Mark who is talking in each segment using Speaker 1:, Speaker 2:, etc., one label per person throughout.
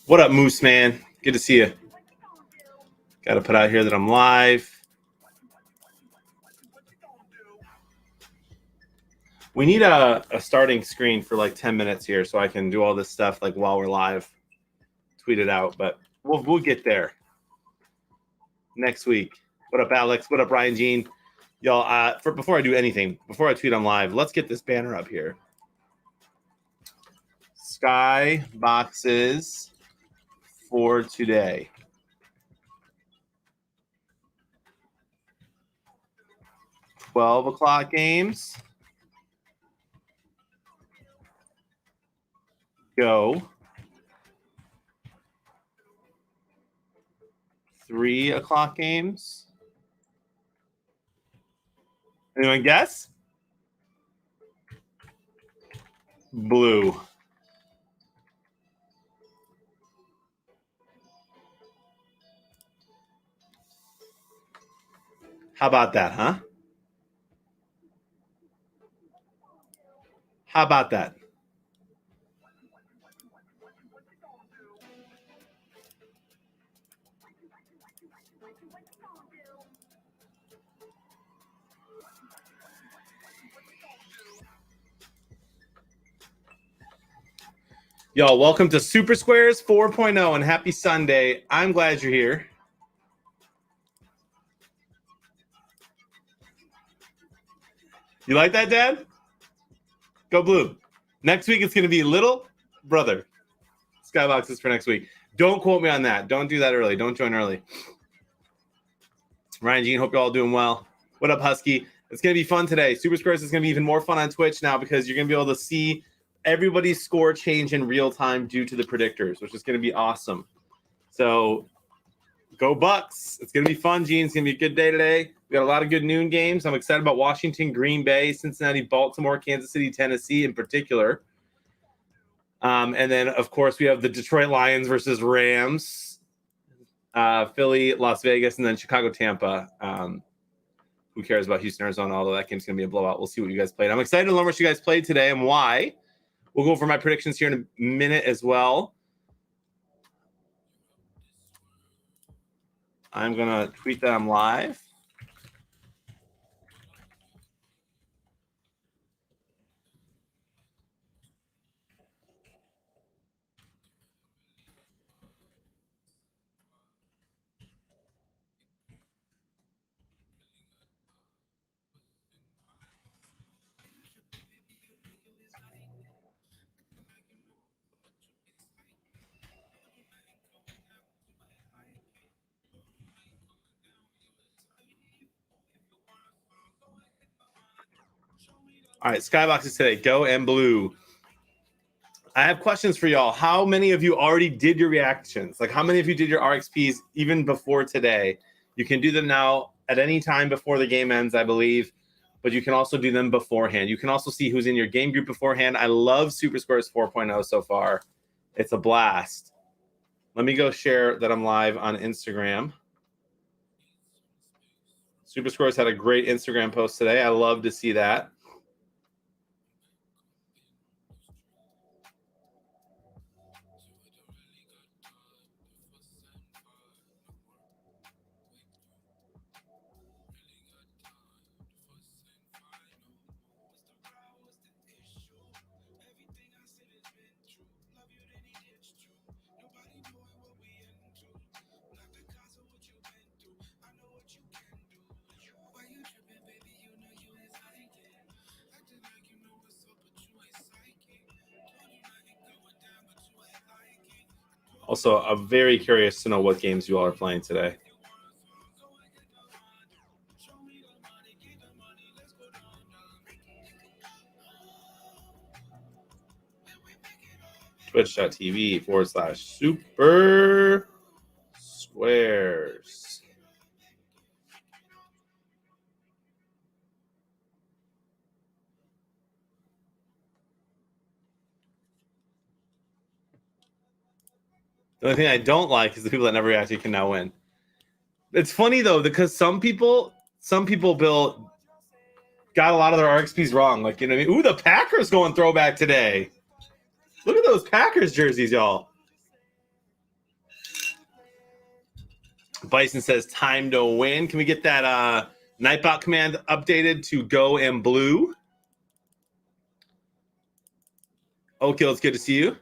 Speaker 1: What up, Moose Man? Good to see you. Got to put out here that I'm live. We need a starting screen for like 10 minutes here so I can do all this stuff like while we're live. Tweet it out, but we'll get there next week. What up, Alex? What up, Ryan Jean? Y'all, before I do anything, before I tweet on live, let's get this banner up here. Sky boxes for today. $12 games. Go. 3:00 games. Anyone guess? Blue. How about that, huh? How about that? Y'all, welcome to SuperSquares 4.0 and happy Sunday. I'm glad you're here. You like that, Dad? Go blue. Next week, it's going to be little brother. Skyboxes for next week. Don't quote me on that. Don't do that early. Don't join early. Ryan Jean, hope you're all doing well. What up, Husky? It's going to be fun today. SuperSquares is going to be even more fun on Twitch now because you're going to be able to see everybody's score change in real time due to the predictors, which is going to be awesome. So go Bucks. It's going to be fun, Gene. It's going to be a good day today. We got a lot of good noon games. I'm excited about Washington, Green Bay, Cincinnati, Baltimore, Kansas City, Tennessee in particular. And then, of course, we have the Detroit Lions versus Rams, Philly, Las Vegas, and then Chicago, Tampa. Who cares about Houston, Arizona? Although that game's going to be a blowout. We'll see what you guys played. I'm excited to learn what you guys played today and why. We'll go over my predictions here in a minute as well. I'm going to tweet that I'm live. All right, Skyboxes today. Go and blue. I have questions for y'all. How many of you already did your reactions? Like, how many of you did your RXPs even before today? You can do them now at any time before the game ends, I believe, but you can also do them beforehand. You can also see who's in your game group beforehand. I love SuperSquares 4.0 so far. It's a blast. Let me go share that I'm live on Instagram. SuperSquares had a great Instagram post today. I love to see that. Also, I'm very curious to know what games you all are playing today. Twitch.tv/SuperSquares. The only thing I don't like is the people that never actually can now win. It's funny though, because some people, Bill, got a lot of their RXPs wrong. Like, you know what I mean? Ooh, the Packers going throwback today. Look at those Packers jerseys, y'all. Bison says time to win. Can we get that Nightbot command updated to go and blue? Okay, it's good to see you.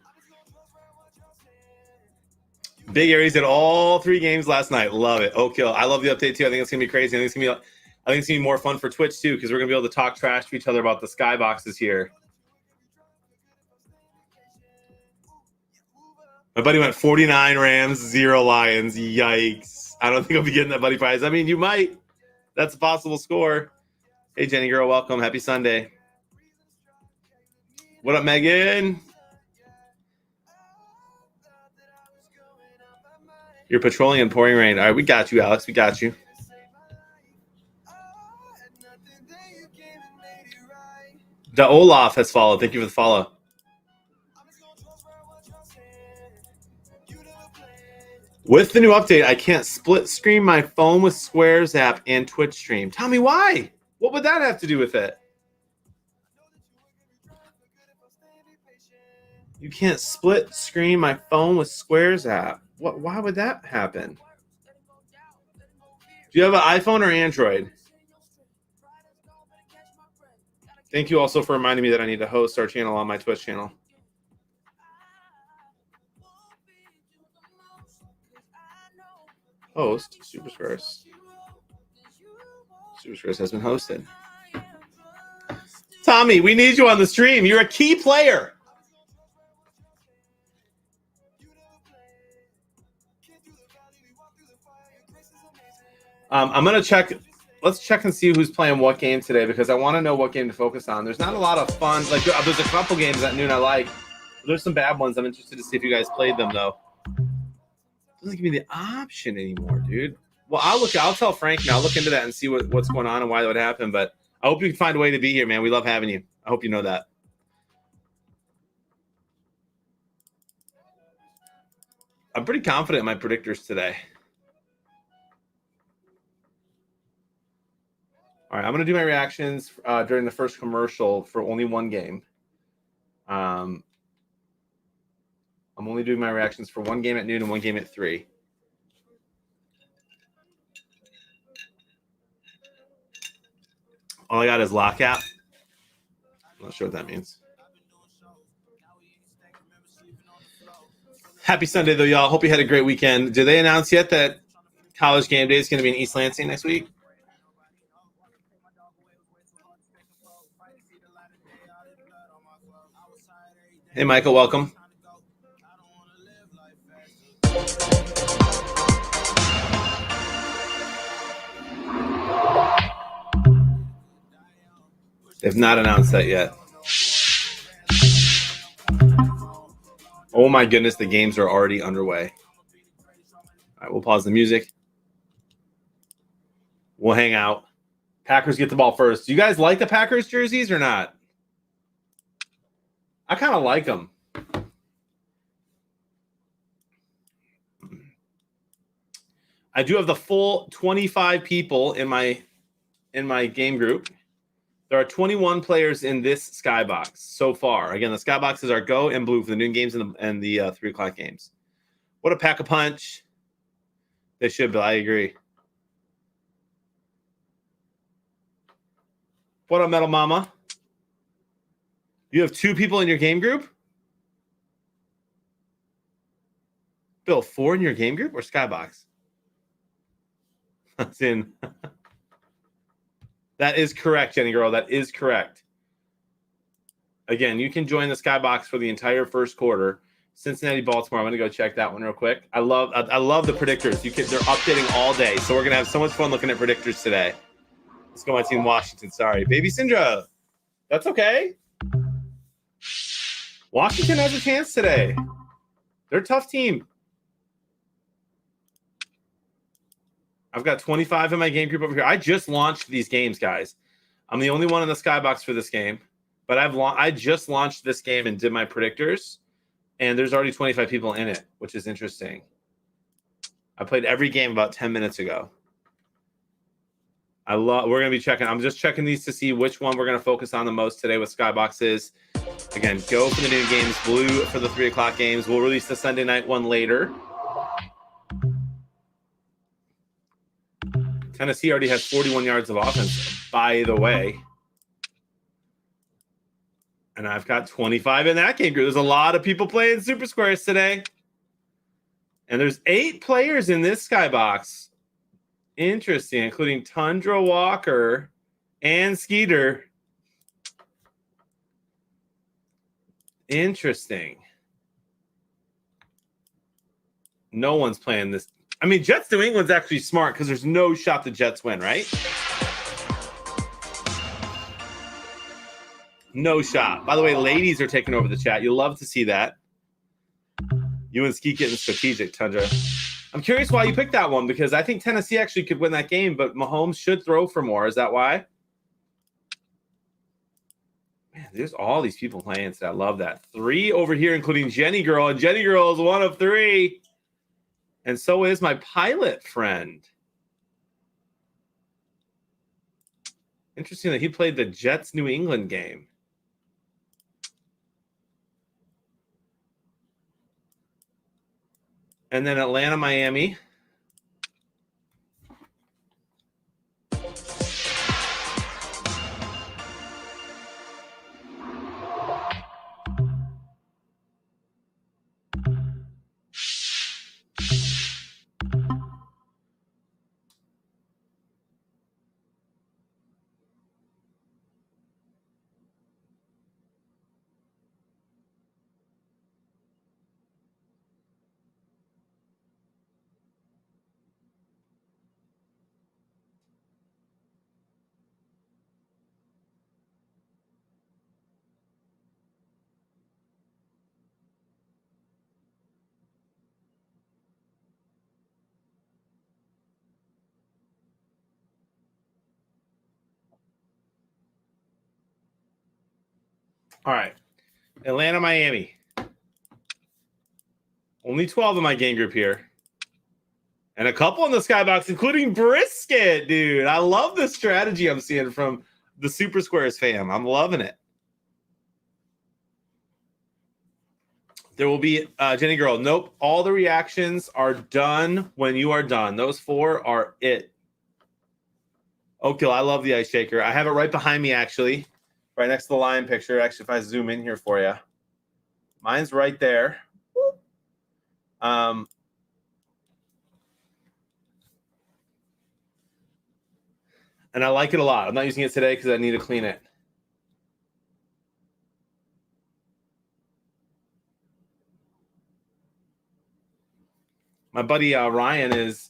Speaker 1: Big Aries at all 3 games last night. Love it. Okay, I love the update too. I think it's gonna be crazy. I think it's gonna be more fun for Twitch too, because we're gonna be able to talk trash to each other about the skyboxes here. My buddy went 49 Rams, 0 Lions. Yikes. I don't think I'll be getting that buddy prize. I mean, you might. That's a possible score. Hey, Jenny girl, welcome. Happy Sunday. What up, Megan? You're patrolling in pouring rain. All right, we got you, Alex. We got you. The Olaf has followed. Thank you for the follow. With the new update, I can't split screen my phone with Squares app and Twitch stream. Tell me why. What would that have to do with it? You can't split screen my phone with Squares app. Why would that happen? Do you have an iPhone or Android? Thank you also for reminding me that I need to host our channel on my Twitch channel. Host SuperSquares. SuperSquares has been hosted. Tommy, we need you on the stream. You're a key player. I'm going to check. Let's check and see who's playing what game today, because I want to know what game to focus on. There's not a lot of fun. Like, there's a couple games at noon I like. There's some bad ones. I'm interested to see if you guys played them, though. Doesn't give me the option anymore, dude. Well, I'll tell Frank now. I'll look into that and see what's going on and why that would happen. But I hope you can find a way to be here, man. We love having you. I hope you know that. I'm pretty confident in my predictors today. All right, I'm going to do my reactions during the first commercial for only one game. I'm only doing my reactions for one game at noon and one game at 3. All I got is lockout. I'm not sure what that means. Happy Sunday, though, y'all. Hope you had a great weekend. Did they announce yet that College Game Day is going to be in East Lansing next week? Hey, Michael, welcome. They've not announced that yet. Oh, my goodness, the games are already underway. All right, we'll pause the music. We'll hang out. Packers get the ball first. Do you guys like the Packers jerseys or not? I kind of like them. I do have the full 25 people in my game group. There are 21 players in this skybox so far. Again, the skyboxes are go and blue for the noon games and the 3 o'clock games. What a pack a punch. They should, but I agree. What up, Metal Mama? You have 2 people in your game group? Bill, 4 in your game group or skybox? That's in. That is correct, Jenny girl. That is correct. Again, you can join the skybox for the entire first quarter. Cincinnati, Baltimore. I'm going to go check that one real quick. I love the predictors. They're updating all day, so we're going to have so much fun looking at predictors today. Let's go, my team, Washington. Sorry, baby Syndra. That's okay. Washington has a chance today. They're a tough team. I've got 25 in my game group over here. I just launched these games, guys. I'm the only one in the skybox for this game, but I just launched this game and did my predictors, and there's already 25 people in it, which is interesting. I played every game about 10 minutes ago. We're going to be checking. I'm just checking these to see which one we're going to focus on the most today with skyboxes. Again, go for the noon games, blue for the 3 o'clock games. We'll release the Sunday night one later. Tennessee already has 41 yards of offense, by the way. And I've got 25 in that game group. There's a lot of people playing SuperSquares today. And there's 8 players in this skybox. Interesting, including Tundra Walker and Skeeter. Interesting. No one's playing this. I mean, Jets New England's actually smart because there's no shot the Jets win, right? No shot. By the way, ladies are taking over the chat. You'll love to see that. You and Skeet getting strategic, Tundra. I'm curious why you picked that one, because I think Tennessee actually could win that game, but Mahomes should throw for more. Is that why? Man, there's all these people playing today. I love that. 3 over here, including Jenny Girl, and Jenny Girl is one of 3. And so is my pilot friend. Interesting that he played the Jets New England game. And then Atlanta, Miami. All right. Atlanta, Miami. Only 12 in my game group here. And a couple in the skybox, including Brisket, dude. I love the strategy I'm seeing from the SuperSquares fam. I'm loving it. There will be Jenny Girl. Nope. All the reactions are done when you are done. Those 4 are it. Okay, I love the ice shaker. I have it right behind me, actually. Right next to the lion picture. Actually, if I zoom in here for you. Mine's right there. And I like it a lot. I'm not using it today because I need to clean it. My buddy Ryan is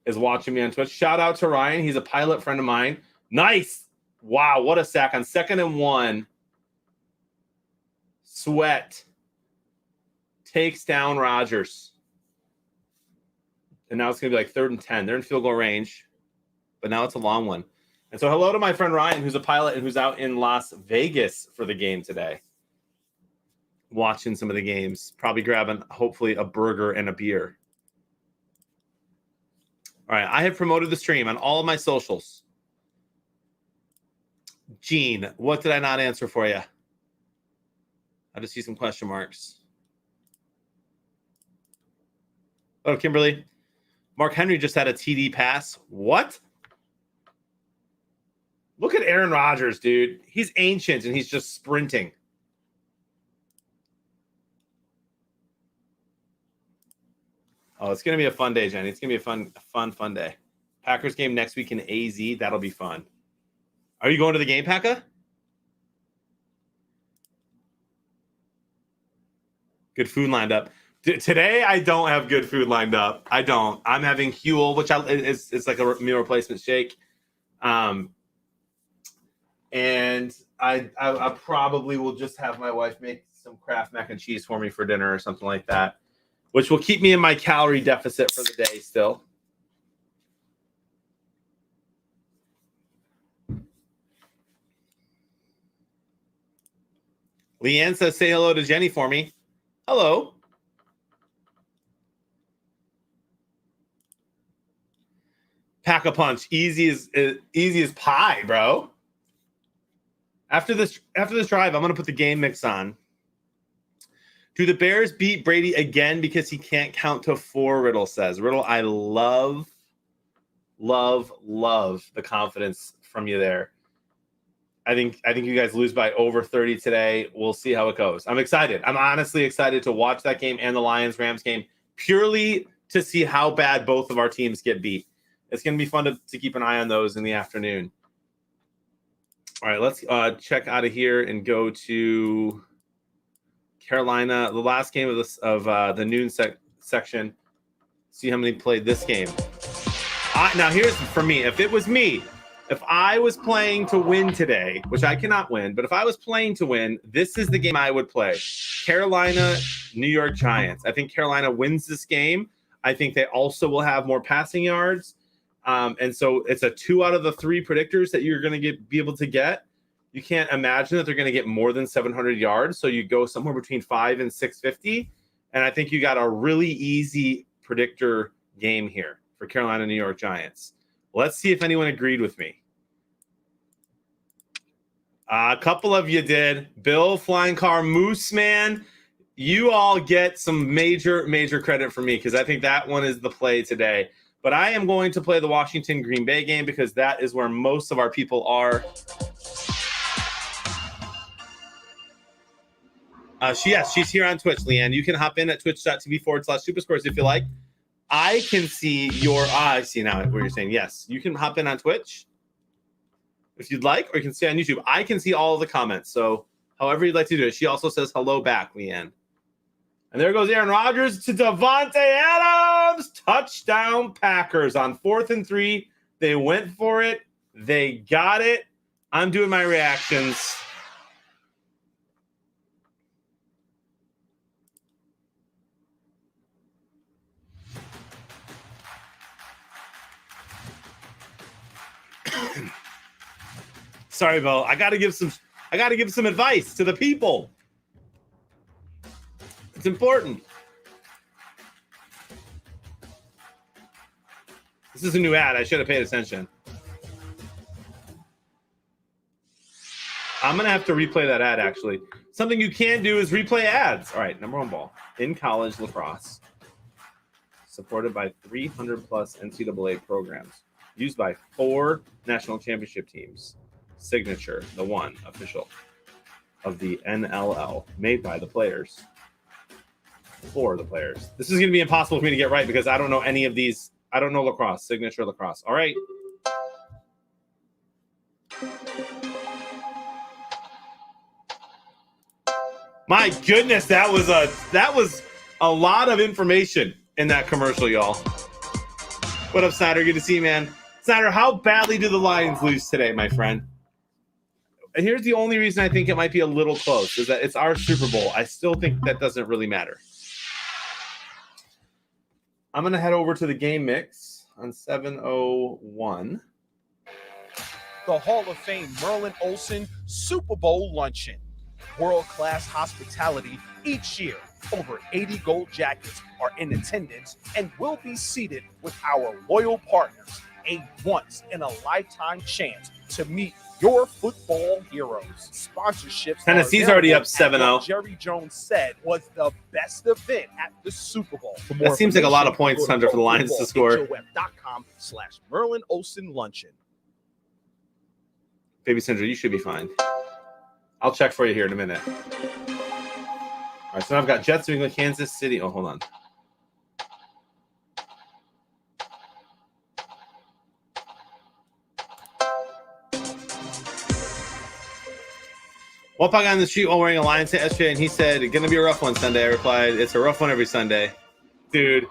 Speaker 1: watching me on Twitch. Shout out to Ryan. He's a pilot friend of mine. Nice. Wow, what a sack on 2nd and 1. Sweat takes down Rodgers. And now it's going to be like 3rd and 10. They're in field goal range, but now it's a long one. And so hello to my friend Ryan, who's a pilot and who's out in Las Vegas for the game today. Watching some of the games, probably grabbing, hopefully, a burger and a beer. All right, I have promoted the stream on all of my socials. Gene, what did I not answer for you? I just see some question marks. Oh, Kimberly. Mark Henry just had a TD pass. What? Look at Aaron Rodgers, dude. He's ancient, and he's just sprinting. Oh, it's going to be a fun day, Jenny. It's going to be a fun day. Packers game next week in AZ. That'll be fun. Are you going to the game, Packa? Good food lined up. Today, I don't have good food lined up. I don't. I'm having Huel, which it's like a meal replacement shake. And I probably will just have my wife make some Kraft mac and cheese for me for dinner or something like that, which will keep me in my calorie deficit for the day still. Leanne says, say hello to Jenny for me. Hello. Pack a punch. Easy as pie, bro. After this drive, I'm going to put the game mix on. Do the Bears beat Brady again because he can't count to 4, Riddle says. Riddle, I love Love the confidence from you there. I think you guys lose by over 30 today. We'll see how it goes. I'm excited. I'm honestly excited to watch that game and the Lions-Rams game purely to see how bad both of our teams get beat. It's going to be fun to keep an eye on those in the afternoon. All right, let's check out of here and go to Carolina, the last game of the noon section. See how many played this game. Now, here's for me. If it was me, if I was playing to win today, which I cannot win, but if I was playing to win, this is the game I would play. Carolina, New York Giants. I think Carolina wins this game. I think they also will have more passing yards. And so it's a 2 out of the 3 predictors that you're going to be able to get. You can't imagine that they're going to get more than 700 yards. So you go somewhere between 5 and 650. And I think you got a really easy predictor game here for Carolina, New York Giants. Let's see if anyone agreed with me. A couple of you did. Bill, Flying Car, Moose Man. You all get some major credit for me because I think that one is the play today. But I am going to play the Washington Green Bay game because that is where most of our people are. Yes, she's here on Twitch, Leanne. You can hop in at twitch.tv/SuperSquares if you like. I can see your... I see now what you're saying. Yes, you can hop in on Twitch if you'd like, or you can stay on YouTube. I can see all of the comments, so however you'd like to do it. She also says hello back, Leanne. And there goes Aaron Rodgers to Devontae Adams. Touchdown Packers on 4th and 3. They went for it. They got it. I'm doing my reactions. Sorry, Bo. I gotta give some advice to the people. It's important. This is a new ad. I should have paid attention. I'm gonna have to replay that ad, actually. Something you can do is replay ads. All right, number 1 ball. In college lacrosse. Supported by 300 plus NCAA programs. Used by 4 national championship teams. Signature, the one official of the NLL, made by the players for the players. This is going to be impossible for me to get right because I don't know any of these. I don't know lacrosse, signature lacrosse. All right. My goodness, that was a lot of information in that commercial, y'all. What up, Snyder? Good to see you, man. Snyder, how badly do the Lions lose today, my friend? And here's the only reason I think it might be a little close is that it's our Super Bowl. I still think that doesn't really matter. I'm going to head over to the game mix on 7:01.
Speaker 2: The Hall of Fame Merlin Olsen Super Bowl Luncheon. World-class hospitality each year. Over 80 gold jackets are in attendance and will be seated with our loyal partners. A once-in-a-lifetime chance to meet your football heroes. Sponsorships.
Speaker 1: Tennessee's already up 7-0.
Speaker 2: Jerry Jones said was the best event at the Super Bowl.
Speaker 1: That seems like a lot of points, Hunter, for the Lions to score.
Speaker 2: .com/Merlin Olsen Luncheon.
Speaker 1: Baby Sandra, you should be fine. I'll check for you here in a minute. All right, so now I've got Jets, New England, Kansas City. Oh, hold on. One guy on the street while wearing a Lions hat yesterday, and he said, "It's gonna be a rough one Sunday." I replied, "It's a rough one every Sunday." Dude,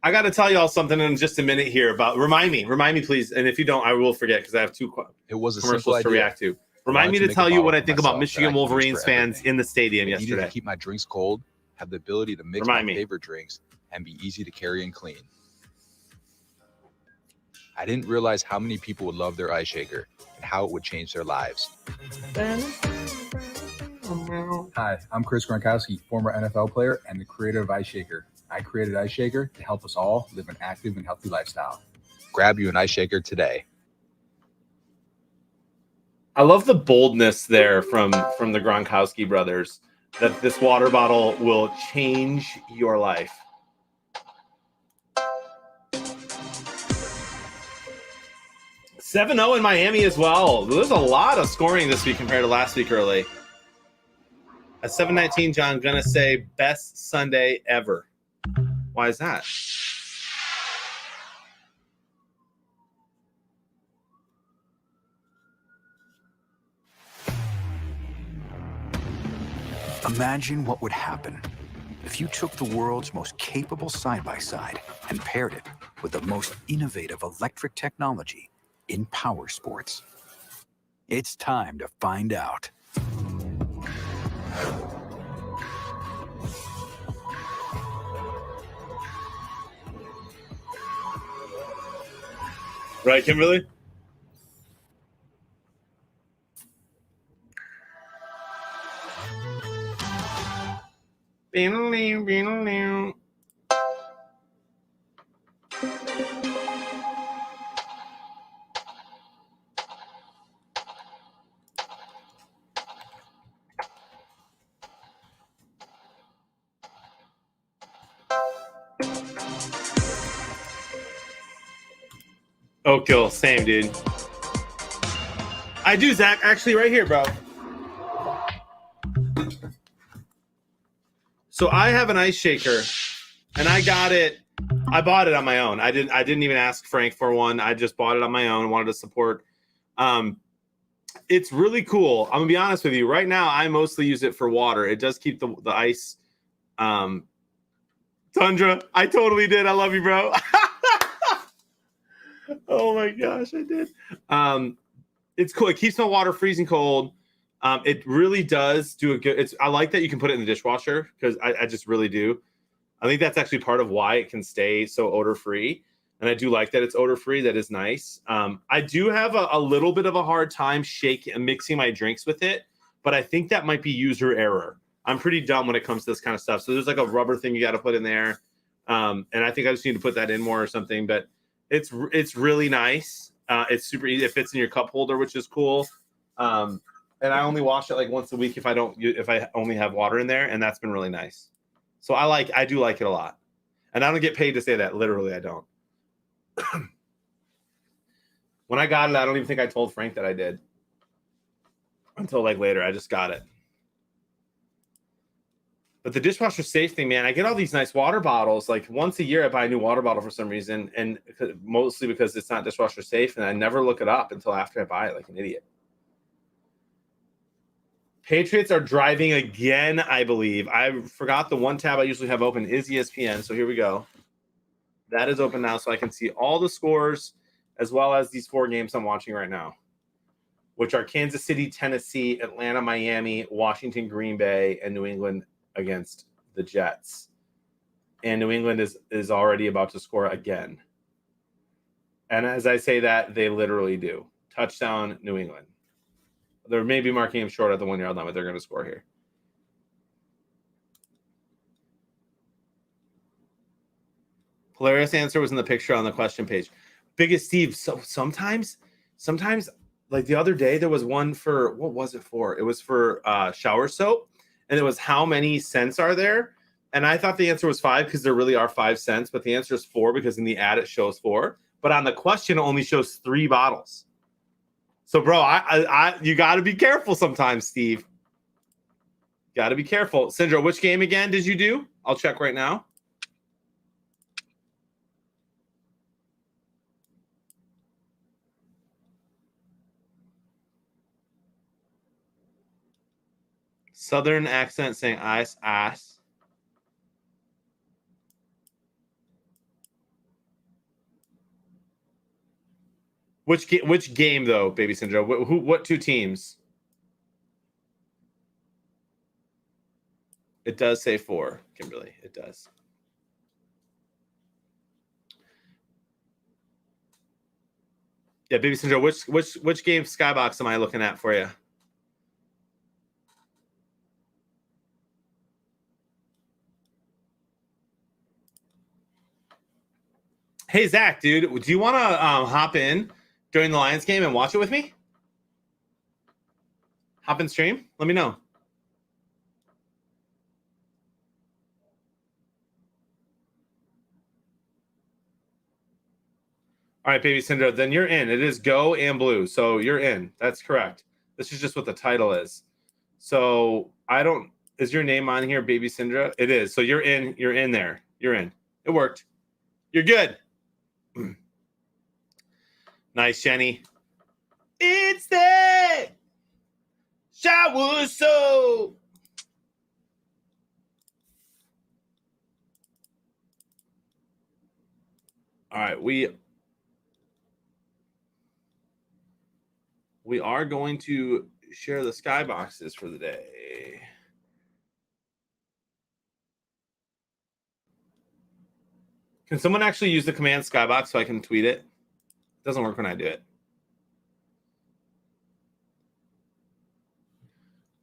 Speaker 1: I got to tell y'all something in just a minute here about. Remind me, please. And if you don't, I will forget because I have 2 commercials to react to. Remind me to tell you what I think about Michigan Wolverines fans in the stadium yesterday.
Speaker 3: I needed to keep my drinks cold, have the ability to mix my favorite drinks, and be easy to carry and clean. I didn't realize how many people would love their ice shaker and how it would change their lives.
Speaker 4: Hi, I'm Chris Gronkowski, former NFL player and the creator of Ice Shaker. I created Ice Shaker to help us all live an active and healthy lifestyle.
Speaker 3: Grab you an ice shaker today.
Speaker 1: I love the boldness there from the Gronkowski brothers that this water bottle will change your life. 7-0 in Miami as well. There's a lot of scoring this week compared to last week early. At 7:19, John, gonna say best Sunday ever. Why is that?
Speaker 5: Imagine what would happen if you took the world's most capable side-by-side and paired it with the most innovative electric technology in power sports. It's time to find out.
Speaker 1: Right, Kimberly? Oak Hill, same, dude. I do, Zach. Actually, right here, bro. So I have an ice shaker, and I got it. I bought it on my own. I didn't even ask Frank for one. I just bought it on my own. Wanted to support. It's really cool. I'm gonna be honest with you. Right now, I mostly use it for water. It does keep the ice. Tundra, I totally did. I love you, bro. Oh my gosh, I did. It's cool. It keeps my water freezing cold. It really does do a good. I like that you can put it in the dishwasher because I just really do. I think that's actually part of why it can stay so odor free. And I do like that it's odor free. That is nice. I do have a little bit of a hard time mixing my drinks with it, but I think that might be user error. I'm pretty dumb when it comes to this kind of stuff. So there's like a rubber thing you got to put in there. And I think I just need to put that in more or something, but it's really nice. It's super easy. It fits in your cup holder, which is cool. And I only wash it like once a week if I only have water in there, and that's been really nice. So I do like it a lot. And I don't get paid to say that. Literally, I don't. When I got it, I don't even think I told Frank that I did until like later. I just got it. But the dishwasher safe thing, man, I get all these nice water bottles. Like once a year, I buy a new water bottle for some reason, and mostly because it's not dishwasher safe, and I never look it up until after I buy it, like an idiot. Patriots are driving again, I believe. I forgot the one tab I usually have open is ESPN, so here we go. That is open now, so I can see all the scores as well as these 4 games I'm watching right now, which are Kansas City, Tennessee, Atlanta, Miami, Washington, Green Bay, and New England against the Jets. And New England is already about to score again. And as I say that, they literally do. Touchdown, New England. They're maybe marking him short at the 1-yard line, but they're going to score here. Hilarious answer was in the picture on the question page. Biggest Steve. So sometimes, like the other day, there was one for, what was it for? It was for shower soap. And it was how many cents are there? And I thought the answer was 5 because there really are 5 cents, but the answer is 4 because in the ad it shows 4. But on the question, it only shows 3 bottles. So, bro, you got to be careful sometimes, Steve. Got to be careful. Sindra, which game again did you do? I'll check right now. Southern accent saying ice, ass. Which game though, Baby Sindra? What 2 teams? It does say 4, Kimberly. It does. Yeah, Baby Sindra, which game Skybox am I looking at for you? Hey, Zach, dude, do you want to hop in during the Lions game and watch it with me? Hop in stream? Let me know. All right, baby Cinder, then you're in. It is go and blue, so you're in. That's correct. This is just what the title is. So I don't. Is your name on here, baby Cinder? It is. So you're in. You're in there. You're in. It worked. You're good. Nice, Jenny. It's the shower soap. All right, we are going to share the skyboxes for the day. Can someone actually use the command skybox so I can tweet it? It doesn't work when I do it.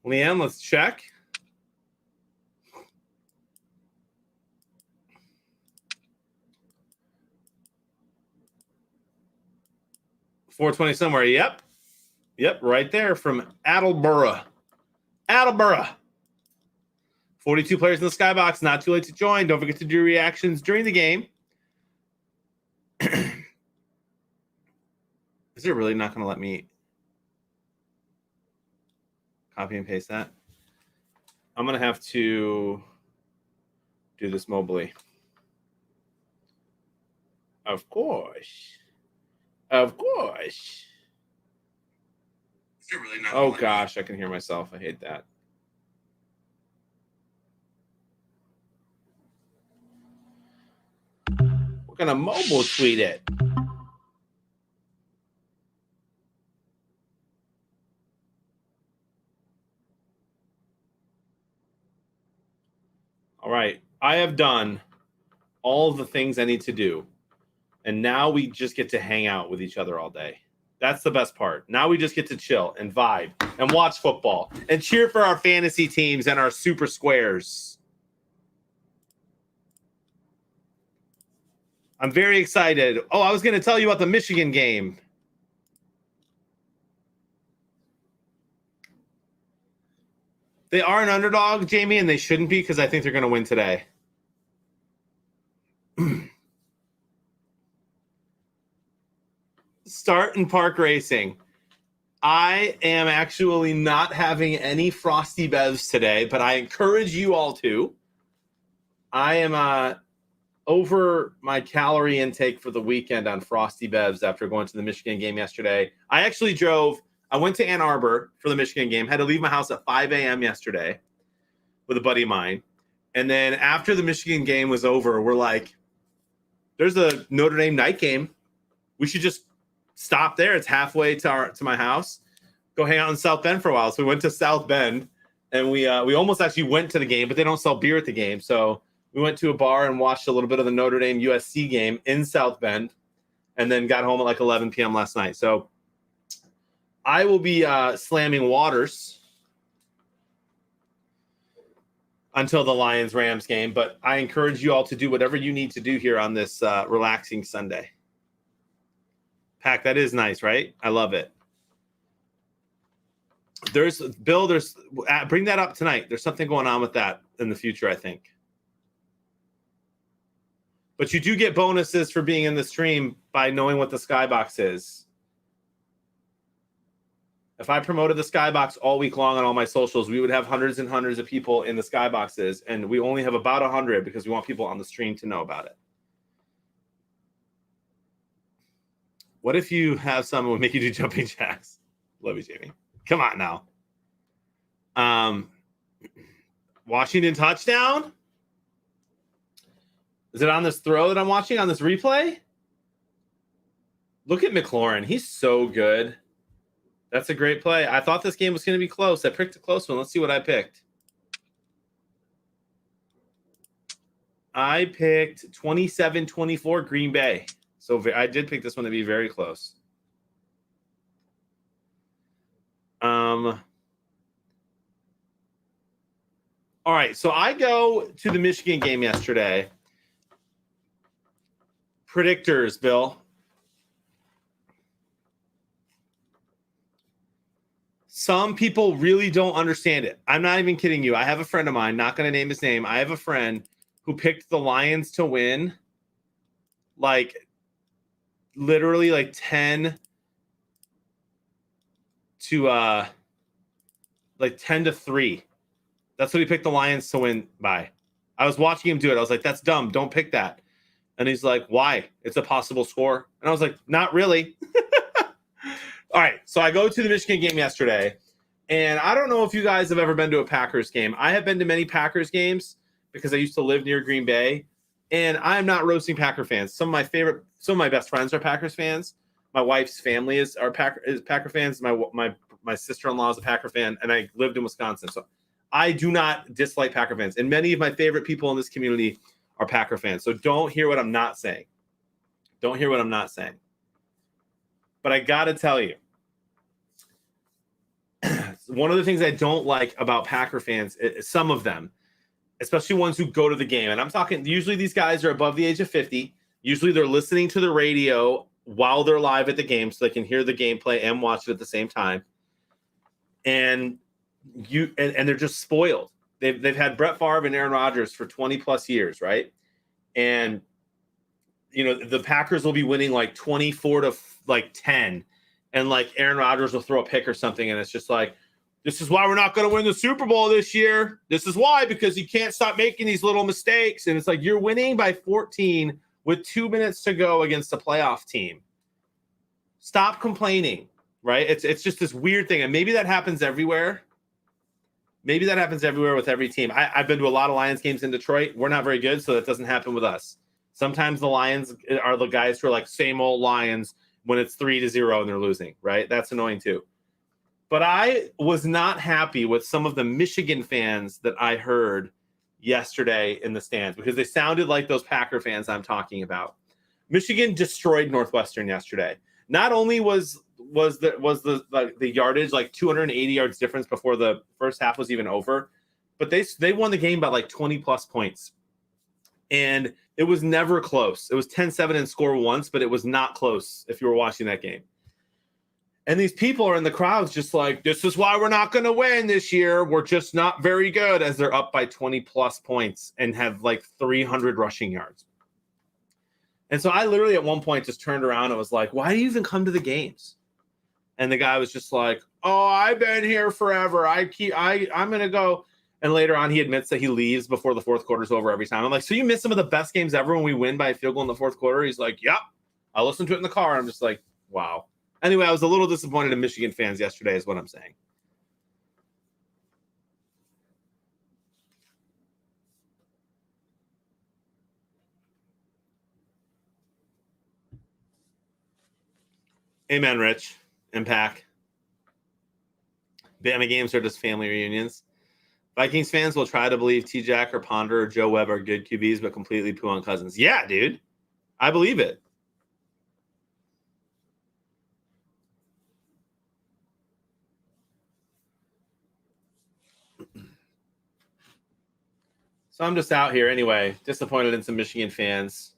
Speaker 1: Leanne, let's check. $420 somewhere. Yep. Yep, right there from Attleboro. 42 players in the skybox. Not too late to join. Don't forget to do reactions during the game. Is it really not going to let me copy and paste that? I'm going to have to do this mobily. Of course. Of course. Is it really not? Oh, gosh, I can hear myself. I hate that. We're going to mobile tweet it. All right. I have done all of the things I need to do. And now we just get to hang out with each other all day. That's the best part. Now we just get to chill and vibe and watch football and cheer for our fantasy teams and our super squares. I'm very excited. Oh, I was going to tell you about the Michigan game. They are an underdog, Jamie, and they shouldn't be because I think they're going to win today. Start and park racing. I am actually not having any Frosty Bevs today, but I encourage you all to. I am over my calorie intake for the weekend on Frosty Bevs after going to the Michigan game yesterday. I actually I went to Ann Arbor for the Michigan game, had to leave my house at 5 a.m. yesterday with a buddy of mine. And then after the Michigan game was over, we're like, there's a Notre Dame night game. We should just stop there. It's halfway to my house. Go hang out in South Bend for a while. So we went to South Bend, and we almost actually went to the game, but they don't sell beer at the game. So we went to a bar and watched a little bit of the Notre Dame USC game in South Bend, and then got home at like 11 p.m. last night. So I will be slamming waters until the Lions-Rams game, but I encourage you all to do whatever you need to do here on this relaxing Sunday. Pack, that is nice, right? I love it. Bring that up tonight. There's something going on with that in the future, I think. But you do get bonuses for being in the stream by knowing what the skybox is. If I promoted the skybox all week long on all my socials, we would have hundreds and hundreds of people in the skyboxes, and we only have about 100 because we want people on the stream to know about it. What if you have someone who make you do jumping jacks? Love you, Jamie. Come on now. Washington touchdown? Is it on this throw that I'm watching on this replay? Look at McLaurin. He's so good. That's a great play. I thought this game was going to be close. I picked a close one. Let's see what I picked. I picked 27-24 Green Bay. So I did pick this one to be very close. All right, so I go to the Michigan game yesterday. Predictors, Bill. Some people really don't understand it. I'm not even kidding you. I have a friend of mine, not going to name his name. I have a friend who picked the Lions to win like literally like 10 to 3. That's what he picked the Lions to win by. I was watching him do it. I was like, that's dumb. Don't pick that. And he's like, why? It's a possible score. And I was like, not really. All right. So I go to the Michigan game yesterday. And I don't know if you guys have ever been to a Packers game. I have been to many Packers games because I used to live near Green Bay. And I'm not roasting Packer fans. Some of my best friends are Packers fans. My wife's family is Packer fans. My sister-in-law is a Packer fan, and I lived in Wisconsin. So I do not dislike Packer fans. And many of my favorite people in this community are Packer fans. So don't hear what I'm not saying. Don't hear what I'm not saying. But I got to tell you, one of the things I don't like about Packer fans, some of them, especially ones who go to the game, and I'm talking, usually these guys are above the age of 50. Usually they're listening to the radio while they're live at the game so they can hear the gameplay and watch it at the same time. And they're just spoiled. They've had Brett Favre and Aaron Rodgers for 20 plus years, right? And the Packers will be winning like 24 to 10, and like Aaron Rodgers will throw a pick or something, and it's just like, this is why we're not going to win the Super Bowl this year. This is why, because you can't stop making these little mistakes. And it's like, you're winning by 14 with 2 minutes to go against a playoff team. Stop complaining, right? It's just this weird thing. And maybe that happens everywhere. Maybe that happens everywhere with every team. I've been to a lot of Lions games in Detroit. We're not very good, so that doesn't happen with us. Sometimes the Lions are the guys who are like same old Lions when it's 3-0 and they're losing, right? That's annoying too. But I was not happy with some of the Michigan fans that I heard yesterday in the stands because they sounded like those Packer fans I'm talking about. Michigan destroyed Northwestern yesterday. Not only was the yardage like 280 yards difference before the first half was even over, but they won the game by like 20 plus points. And it was never close. It was 10-7 and score once, but it was not close if you were watching that game. And these people are in the crowds just like, this is why we're not going to win this year. We're just not very good, as they're up by 20 plus points and have like 300 rushing yards. And so I literally at one point just turned around and was like, why do you even come to the games? And the guy was just like, oh, I've been here forever. I'm going to go. And later on, he admits that he leaves before the fourth quarter's over every time. I'm like, so you missed some of the best games ever when we win by a field goal in the fourth quarter? He's like, yep. I listened to it in the car. I'm just like, wow. Anyway, I was a little disappointed in Michigan fans yesterday is what I'm saying. Amen, Rich and Pack. Bama games are just family reunions. Vikings fans will try to believe T-Jack or Ponder or Joe Webb are good QBs, but completely poo on Cousins. Yeah, dude. I believe it. So I'm just out here anyway, disappointed in some Michigan fans.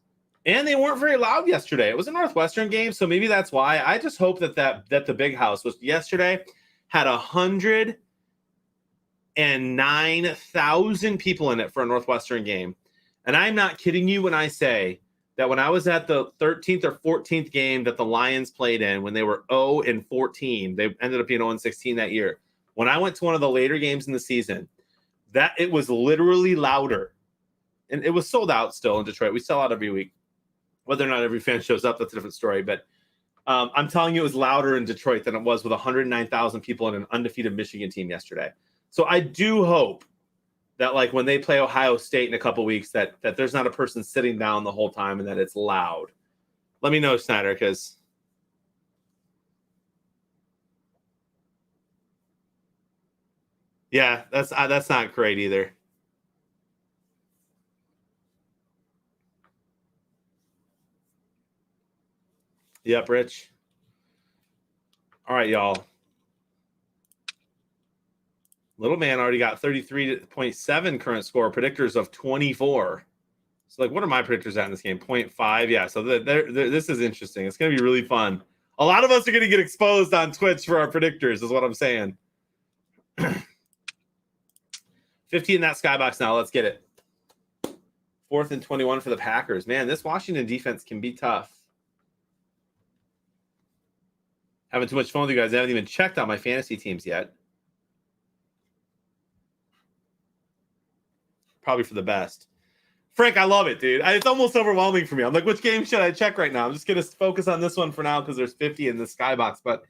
Speaker 1: And they weren't very loud yesterday. It was a Northwestern game, so maybe that's why. I just hope that the big house was yesterday had 109,000 people in it for a Northwestern game. And I'm not kidding you when I say that when I was at the 13th or 14th game that the Lions played in, when they were 0-14, they ended up being 0-16 that year. When I went to one of the later games in the season, that it was literally louder. And it was sold out still in Detroit. We sell out every week. Whether or not every fan shows up, that's a different story. But I'm telling you, it was louder in Detroit than it was with 109,000 people in an undefeated Michigan team yesterday. So I do hope that, like, when they play Ohio State in a couple weeks, that there's not a person sitting down the whole time and that it's loud. Let me know, Snyder, because yeah, that's not great either. Yep, Rich. All right, y'all. Little man already got 33.7 current score, predictors of 24. So, like, what are my predictors at in this game? 0.5. Yeah, so this is interesting. It's going to be really fun. A lot of us are going to get exposed on Twitch for our predictors, is what I'm saying. 50 in that skybox now. Let's get it. 4th and 21 for the Packers. Man, this Washington defense can be tough. Having too much fun with you guys. I haven't even checked out my fantasy teams yet. Probably for the best. Frank, I love it, dude. It's almost overwhelming for me. I'm like, which game should I check right now? I'm just going to focus on this one for now because there's 50 in the skybox, but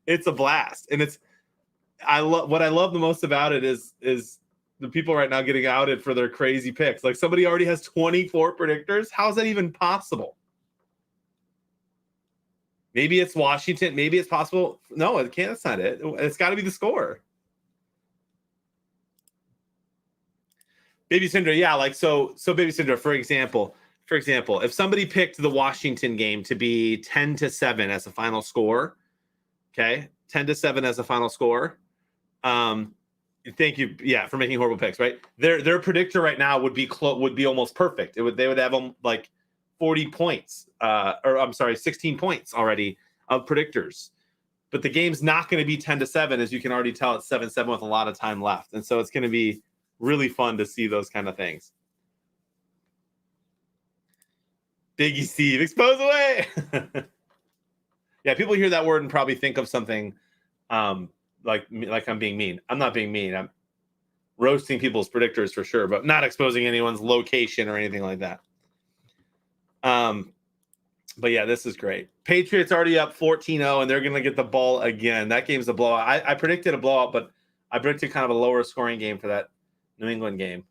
Speaker 1: it's a blast. And what I love the most about it is the people right now getting outed for their crazy picks. Like somebody already has 24 predictors. How's that even possible? Maybe it's Washington. Maybe it's possible. No, it can't. That's not it. It's got to be the score. Baby Cinder, yeah, like so Baby Cinder, for example, if somebody picked the Washington game to be 10-7 as a final score, okay, 10-7 as a final score. Thank you, yeah, for making horrible picks, right? Their predictor right now would be almost perfect. They would have them like 40 points, 16 points already of predictors. But the game's not going to be 10-7, as you can already tell. It's 7-7 with a lot of time left, and so it's going to be really fun to see those kind of things. Biggie Steve, expose away. Yeah, people hear that word and probably think of something like I'm being mean. I'm not being mean. I'm roasting people's predictors for sure, but not exposing anyone's location or anything like that. But yeah, this is great. Patriots already up 14-0, and they're going to get the ball again. That game's a blowout. I predicted a blowout, but I predicted kind of a lower scoring game for that New England game.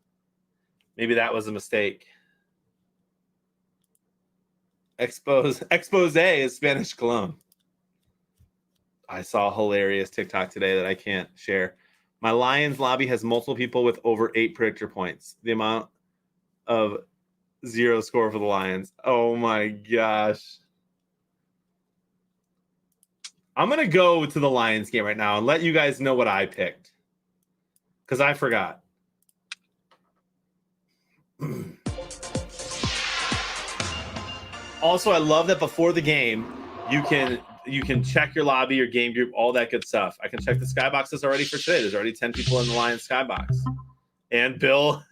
Speaker 1: Maybe that was a mistake. Expose is Spanish cologne. I saw a hilarious TikTok today that I can't share. My Lions lobby has multiple people with over 8 predictor points. The amount of 0 score for the Lions. Oh my gosh. I'm going to go to the Lions game right now and let you guys know what I picked, because I forgot. Also, I love that before the game, you can check your lobby, your game group, all that good stuff. I can check the skyboxes already for today. There's already 10 people in the Lions skybox. And Bill,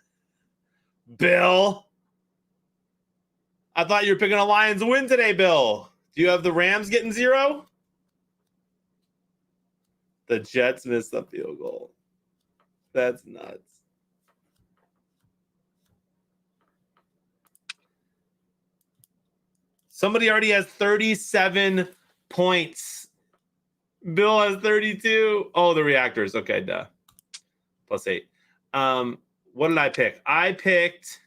Speaker 1: I thought you were picking a Lions win today, Bill. Do you have the Rams getting 0? The Jets missed the field goal. That's nuts. Somebody already has 37 points. Bill has 32. Oh, the reactors. Okay, duh. +8. What did I pick? I picked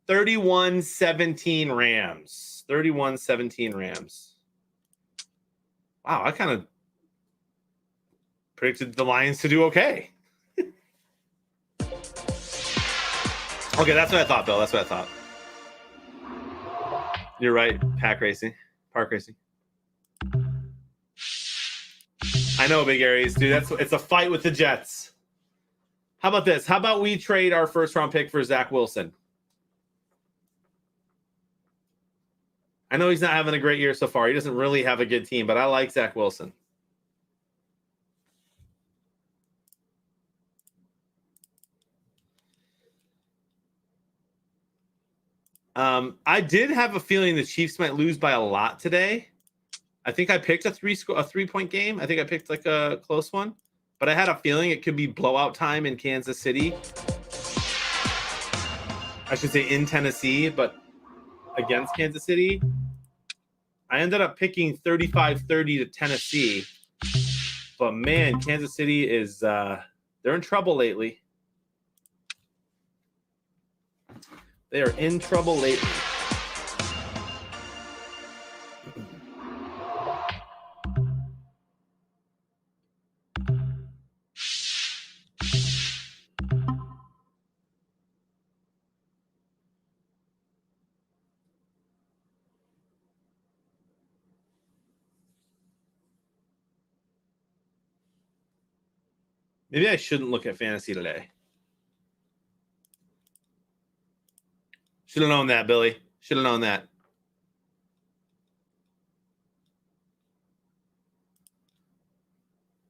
Speaker 1: 31-17 Rams. 31-17 Rams. Wow, I kind of predicted the Lions to do okay. Okay, that's what I thought, Bill. That's what I thought. You're right, Park Racing. I know, Big Aries, dude. It's a fight with the Jets. How about this? How about we trade our first round pick for Zach Wilson? I know he's not having a great year so far. He doesn't really have a good team, but I like Zach Wilson. I did have a feeling the Chiefs might lose by a lot today. I think I picked a 3-point game. I think I picked like a close one, but I had a feeling it could be blowout time in Kansas City. I should say in Tennessee, but against Kansas City. I ended up picking 35-30 to Tennessee, but man, Kansas City is they're in trouble lately. They are in trouble lately. Maybe I shouldn't look at fantasy today. Should have known that, Billy. Should have known that.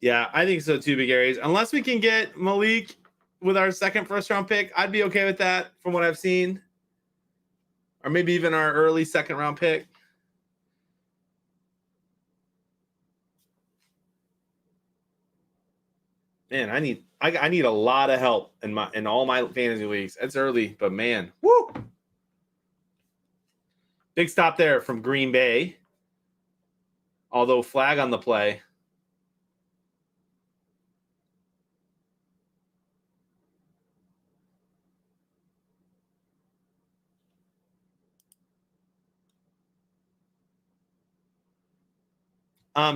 Speaker 1: Yeah, I think so too, Big Aries. Unless we can get Malik with our second first-round pick, I'd be okay with that from what I've seen. Or maybe even our early second-round pick. Man, I need a lot of help in all my fantasy leagues. It's early, but man, woo! Big stop there from Green Bay. Although flag on the play.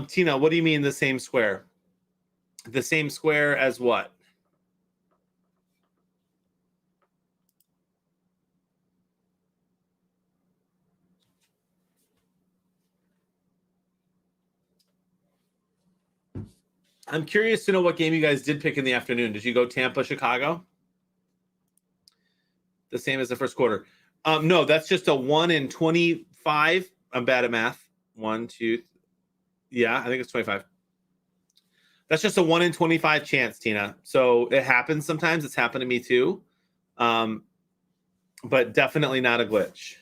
Speaker 1: Tina, what do you mean the same square? The same square as what? I'm curious to know what game you guys did pick in the afternoon. Did you go Tampa, Chicago? The same as the first quarter. No, that's just a 1 in 25. I'm bad at math. 1, 2. Yeah, I think it's 25. That's just a 1 in 25 chance, Tina. So it happens sometimes. It's happened to me too. But definitely not a glitch.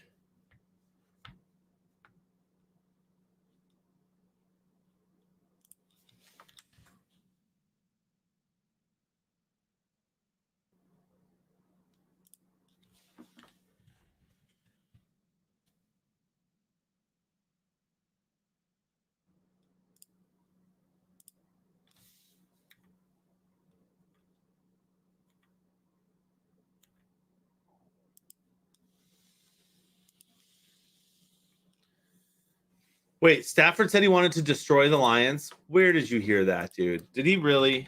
Speaker 1: Wait, Stafford said he wanted to destroy the Lions. Where did you hear that, dude? Did he really?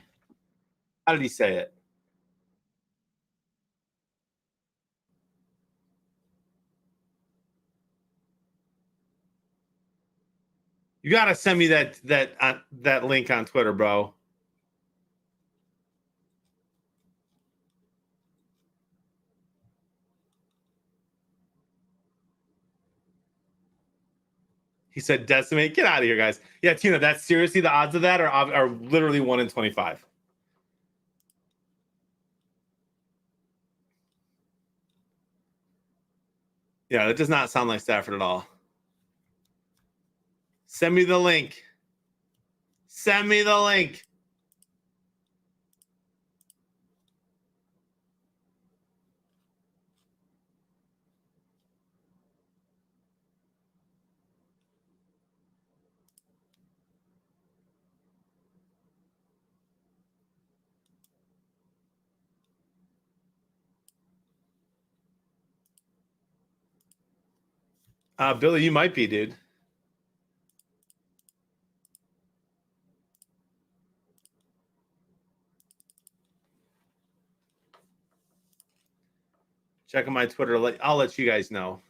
Speaker 1: How did he say it? You gotta send me that link on Twitter, bro. He said decimate. Get out of here, guys. Yeah, Tina, that's seriously the odds of that are literally 1 in 25. Yeah, that does not sound like Stafford at all. Send me the link. Send me the link. Billy, you might be, dude. Checking my Twitter. I'll let you guys know.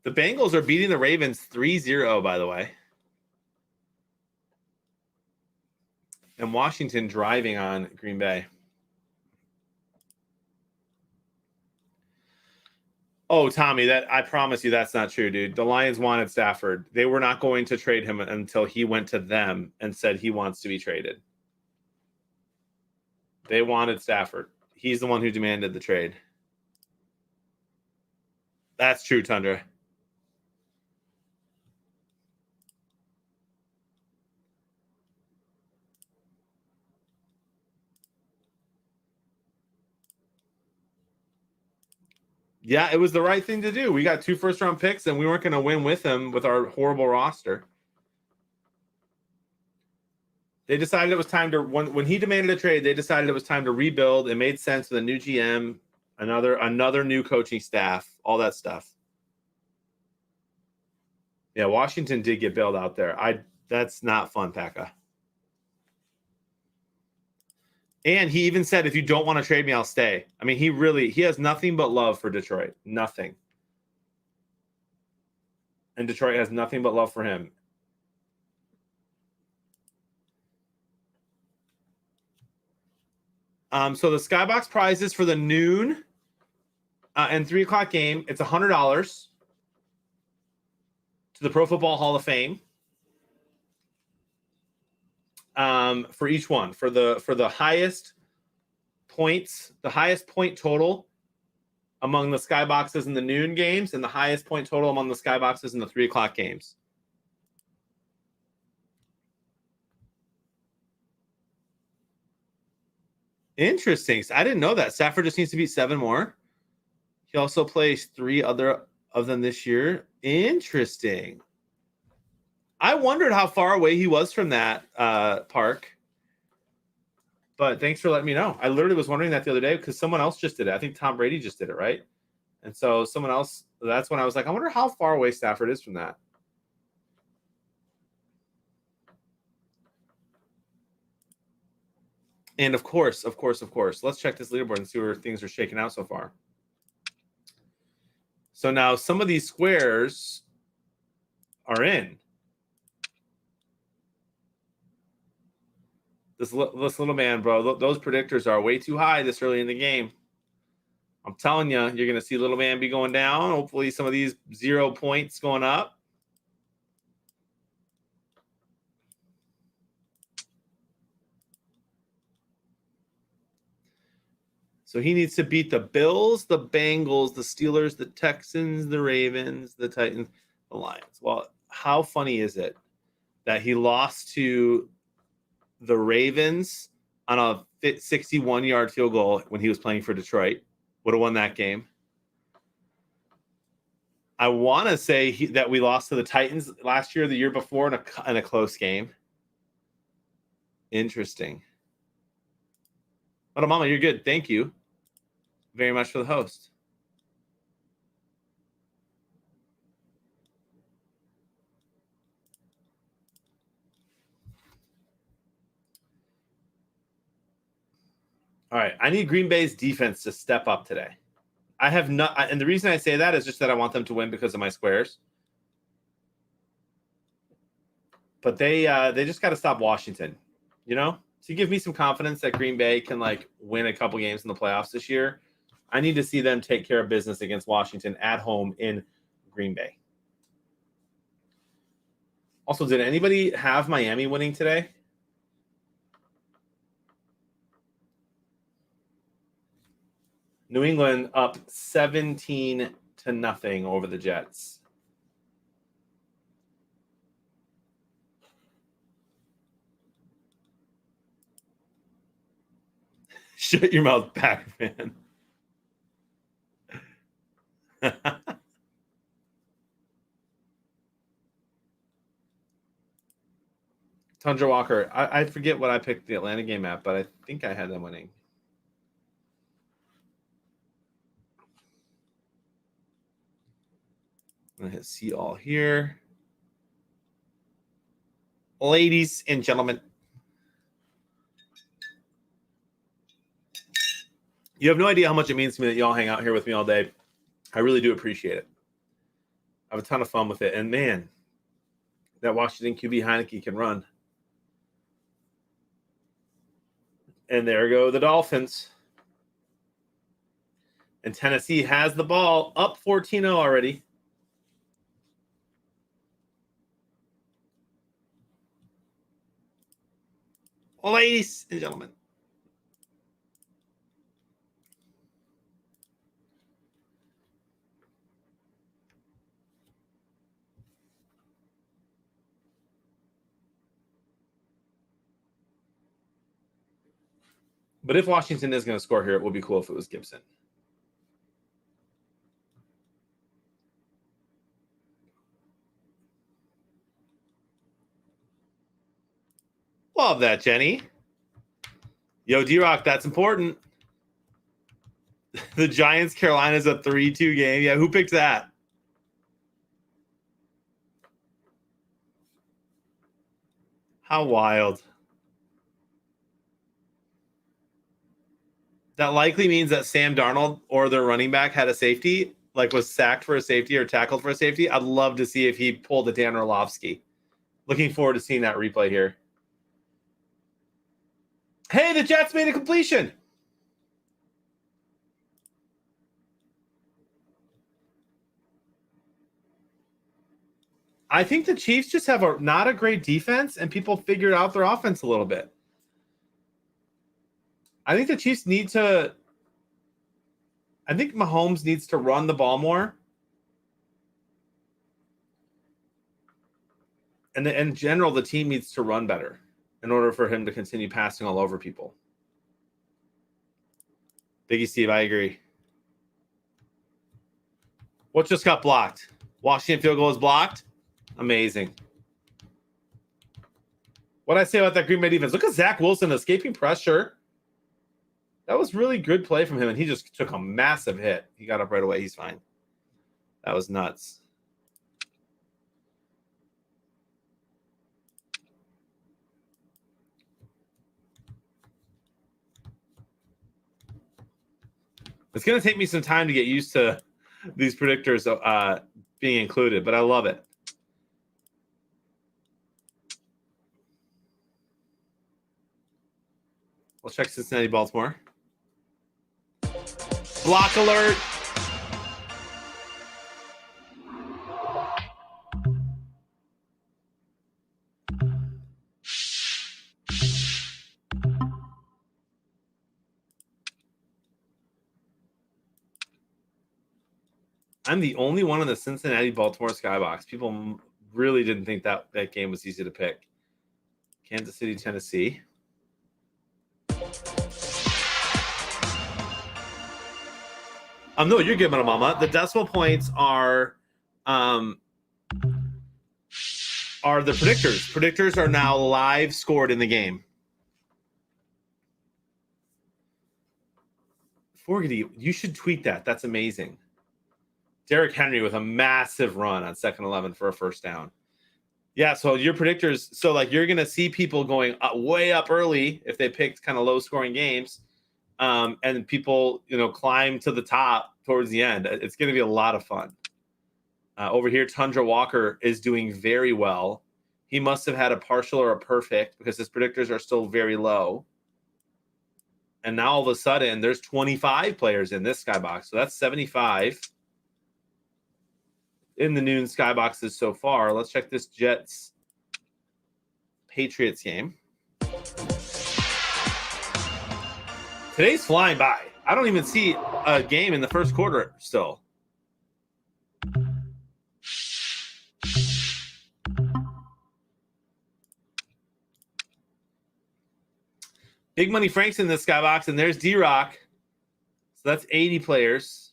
Speaker 1: The Bengals are beating the Ravens 3-0, by the way. And Washington driving on Green Bay. Oh, Tommy, I promise you that's not true, dude. The Lions wanted Stafford. They were not going to trade him until he went to them and said he wants to be traded. They wanted Stafford. He's the one who demanded the trade. That's true, Tundra. Yeah, it was the right thing to do. We got 2 first-round picks, and we weren't going to win with him with our horrible roster. They decided it was time to when he demanded a trade. They decided it was time to rebuild. It made sense with a new GM, another new coaching staff, all that stuff. Yeah, Washington did get bailed out there. That's not fun, Pekka. And he even said, if you don't want to trade me, I'll stay. I mean, he has nothing but love for Detroit. Nothing. And Detroit has nothing but love for him. So the Skybox prizes for the noon and 3 o'clock game, it's $100 to the Pro Football Hall of Fame. For each one, for the highest points, the highest point total among the Skyboxes in the noon games, and the highest point total among the Skyboxes in the 3 o'clock games. Interesting. I didn't know that. Stafford just needs to beat 7 more. He also plays 3 other of them this year. Interesting. I wondered how far away he was from that Park. But thanks for letting me know. I literally was wondering that the other day because someone else just did it. I think Tom Brady just did it, right? And so someone else, that's when I was like, I wonder how far away Stafford is from that. And of course, let's check this leaderboard and see where things are shaking out so far. So now some of these squares are in. This little man, bro, those predictors are way too high this early in the game. I'm telling you, you're going to see little man be going down. Hopefully some of these 0 points going up. So he needs to beat the Bills, the Bengals, the Steelers, the Texans, the Ravens, the Titans, the Lions. Well, how funny is it that he lost to the Ravens on a 61-yard field goal when he was playing for Detroit? Would have won that game. I want to say that we lost to the Titans last year or the year before in a close game. Interesting. But Mama, you're good. Thank you very much for the host. All right, I need Green Bay's defense to step up today. I have not, and the reason I say that is just that I want them to win because of my squares. But they just got to stop Washington, you know? To give me some confidence that Green Bay can like win a couple games in the playoffs this year, I need to see them take care of business against Washington at home in Green Bay. Also, did anybody have Miami winning today? New England up 17-0 over the Jets. Shut your mouth, Packer fan. Tundra Walker. I forget what I picked the Atlanta game at, but I think I had them winning. I'm going to hit see all here. Ladies and gentlemen, you have no idea how much it means to me that y'all hang out here with me all day. I really do appreciate it. I have a ton of fun with it. And man, that Washington QB Heineke can run. And there go the Dolphins. And Tennessee has the ball up 14-0 already. Ladies and gentlemen. But if Washington is going to score here, it would be cool if it was Gibson. Love that, Jenny. Yo, D-Rock, that's important. The Giants Carolina's a 3-2 game. Yeah, who picked that? How wild. That likely means that Sam Darnold or their running back had a safety, like was sacked for a safety or tackled for a safety. I'd love to see if he pulled a Dan Orlovsky. Looking forward to seeing that replay here. Hey, the Jets made a completion. I think the Chiefs just have not a great defense, and people figured out their offense a little bit. I think the Chiefs need to – I think Mahomes needs to run the ball more. And in general, the team needs to run better in order for him to continue passing all over people. Biggie Steve, I agree. What just got blocked? Washington field goal is blocked. Amazing. What I say about that Green Bay defense? Look at Zach Wilson escaping pressure. That was really good play from him, and he just took a massive hit. He got up right away. He's fine. That was nuts. It's going to take me some time to get used to these predictors being included, but I love it. We'll check Cincinnati, Baltimore. Block alert. I'm the only one in the Cincinnati-Baltimore skybox. People really didn't think that game was easy to pick. Kansas City, Tennessee. No, you're good, Mama. The decimal points are the predictors. Predictors are now live scored in the game. Forgety, you should tweet that. That's amazing. Derrick Henry with a massive run on 2nd 11 for a first down. Yeah, so your predictors, so like you're going to see people going way up early if they picked kind of low-scoring games, and people, climb to the top towards the end. It's going to be a lot of fun. Over here, Tundra Walker is doing very well. He must have had a partial or a perfect because his predictors are still very low. And now all of a sudden, there's 25 players in this skybox, so that's 75. In the noon skyboxes so far. Let's check this Jets Patriots game. Today's flying by. I don't even see a game in the first quarter still. Big Money Frank's in this skybox, and there's D-Rock. So that's 80 players.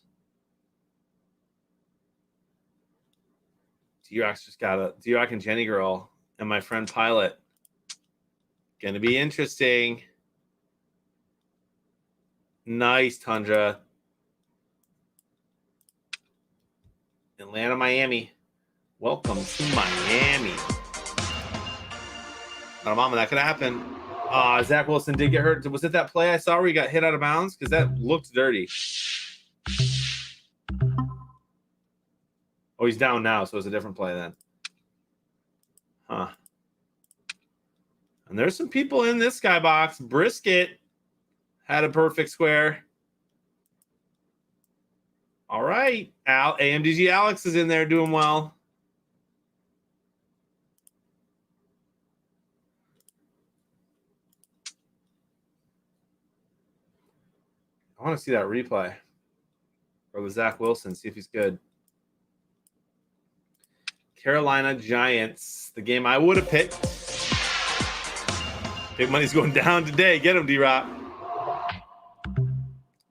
Speaker 1: D-Rock's just got a D-Rock and Jenny Girl and my friend Pilot. Gonna be interesting. Nice, Tundra. Atlanta, Miami. Welcome to Miami. Oh, Mama, that could happen. Zach Wilson did get hurt. Was it that play I saw where he got hit out of bounds? Because that looked dirty. Oh, he's down now, so it's a different play then. Huh. And there's some people in this skybox. Brisket had a perfect square. All right. AMDG Alex is in there doing well. I want to see that replay. Or the Zach Wilson, see if he's good. Carolina Giants, the game I would have picked. Big Money's going down today. Get him, D-Rock.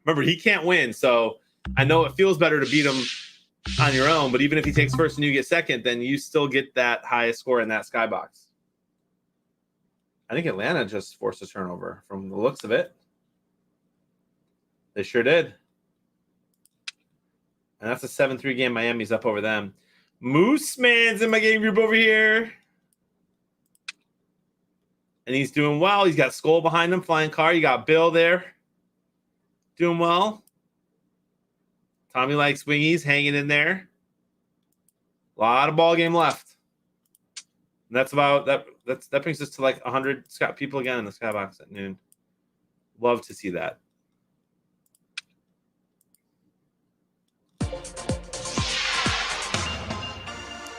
Speaker 1: Remember, he can't win, so I know it feels better to beat him on your own, but even if he takes first and you get second, then you still get that highest score in that skybox. I think Atlanta just forced a turnover from the looks of it. They sure did. And that's a 7-3 game. Miami's up over them. Moose Man's in my game group over here. And he's doing well. He's got Skull behind him, flying car. You got Bill there. Doing well. Tommy likes wingies hanging in there. A lot of ball game left. And that's about that. That brings us to like 100 people again in the skybox at noon. Love to see that.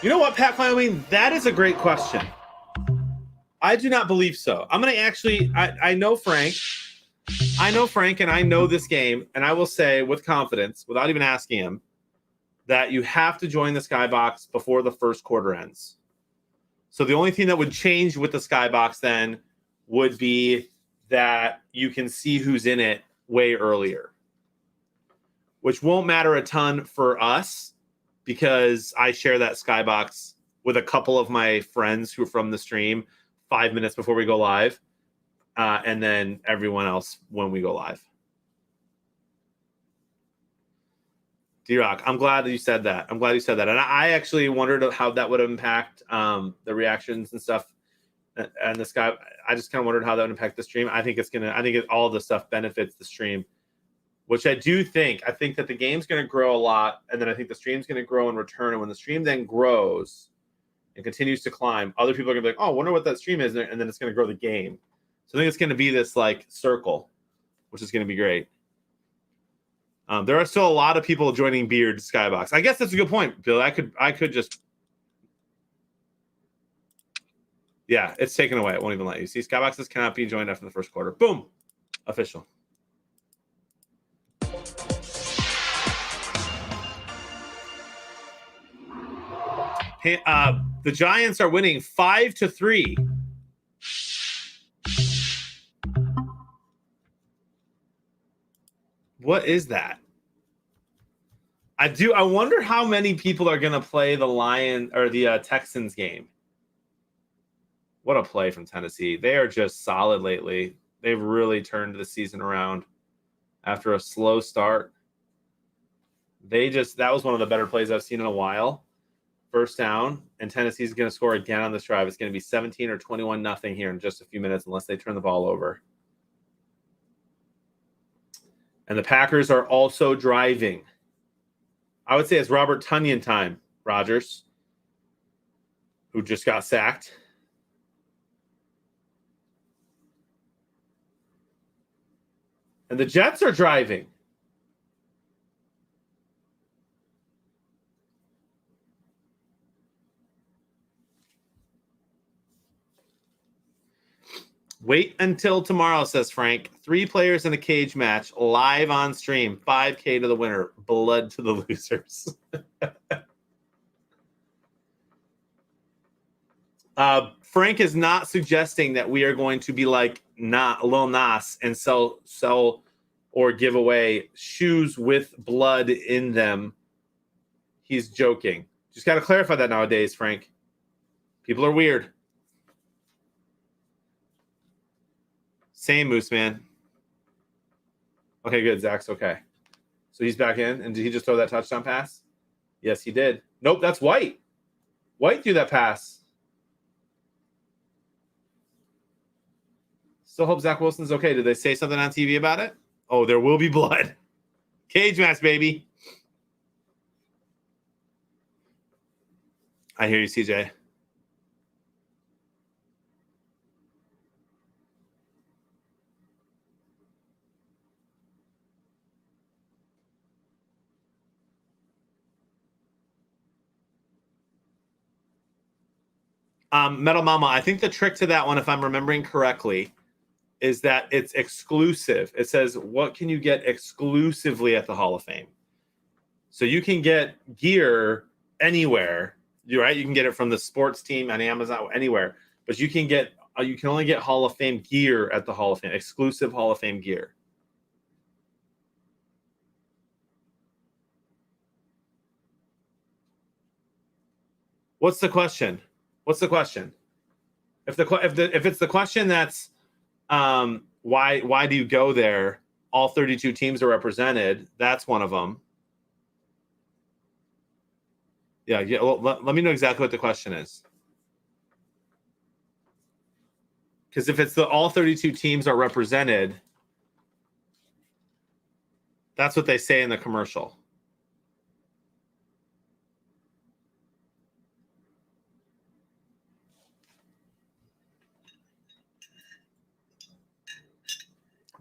Speaker 1: You know what, Pat Wyoming? That is a great question. I do not believe so. I'm going to actually, I know Frank. I know Frank, and I know this game, and I will say with confidence, without even asking him, that you have to join the skybox before the first quarter ends. So the only thing that would change with the skybox then would be that you can see who's in it way earlier. which won't matter a ton for us because I share that skybox with a couple of my friends who are from the stream 5 minutes before we go live, and then everyone else when we go live. D-Rock, I'm glad that you said that. I'm glad you said that. And I actually wondered how that would impact the reactions and stuff. And the sky, I just kind of wondered how that would impact the stream. I think all the stuff benefits the stream, which I do think. I think that the game's going to grow a lot, and then I think the stream's going to grow in return. And when the stream then grows and continues to climb, other people are going to be like, oh, I wonder what that stream is, and then it's going to grow the game. So I think it's going to be this like circle, which is going to be great. There are still a lot of people joining Beard Skybox. I guess that's a good point, Bill. I could just. Yeah, it's taken away. It won't even let you. See, skyboxes cannot be joined after the first quarter. Boom. Official. Hey, the Giants are winning 5-3. What is that? I wonder how many people are going to play the Lion or the Texans game. What a play from Tennessee. They are just solid lately. They've really turned the season around after a slow start. That was one of the better plays I've seen in a while. First down, and Tennessee's going to score again on this drive. It's going to be 17 or 21-0 here in just a few minutes unless they turn the ball over. And the Packers are also driving. I would say it's Robert Tonyan time, Rodgers, who just got sacked. And the Jets are driving. Wait until tomorrow, says Frank. 3 players in a cage match, live on stream. $5K to the winner. Blood to the losers. Frank is not suggesting that we are going to be like Lil Nas and sell or give away shoes with blood in them. He's joking. Just got to clarify that nowadays, Frank. People are weird. Same, Moose Man. Okay, good. Zach's okay. So he's back in. And did he just throw that touchdown pass? Yes, he did. Nope, that's White. White threw that pass. Still hope Zach Wilson's okay. Did they say something on TV about it? Oh, there will be blood. Cage match, baby. I hear you, CJ. Metal Mama, I think the trick to that one, if I'm remembering correctly, is that it's exclusive. It says, what can you get exclusively at the Hall of Fame? So you can get gear anywhere, right? You can get it from the sports team on Amazon, anywhere. But you can only get Hall of Fame gear at the Hall of Fame, exclusive Hall of Fame gear. What's the question? What's the question? If it's the question that's why do you go there? All 32 teams are represented. That's one of them. Yeah. Well, let me know exactly what the question is. Because if it's all 32 teams are represented, that's what they say in the commercial.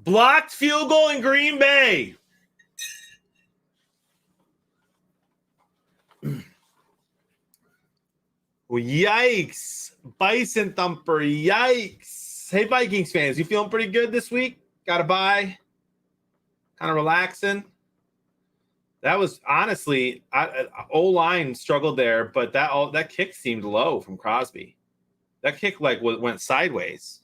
Speaker 1: Blocked field goal in Green Bay. Well, yikes. Bison Thumper, yikes. Hey, Vikings fans, you feeling pretty good this week? Got a bye? Kind of relaxing? That was honestly, O-line struggled there, but that kick seemed low from Crosby. That kick went sideways.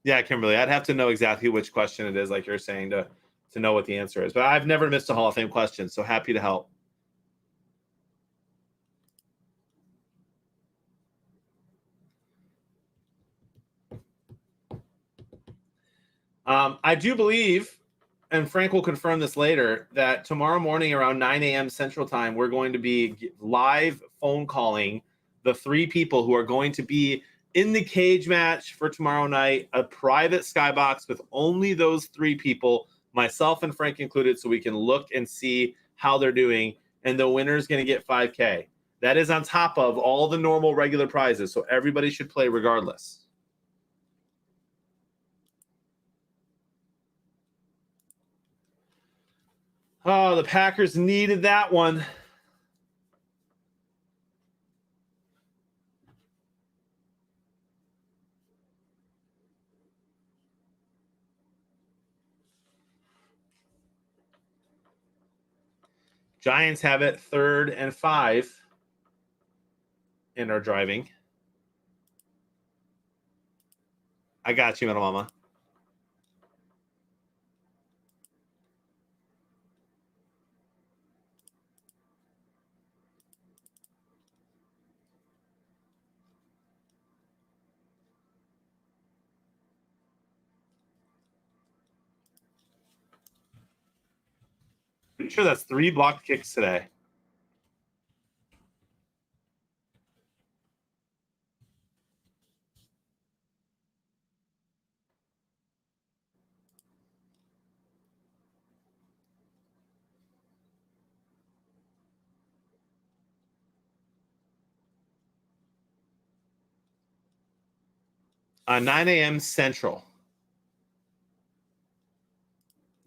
Speaker 1: Yeah, Kimberly, I'd have to know exactly which question it is, like you're saying, to know what the answer is. But I've never missed a Hall of Fame question, so happy to help. I do believe, and Frank will confirm this later, that tomorrow morning around 9 a.m. Central Time, we're going to be live phone calling the 3 people who are going to be in the cage match for tomorrow night, a private skybox with only those 3 people, myself and Frank included, so we can look and see how they're doing, and the winner is going to get $5K. That is on top of all the normal regular prizes, so everybody should play regardless. Oh, the Packers needed that one. Giants have it 3rd and 5 and are driving. I got you, Mama. Pretty sure that's 3 blocked kicks today. On 9 a.m. Central.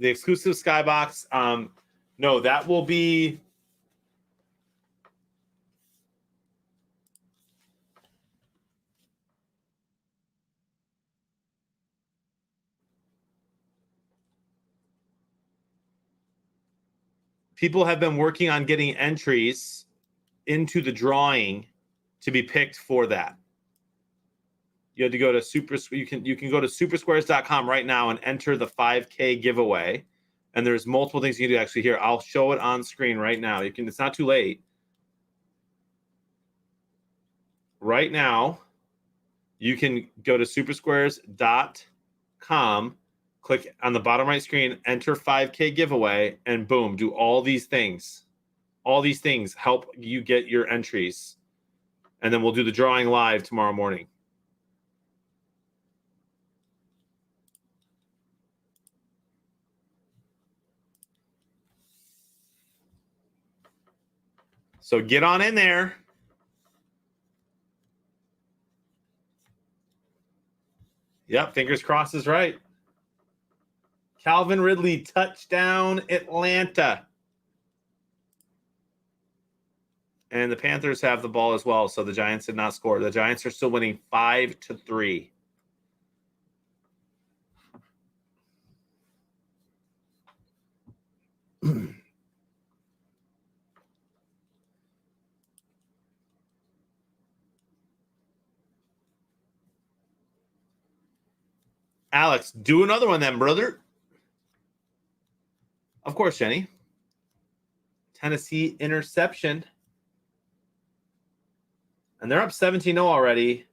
Speaker 1: The exclusive skybox. No, that will be. People have been working on getting entries into the drawing to be picked for that. You have to go to you can go to supersquares.com right now and enter the 5K giveaway. And there's multiple things you can do. Actually, here, I'll show it on screen right now. You can. It's not too late. Right now, you can go to supersquares.com, click on the bottom right screen, enter 5K giveaway, and boom, do all these things. All these things help you get your entries. And then we'll do the drawing live tomorrow morning. So get on in there. Yep, fingers crossed is right. Calvin Ridley, touchdown, Atlanta. And the Panthers have the ball as well, so the Giants did not score. The Giants are still winning 5-3. Alex, do another one then, brother. Of course, Jenny. Tennessee interception. And they're up 17-0 already.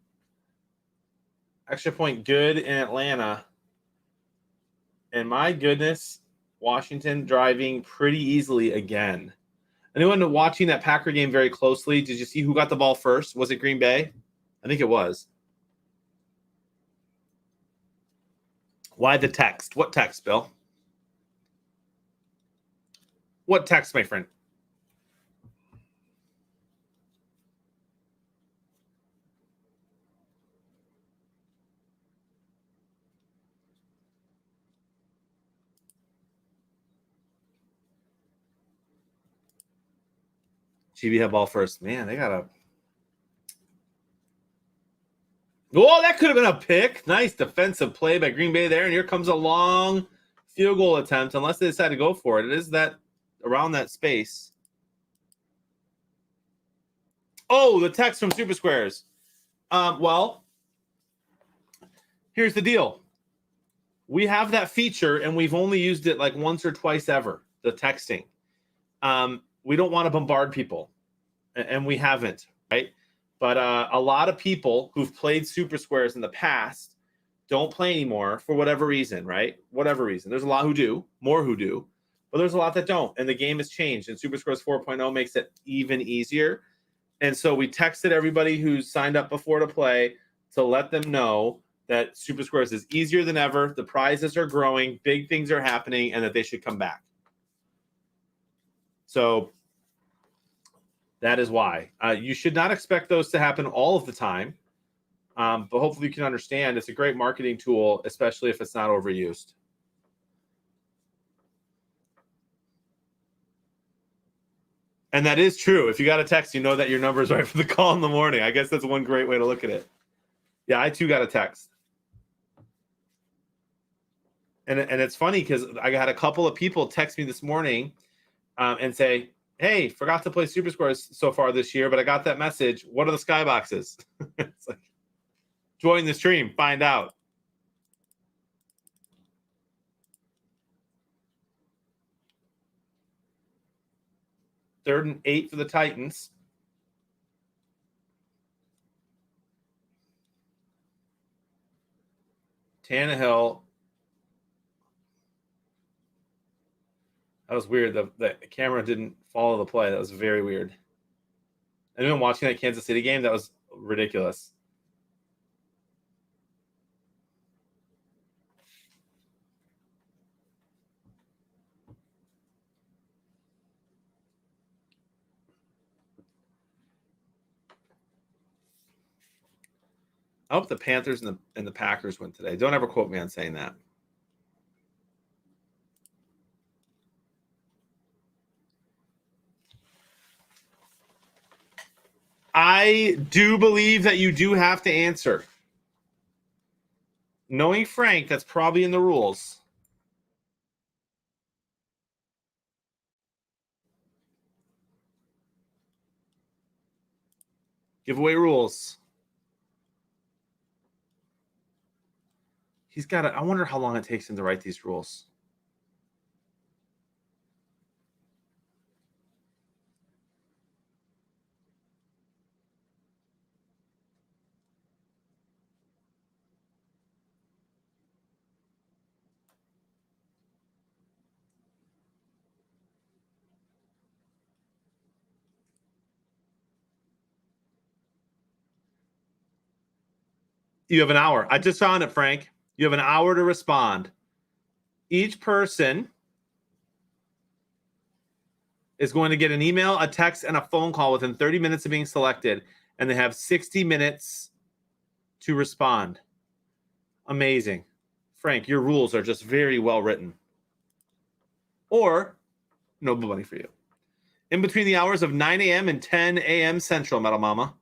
Speaker 1: Extra point good in Atlanta. And my goodness, Washington driving pretty easily again. Anyone watching that Packer game very closely, did you see who got the ball first? Was it Green Bay? I think it was. Why the text? What text, Bill? What text, my friend? GB had ball first. Man, they got a. Oh, that could have been a pick. Nice defensive play by Green Bay there. And here comes a long field goal attempt, unless they decide to go for it. It is that around that space. Oh, the text from SuperSquares. Well, here's the deal. We have that feature, and we've only used it like once or twice ever, the texting. We don't want to bombard people, and we haven't, right? But a lot of people who've played SuperSquares in the past don't play anymore for whatever reason, right? Whatever reason. There's a lot who do, more who do, but there's a lot that don't. And the game has changed, and SuperSquares 4.0 makes it even easier. And so we texted everybody who's signed up before to play to let them know that SuperSquares is easier than ever. The prizes are growing, big things are happening, and that they should come back. So that is why. You should not expect those to happen all of the time. But hopefully you can understand it's a great marketing tool, especially if it's not overused. And that is true. If you got a text, you know that your number is right for the call in the morning. I guess that's one great way to look at it. Yeah, I too got a text. And it's funny because I had a couple of people text me this morning and say, hey, forgot to play SuperSquares so far this year, but I got that message. What are the skyboxes? It's like, join the stream, find out. Third and 8 for the Titans. Tannehill. That was weird. The camera didn't follow the play. That was very weird. Anyone watching that Kansas City game? That was ridiculous. I hope the Panthers and the Packers win today. Don't ever quote me on saying that. I do believe that you do have to answer. Knowing Frank, that's probably in the rules. Giveaway rules. He's got to, I wonder how long it takes him to write these rules. You have an hour. I just found it, Frank. You have an hour to respond. Each person is going to get an email, a text, and a phone call within 30 minutes of being selected, and they have 60 minutes to respond. Amazing. Frank, your rules are just very well written. Or no money for you. In between the hours of 9 a.m. and 10 a.m. Central, Metal Mama.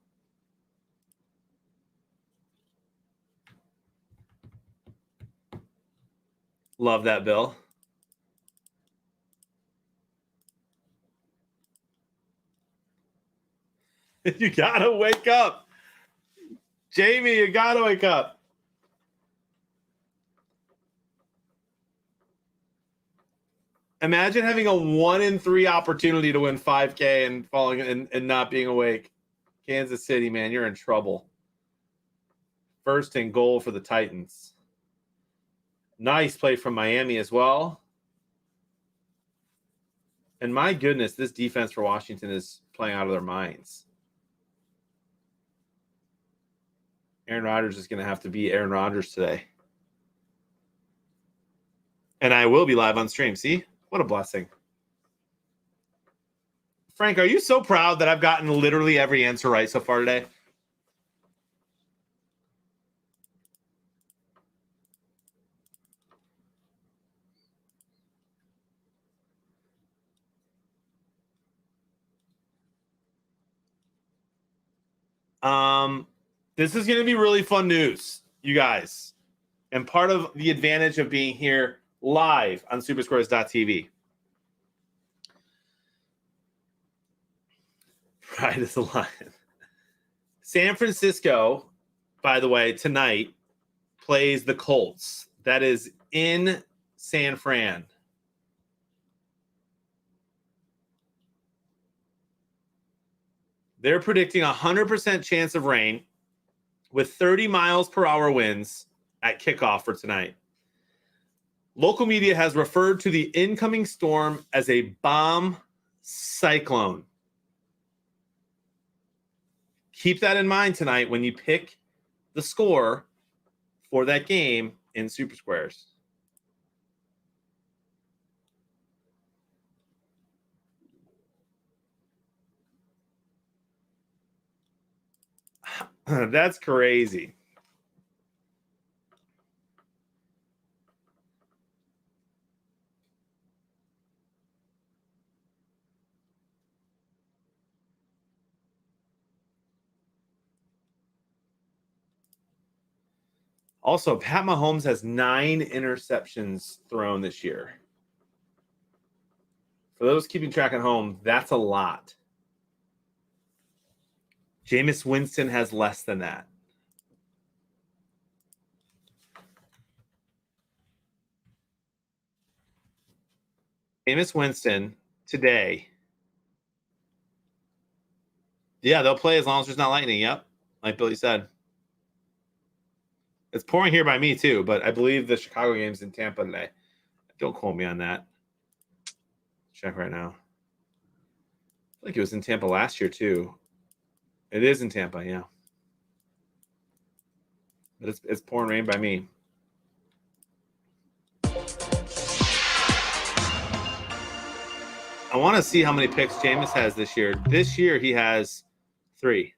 Speaker 1: Love that, Bill. You gotta wake up. Jamie, you gotta wake up. Imagine having a 1 in 3 opportunity to win 5K and falling and not being awake. Kansas City, man, you're in trouble. First and goal for the Titans. Nice play from Miami as well. And my goodness, this defense for Washington is playing out of their minds. Aaron Rodgers is going to have to be Aaron Rodgers today. And I will be live on stream. See? What a blessing. Frank, are you so proud that I've gotten literally every answer right so far today? This is going to be really fun news, you guys. And part of the advantage of being here live on SuperSquares.tv. Pride is a lion. San Francisco, by the way, tonight plays the Colts. That is in San Fran. They're predicting a 100% chance of rain with 30 miles per hour winds at kickoff for tonight. Local media has referred to the incoming storm as a bomb cyclone. Keep that in mind tonight when you pick the score for that game in SuperSquares. That's crazy. Also, Pat Mahomes has 9 interceptions thrown this year. For those keeping track at home, that's a lot. Jameis Winston has less than that. Jameis Winston today. Yeah, they'll play as long as there's not lightning. Yep, like Billy said. It's pouring here by me too, but I believe the Chicago game's in Tampa today. Don't quote me on that. Check right now. I think it was in Tampa last year too. It is in Tampa, yeah. But it's pouring rain by me. I want to see how many picks Jameis has this year. This year he has 3.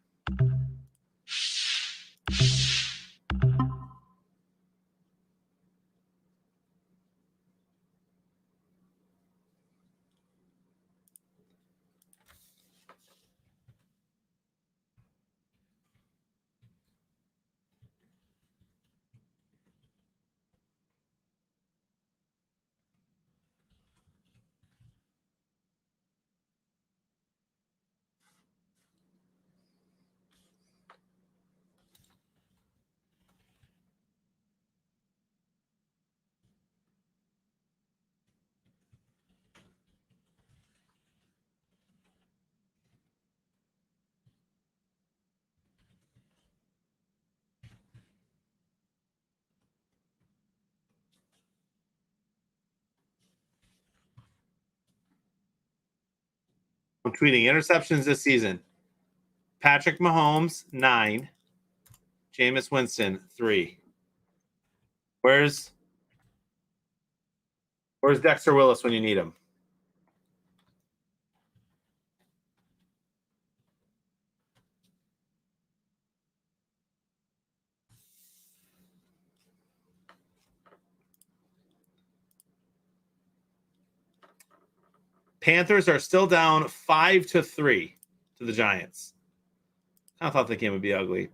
Speaker 1: I'm tweeting interceptions this season. Patrick Mahomes, 9. Jameis Winston, 3. Where's Dexter Willis when you need him? Panthers are still down 5-3 to the Giants. I thought the game would be ugly.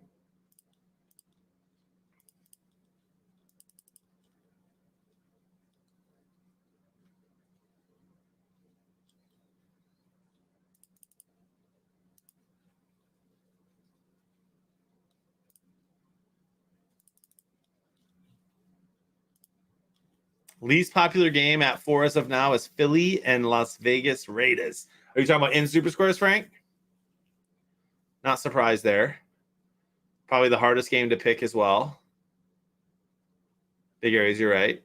Speaker 1: Least popular game at 4 as of now is Philly and Las Vegas Raiders. Are you talking about in SuperSquares, Frank? Not surprised there. Probably the hardest game to pick as well. Big areas, you're right.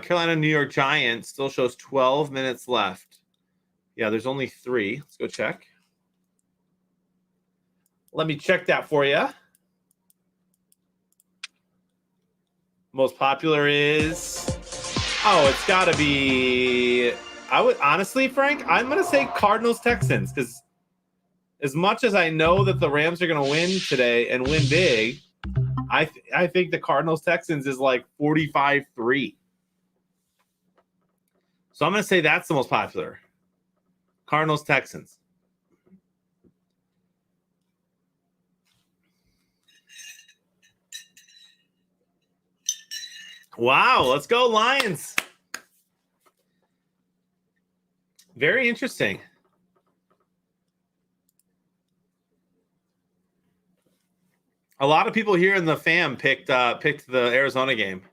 Speaker 1: Carolina, New York Giants still shows 12 minutes left. Yeah, there's only 3. Let's go check. Let me check that for you. Most popular is, it's got to be, I would honestly, Frank, I'm going to say Cardinals Texans, because as much as I know that the Rams are going to win today and win big, I think the Cardinals Texans is like 45-3. So I'm going to say that's the most popular. Cardinals Texans. Wow, let's go Lions. Very interesting. A lot of people here in the fam picked the Arizona game.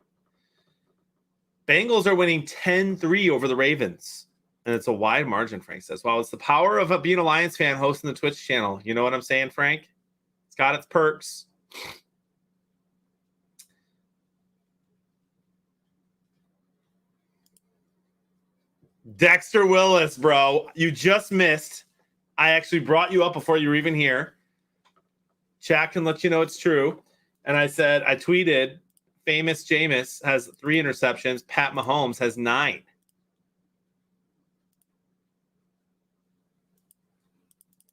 Speaker 1: Bengals are winning 10-3 over the Ravens. And it's a wide margin, Frank says. Well, it's the power of being a Lions fan hosting the Twitch channel. You know what I'm saying, Frank? It's got its perks. Dexter Willis, bro. You just missed. I actually brought you up before you were even here. Chat can let you know it's true. And I tweeted, famous Jameis has 3 interceptions. Pat Mahomes has 9.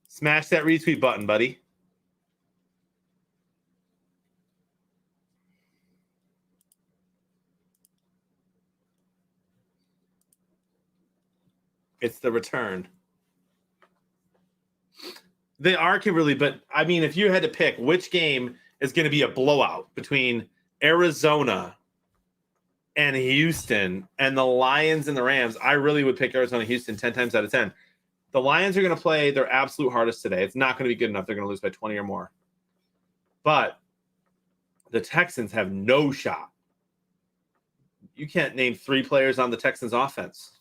Speaker 1: Smash that retweet button, buddy. It's the return. They are Kimberly, but I mean, if you had to pick which game is going to be a blowout between Arizona and Houston and the Lions and the Rams, I really would pick Arizona Houston 10 times out of 10. The Lions are going to play their absolute hardest today. It's not going to be good enough. They're going to lose by 20 or more. But the Texans have no shot. You can't name 3 players on the Texans offense.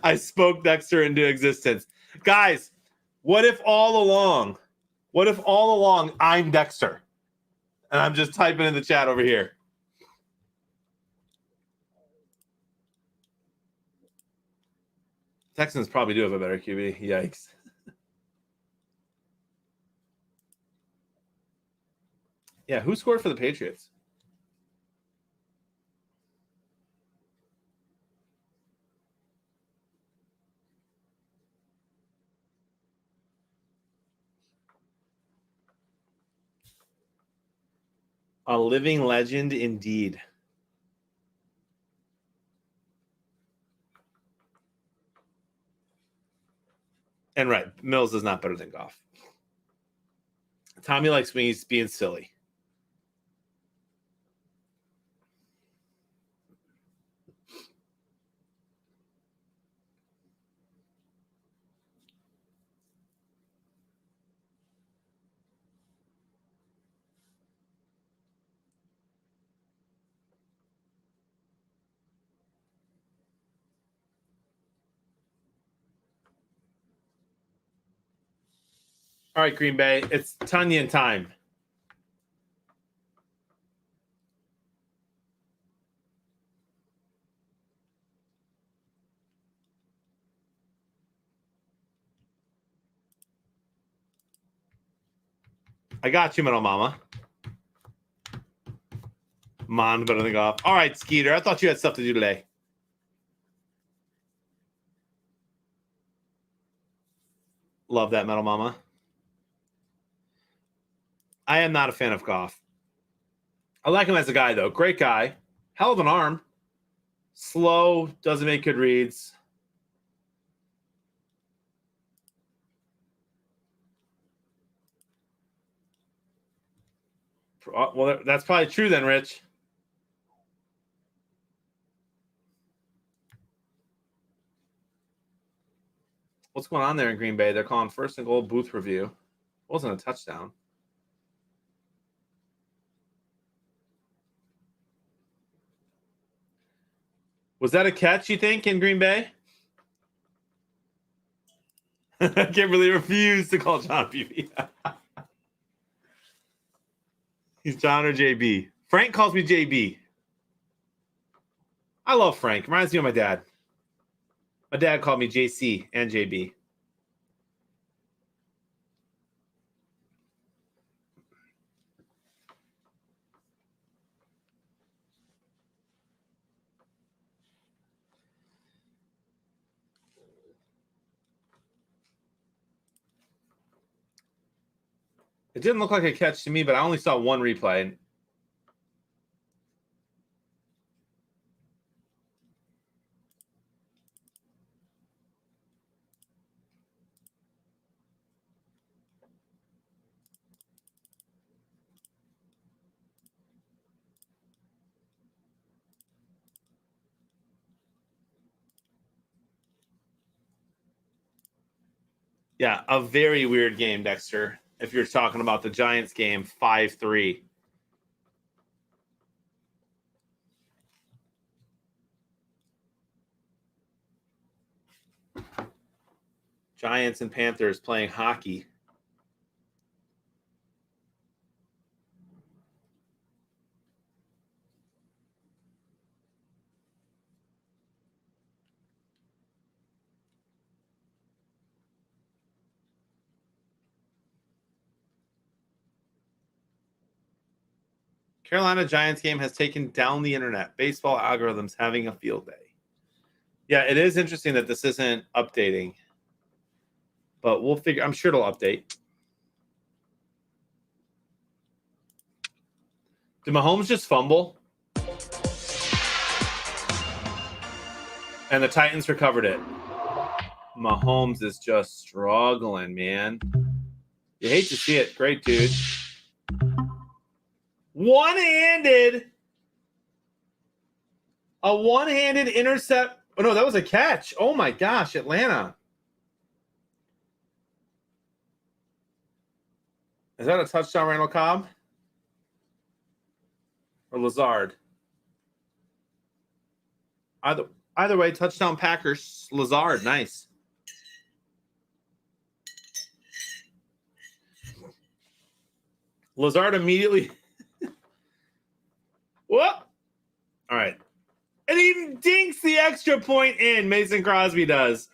Speaker 1: I spoke Dexter into existence. Guys, what if all along I'm Dexter? And I'm just typing in the chat over here. Texans probably do have a better QB. Yikes. Yeah, who scored for the Patriots? A living legend indeed. And right, Mills is not better than Goff. Tommy likes me being silly. All right, Green Bay, it's Tunyon time. I got you, Metal Mama. Mon better than Goff. All right, Skeeter, I thought you had stuff to do today. Love that, Metal Mama. I am not a fan of Goff. I like him as a guy, though. Great guy. Hell of an arm. Slow, doesn't make good reads. Well, that's probably true then, Rich. What's going on there in Green Bay? They're calling first and goal booth review. It wasn't a touchdown. Was that a catch, you think, in Green Bay? Kimberly refused to call John PB. He's John or JB. Frank calls me JB. I love Frank. Reminds me of my dad. My dad called me JC and JB. It didn't look like a catch to me, but I only saw one replay. Yeah, a very weird game, Dexter. If you're talking about the Giants game, 5-3. Giants and Panthers playing hockey. Carolina Giants game has taken down the internet. Baseball algorithms having a field day. Yeah, it is interesting that this isn't updating, but we'll figure. I'm sure it'll update. Did Mahomes just fumble? And the Titans recovered it. Mahomes is just struggling, man. You hate to see it. Great dude. One-handed. A one-handed intercept. Oh, no, that was a catch. Oh, my gosh, Atlanta. Is that a touchdown, Randall Cobb? Or Lazard? Either way, touchdown Packers. Lazard, nice. Lazard immediately. Whoop. All right. And he dinks the extra point in. Mason Crosby does.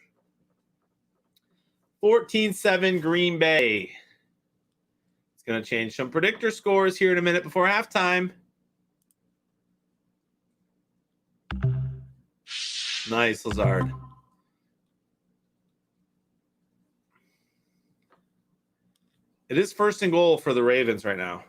Speaker 1: 14-7 Green Bay. It's going to change some predictor scores here in a minute before halftime. Nice, Lazard. It is first and goal for the Ravens right now.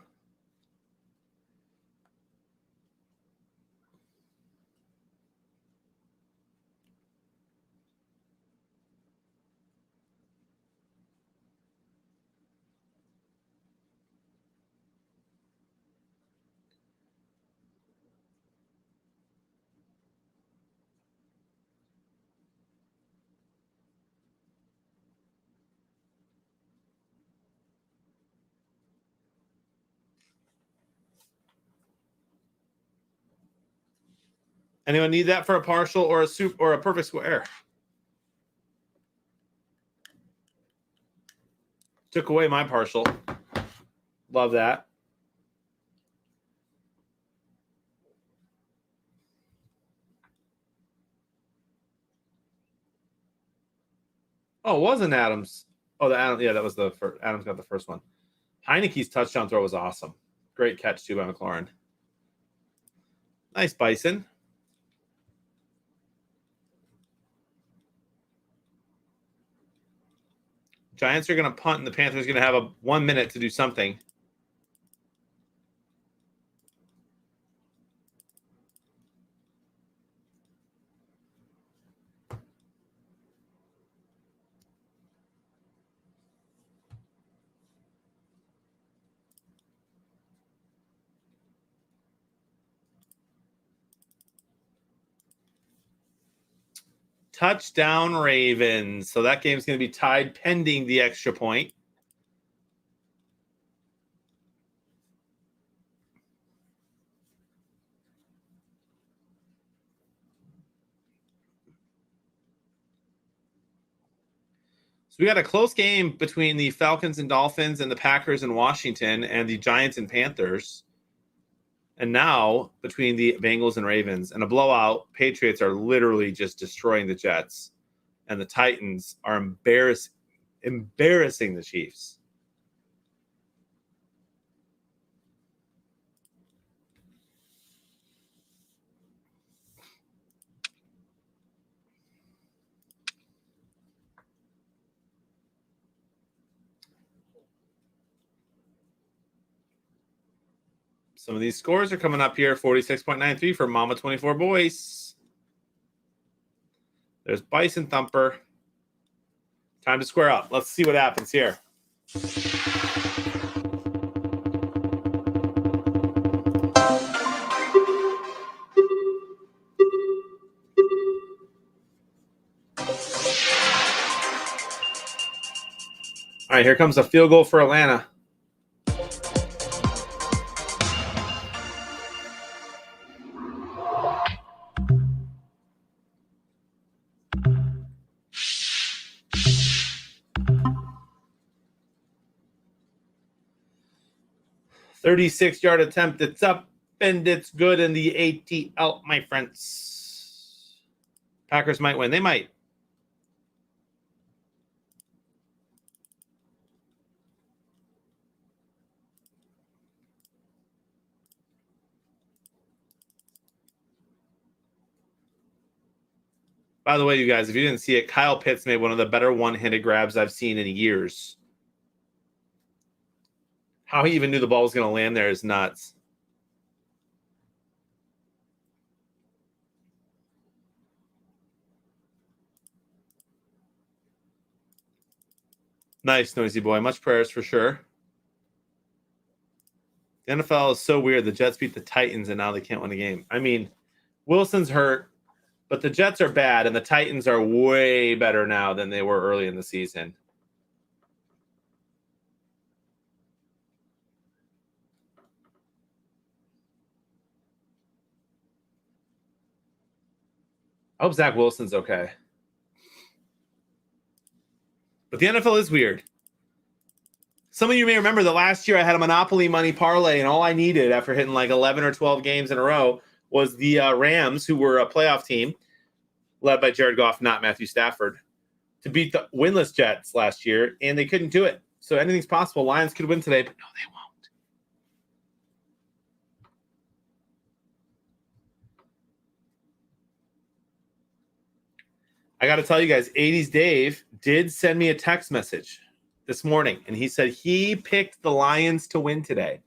Speaker 1: Anyone need that for a partial or a soup or a perfect square? Took away my partial. Love that. Oh, it wasn't Adams. Oh, the Adams. Yeah, that was the first. Adams got the first one. Heineke's touchdown throw was awesome. Great catch too by McLaurin. Nice, Bison. Giants are going to punt, and the Panthers are going to have a 1 minute to do something. Touchdown Ravens. So that game's going to be tied pending the extra point. So we got a close game between the Falcons and Dolphins and the Packers and Washington and the Giants and Panthers. And now between the Bengals and Ravens and a blowout, Patriots are literally just destroying the Jets. And the Titans are embarrassing the Chiefs. Some of these scores are coming up here. 46.93 for Mama 24 Boys. There's Bison Thumper. Time to square up. Let's see what happens here. All right, here comes a field goal for Atlanta. "36-yard attempt. It's up and it's good in the ATL, my friends." Packers might win. They might. By the way, you guys, if you didn't see it, Kyle Pitts made one of the better one-handed grabs I've seen in years. How he even knew the ball was going to land there is nuts. Nice, Noisy Boy. Much prayers for sure. The NFL is so weird. The Jets beat the Titans, and now they can't win a game. I mean, Wilson's hurt, but the Jets are bad, and the Titans are way better now than they were early in the season. I hope Zach Wilson's okay. But the NFL is weird. Some of you may remember that last year I had a Monopoly money parlay, and all I needed after hitting like 11 or 12 games in a row was the Rams, who were a playoff team, led by Jared Goff, not Matthew Stafford, to beat the winless Jets last year, and they couldn't do it. So anything's possible. Lions could win today, but no, they won't. I got to tell you guys, 80s Dave did send me a text message this morning, and he said he picked the Lions to win today.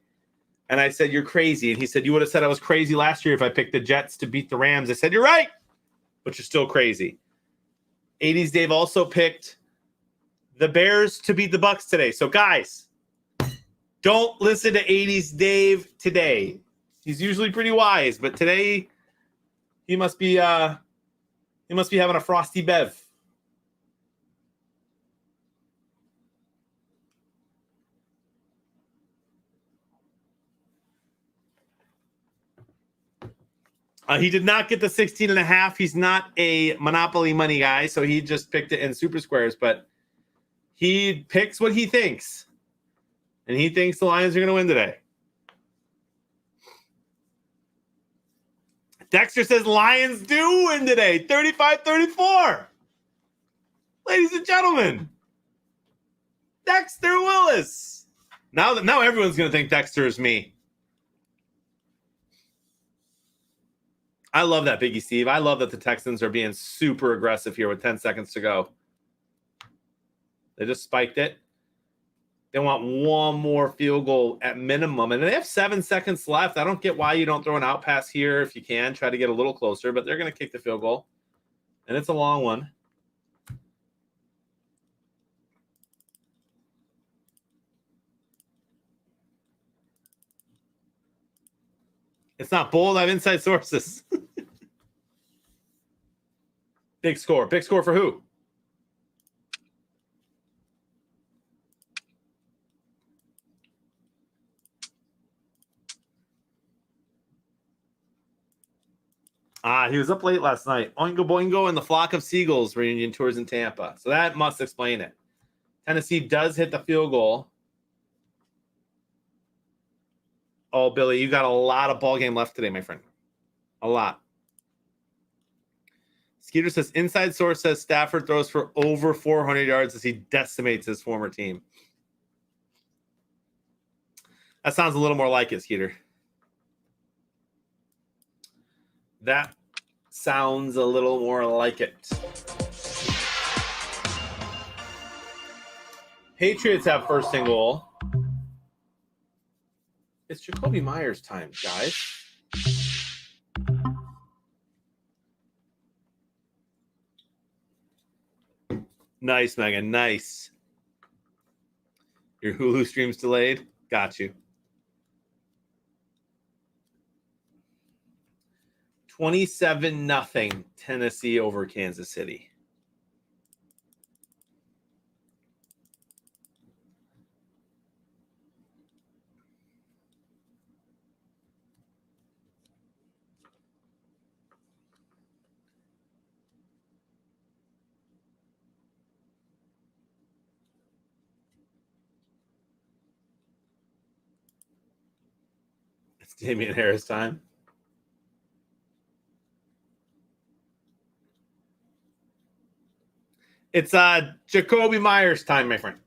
Speaker 1: And I said, "You're crazy." And he said, "You would have said I was crazy last year if I picked the Jets to beat the Rams." I said, "You're right, but you're still crazy." 80s Dave also picked the Bears to beat the Bucks today. So guys, don't listen to 80s Dave today. He's usually pretty wise, but today he must be having a frosty bev. He did not get the 16.5. He's not a Monopoly money guy, so he just picked it in SuperSquares, but he picks what he thinks. And he thinks the Lions are going to win today. Dexter says Lions do win today, 35-34. Ladies and gentlemen, Dexter Willis. Now everyone's going to think Dexter is me. I love that, Biggie Steve. I love that the Texans are being super aggressive here with 10 seconds to go. They just spiked it. They want one more field goal at minimum, and they have 7 seconds left. I don't get why you don't throw an out pass here if you can. Try to get a little closer, but they're going to kick the field goal, and it's a long one. It's not bold. I have inside sources. Big score. Big score for who? He was up late last night. Oingo Boingo and the Flock of Seagulls reunion tours in Tampa. So that must explain it. Tennessee does hit the field goal. Oh, Billy, you got a lot of ball game left today, my friend. A lot. Skeeter says, inside source says Stafford throws for over 400 yards as he decimates his former team. That sounds a little more like it, Skeeter. That sounds a little more like it. Patriots have first and goal. It's Jacoby Myers time, guys. Nice, Megan. Nice. Your Hulu stream's delayed. Got you. 27-0 Tennessee over Kansas City. It's Damian Harris time. It's Jacoby Myers time, my friend.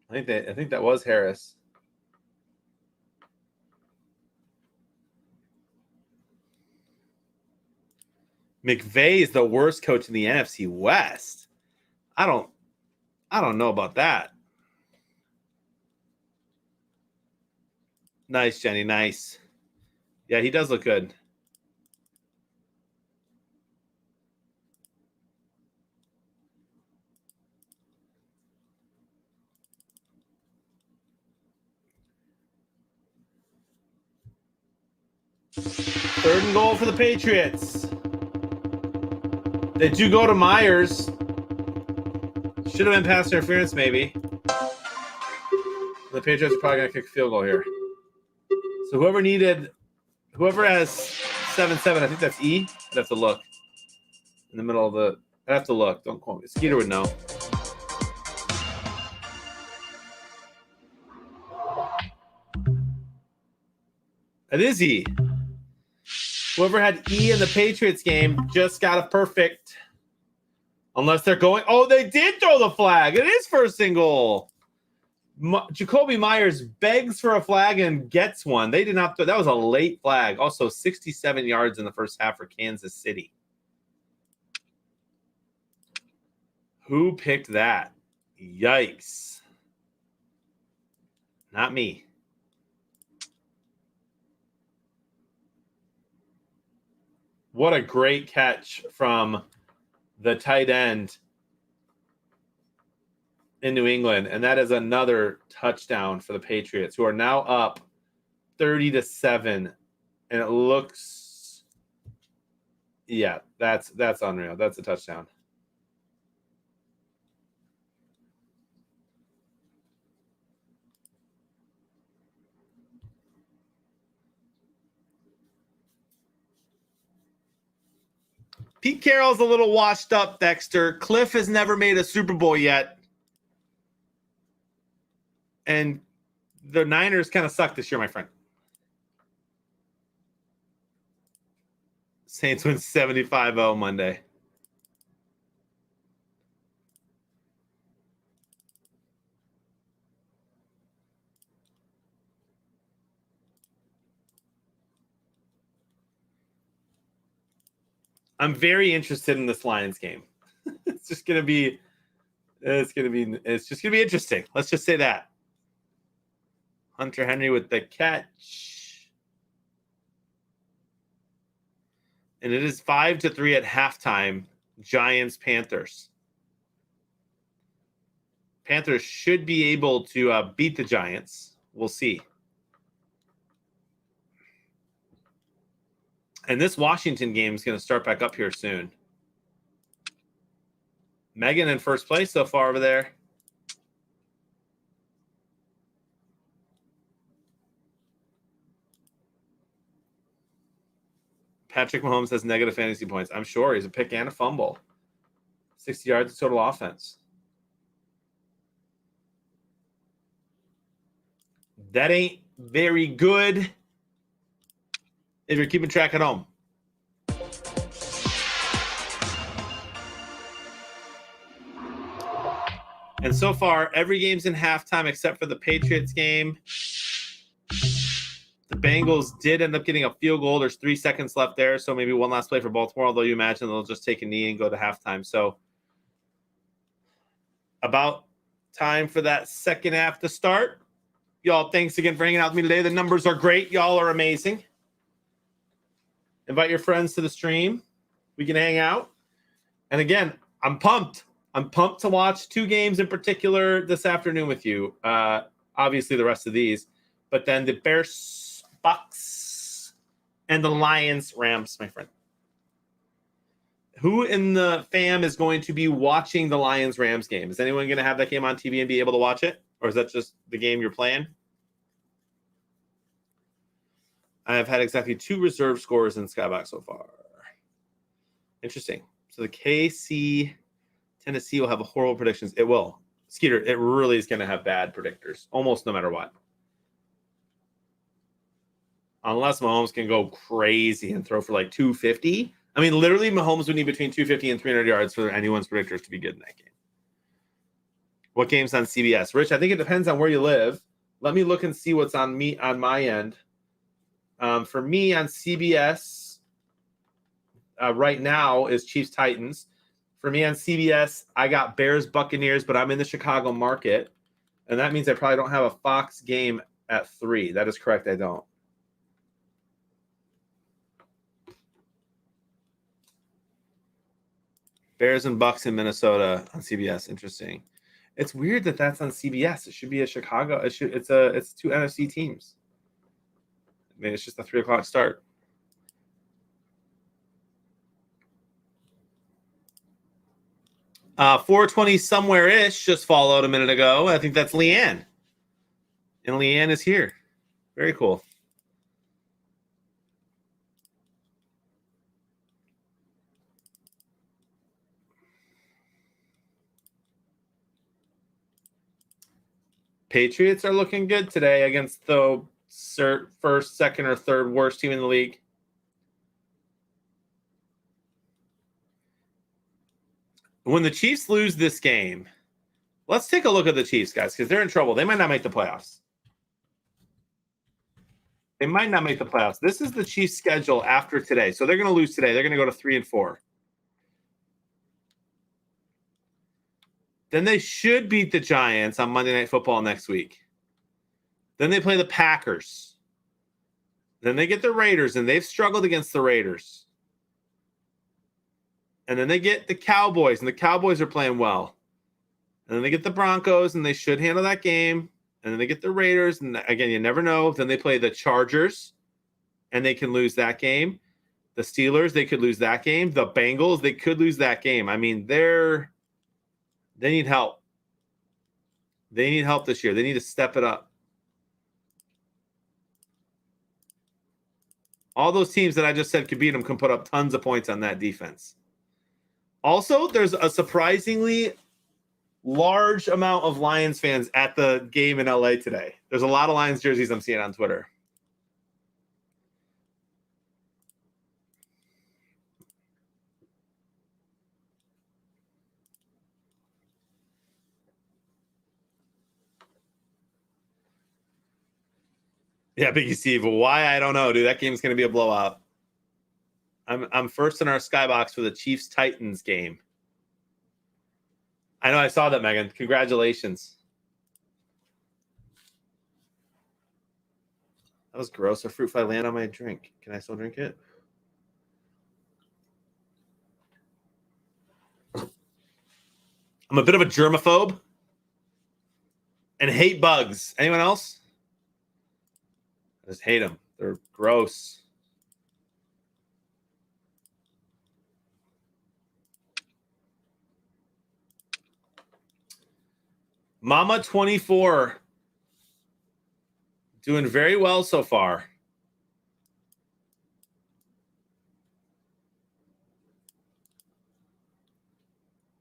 Speaker 1: I think that was Harris. McVay is the worst coach in the NFC West. I don't know about that. Nice, Jenny. Nice. Yeah, he does look good. Third and goal for the Patriots. They do go to Myers. Should have been pass interference, maybe. The Patriots are probably going to kick a field goal here. So whoever has 7-7, I think that's E. I'd have to look. In the middle of the... I'd have to look. Don't quote me. Skeeter would know. It is E. Whoever had E in the Patriots game just got a perfect. Unless they're going... Oh, they did throw the flag. It is first and goal. Jacoby Myers begs for a flag and gets one. They did not. That was a late flag. Also, 67 yards in the first half for Kansas City. Who picked that? Yikes. Not me. What a great catch from the tight end in New England, and that is another touchdown for the Patriots, who are now up 30-7, and it looks, yeah, that's unreal. That's a touchdown. Pete Carroll's a little washed up, Dexter. Cliff has never made a Super Bowl yet. And the Niners kind of suck this year, my friend. Saints win 75-0 Monday. I'm very interested in this Lions game. It's just gonna be interesting. Let's just say that. Hunter Henry with the catch. And it is 5-3 at halftime. Giants, Panthers. Panthers should be able to beat the Giants. We'll see. And this Washington game is going to start back up here soon. Megan in first place so far over there. Patrick Mahomes has negative fantasy points. I'm sure he's a pick and a fumble. 60 yards of total offense. That ain't very good if you're keeping track at home. And so far, every game's in halftime except for the Patriots game. The Bengals did end up getting a field goal. There's 3 seconds left there, so maybe one last play for Baltimore, although you imagine they'll just take a knee and go to halftime. So about time for that second half to start. Y'all, thanks again for hanging out with me today. The numbers are great. Y'all are amazing. Invite your friends to the stream. We can hang out. And again, I'm pumped. I'm pumped to watch 2 games in particular this afternoon with you. Obviously, the rest of these. But then the Bears, Bucks, and the Lions, Rams, my friend. Who in the fam is going to be watching the Lions Rams game? Is anyone going to have that game on TV and be able to watch it? Or is that just the game you're playing? I have had exactly 2 reserve scores in Skybox so far. Interesting. So the KC Tennessee will have horrible predictions. It will. Skeeter, it really is going to have bad predictors, almost no matter what. Unless Mahomes can go crazy and throw for like 250. I mean, literally, Mahomes would need between 250 and 300 yards for anyone's predictors to be good in that game. What game's on CBS? Rich, I think it depends on where you live. Let me look and see what's on my end. For me on CBS right now is Chiefs Titans. For me on CBS, I got Bears Buccaneers, but I'm in the Chicago market, and that means I probably don't have a Fox game at 3. That is correct. I don't. Bears and Bucks in Minnesota on CBS. Interesting. It's weird that that's on CBS. It should be a Chicago. It's two NFC teams. I mean, it's just a 3 o'clock start. Uh, 420 somewhere-ish just followed a minute ago. I think that's Leanne. And Leanne is here. Very cool. Patriots are looking good today against the first, second, or third worst team in the league. When the Chiefs lose this game, let's take a look at the Chiefs, guys, because they're in trouble. They might not make the playoffs. They might not make the playoffs. This is the Chiefs' schedule after today. So they're going to lose today. They're going to go to 3-4. Then they should beat the Giants on Monday Night Football next week. Then they play the Packers. Then they get the Raiders, and they've struggled against the Raiders. And then they get the Cowboys, and the Cowboys are playing well. And then they get the Broncos, and they should handle that game. And then they get the Raiders, and again, you never know. Then they play the Chargers, and they can lose that game. The Steelers, they could lose that game. The Bengals, they could lose that game. I mean, they need help. They need help this year. They need to step it up. All those teams that I just said could beat them can put up tons of points on that defense. Also, there's a surprisingly large amount of Lions fans at the game in LA today. There's a lot of Lions jerseys I'm seeing on Twitter. Yeah, Biggie Steve. Why? I don't know, dude. That game's going to be a blowout. I'm first in our skybox for the Chiefs Titans game. I know I saw that, Megan. Congratulations. That was gross. A fruit fly land on my drink. Can I still drink it? I'm a bit of a germaphobe and hate bugs. Anyone else? I just hate them. They're gross. Mama 24 doing very well so far.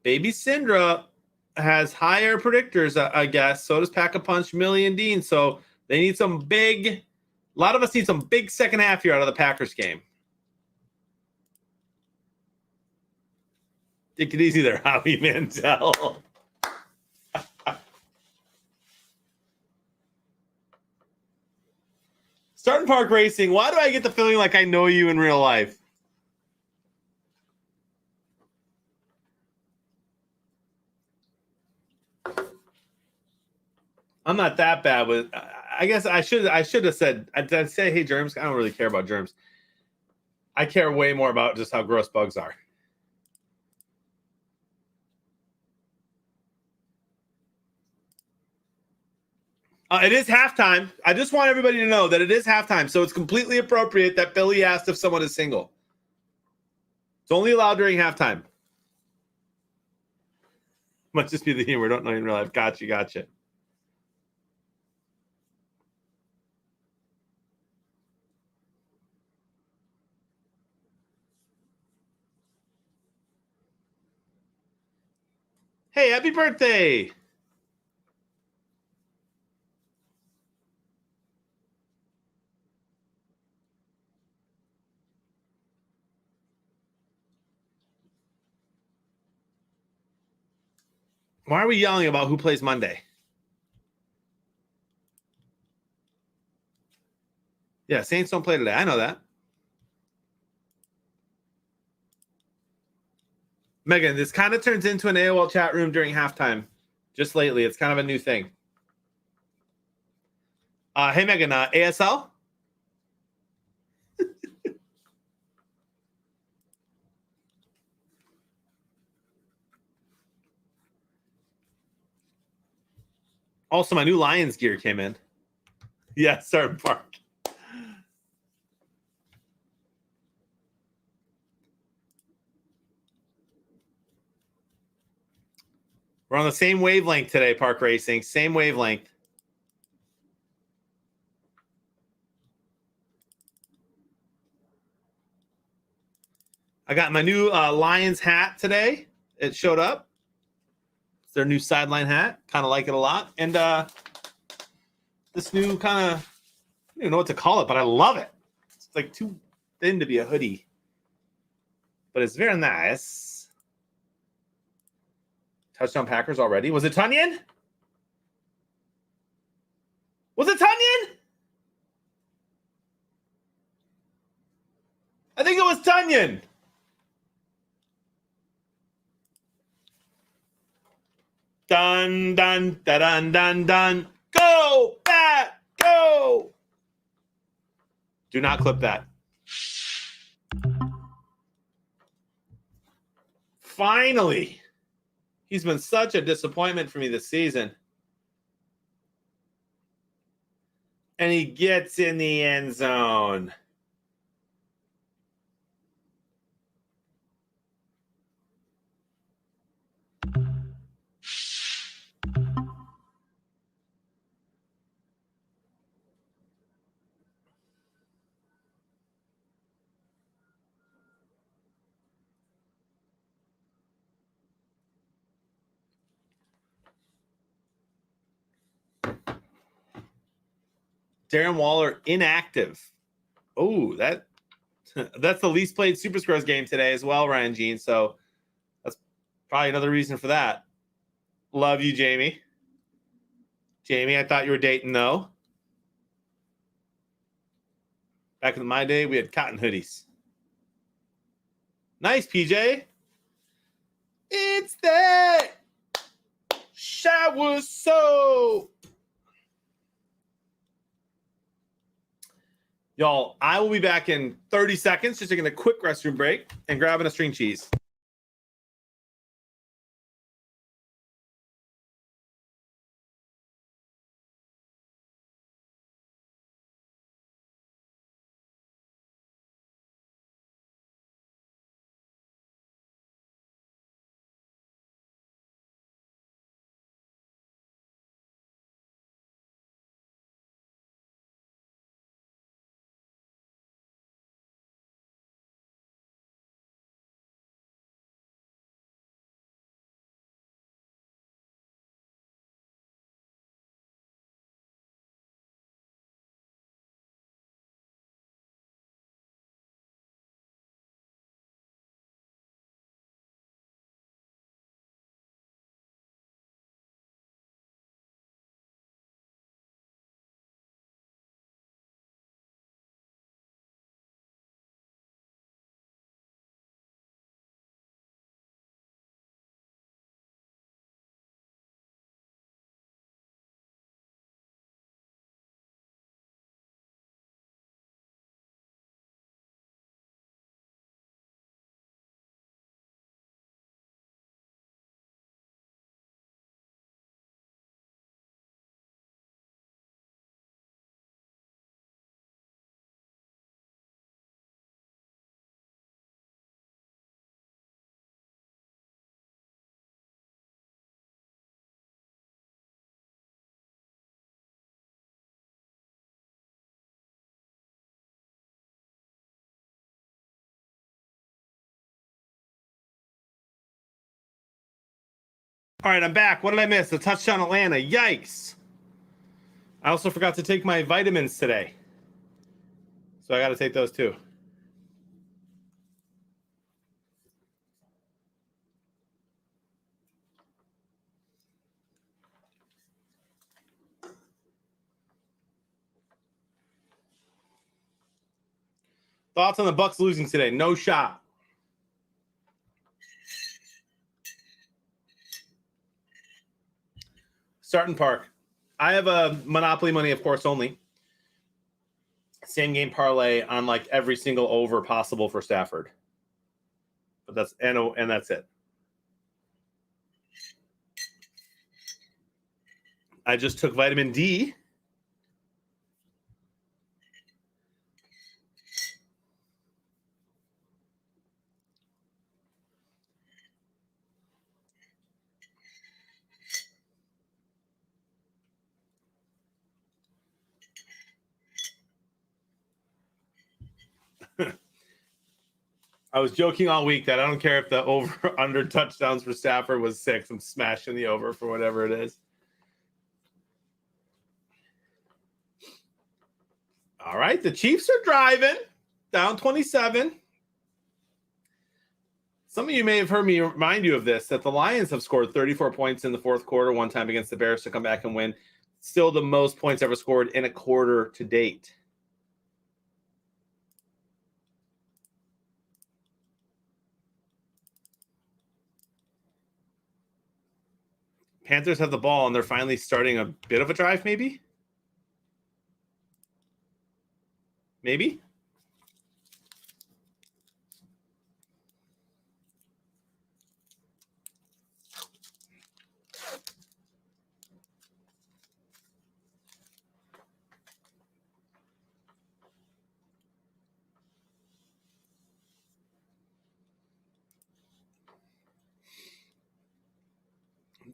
Speaker 1: Baby Syndra has higher predictors, I guess. So does Pack-a-Punch, Millie, and Dean. So they need some big, a lot of us need some big second half here out of the Packers game. Take it easy there, Howie Mandel. Starting Park Racing, why do I get the feeling like I know you in real life? I'm not that bad with. I guess I should have said. I'd say, hey, germs. I don't really care about germs. I care way more about just how gross bugs are. It is halftime. I just want everybody to know that it is halftime, so it's completely appropriate that Billy asked if someone is single. It's only allowed during halftime. Might just be the humor. Don't know in real life. Gotcha. Hey, happy birthday. Why are we yelling about who plays Monday? Yeah, Saints don't play today. I know that. Megan, this kind of turns into an AOL chat room during halftime. Just lately, it's kind of a new thing. Hey, Megan, ASL? Also, my new Lions gear came in. Yeah, Certain Park. We're on the same wavelength today, Park Racing. Same wavelength. I got my new Lions hat today. It showed up. It's their new sideline hat. Kind of like it a lot. And this new kind of, I don't even know what to call it, but I love it. It's like too thin to be a hoodie. But it's very nice. Touchdown Packers already. Was it Tunyon? Was it Tunyon? I think it was Tunyon. Dun, dun, da, dun, dun, dun. Go, Bat, go. Do not clip that. Finally. He's been such a disappointment for me this season. And he gets in the end zone. Darren Waller inactive. Oh, that's the least played SuperSquares game today as well, Ryan Jean. So that's probably another reason for that. Love you, Jamie. Jamie, I thought you were dating though. Back in my day, we had cotton hoodies. Nice, PJ. It's that shower soap. Y'all, I will be back in 30 seconds, just taking a quick restroom break and grabbing a string cheese. All right, I'm back. What did I miss? A touchdown Atlanta. Yikes. I also forgot to take my vitamins today. So I got to take those too. Thoughts on the Bucks losing today? No shot. Starting Park. I have a Monopoly money, of course, only. Same game parlay on like every single over possible for Stafford. But that's and that's it. I just took vitamin D. I was joking all week that I don't care if the over under touchdowns for Stafford was 6. I'm smashing the over for whatever it is. All right, the Chiefs are driving down 27. Some of you may have heard me remind you of this, that the Lions have scored 34 points in the fourth quarter one time against the Bears to come back and win. Still the most points ever scored in a quarter to date. Panthers have the ball, and they're finally starting a bit of a drive, maybe? Maybe?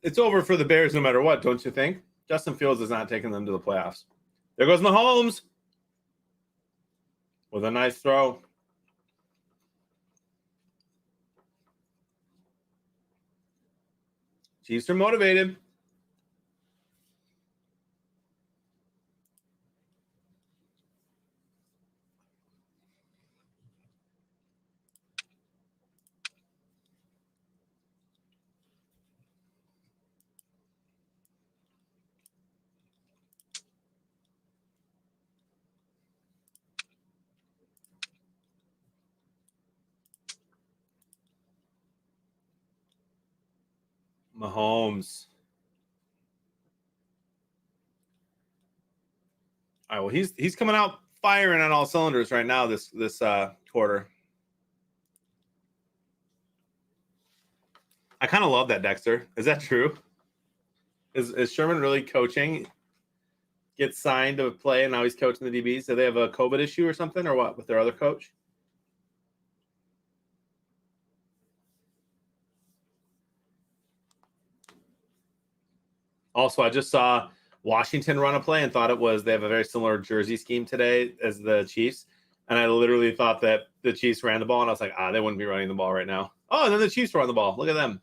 Speaker 1: It's over for the Bears no matter what, don't you think? Justin Fields is not taking them to the playoffs. There goes Mahomes with a nice throw. Chiefs are motivated. Mahomes. All right, well, he's coming out firing on all cylinders right now this quarter. I kind of love that, Dexter. Is that true? Is Sherman really coaching? Gets signed to play, and now he's coaching the DBs. Do they have a COVID issue or something, or what, with their other coach? Also, I just saw Washington run a play and thought they have a very similar jersey scheme today as the Chiefs. And I literally thought that the Chiefs ran the ball, and I was like, they wouldn't be running the ball right now. Oh, and then the Chiefs run the ball. Look at them.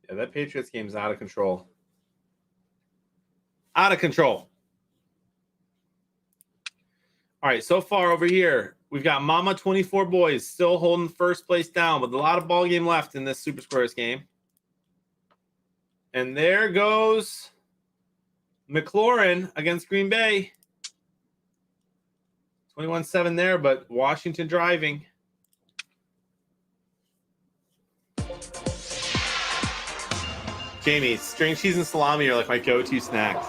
Speaker 1: Yeah, that Patriots game is out of control. Out of control. All right, so far over here, we've got Mama 24 Boys still holding first place down, with a lot of ball game left in this SuperSquares game. And there goes McLaurin against Green Bay. 21-7 there, but Washington driving. Jamie, string cheese and salami are like my go-to snacks.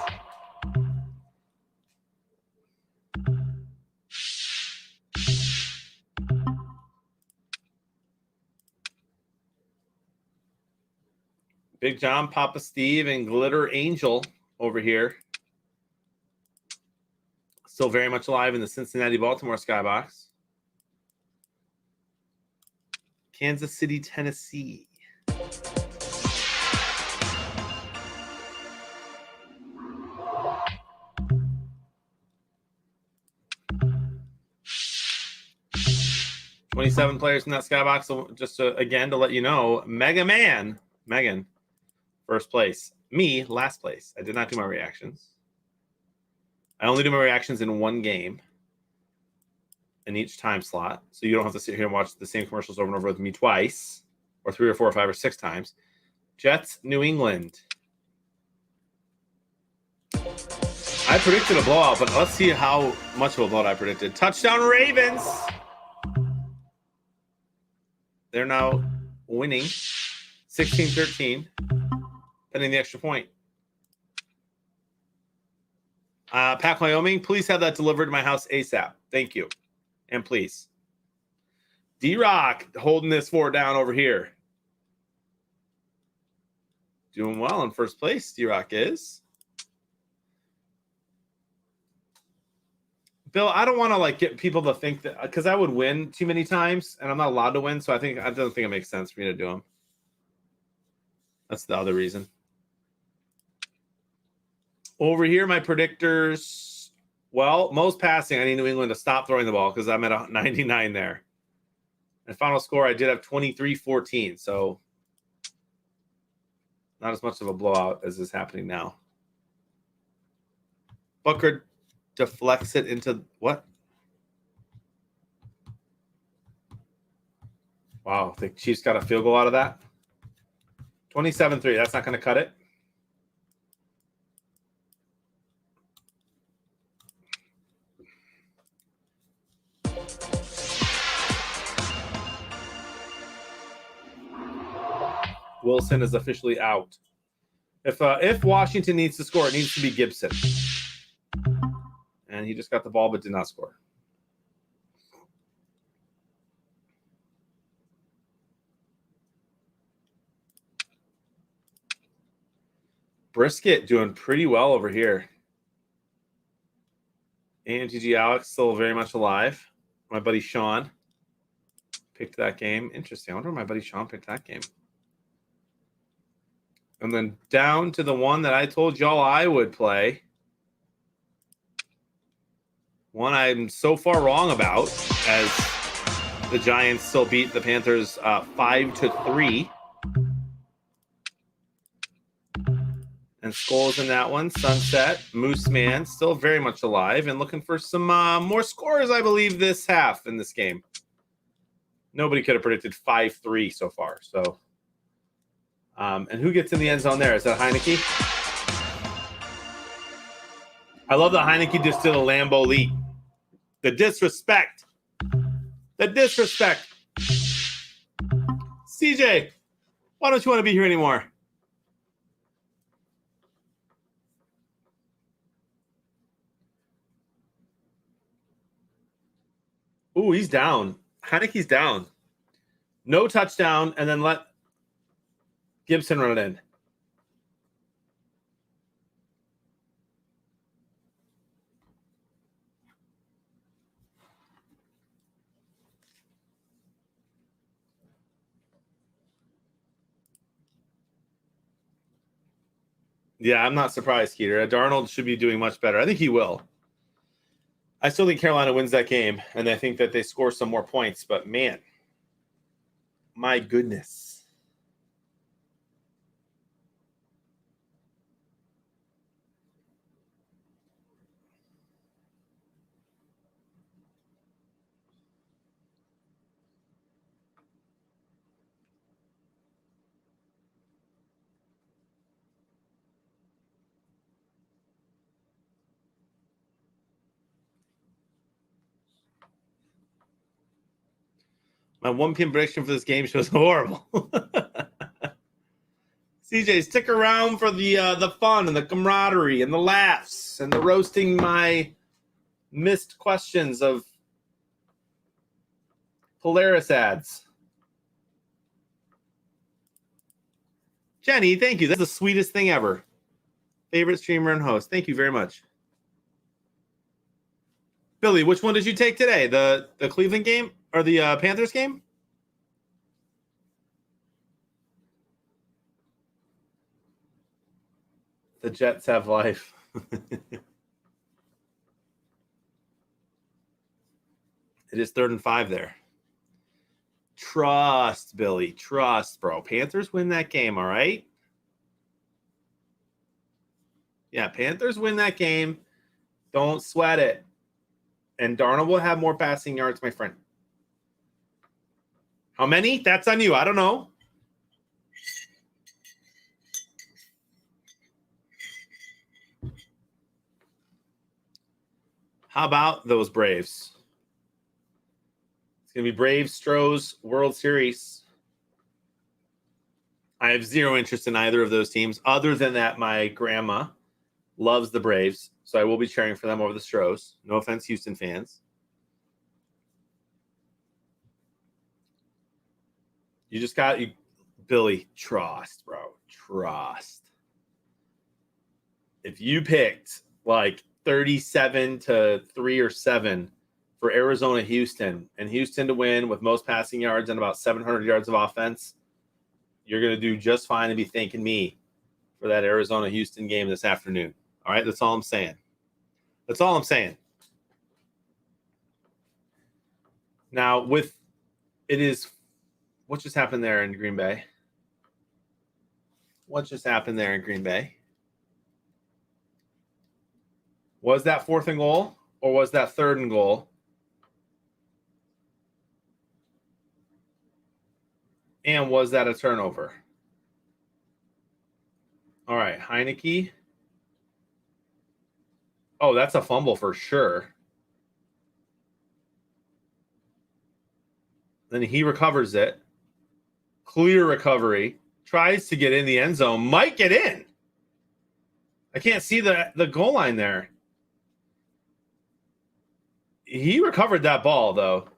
Speaker 1: Big John, Papa Steve, and Glitter Angel over here. Still very much alive in the Cincinnati-Baltimore skybox. Kansas City, Tennessee. 27 players in that skybox. So just again to let you know, Megan, first place. Me, last place. I did not do my reactions. I only do my reactions in one game in each time slot. So you don't have to sit here and watch the same commercials over and over with me twice, or 3 or 4 or 5 or 6 times. Jets, New England. I predicted a blowout, but let's see how much of a blowout I predicted. Touchdown Ravens. They're now winning 16-13, pending the extra point. Pack, Wyoming, please have that delivered to my house ASAP. Thank you. And please. D-Rock holding this 4 down over here. Doing well in first place, D-Rock is. Bill, I don't want to like get people to think that, because I would win too many times and I'm not allowed to win. So I don't think it makes sense for me to do them. That's the other reason. Over here, my predictors. Well, most passing, I need New England to stop throwing the ball because I'm at 99 there. And final score, I did have 23-14. So not as much of a blowout as is happening now. Booker deflects it into what? Wow, the Chiefs got a field goal out of that. 27-3. That's not going to cut it. Wilson is officially out. If Washington needs to score, it needs to be Gibson. And he just got the ball but did not score. Brisket doing pretty well over here. AMTG Alex still very much alive. My buddy Sean picked that game. Interesting. I wonder why my buddy Sean picked that game. And then down to the one that I told y'all I would play. One I'm so far wrong about, as the Giants still beat the Panthers 5-3. And Skulls in that one. Sunset, Moose Man, still very much alive and looking for some more scores, I believe, this half in this game. Nobody could have predicted 5-3 so far. So, and who gets in the end zone there? Is that Heineke? I love that Heineke just did a Lambo leap. The disrespect. The disrespect. CJ, why don't you want to be here anymore? Ooh, he's down. Heineke's down. No touchdown, and then let Gibson run it in. Yeah, I'm not surprised, Keeter. Darnold should be doing much better. I think he will. I still think Carolina wins that game, and I think that they score some more points. But, man, my goodness. My 1 p.m. prediction for this game shows horrible. CJ, stick around for the fun and the camaraderie and the laughs and the roasting my missed questions of Polaris ads. Jenny, thank you. That's the sweetest thing ever. Favorite streamer and host. Thank you very much. Billy, which one did you take today? The Cleveland game or the Panthers game? The Jets have life. It is 3rd and 5 there. Trust, Billy. Trust, bro. Panthers win that game, all right? Yeah, Panthers win that game. Don't sweat it. And Darnold will have more passing yards, my friend. How many? That's on you. I don't know. How about those Braves? It's going to be Braves Stros World Series. I have zero interest in either of those teams, other than that my grandma loves the Braves, so I will be cheering for them over the Stros. No offense, Houston fans. You just got you, Billy. Trust, bro. Trust. If you picked like 37 to 3 or 7 for Arizona, Houston, and Houston to win with most passing yards and about 700 yards of offense, you're going to do just fine and be thanking me for that Arizona Houston game this afternoon. All right, that's all I'm saying. That's all I'm saying. Now, what just happened there in Green Bay? What just happened there in Green Bay? Was that 4th and goal or was that 3rd and goal? And was that a turnover? All right, Heineke. Oh, that's a fumble for sure. Then he recovers it. Clear recovery. Tries to get in the end zone. Might get in. I can't see the goal line there. He recovered that ball, though.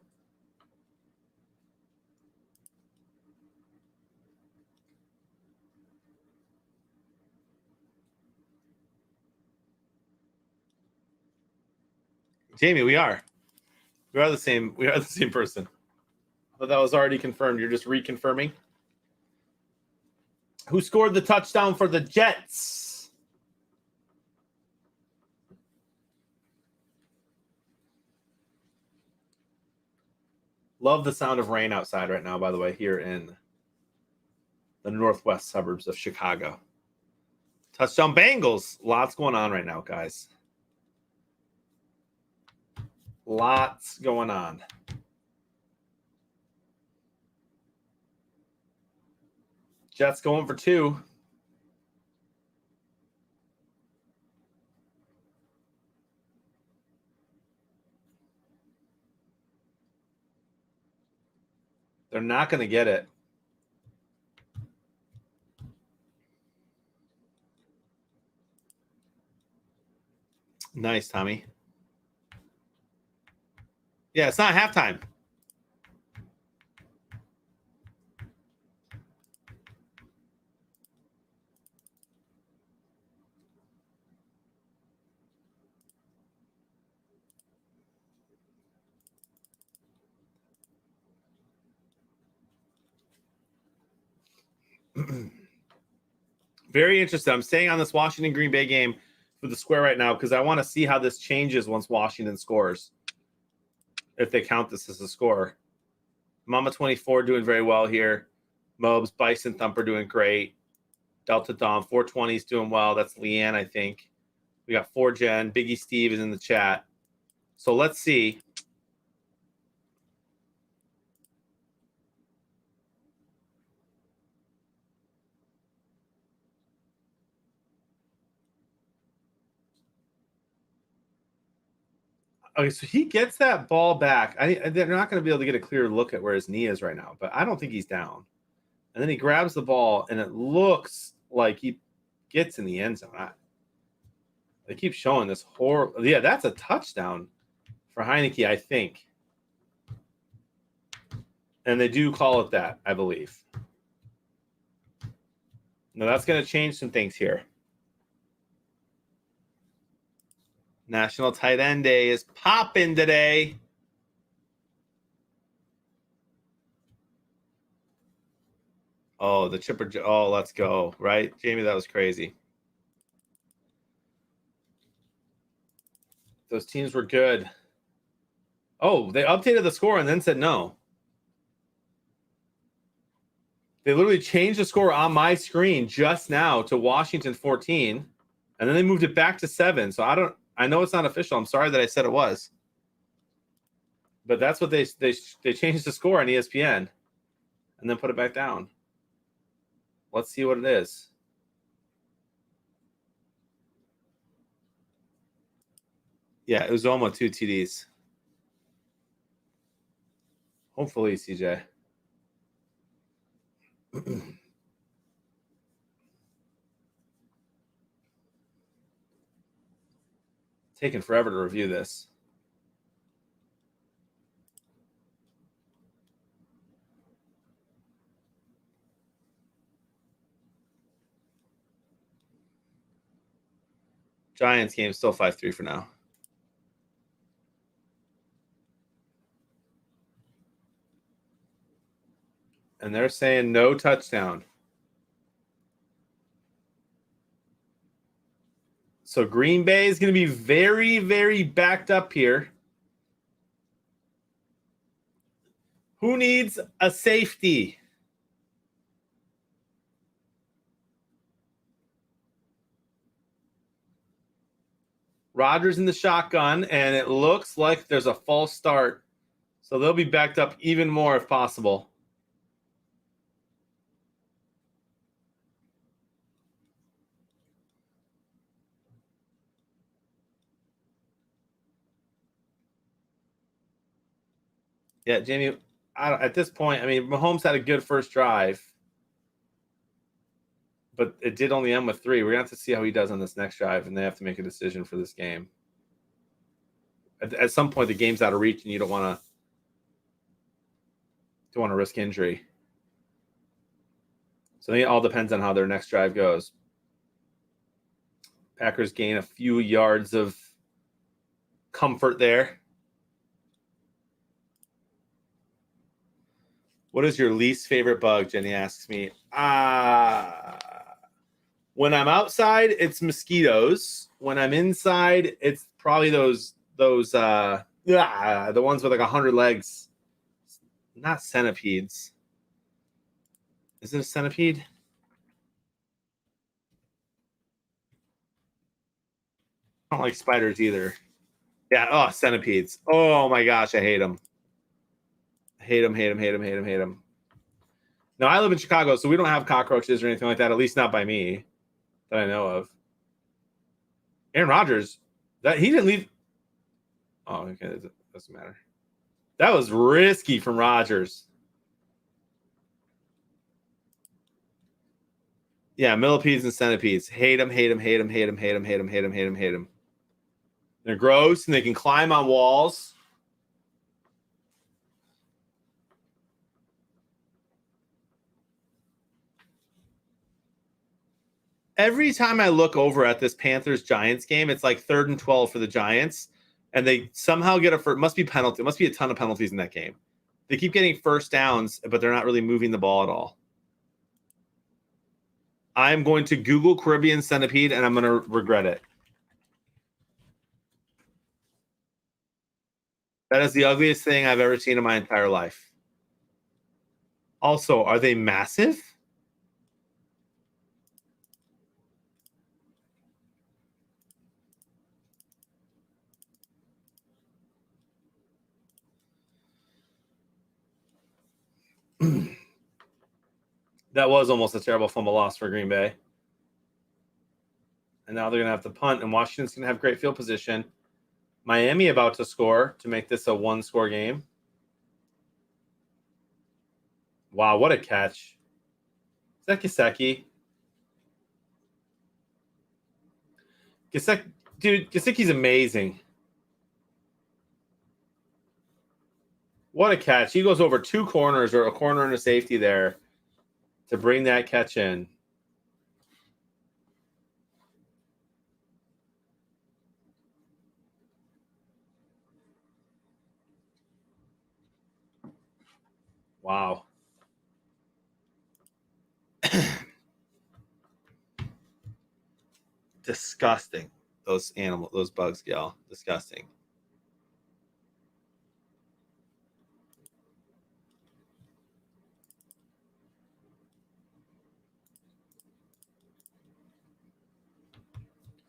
Speaker 1: Jamie, we are the same. We are the same person. But that was already confirmed. You're just reconfirming. Who scored the touchdown for the Jets? Love the sound of rain outside right now, by the way, here in the northwest suburbs of Chicago. Touchdown Bengals. Lots going on right now, guys. Lots going on. Jets going for 2. They're not going to get it. Nice, Tommy. Yeah, it's not halftime. Very interested. I'm staying on this Washington Green Bay game for the square right now because I want to see how this changes once Washington scores. If they count this as a score. Mama 24 doing very well here. Mobes, Bison Thumper doing great. Delta Dom 420 is doing well. That's Leanne, I think. We got 4Gen. Biggie Steve is in the chat. So let's see. Okay, so he gets that ball back. They're not going to be able to get a clear look at where his knee is right now, but I don't think he's down. And then he grabs the ball, and it looks like he gets in the end zone. They keep showing this horrible. Yeah, that's a touchdown for Heineke, I think. And they do call it that, I believe. Now, that's going to change some things here. National Tight End Day is popping today. Oh, the chipper. Oh, let's go. Right, Jamie, that was crazy. Those teams were good. Oh, they updated the score and then said no. They literally changed the score on my screen just now to Washington 14, and then they moved it back to 7. So I know it's not official. I'm sorry that I said it was. But that's what they changed the score on ESPN and then put it back down. Let's see what it is. Yeah, it was almost 2 TDs. Hopefully, CJ. Taking forever to review this. Giants game still 5-3 for now. And they're saying no touchdown. So Green Bay is going to be very, very backed up here. Who needs a safety? Rodgers in the shotgun, and it looks like there's a false start. So they'll be backed up even more if possible. Yeah, Jamie, at this point, I mean, Mahomes had a good first drive, but it did only end with 3. We're going to have to see how he does on this next drive, and they have to make a decision for this game. At some point, the game's out of reach, and you don't want to risk injury. So I think it all depends on how their next drive goes. Packers gain a few yards of comfort there. What is your least favorite bug? Jenny asks me. When I'm outside, it's mosquitoes. When I'm inside, it's probably those the ones with like 100 legs. Not centipedes. Is it a centipede? I don't like spiders either. Yeah, centipedes. Oh my gosh, I hate them. Hate them. Now, I live in Chicago, so we don't have cockroaches or anything like that, at least not by me that I know of. Aaron Rodgers, he didn't leave. Oh, okay, it doesn't matter. That was risky from Rodgers. Yeah, millipedes and centipedes. Hate them. They're gross, and they can climb on walls. Every time I look over at this Panthers-Giants game, it's like 3rd and 12 for the Giants, and they somehow get it must be penalty. It must be a ton of penalties in that game. They keep getting first downs, but they're not really moving the ball at all. I'm going to Google Caribbean centipede, and I'm going to regret it. That is the ugliest thing I've ever seen in my entire life. Also, are they massive? That was almost a terrible fumble loss for Green Bay. And now they're going to have to punt, and Washington's going to have great field position. Miami about to score to make this a 1-score game. Wow, what a catch. Is that Gesicki? Dude, Gesicki's amazing. What a catch. He goes over 2 corners, or a corner and a safety there, to bring that catch in. Wow. Disgusting. Those bugs, y'all. Disgusting.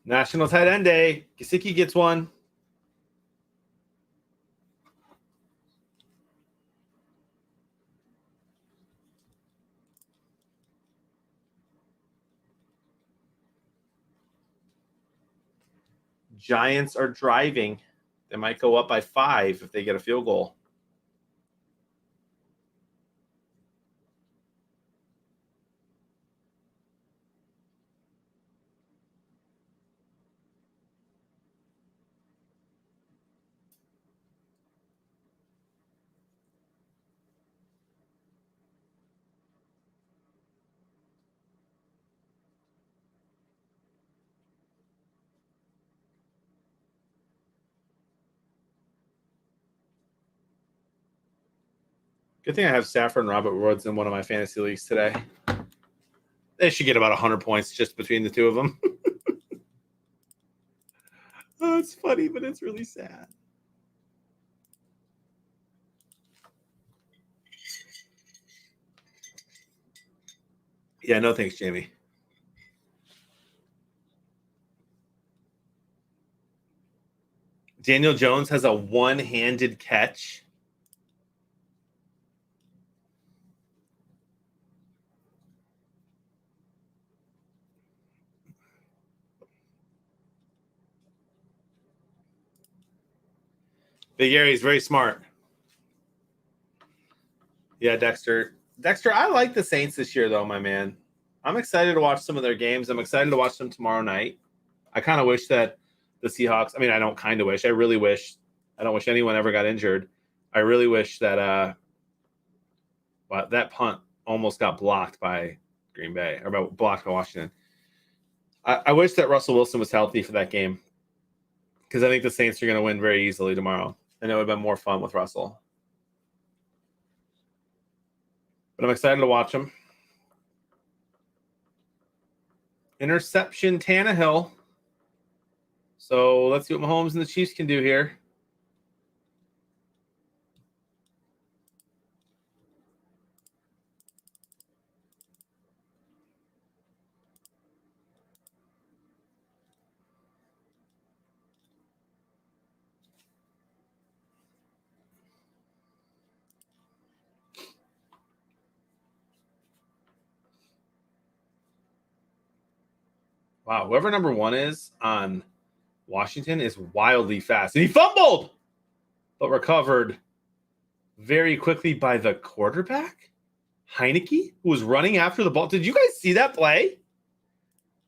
Speaker 1: National Tight End Day. Gesicki gets one. Giants are driving. They might go up by 5 if they get a field goal. Good thing I have Saffron and Robert Woods in one of my fantasy leagues today. They should get about 100 points just between the two of them. Oh, it's funny, but it's really sad. Yeah, no thanks, Jamie. Daniel Jones has a one-handed catch. Big Gary's very smart. Yeah, Dexter. Dexter, I like the Saints this year, though, my man. I'm excited to watch some of their games. I'm excited to watch them tomorrow night. I kind of wish that the Seahawks – I mean, I don't kind of wish. I really wish – I don't wish anyone ever got injured. I really wish that that punt almost got blocked by Green Bay or blocked by Washington. I wish that Russell Wilson was healthy for that game because I think the Saints are going to win very easily tomorrow, and it would have been more fun with Russell. But I'm excited to watch him. Interception, Tannehill. So let's see what Mahomes and the Chiefs can do here. Wow, whoever number 1 is on Washington is wildly fast. And he fumbled, but recovered very quickly by the quarterback, Heineke, who was running after the ball. Did you guys see that play?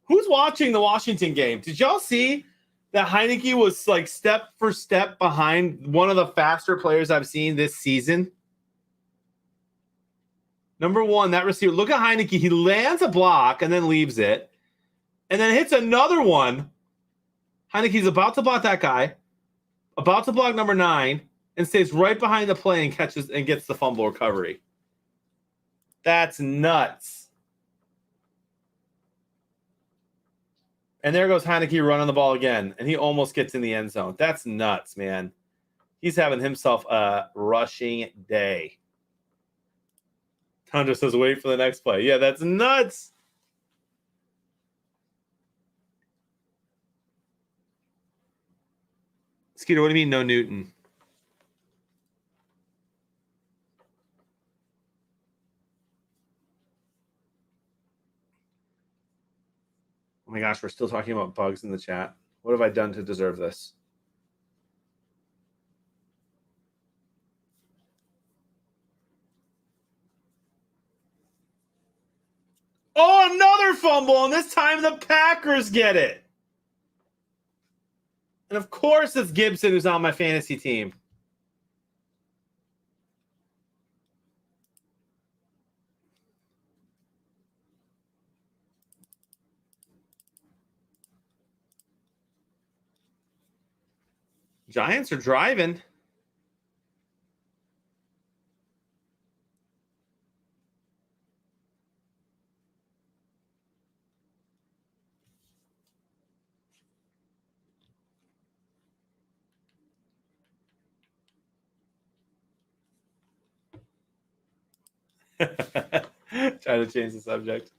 Speaker 1: Who's watching the Washington game? Did y'all see that Heineke was like step for step behind one of the faster players I've seen this season? Number 1, that receiver. Look at Heineke. He lands a block and then leaves it. And then hits another one. Heineke's about to block that guy, about to block number 9, and stays right behind the play and catches and gets the fumble recovery. That's nuts. And there goes Heineke running the ball again, and he almost gets in the end zone. That's nuts, man. He's having himself a rushing day. Tundra says, wait for the next play. Yeah, that's nuts. Skeeter, what do you mean no Newton? Oh my gosh, we're still talking about bugs in the chat. What have I done to deserve this? Oh, another fumble, and this time the Packers get it. And of course it's Gibson who's on my fantasy team. Giants are driving. Trying to change the subject.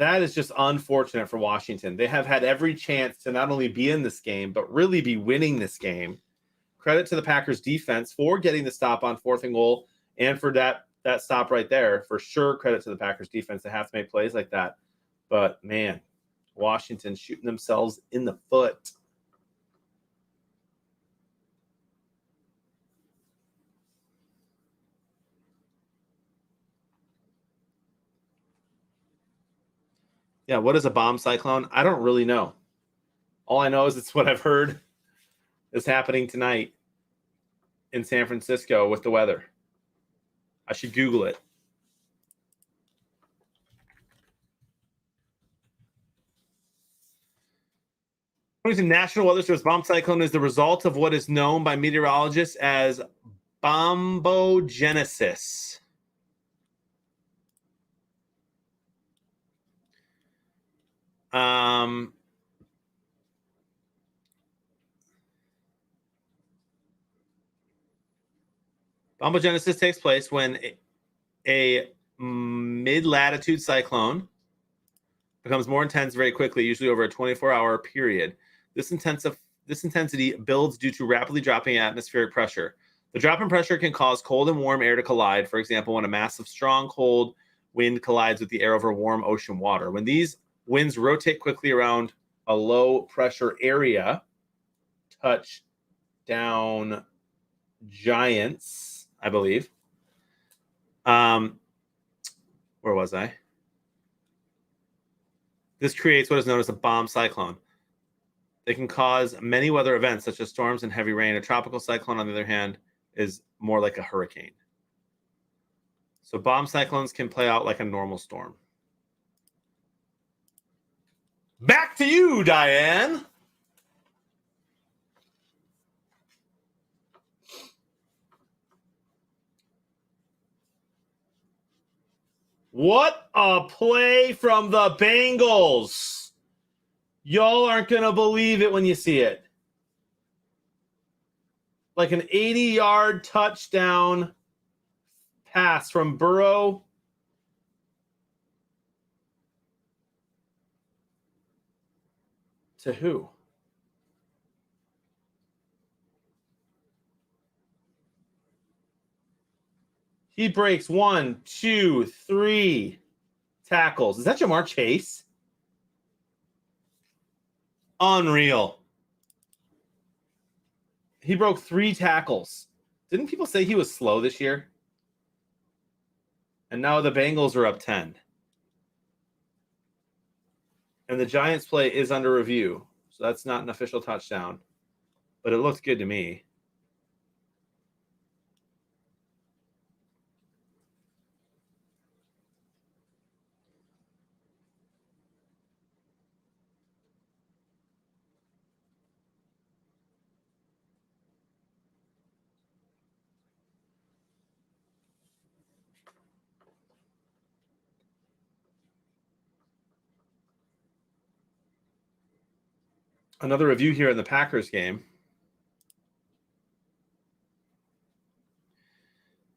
Speaker 1: That is just unfortunate for Washington. They have had every chance to not only be in this game, but really be winning this game. Credit to the Packers defense for getting the stop on 4th and goal and for that stop right there. For sure, credit to the Packers defense. They have to make plays like that. But, man, Washington shooting themselves in the foot. Yeah, what is a bomb cyclone? I don't really know. All I know is it's what I've heard is happening tonight in San Francisco with the weather. I should Google it. National Weather Service bomb cyclone is the result of what is known by meteorologists as bombogenesis. Bombogenesis takes place when a mid-latitude cyclone becomes more intense very quickly, usually over a 24-hour period. This intensity builds due to rapidly dropping atmospheric pressure. The drop in pressure can cause cold and warm air to collide, for example, when a massive, strong, cold wind collides with the air over warm ocean water. When these winds rotate quickly around a low-pressure area, touchdown giants, I believe. Where was I? This creates what is known as a bomb cyclone. They can cause many weather events, such as storms and heavy rain. A tropical cyclone, on the other hand, is more like a hurricane. So bomb cyclones can play out like a normal storm. Back to you, Diane. What a play from the Bengals. Y'all aren't going to believe it when you see it. Like an 80-yard touchdown pass from Burrow. To who? He breaks 1, 2, 3 tackles. Is that Jamar Chase? Unreal. He broke 3 tackles. Didn't people say he was slow this year? And now the Bengals are up 10. And the Giants play is under review. So that's not an official touchdown. But it looked good to me. Another review here in the Packers game.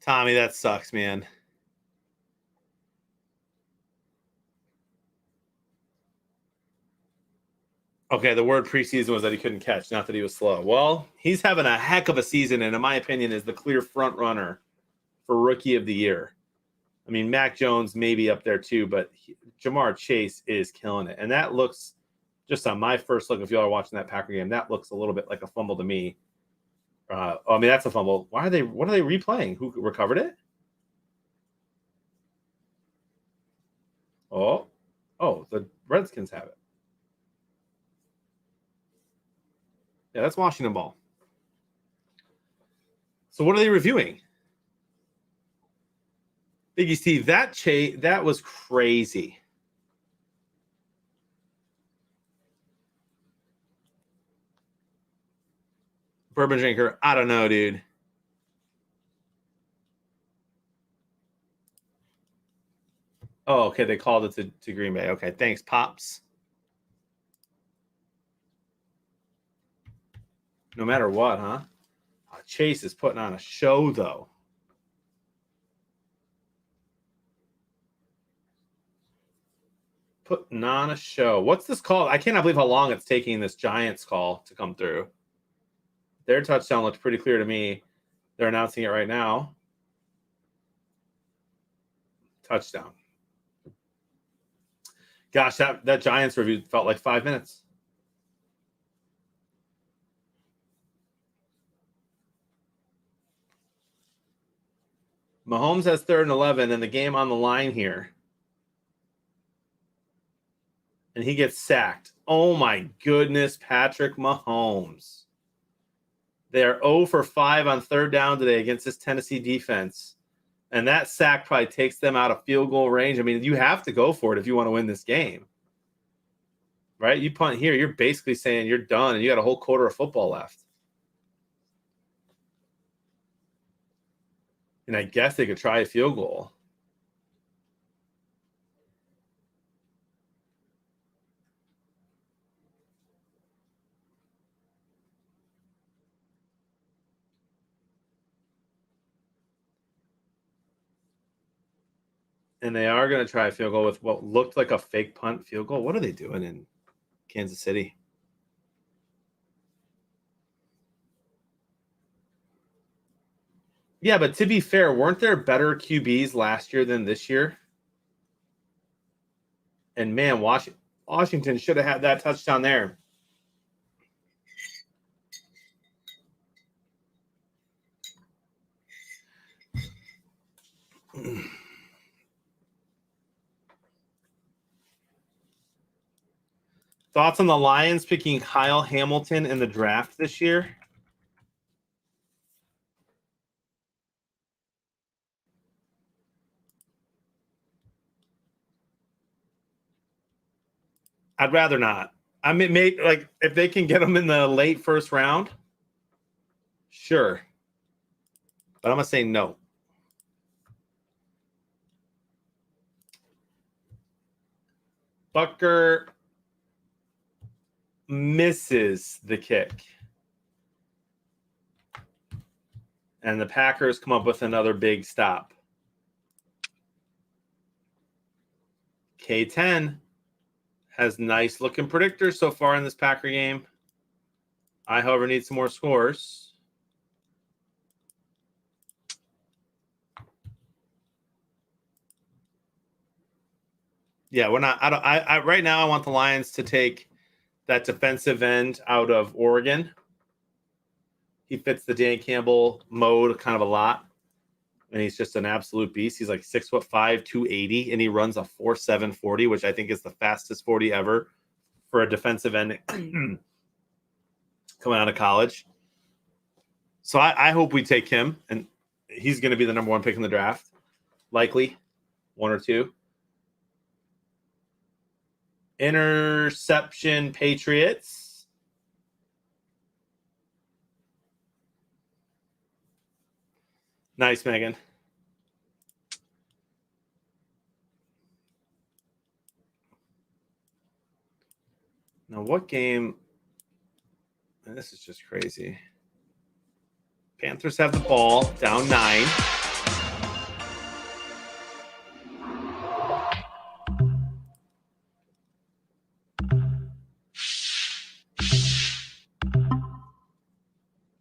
Speaker 1: Tommy, that sucks, man. Okay, the word preseason was that he couldn't catch, not that he was slow. Well, he's having a heck of a season, and in my opinion, is the clear front runner for Rookie of the Year. I mean, Mac Jones may be up there too, but Jamar Chase is killing it. And that looks, just on my first look, if y'all are watching that Packer game, that looks a little bit like a fumble to me. I mean, that's a fumble. What are they replaying? Who recovered it? Oh, the Redskins have it. Yeah, that's Washington ball. So what are they reviewing? Biggie Steve, that was crazy. Bourbon drinker, I don't know, dude. Oh, okay, they called it to Green Bay. Okay, thanks, Pops. No matter what, huh? Chase is putting on a show, though. Putting on a show. What's this called? I cannot believe how long it's taking this Giants call to come through. Their touchdown looked pretty clear to me. They're announcing it right now. Touchdown. Gosh, that Giants review felt like 5 minutes. Mahomes has 3rd and 11 and the game on the line here. And he gets sacked. Oh my goodness, Patrick Mahomes. They're 0 for 5 on 3rd down today against this Tennessee defense. And that sack probably takes them out of field goal range. I mean, you have to go for it if you want to win this game. Right? You punt here, you're basically saying you're done and you got a whole quarter of football left. And I guess they could try a field goal. And they are going to try a field goal with what looked like a fake punt field goal. What are they doing in Kansas City? Yeah, but to be fair, weren't there better QBs last year than this year? And man, Washington should have had that touchdown there. Thoughts on the Lions picking Kyle Hamilton in the draft this year? I'd rather not. I mean, like if they can get him in the late 1st round, sure. But I'm gonna say no. Bucker misses the kick. And the Packers come up with another big stop. K10 has nice looking predictors so far in this Packer game. I, however, need some more scores. Yeah, we're not. I right now I want the Lions to take that defensive end out of Oregon. He fits the Dan Campbell mode kind of a lot. And he's just an absolute beast. He's like 6'5", 280, and he runs a 4.7 40, which I think is the fastest 40 ever for a defensive end coming out of college. So I hope we take him, and he's going to be the number 1 pick in the draft, likely 1 or 2. Interception Patriots. Nice, Megan. Now, what game? And this is just crazy. Panthers have the ball, down 9.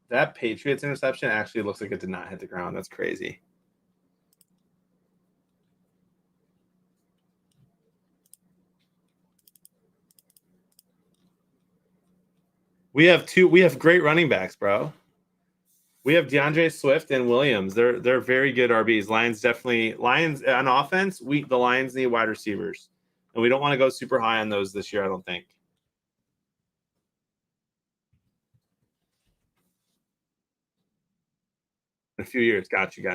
Speaker 1: That Patriots interception actually looks like it did not hit the ground. That's crazy. We have great running backs, bro. We have DeAndre Swift and Williams. They're very good RBs. Lions on offense. The Lions need wide receivers, and we don't want to go super high on those this year, I don't think. In a few years. Got you.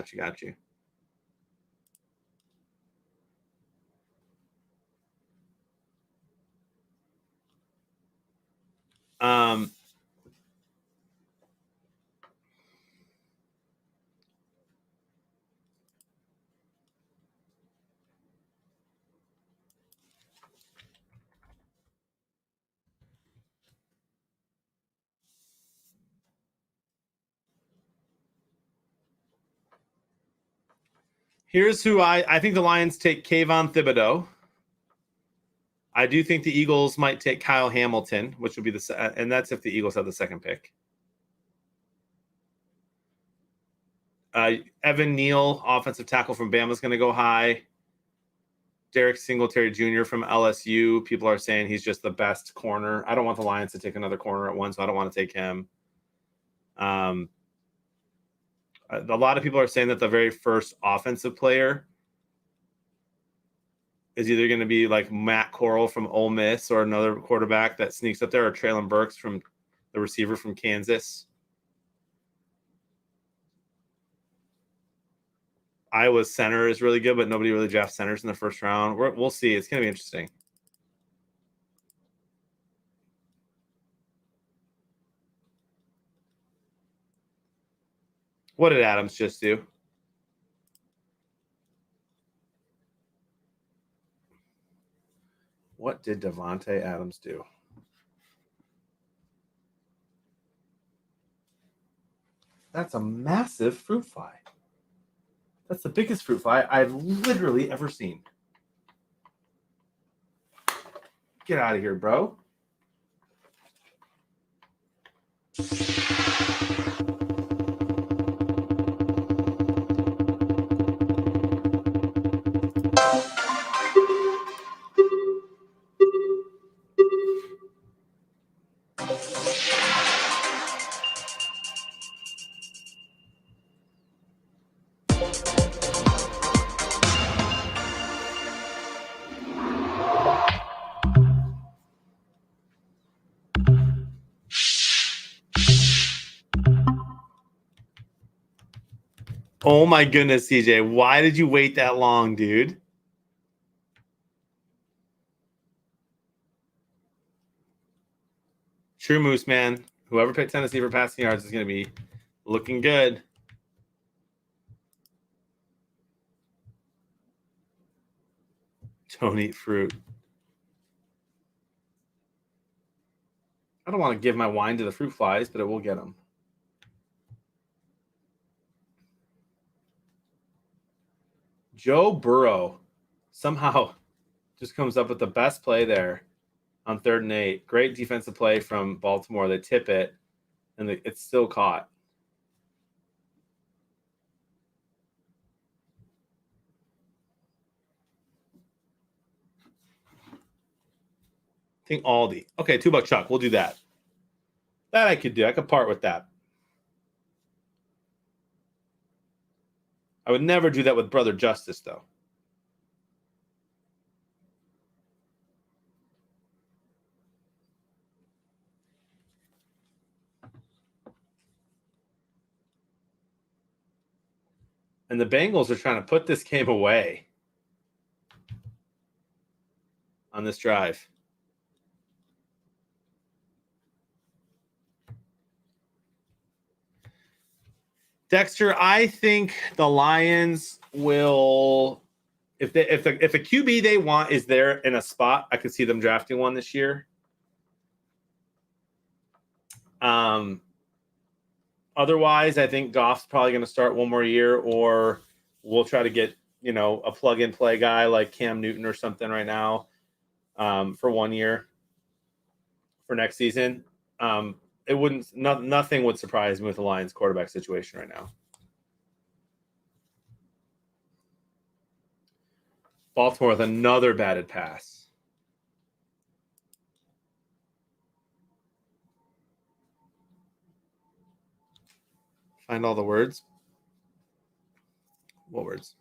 Speaker 1: Here's who I think the Lions take: Kayvon Thibodeau. I do think the Eagles might take Kyle Hamilton, which would be and that's if the Eagles have the second pick. Evan Neal, offensive tackle from Bama, is going to go high. Derek Singletary Jr. from LSU. People are saying he's just the best corner. I don't want the Lions to take another corner at once, so I don't want to take him. A lot of people are saying that the very first offensive player is either going to be like Matt Corral from Ole Miss or another quarterback that sneaks up there, or Traylon Burks from the receiver from Kansas. Iowa's center is really good, but nobody really drafts centers in the first round. We'll see. It's going to be interesting. What did Adams just do? What did Davante Adams do? That's a massive fruit fly. That's the biggest fruit fly I've literally ever seen. Get out of here, bro. Oh my goodness, CJ. Why did you wait that long, dude? True Moose, man. Whoever picked Tennessee for passing yards is going to be looking good. Don't eat fruit. I don't want to give my wine to the fruit flies, but it will get them. Joe Burrow somehow just comes up with the best play there on 3rd and 8. Great defensive play from Baltimore. They tip it, and it's still caught. I think Aldi. Okay, $2 Chuck. We'll do that. That I could do. I could part with that. I would never do that with Brother Justice, though. And the Bengals are trying to put this game away on this drive. Dexter, I think the Lions will, if a QB they want is there in a spot, I could see them drafting one this year. Otherwise, I think Goff's probably going to start one more year, or we'll try to get, a plug-and-play guy like Cam Newton or something right now for 1 year for next season. Nothing would surprise me with the Lions quarterback situation right now. Baltimore with another batted pass. Find all the words. What words?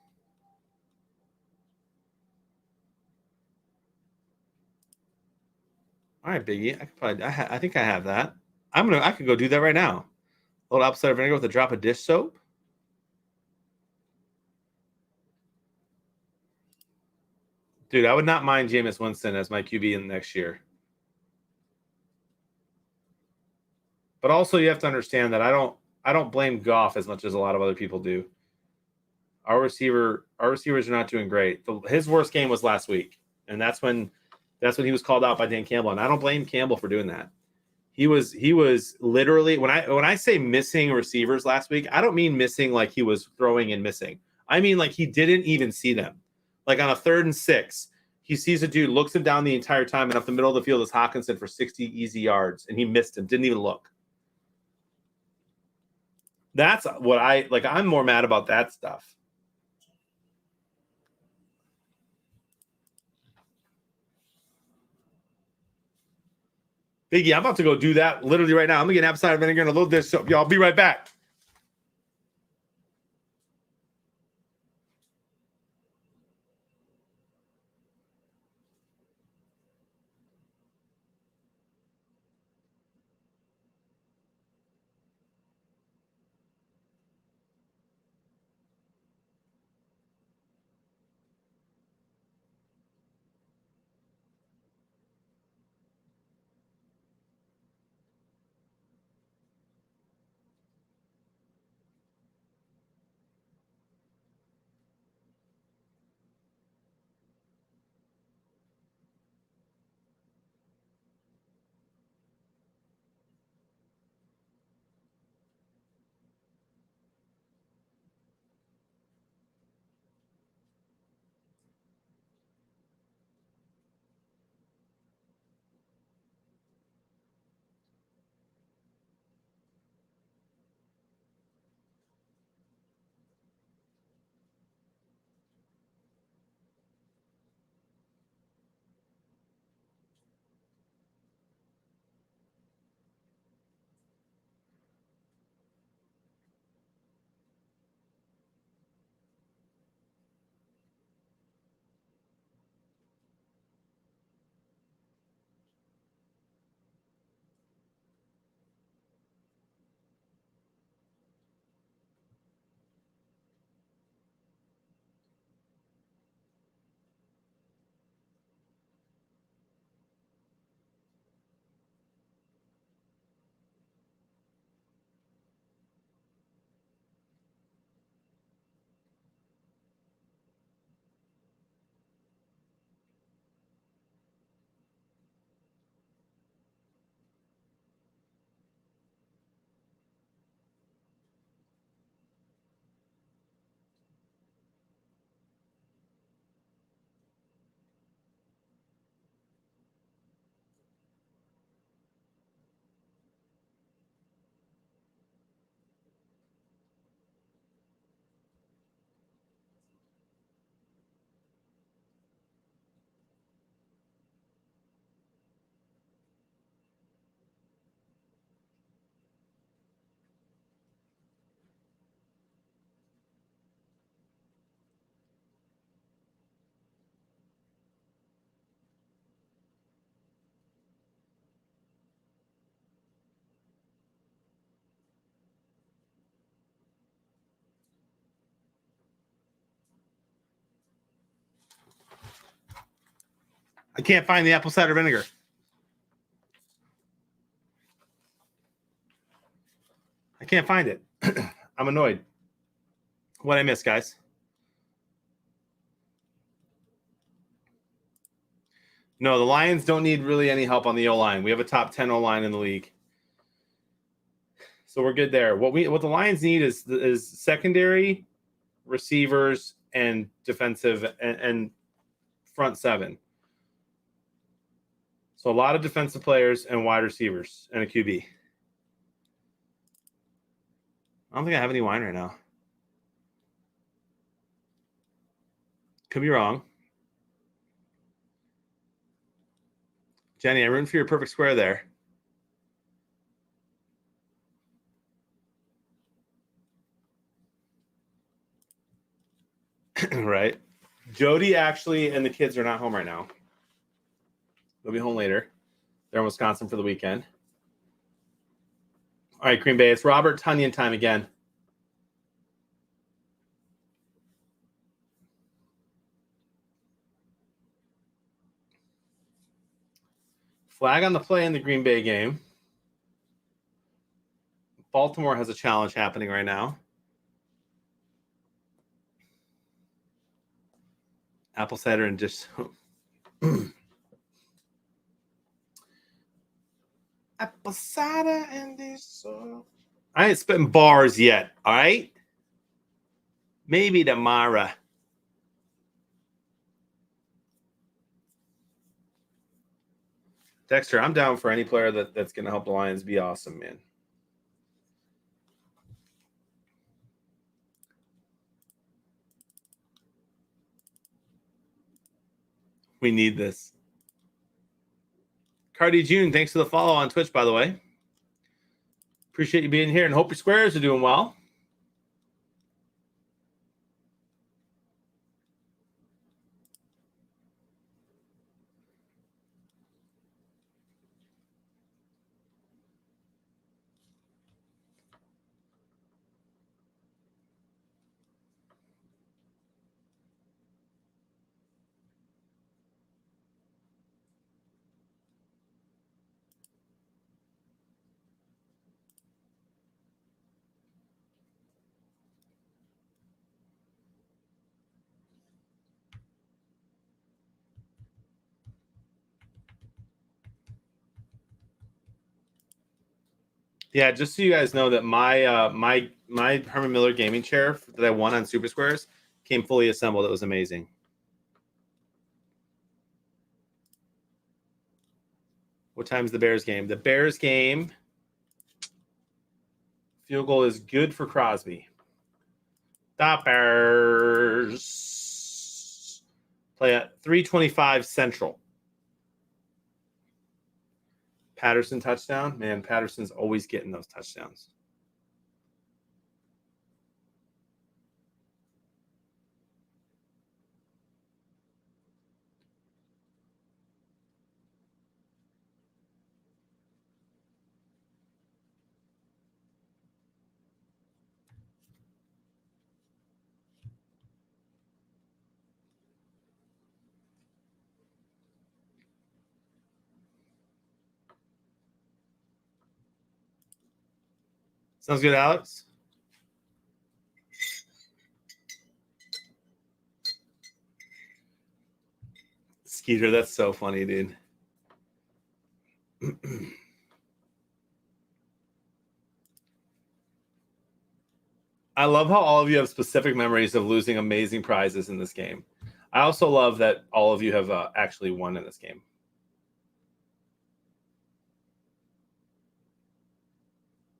Speaker 1: All right, Biggie. I think I have that. I could go do that right now. A little apple cider vinegar with a drop of dish soap. Dude, I would not mind Jameis Winston as my QB in the next year. But also you have to understand that I don't blame Goff as much as a lot of other people do. Our receivers are not doing great. His worst game was last week, and that's when he was called out by Dan Campbell, and I don't blame Campbell for doing that. He was literally, when I say missing receivers last week, I don't mean missing like he was throwing and missing. I mean like he didn't even see them. Like on a 3rd and 6, He sees a dude, looks him down the entire time, and up the middle of the field is Hawkinson for 60 easy yards, and he missed him. Didn't even look. That's what I'm more mad about that stuff. Biggie, I'm about to go do that literally right now. I'm going to get apple cider vinegar and load this up. Y'all be right back. I can't find the apple cider vinegar. I can't find it. I'm annoyed. What I miss, guys? No, the Lions don't need really any help on the O-line. We have a top 10 O-line in the league. So we're good there. What the Lions need is secondary, receivers, and defensive and front seven. So a lot of defensive players and wide receivers and a QB. I don't think I have any wine right now. Could be wrong. Jenny, I'm rooting for your perfect square there. Right. Jody actually and the kids are not home right now. They'll be home later. They're in Wisconsin for the weekend. All right, Green Bay. It's Robert Tonyan time again. Flag on the play in the Green Bay game. Baltimore has a challenge happening right now. Apple cider and just apple cider and this. I ain't spitting bars yet. All right. Maybe tomorrow. Dexter, I'm down for any player that's going to help the Lions be awesome, man. We need this. Cardi June, thanks for the follow on Twitch, by the way. Appreciate you being here and hope your squares are doing well. Yeah, just so you guys know that my my Herman Miller gaming chair that I won on SuperSquares came fully assembled. It was amazing. What time's the Bears game? The Bears game field goal is good for Crosby. The Bears play at 3:25 Central. Patterson touchdown. Man, Patterson's always getting those touchdowns. Sounds good, Alex? Skeeter, that's so funny, dude. I love how all of you have specific memories of losing amazing prizes in this game. I also love that all of you have actually won in this game.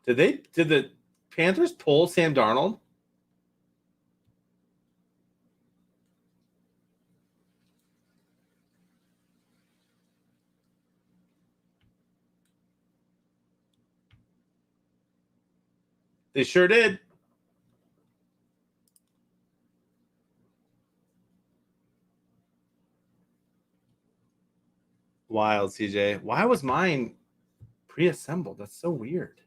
Speaker 1: Did the Panthers pull Sam Darnold? They sure did. Wild, CJ. Why was mine pre-assembled? That's so weird.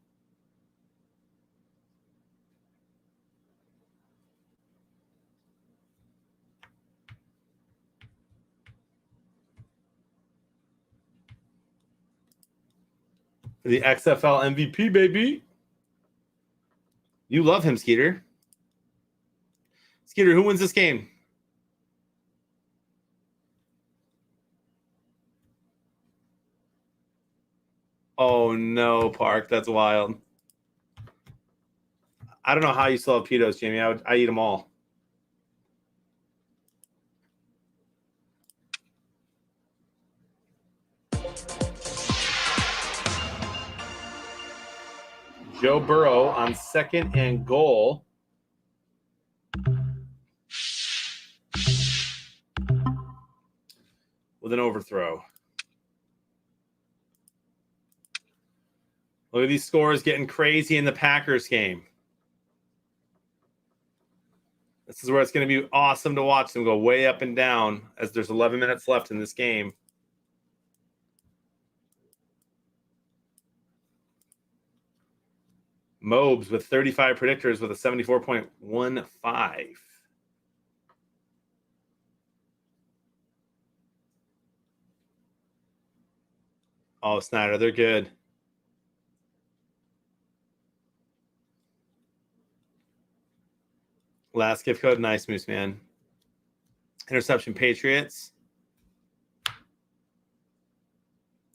Speaker 1: The XFL MVP, baby. You love him, Skeeter. Skeeter, who wins this game? Oh, no, Park. That's wild. I don't know how you still have pedos, Jamie. I eat them all. Joe Burrow on 2nd and goal. With an overthrow. Look at these scores getting crazy in the Packers game. This is where it's going to be awesome to watch them go way up and down as there's 11 minutes left in this game. Mobes with 35 predictors with a 74.15. Oh, Snyder, they're good. Last gift code, nice moose, man. Interception, Patriots.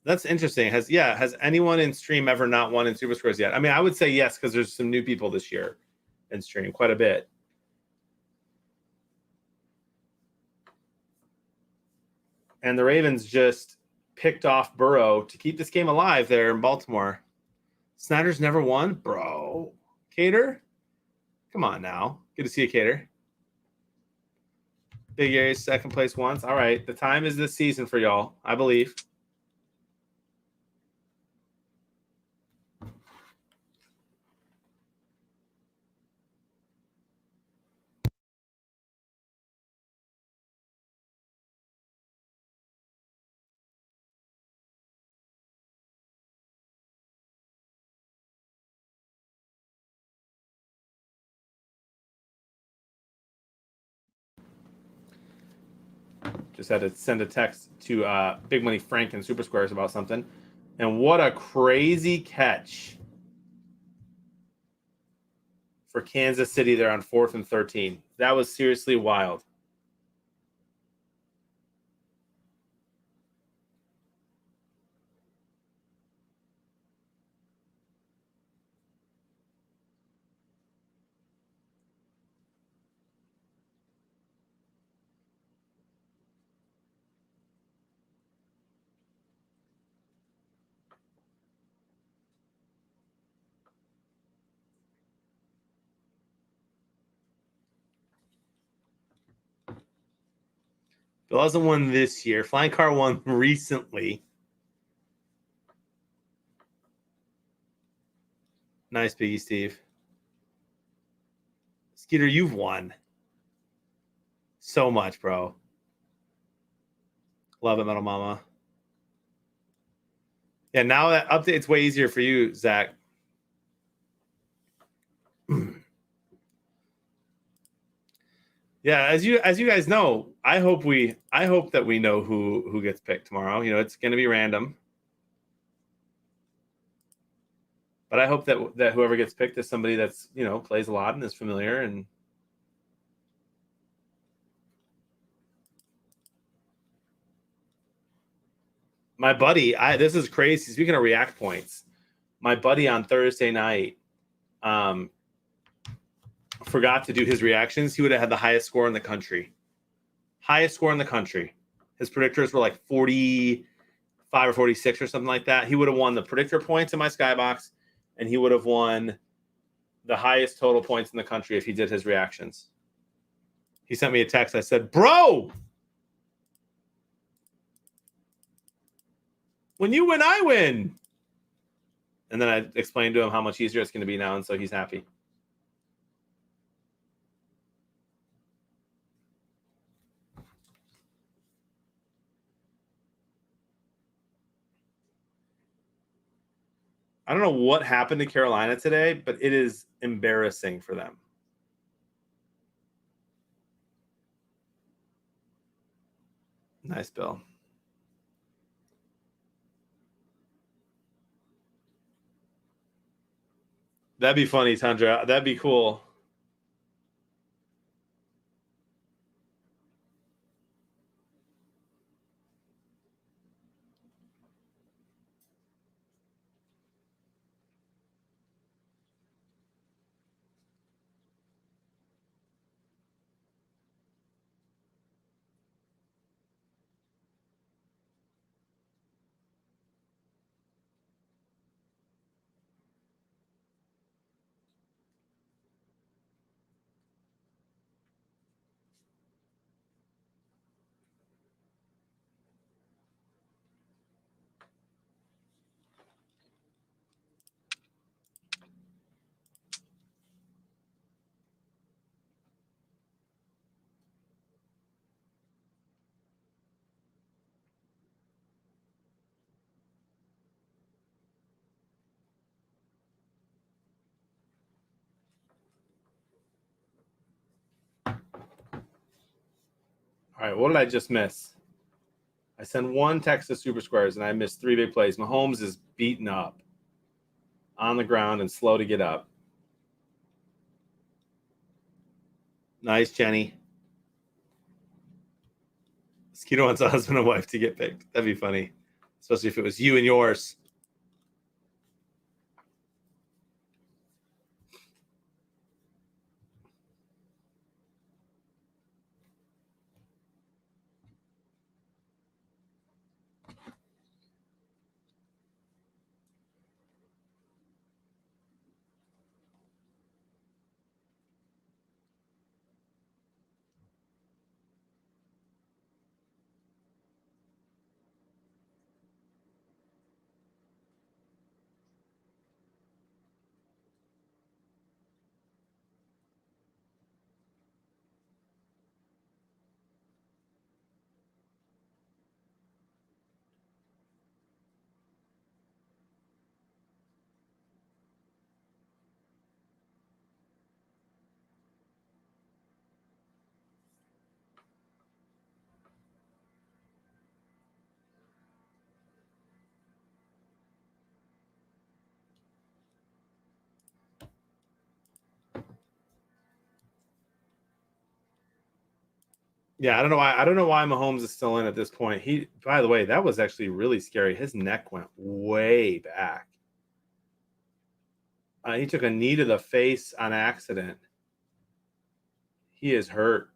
Speaker 1: That's interesting. Has anyone in stream ever not won in SuperSquares yet? I mean, I would say yes, because there's some new people this year in stream, quite a bit. And the Ravens just picked off Burrow to keep this game alive there in Baltimore. Snyder's never won, bro. Cater, come on now. Good to see you, Cater. Big A's second place once. All right, the time is this season for y'all, I believe. Just had to send a text to Big Money Frank and SuperSquares about something. And what a crazy catch for Kansas City there on 4th and 13. That was seriously wild. Bill hasn't won this year. Flying Car won recently. Nice, Biggie Steve. Skeeter, you've won so much, bro. Love it, Metal Mama. Yeah, now that update's way easier for you, Zach. Yeah, as you guys know, I hope that we know who gets picked tomorrow. You know, it's going to be random, but I hope that whoever gets picked is somebody that's, you know, plays a lot and is familiar. And my buddy, this is crazy. Speaking of react points, my buddy on Thursday night forgot to do his reactions. He would have had the highest score in the country. Highest score in the country. His predictors were like 45 or 46 or something like that. He would have won the predictor points in my skybox, and he would have won the highest total points in the country if he did his reactions. He sent me a text. I said, bro, when you win, I win. And then I explained to him how much easier it's going to be now, and so he's happy. I don't know what happened to Carolina today, but it is embarrassing for them. Nice, Bill. That'd be funny, Tundra. That'd be cool. All right, what did I just miss? I sent one text to SuperSquares, and I missed 3 big plays. Mahomes is beaten up on the ground and slow to get up. Nice, Jenny. Skeeter wants a husband and wife to get picked. That'd be funny, especially if it was you and yours. Yeah, I don't know why. I don't know why Mahomes is still in at this point. He, by the way, that was actually really scary. His neck went way back. He took a knee to the face on accident. He is hurt.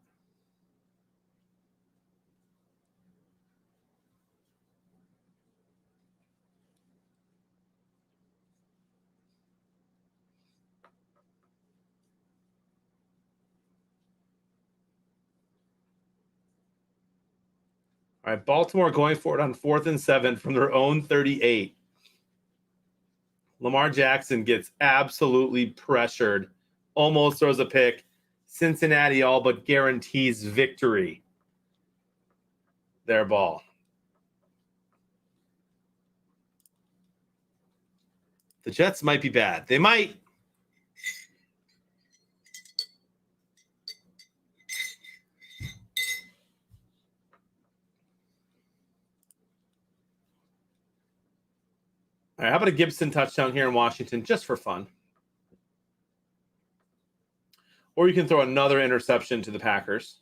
Speaker 1: All right, Baltimore going for it on 4th and 7 from their own 38. Lamar Jackson gets absolutely pressured, almost throws a pick. Cincinnati all but guarantees victory. Their ball. The Jets might be bad. They might. All right, how about a Gibson touchdown here in Washington just for fun? Or you can throw another interception to the Packers.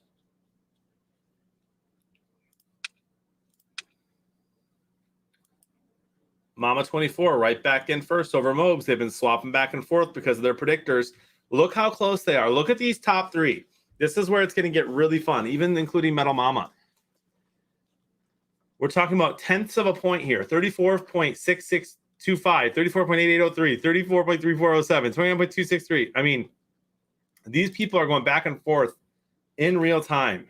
Speaker 1: Mama 24 right back in first over Mobes. They've been swapping back and forth because of their predictors. Look how close they are. Look at these top three. This is where it's going to get really fun, even including Metal Mama. We're talking about tenths of a point here. 34.6625, 34.8803, 34.3407, 29.263. I mean, these people are going back and forth in real time.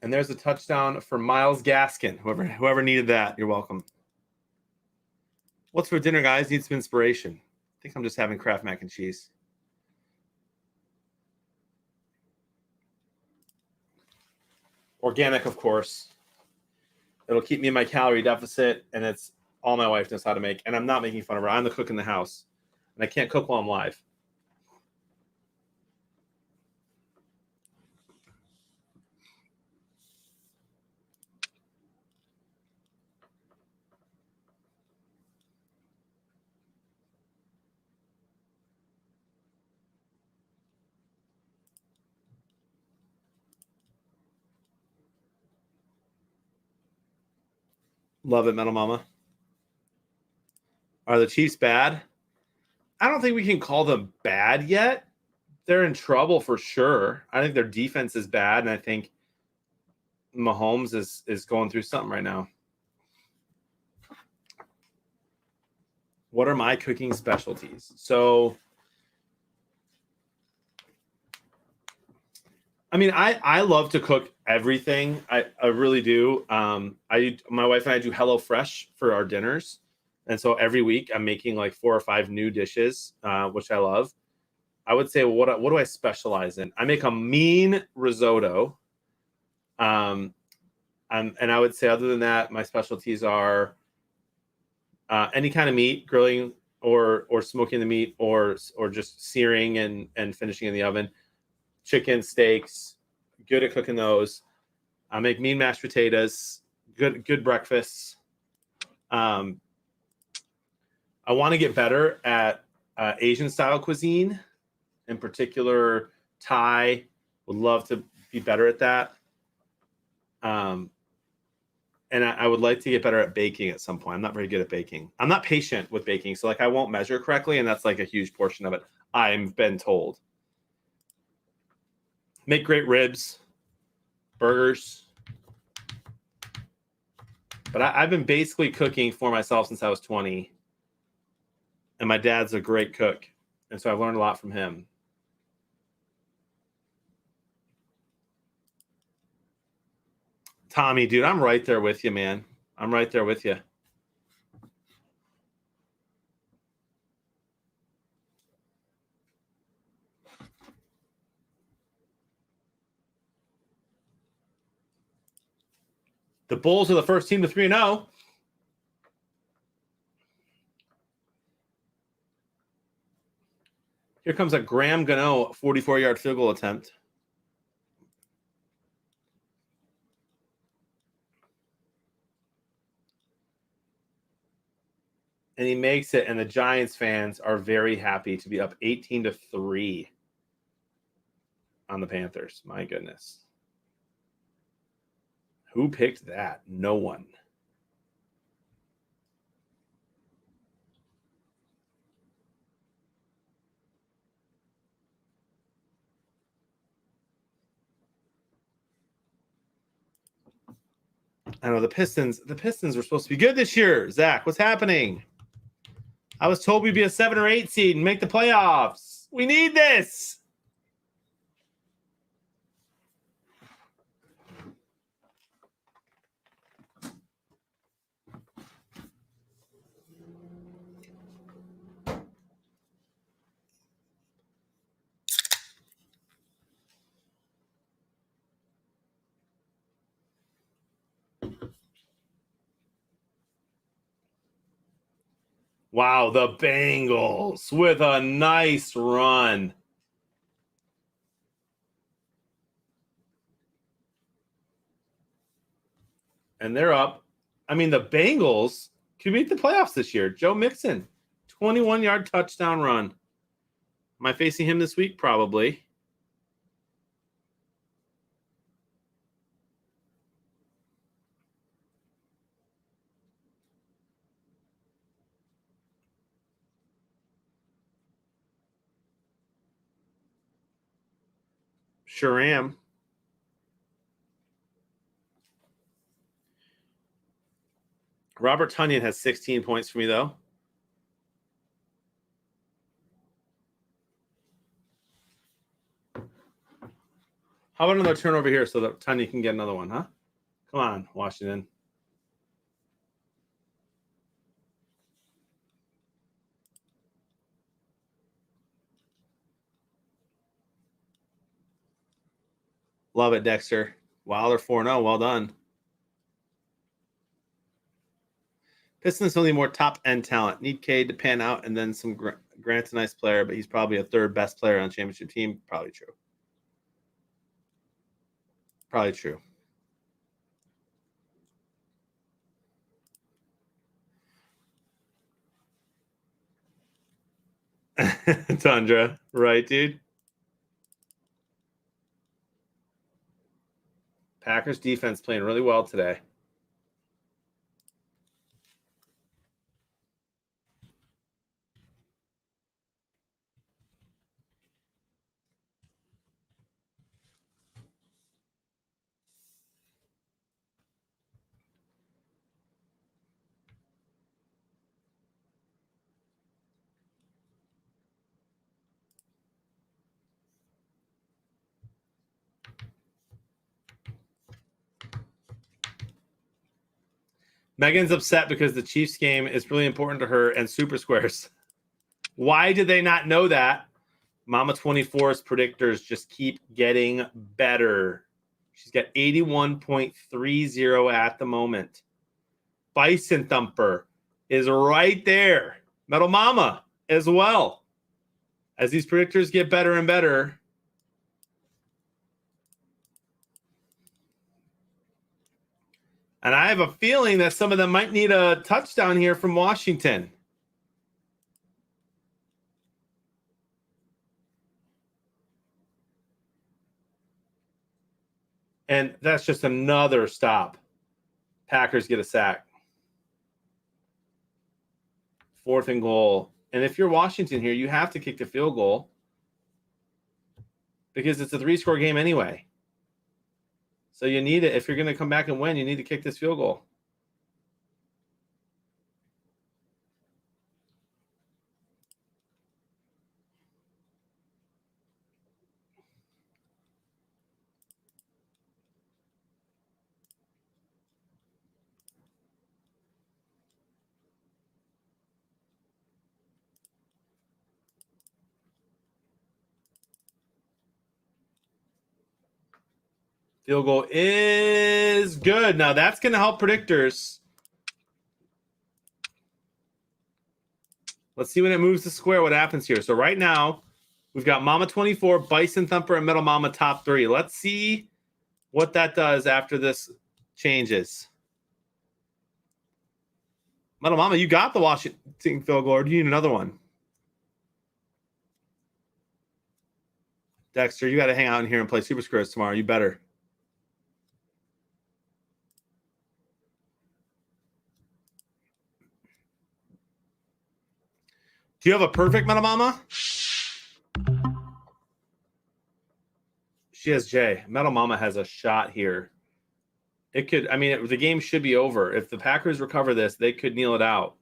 Speaker 1: And there's a touchdown for Myles Gaskin. Whoever needed that, you're welcome. What's for dinner, guys? Need some inspiration. I think I'm just having Kraft mac and cheese. Organic, of course. It'll keep me in my calorie deficit, and it's all my wife knows how to make. And I'm not making fun of her. I'm the cook in the house, and I can't cook while I'm live. Love it, Metal Mama. Are the Chiefs bad? I don't think we can call them bad yet. They're in trouble for sure. I think their defense is bad, and I think Mahomes is going through something right now. What are my cooking specialties? So, I mean, I love to cook everything. I really do. My wife and I do HelloFresh for our dinners. And so every week I'm making like 4 or 5 new dishes, which I love. I would say, what do I specialize in? I make a mean risotto. And I would say other than that, my specialties are any kind of meat, grilling or smoking the meat or just searing and finishing in the oven. Chicken, steaks, good at cooking those. I make mean mashed potatoes, good breakfasts. I want to get better at Asian style cuisine, in particular Thai. Would love to be better at that. And I would like to get better at baking at some point. I'm not very good at baking. I'm not patient with baking, so like I won't measure correctly, and that's like a huge portion of it. I've been told. Make great ribs, burgers. But I've been basically cooking for myself since I was 20. And my dad's a great cook. And so I've learned a lot from him. Tommy, dude, I'm right there with you, man. I'm right there with you. The Bulls are the first team to 3-0. Here comes a Graham Gano 44-yard field goal attempt. And he makes it, and the Giants fans are very happy to be up 18-3 on the Panthers. My goodness. Who picked that? No one. I know the Pistons were supposed to be good this year. Zach, what's happening? I was told we'd be a 7 or 8 seed and make the playoffs. We need this. Wow, the Bengals with a nice run. And they're up. I mean, the Bengals could make the playoffs this year. Joe Mixon, 21-yard touchdown run. Am I facing him this week? Probably. Sure am. Robert Tonyan has 16 points for me, though. How about another turnover here so that Tonyan can get another one, huh? Come on, Washington. Love it, Dexter. Wilder 4-0. Well done. Pistons only more top-end talent. Need Cade to pan out, and then some Grant's a nice player, but he's probably a third best player on the championship team. Probably true. Probably true. Tundra. Right, dude? Packers defense playing really well today. Megan's upset because the Chiefs game is really important to her and SuperSquares. Why did they not know that? Mama 24's predictors just keep getting better. She's got 81.30 at the moment. Bison Thumper is right there. Metal Mama as well. As these predictors get better and better. And I have a feeling that some of them might need a touchdown here from Washington. And that's just another stop. Packers get a sack. 4th and goal. And if you're Washington here, you have to kick the field goal because it's a 3-score game anyway. So you need it. If you're going to come back and win, you need to kick this field goal. Field goal is good. Now that's going to help predictors. Let's see when it moves to square what happens here. So right now, we've got Mama 24, Bison Thumper, and Metal Mama top 3. Let's see what that does after this changes. Metal Mama, you got the Washington field goal, or do you need another one? Dexter, you got to hang out in here and play SuperSquares tomorrow. You better. Do you have a perfect Metal Mama? She has J. Metal Mama has a shot here. It could, I mean, the game should be over. If the Packers recover this, they could kneel it out.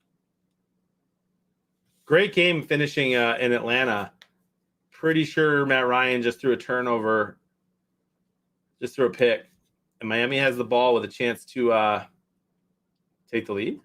Speaker 1: Great game finishing in Atlanta. Pretty sure Matt Ryan just threw a turnover, just threw a pick. And Miami has the ball with a chance to take the lead.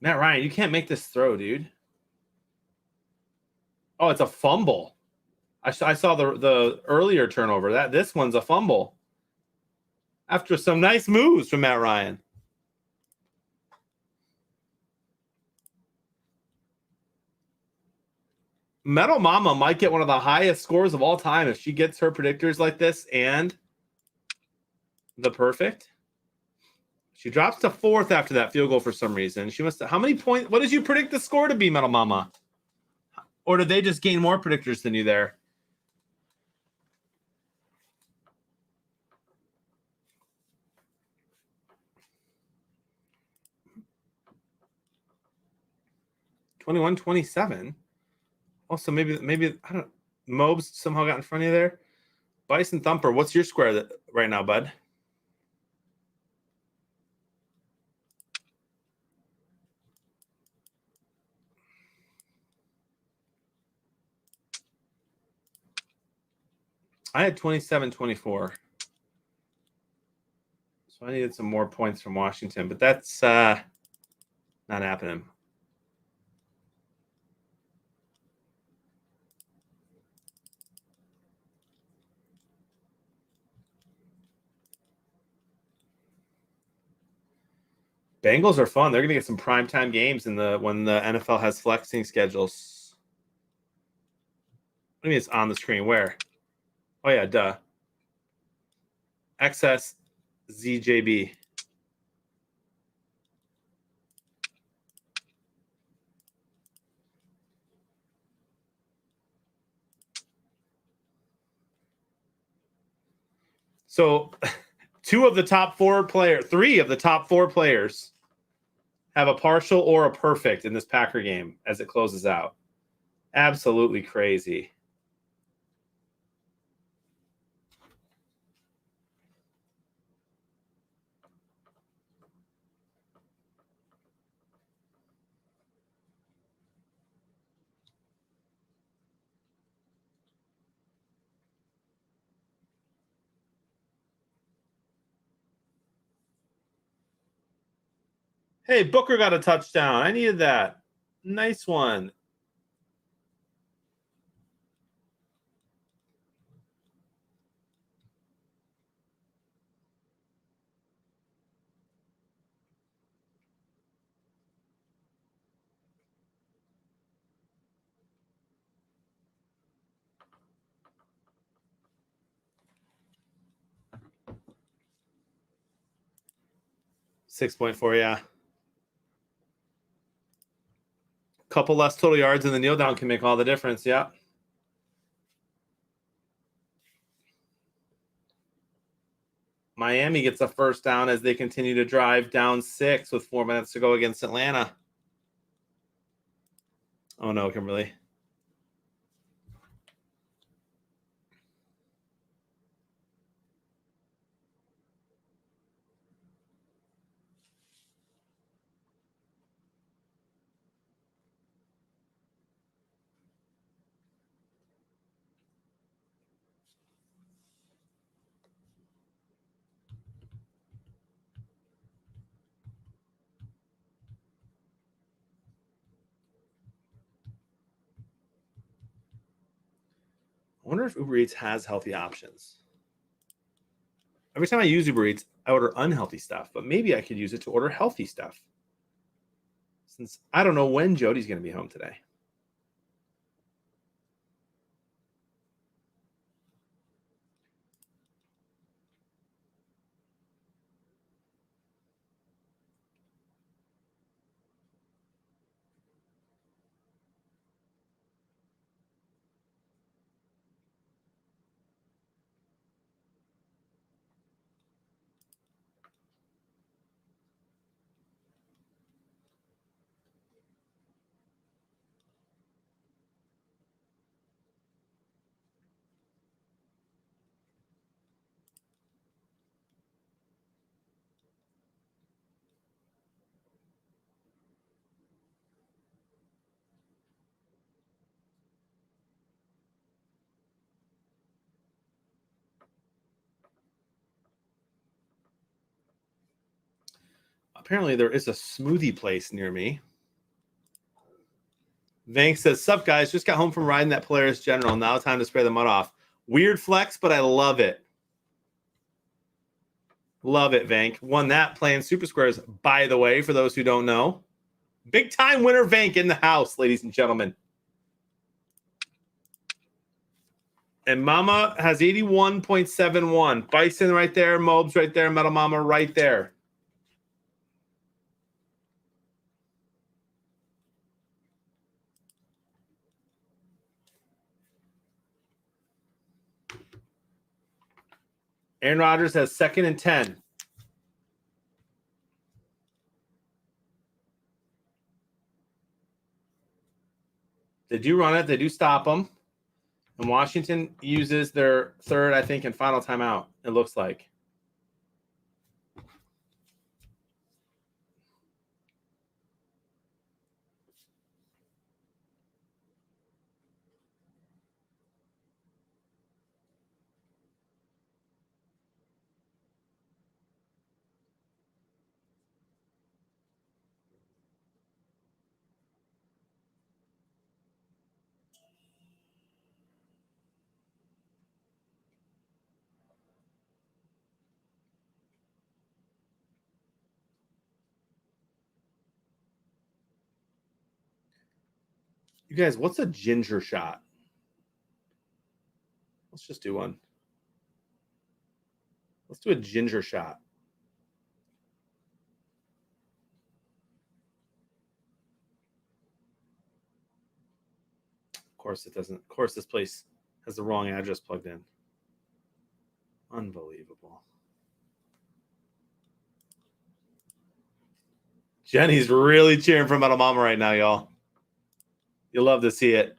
Speaker 1: Matt Ryan, you can't make this throw, dude. Oh, it's a fumble. I saw the earlier turnover. This one's a fumble. After some nice moves from Matt Ryan. Metal Mama might get one of the highest scores of all time if she gets her predictors like this and the perfect. She drops to 4th after that field goal for some reason. She must have, how many points? What did you predict the score to be, Metal Mama? Or did they just gain more predictors than you there? $21-27. Also, maybe I don't. Mobes somehow got in front of you there. Bison Thumper, what's your square right now, bud? I had 27-24. So I needed some more points from Washington, but that's not happening. Bengals are fun. They're going to get some primetime games when the NFL has flexing schedules. What do you mean it's on the screen? Where? Oh, yeah, duh. XS ZJB. So 3 of the top 4 players have a partial or a perfect in this Packer game as it closes out. Absolutely crazy. Hey, Booker got a touchdown. I needed that. Nice one. $6.4, yeah. Couple less total yards and the kneel down can make all the difference, yeah. Miami gets a first down as they continue to drive down 6 with 4 minutes to go against Atlanta. Oh no, Kimberly. I wonder if Uber Eats has healthy options. Every time I use Uber Eats, I order unhealthy stuff, but maybe I could use it to order healthy stuff. Since I don't know when Jody's going to be home today. Apparently, there is a smoothie place near me. Vank says, sup, guys? Just got home from riding that Polaris General. Now time to spray the mud off. Weird flex, but I love it. Love it, Vank. Won that playing SuperSquares, by the way, for those who don't know. Big time winner, Vank, in the house, ladies and gentlemen. And Mama has 81.71. Bison right there. Mobes right there. Metal Mama right there. Aaron Rodgers has 2nd and 10. They do run it. They do stop them. And Washington uses their 3rd, I think, and final timeout, it looks like. You guys, what's a ginger shot? Let's just do one. Let's do a ginger shot. Of course it doesn't. Of course this place has the wrong address plugged in. Unbelievable. Jenny's really cheering for Metal Mama right now, y'all. You'll love to see it.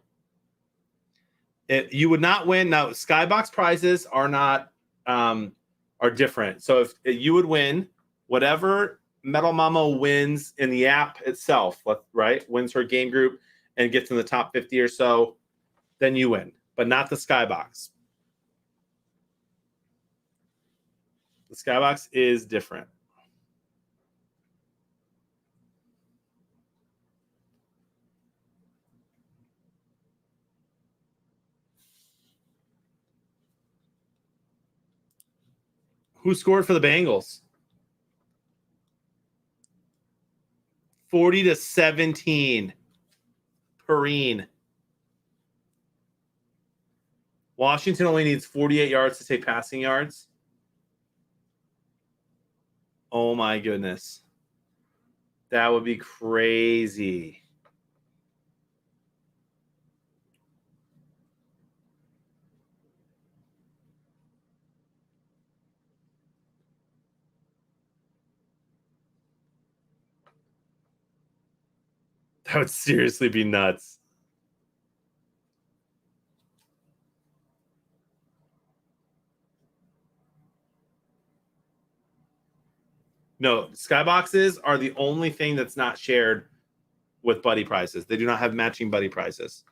Speaker 1: You would not win. Now, Skybox prizes are not are different. So if you would win whatever Metal Mama wins in the app itself, right? Wins her game group and gets in the top 50 or so, then you win, but not the Skybox. The Skybox is different. Who scored for the Bengals? 40-17. Perrine. Washington only needs 48 yards to take passing yards. Oh my goodness. That would be crazy. That would seriously be nuts. No, Skyboxes are the only thing that's not shared with buddy prizes. They do not have matching buddy prizes.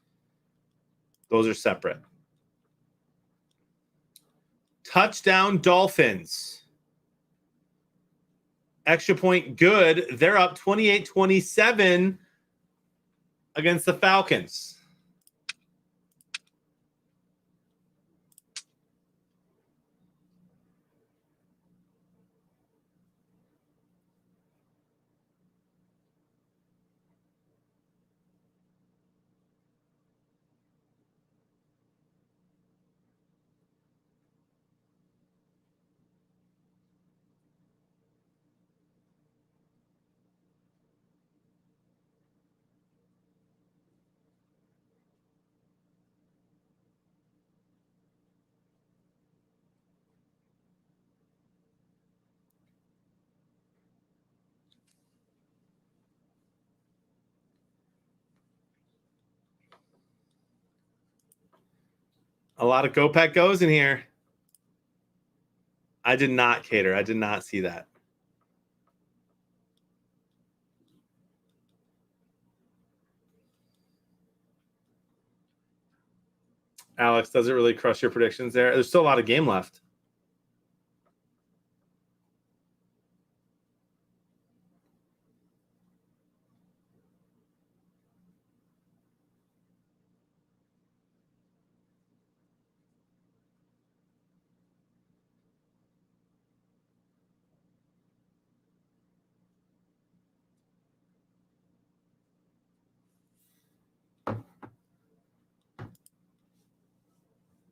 Speaker 1: Those are separate. Touchdown Dolphins. Extra point good. They're up 28-27 against the Falcons. A lot of Go Pack Goes in here. I did not cater. I did not see that. Alex, does it really crush your predictions there? There's still a lot of game left.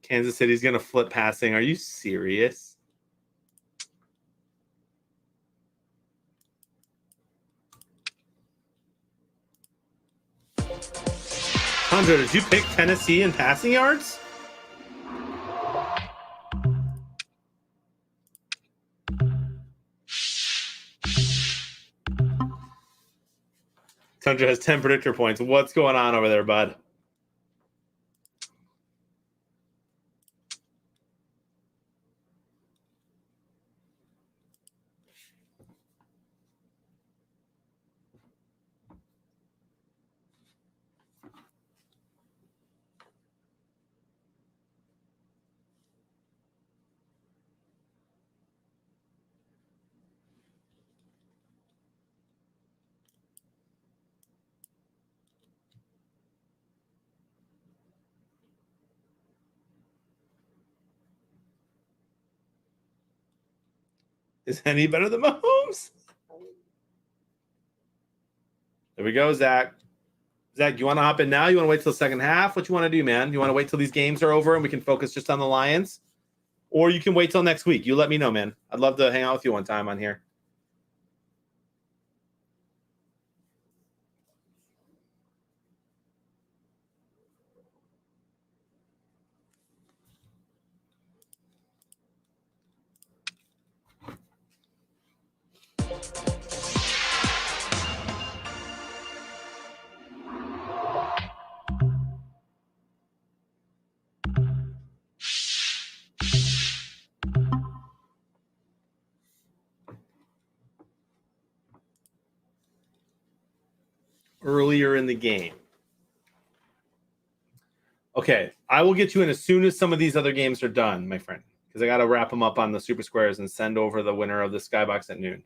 Speaker 1: Kansas City's going to flip passing. Are you serious? Tundra, did you pick Tennessee in passing yards? Tundra has 10 predictor points. What's going on over there, bud? Is any better than Mahomes? There we go, Zach. Zach, you want to hop in now? You want to wait till the second half? What you want to do, man? You want to wait till these games are over and we can focus just on the Lions? Or you can wait till next week. You let me know, man. I'd love to hang out with you one time on here. Earlier in the game. Okay, I will get you in as soon as some of these other games are done, my friend, because I got to wrap them up on the SuperSquares and send over the winner of the Skybox at noon.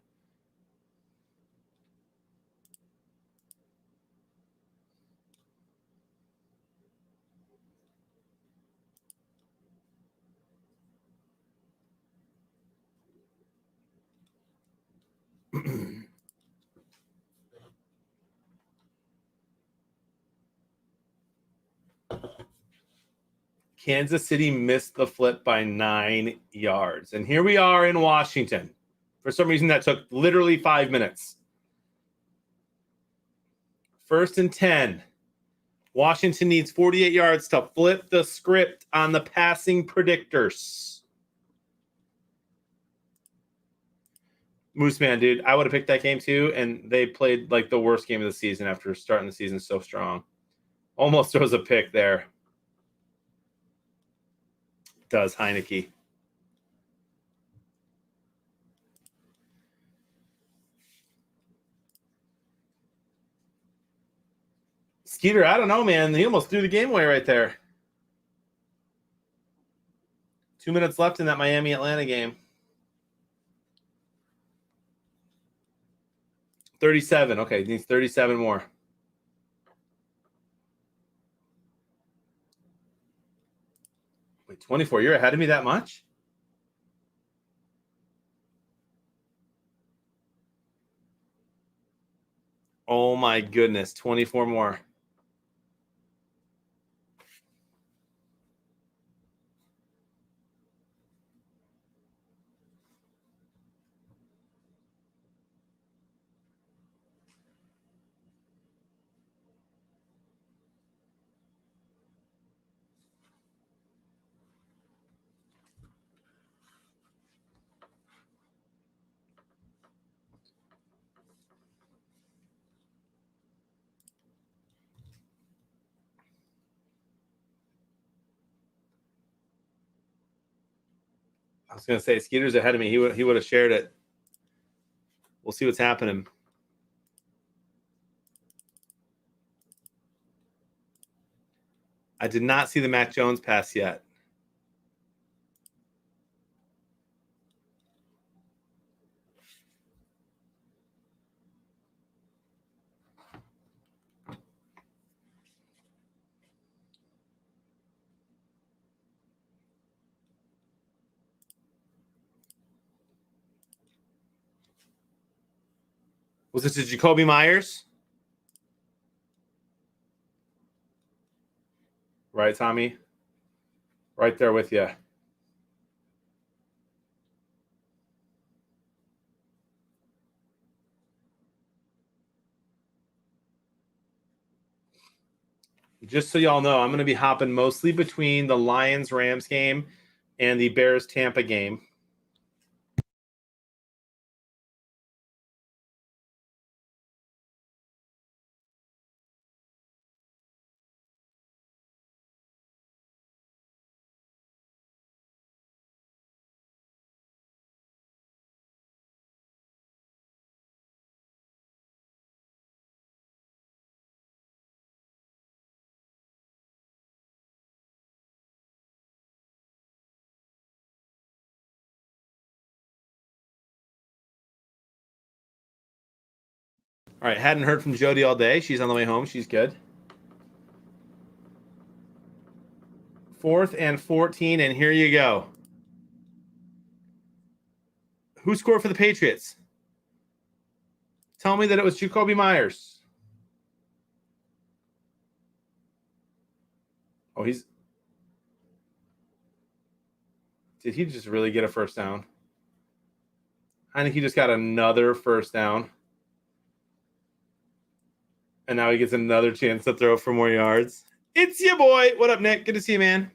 Speaker 1: Kansas City missed the flip by 9 yards. And here we are in Washington. For some reason, that took literally 5 minutes. 1st and 10. Washington needs 48 yards to flip the script on the passing predictors. Mooseman, dude, I would have picked that game too, and they played like the worst game of the season after starting the season so strong. Almost throws a pick there. Does Heineke. Skeeter, I don't know, man. He almost threw the game away right there. 2 minutes left in that Miami-Atlanta game. 37. Okay, he needs 37 more. Wait, 24. You're ahead of me that much? Oh my goodness, 24 more. I was going to say, Skeeter's ahead of me. He would have shared it. We'll see what's happening. I did not see the Mac Jones pass yet. Was it to Jacoby Myers? Right, Tommy? Right there with you. Just so y'all know, I'm going to be hopping mostly between the Lions-Rams game and the Bears-Tampa game. All right, hadn't heard from Jody all day. She's on the way home. She's good. 4th and 14, and here you go. Who scored for the Patriots? Tell me that it was Jacoby Myers. Oh, did he just really get a first down? I think he just got another first down. And now he gets another chance to throw for more yards. It's your boy. What up, Nick? Good to see you, man.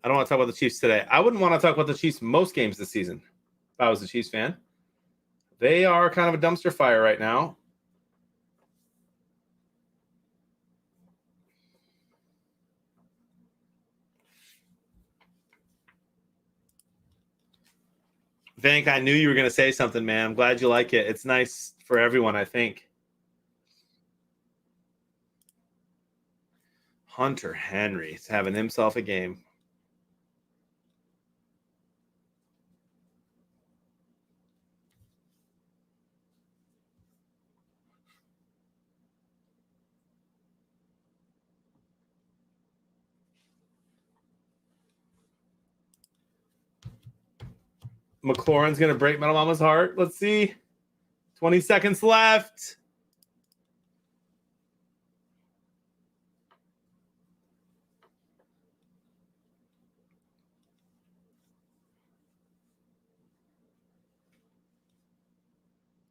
Speaker 1: I don't want to talk about the Chiefs today. I wouldn't want to talk about the Chiefs most games this season if I was a Chiefs fan. They are kind of a dumpster fire right now. Vank, I knew you were going to say something, man. I'm glad you like it. It's nice for everyone, I think. Hunter Henry is having himself a game. McLaurin's going to break Metal Mama's heart. Let's see. 20 seconds left.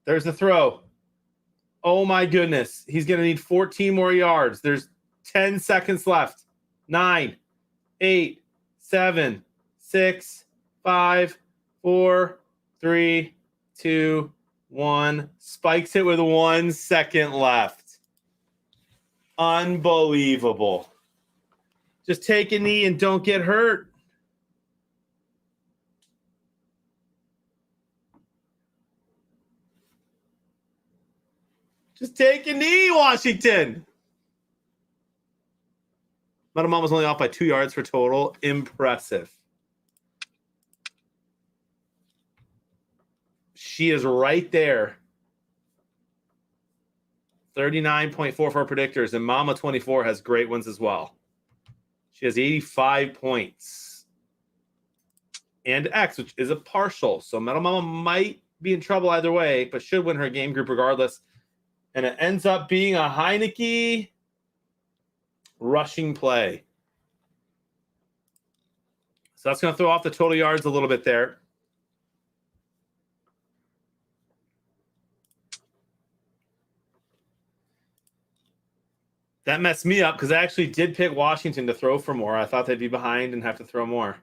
Speaker 1: There's the throw. Oh, my goodness. He's going to need 14 more yards. There's 10 seconds left. 9, 8, 7, 6, 5, 4, 3, 2, 1. Spikes it with 1 second left. Unbelievable. Just take a knee and don't get hurt. Just take a knee, Washington. Metal Mama's only off by 2 yards for total. Impressive. She is right there. 39.44 predictors, and Mama 24 has great ones as well. She has 85 points. And X, which is a partial. So Metal Mama might be in trouble either way, but should win her game group regardless. And it ends up being a Heineke rushing play. So that's going to throw off the total yards a little bit there. That messed me up because I actually did pick Washington to throw for more. I thought they'd be behind and have to throw more.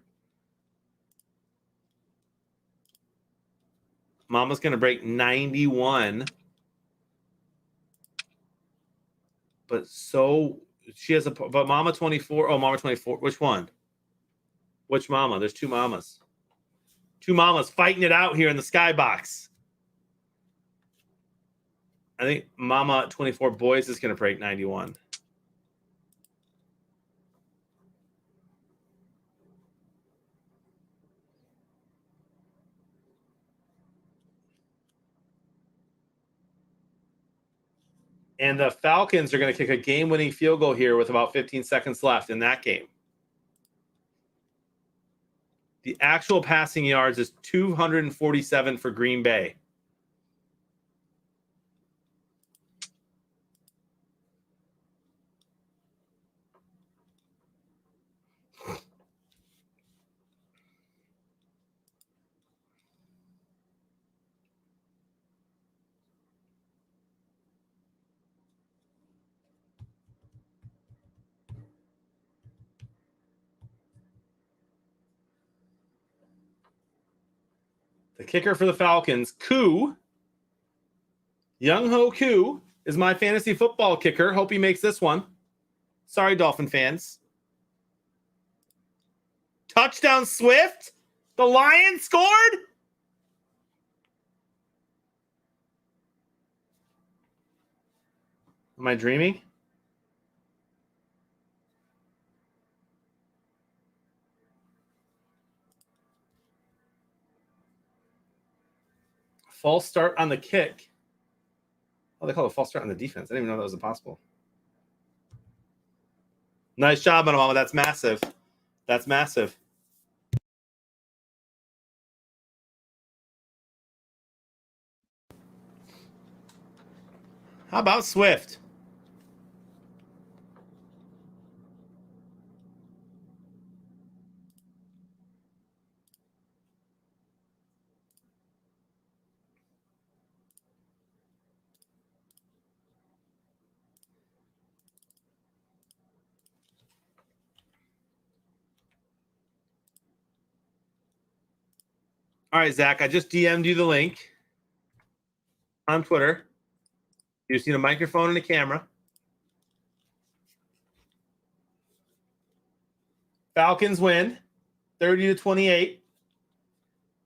Speaker 1: Mama's going to break 91. But she has but Mama 24. Oh, Mama 24. Which one? Which Mama? There's two Mamas. Two Mamas fighting it out here in the skybox. I think Mama 24 Boys is going to break 91. And the Falcons are going to kick a game-winning field goal here with about 15 seconds left in that game. The actual passing yards is 247 for Green Bay. The kicker for the Falcons, Young-Ho Koo, is my fantasy football kicker. Hope he makes this one. Sorry, Dolphin fans. Touchdown Swift. The Lions scored. Am I dreaming? False start on the kick. Oh, they call it a false start on the defense. I didn't even know that was possible. Nice job, Mama. That's massive. That's massive. How about Swift? All right, Zach, I just DM'd you the link on Twitter. You just need a microphone and a camera. Falcons win 30-28.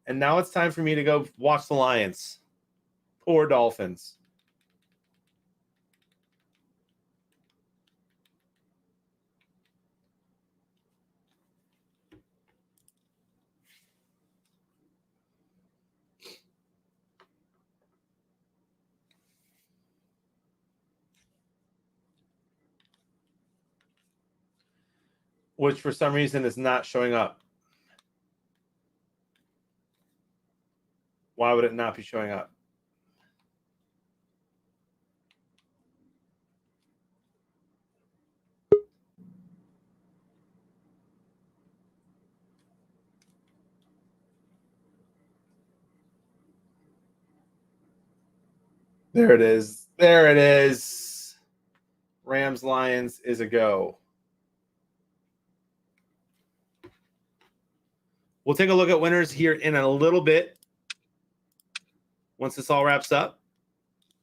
Speaker 1: And now it's time for me to go watch the Lions. Poor Dolphins. Which for some reason is not showing up. Why would it not be showing up? There it is. There it is. Rams Lions is a go. We'll take a look at winners here in a little bit. Once this all wraps up,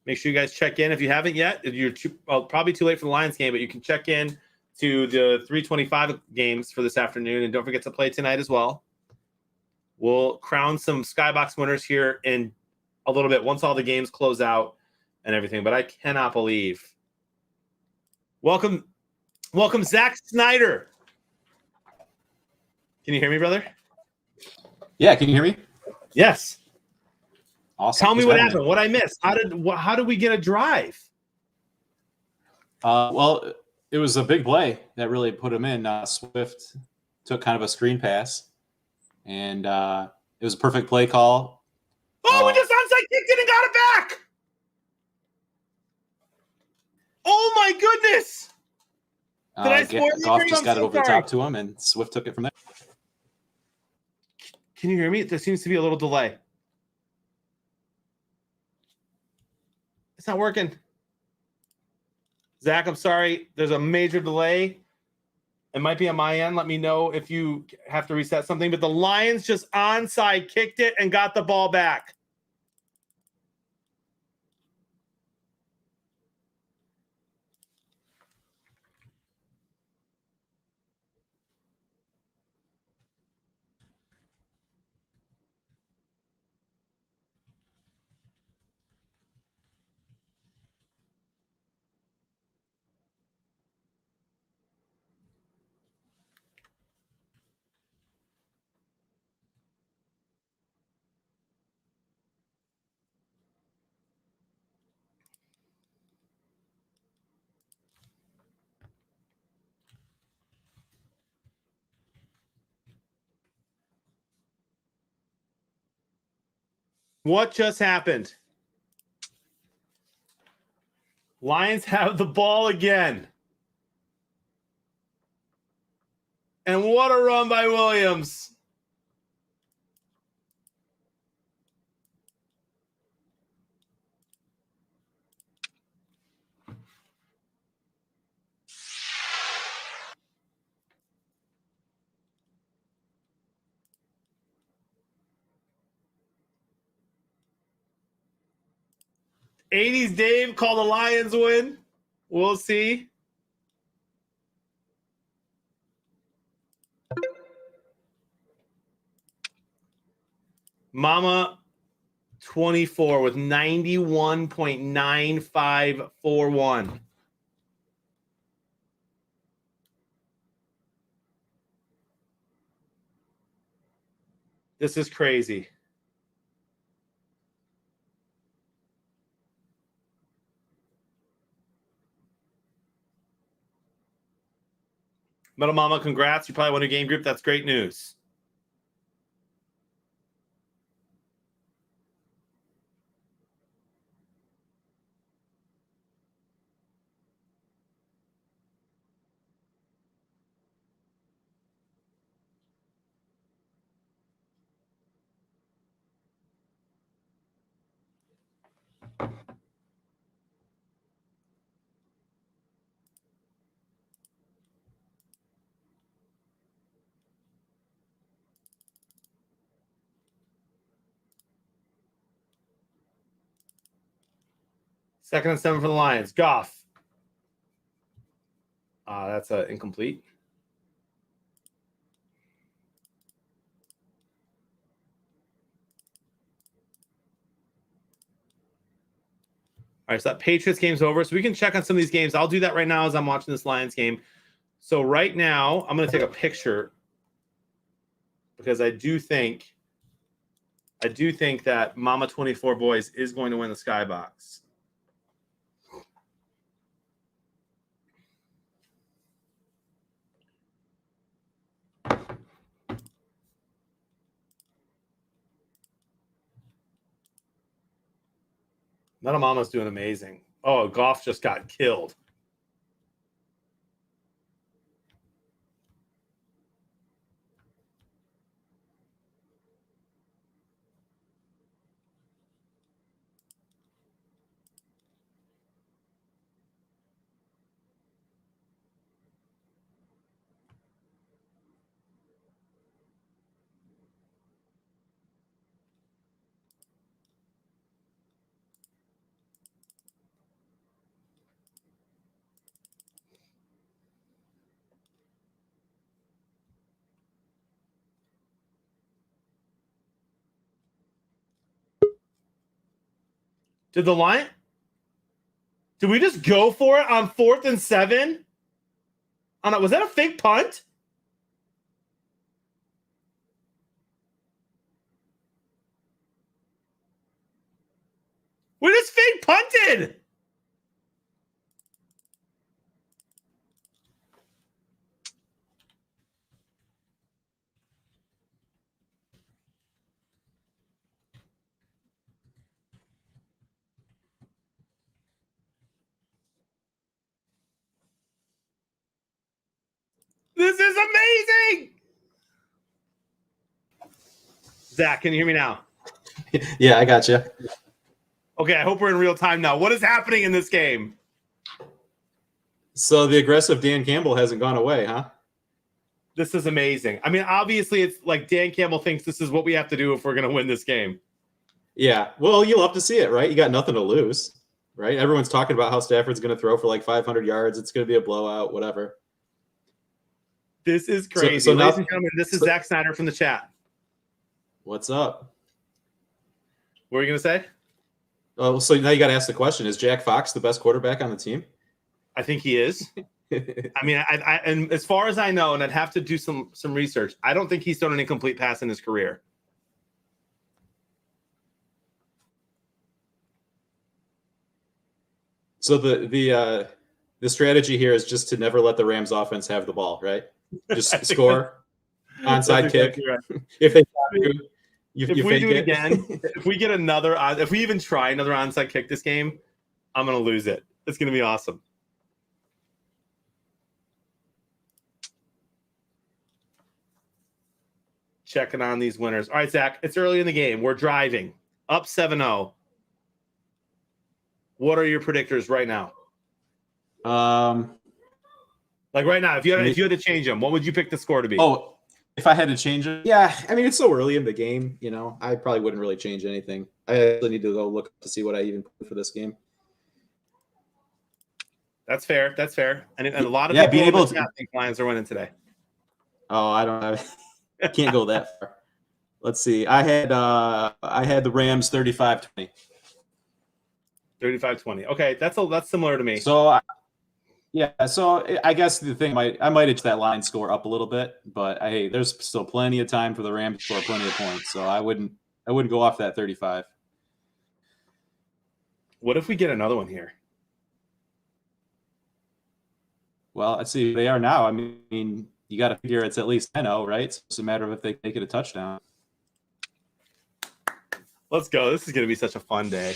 Speaker 1: make sure you guys check in. If you haven't yet, you're probably too late for the Lions game, but you can check in to the 325 games for this afternoon. And don't forget to play tonight as well. We'll crown some Skybox winners here in a little bit once all the games close out and everything. But I cannot believe. Welcome, Zach Snyder. Can you hear me, brother?
Speaker 6: Yeah, can you hear me?
Speaker 1: Yes.
Speaker 6: Awesome.
Speaker 1: Tell me what happened. What I missed. How did we get a drive?
Speaker 6: Well, it was a big play that really put him in. Swift took kind of a screen pass, and it was a perfect play call.
Speaker 1: Oh, we just onside kicked it and got it back. Oh my goodness! Did I spoil
Speaker 6: Goff just got it over the top to him, and Swift took it from there.
Speaker 1: Can you hear me? There seems to be a little delay. It's not working. Zach, I'm sorry. There's a major delay. It might be on my end. Let me know if you have to reset something. But the Lions just onside kicked it and got the ball back. What just happened? Lions have the ball again. And what a run by Williams. '80s Dave called the Lions win. We'll see. Mama 24 with 91.9541. This is crazy. Metal Mama, congrats. You probably won a game group. That's great news. Second and 7 for the Lions. Goff. That's incomplete. All right, so that Patriots game's over. So we can check on some of these games. I'll do that right now as I'm watching this Lions game. So right now, I'm going to take a picture because I do think that Mama 24 Boys is going to win the Skybox. Metal Mama's doing amazing. Oh, Goff just got killed. Did we just go for it on 4th and 7? Was that a fake punt? We just fake punted. This is amazing. Zach, can you hear me now?
Speaker 6: Yeah, I got you.
Speaker 1: Okay, I hope we're in real time now. What is happening in this game?
Speaker 6: So the aggressive Dan Campbell hasn't gone away, huh?
Speaker 1: This is amazing. I mean, obviously, it's like Dan Campbell thinks this is what we have to do if we're going to win this game.
Speaker 6: Yeah. Well, you'll have to see it, right? You got nothing to lose, right? Everyone's talking about how Stafford's going to throw for like 500 yards. It's going to be a blowout, whatever.
Speaker 1: This is crazy.
Speaker 6: So now,
Speaker 1: ladies and gentlemen, this is Zach Snyder from the chat.
Speaker 6: What's up?
Speaker 1: What are you going to say?
Speaker 6: Oh, so now you got to ask the question: is Jack Fox the best quarterback on the team?
Speaker 1: I think he is. I mean, I and as far as I know, and I'd have to do some research, I don't think he's thrown an incomplete pass in his career.
Speaker 6: So the strategy here is just to never let the Rams offense have the ball, right? Just score, onside kick.
Speaker 1: Exactly right.
Speaker 6: If they you
Speaker 1: if we do it
Speaker 6: it
Speaker 1: again, if we get another, if we even try another onside kick this game, I'm going to lose it. It's going to be awesome. Checking on these winners. All right, Zach, it's early in the game. We're driving up 7-0. What are your predictors right now? Like right now, if you had to change them, what would you pick the score to be?
Speaker 6: Oh, if I had to change it, yeah. I mean, it's so early in the game, you know. I probably wouldn't really change anything. I actually need to go look to see what I even put for this game.
Speaker 1: That's fair. That's fair. And a lot of
Speaker 6: Yeah,
Speaker 1: people
Speaker 6: being able to
Speaker 1: think Lions are winning today.
Speaker 6: Oh, I don't have. I can't go that far. Let's see. I had the Rams 35-20.
Speaker 1: 35-20. Okay, that's similar to me.
Speaker 6: So yeah, so I guess the thing I might edge that line score up a little bit, but hey, there's still plenty of time for the Rams to score plenty of points. So I wouldn't go off that 35.
Speaker 1: What if we get another one here?
Speaker 6: Well, let's see. They are now. I mean, you got to figure it's at least 10-0, right? So it's a matter of if they make it a touchdown.
Speaker 1: Let's go. This is going to be such a fun day.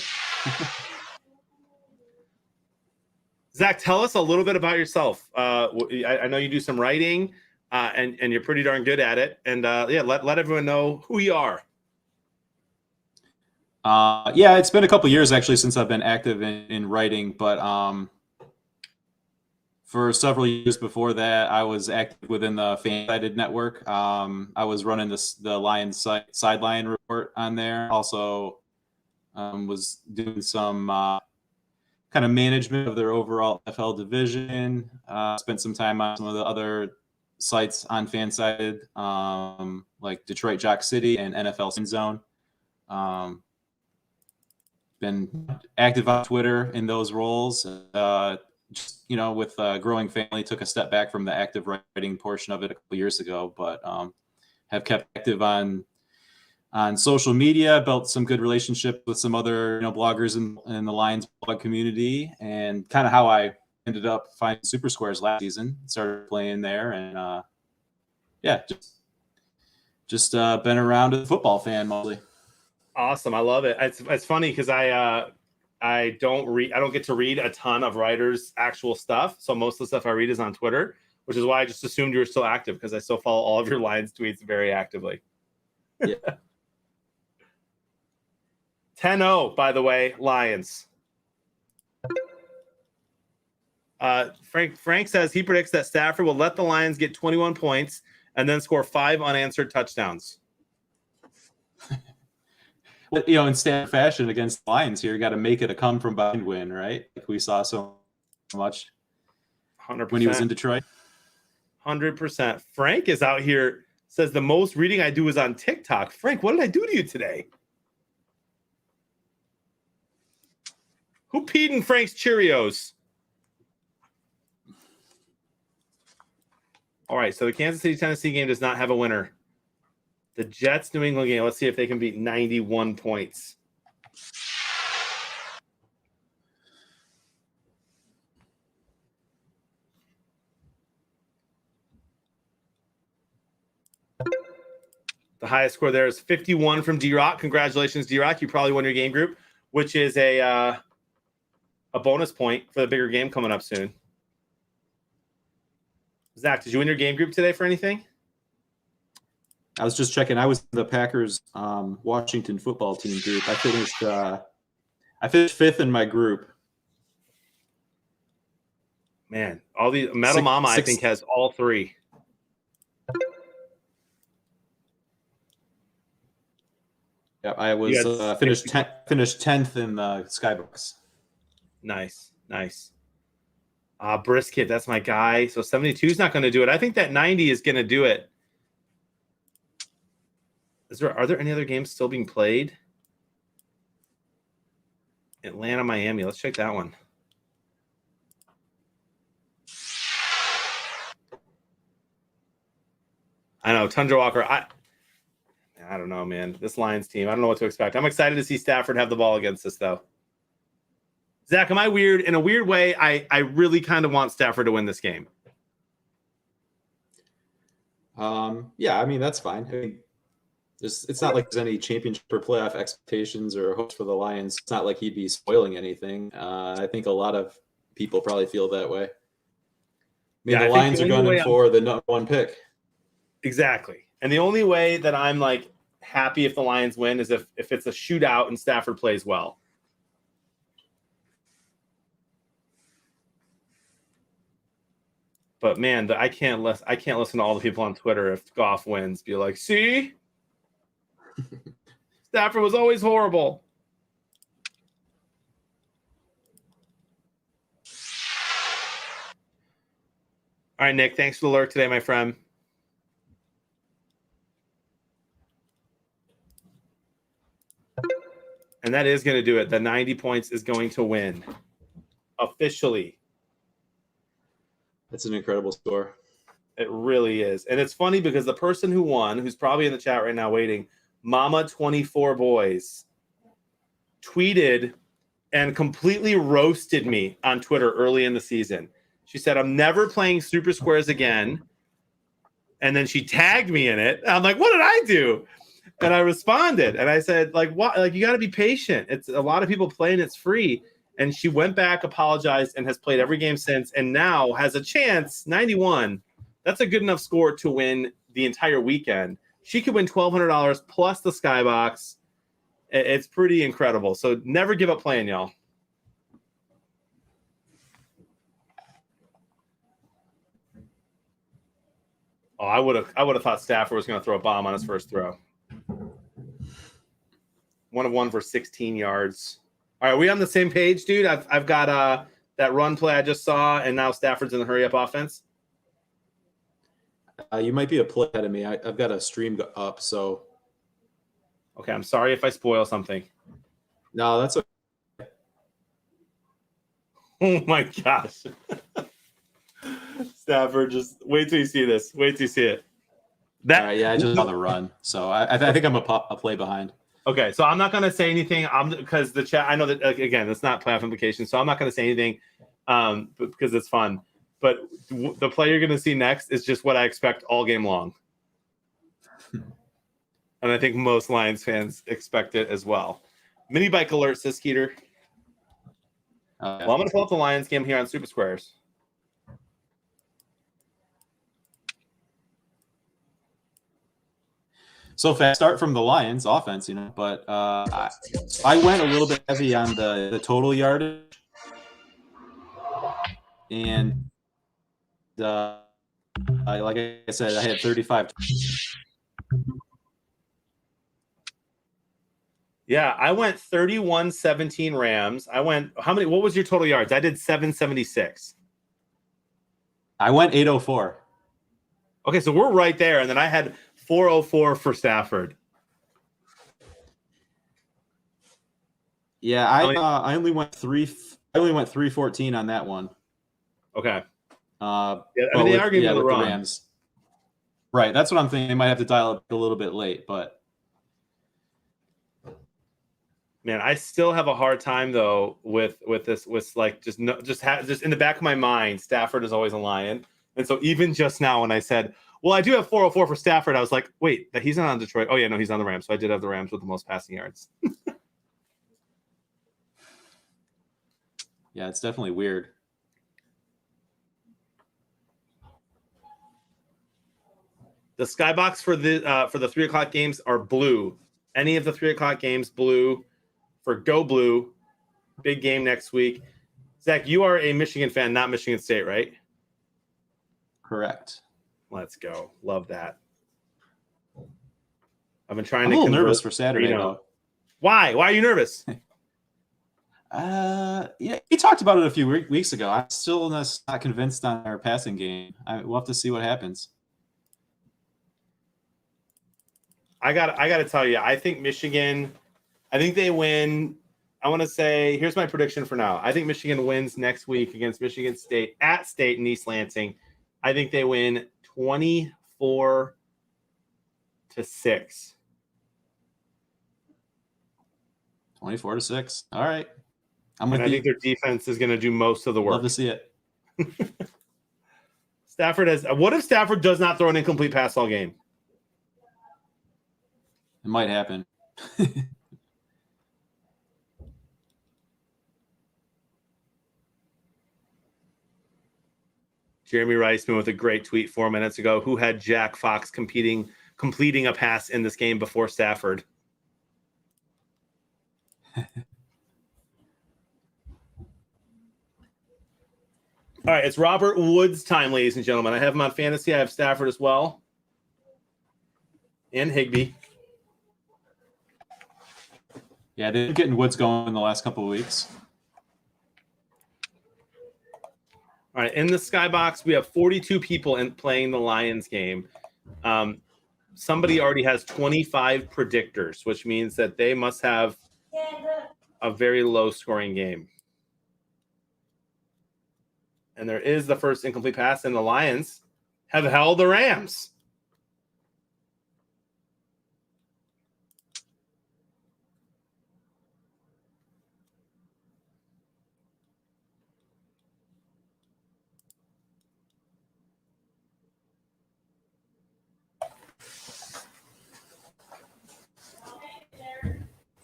Speaker 1: Zach, tell us a little bit about yourself. I know you do some writing, and you're pretty darn good at it. And yeah, let everyone know who you are.
Speaker 6: Yeah, it's been a couple years actually since I've been active in writing, but for several years before that, I was active within the Fansided network. I was running the Lions sideline report on there. Also, was doing some kind of management of their overall NFL division. Spent some time on some of the other sites on Fansided, like Detroit Jock City and NFL Sin Zone. Been active on Twitter in those roles. Just, you know, with a growing family, took a step back from the active writing portion of it a couple years ago, but have kept active on social media, built some good relationship with some other, bloggers in the Lions blog community, and kind of how I ended up finding SuperSquares last season. Started playing there, and yeah, just been around as a football fan mostly.
Speaker 1: Awesome, I love it. It's funny because I don't get to read a ton of writers' actual stuff. So most of the stuff I read is on Twitter, which is why I just assumed you were still active because I still follow all of your Lions tweets very actively.
Speaker 6: Yeah.
Speaker 1: 10-0, by the way, Lions. Frank says he predicts that Stafford will let the Lions get 21 points and then score 5 unanswered touchdowns.
Speaker 6: Well, in standard fashion against the Lions here, you got to make it a come from behind win, right? Like we saw so much
Speaker 1: 100%.
Speaker 6: when he was in Detroit.
Speaker 1: 100%. Frank is out here, says the most reading I do is on TikTok. Frank, what did I do to you today? Who peed in Frank's Cheerios? All right, so the Kansas City-Tennessee game does not have a winner. The Jets-New England game, let's see if they can beat 91 points. The highest score there is 51 from D-Rock. Congratulations, D-Rock. You probably won your game group, which is a bonus point for the bigger game coming up soon. Zach, did you win your game group today for anything?
Speaker 6: I was just checking. I was in the Packers Washington football team group. I finished 5th in my group.
Speaker 1: Man, all these Metal Mama, I think, has all three.
Speaker 6: Yeah, I was finished 10th in the Skybox.
Speaker 1: Nice. Brisket, that's my guy. So 72 is not going to do it. I think that 90 is going to do it. Are there any other games still being played? Atlanta, Miami. Let's check that one. I know, Tundra Walker. I don't know, man. This Lions team, I don't know what to expect. I'm excited to see Stafford have the ball against us, though. Zach, am I weird? In a weird way, I really kind of want Stafford to win this game.
Speaker 6: Yeah, I mean, that's fine. I mean, it's not like there's any championship or playoff expectations or hopes for the Lions. It's not like he'd be spoiling anything. I think a lot of people probably feel that way. I mean, the Lions are gunning for the number one pick.
Speaker 1: Exactly. And the only way that I'm like happy if the Lions win is if it's a shootout and Stafford plays well. But man, I can't listen to all the people on Twitter if Goff wins. Be like, see, Stafford was always horrible. All right, Nick, thanks for the lurk today, my friend. And that is going to do it. The 90 points is going to win officially.
Speaker 6: That's an incredible score.
Speaker 1: It really is. And it's funny because the person who won, who's probably in the chat right now waiting, Mama24 Boys, tweeted and completely roasted me on Twitter early in the season. She said, I'm never playing SuperSquares again. And then she tagged me in it. I'm like, what did I do? And I responded. And I said, like, what? Like, you got to be patient. It's a lot of people playing. It's free. And she went back, apologized, and has played every game since, and now has a chance, 91. That's a good enough score to win the entire weekend. She could win $1,200 plus the Skybox. It's pretty incredible. So never give up playing, y'all. Oh, I would have thought Stafford was going to throw a bomb on his first throw. 1 of 1 for 16 yards. All right, are we on the same page, dude? I've got that run play I just saw, and now Stafford's in the hurry-up offense.
Speaker 6: You might be a play ahead of me. I've got a stream up, so.
Speaker 1: Okay, I'm sorry if I spoil something.
Speaker 6: No, that's okay.
Speaker 1: Oh, my gosh. Stafford, just wait till you see this. Wait till you see it.
Speaker 6: All right, yeah, I just saw the run, so I think I'm a play behind.
Speaker 1: Okay, so I'm not going to say anything because the chat, I know that, again, it's not playoff implications, so I'm not going to say anything because it's fun. But the play you're going to see next is just what I expect all game long. And I think most Lions fans expect it as well. Mini bike alert, says Skeeter. Well, I'm going to pull up the Lions game here on SuperSquares.
Speaker 6: So fast start from the Lions offense, but I went a little bit heavy on the total yardage, and like I said, I had 35.
Speaker 1: Yeah, I went 31-17 Rams. I went what was your total yards? I did 776.
Speaker 6: I went 804.
Speaker 1: Okay, so we're right there, and then I had 404 for Stafford.
Speaker 6: Yeah, I only went 314 on that one.
Speaker 1: Okay.
Speaker 6: Yeah,
Speaker 1: I mean, they are getting the
Speaker 6: Rams. Right, that's what I'm thinking. They might have to dial up a little bit late, but
Speaker 1: man, I still have a hard time though with this. With like just in the back of my mind, Stafford is always a Lion, and so even just now when I said, well, I do have 404 for Stafford, I was like, wait, he's not on Detroit. Oh, yeah, no, he's on the Rams. So I did have the Rams with the most passing yards.
Speaker 6: Yeah, it's definitely weird.
Speaker 1: The Skybox for the 3 o'clock games are blue. Any of the 3 o'clock games, blue. For Go Blue, big game next week. Zach, you are a Michigan fan, not Michigan State, right?
Speaker 6: Correct.
Speaker 1: Let's go. Love that. I've been trying
Speaker 6: I'm
Speaker 1: to
Speaker 6: a little
Speaker 1: convert
Speaker 6: nervous for Saturday,
Speaker 1: Reno.
Speaker 6: though.
Speaker 1: Why? Why are you nervous?
Speaker 6: Yeah, he talked about it a few weeks ago. I'm still not convinced on our passing game. We'll have to see what happens.
Speaker 1: I got to tell you, I think Michigan, I think they win. I want to say, here's my prediction for now. I think Michigan wins next week against Michigan State at State in East Lansing. I think they win 24-6.
Speaker 6: 24-6. All right.
Speaker 1: I think their defense is going to do most of the work.
Speaker 6: Love to see it.
Speaker 1: Stafford has. What if Stafford does not throw an incomplete pass all game?
Speaker 6: It might happen.
Speaker 1: Jeremy Reisman with a great tweet 4 minutes ago. Who had Jack Fox completing a pass in this game before Stafford? All right, it's Robert Woods' time, ladies and gentlemen. I have him on fantasy. I have Stafford as well. And Higbee.
Speaker 6: Yeah, they're getting Woods going in the last couple of weeks.
Speaker 1: All right, in the skybox, we have 42 people playing the Lions game. Somebody already has 25 predictors, which means that they must have a very low-scoring game. And there is the first incomplete pass, and the Lions have held the Rams.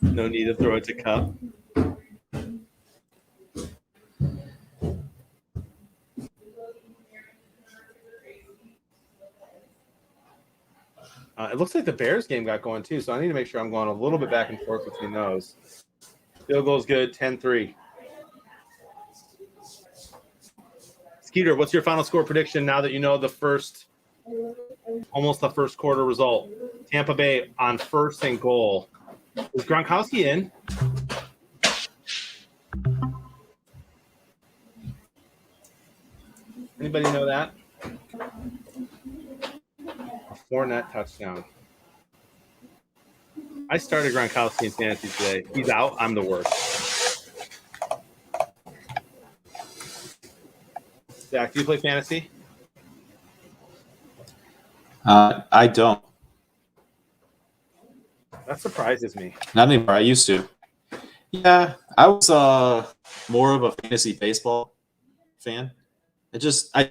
Speaker 1: No need to throw it to Cup. It looks like the Bears game got going too, so I need to make sure I'm going a little bit back and forth between those. Field goal's good, 10-3. Skeeter, what's your final score prediction now that you know almost the first quarter result? Tampa Bay on first and goal. Is Gronkowski in? Anybody know that? A 4-net touchdown. I started Gronkowski in fantasy today. He's out. I'm the worst. Zach, do you play fantasy?
Speaker 6: I don't.
Speaker 1: That surprises me.
Speaker 6: Not anymore. I used to. Yeah, I was more of a fantasy baseball fan. I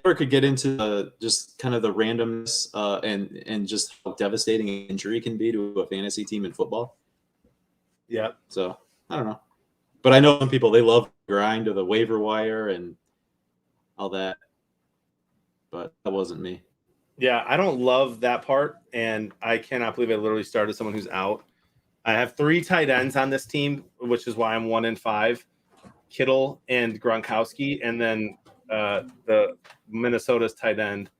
Speaker 6: never could get into just kind of the randomness and just how devastating an injury can be to a fantasy team in football.
Speaker 1: Yeah.
Speaker 6: So I don't know, but I know some people, they love the grind of the waiver wire and all that, but that wasn't me.
Speaker 1: Yeah, I don't love that part, and I cannot believe I literally started someone who's out. I have 3 tight ends on this team, which is why I'm 1-5. Kittle and Gronkowski, and then the Minnesota's tight end,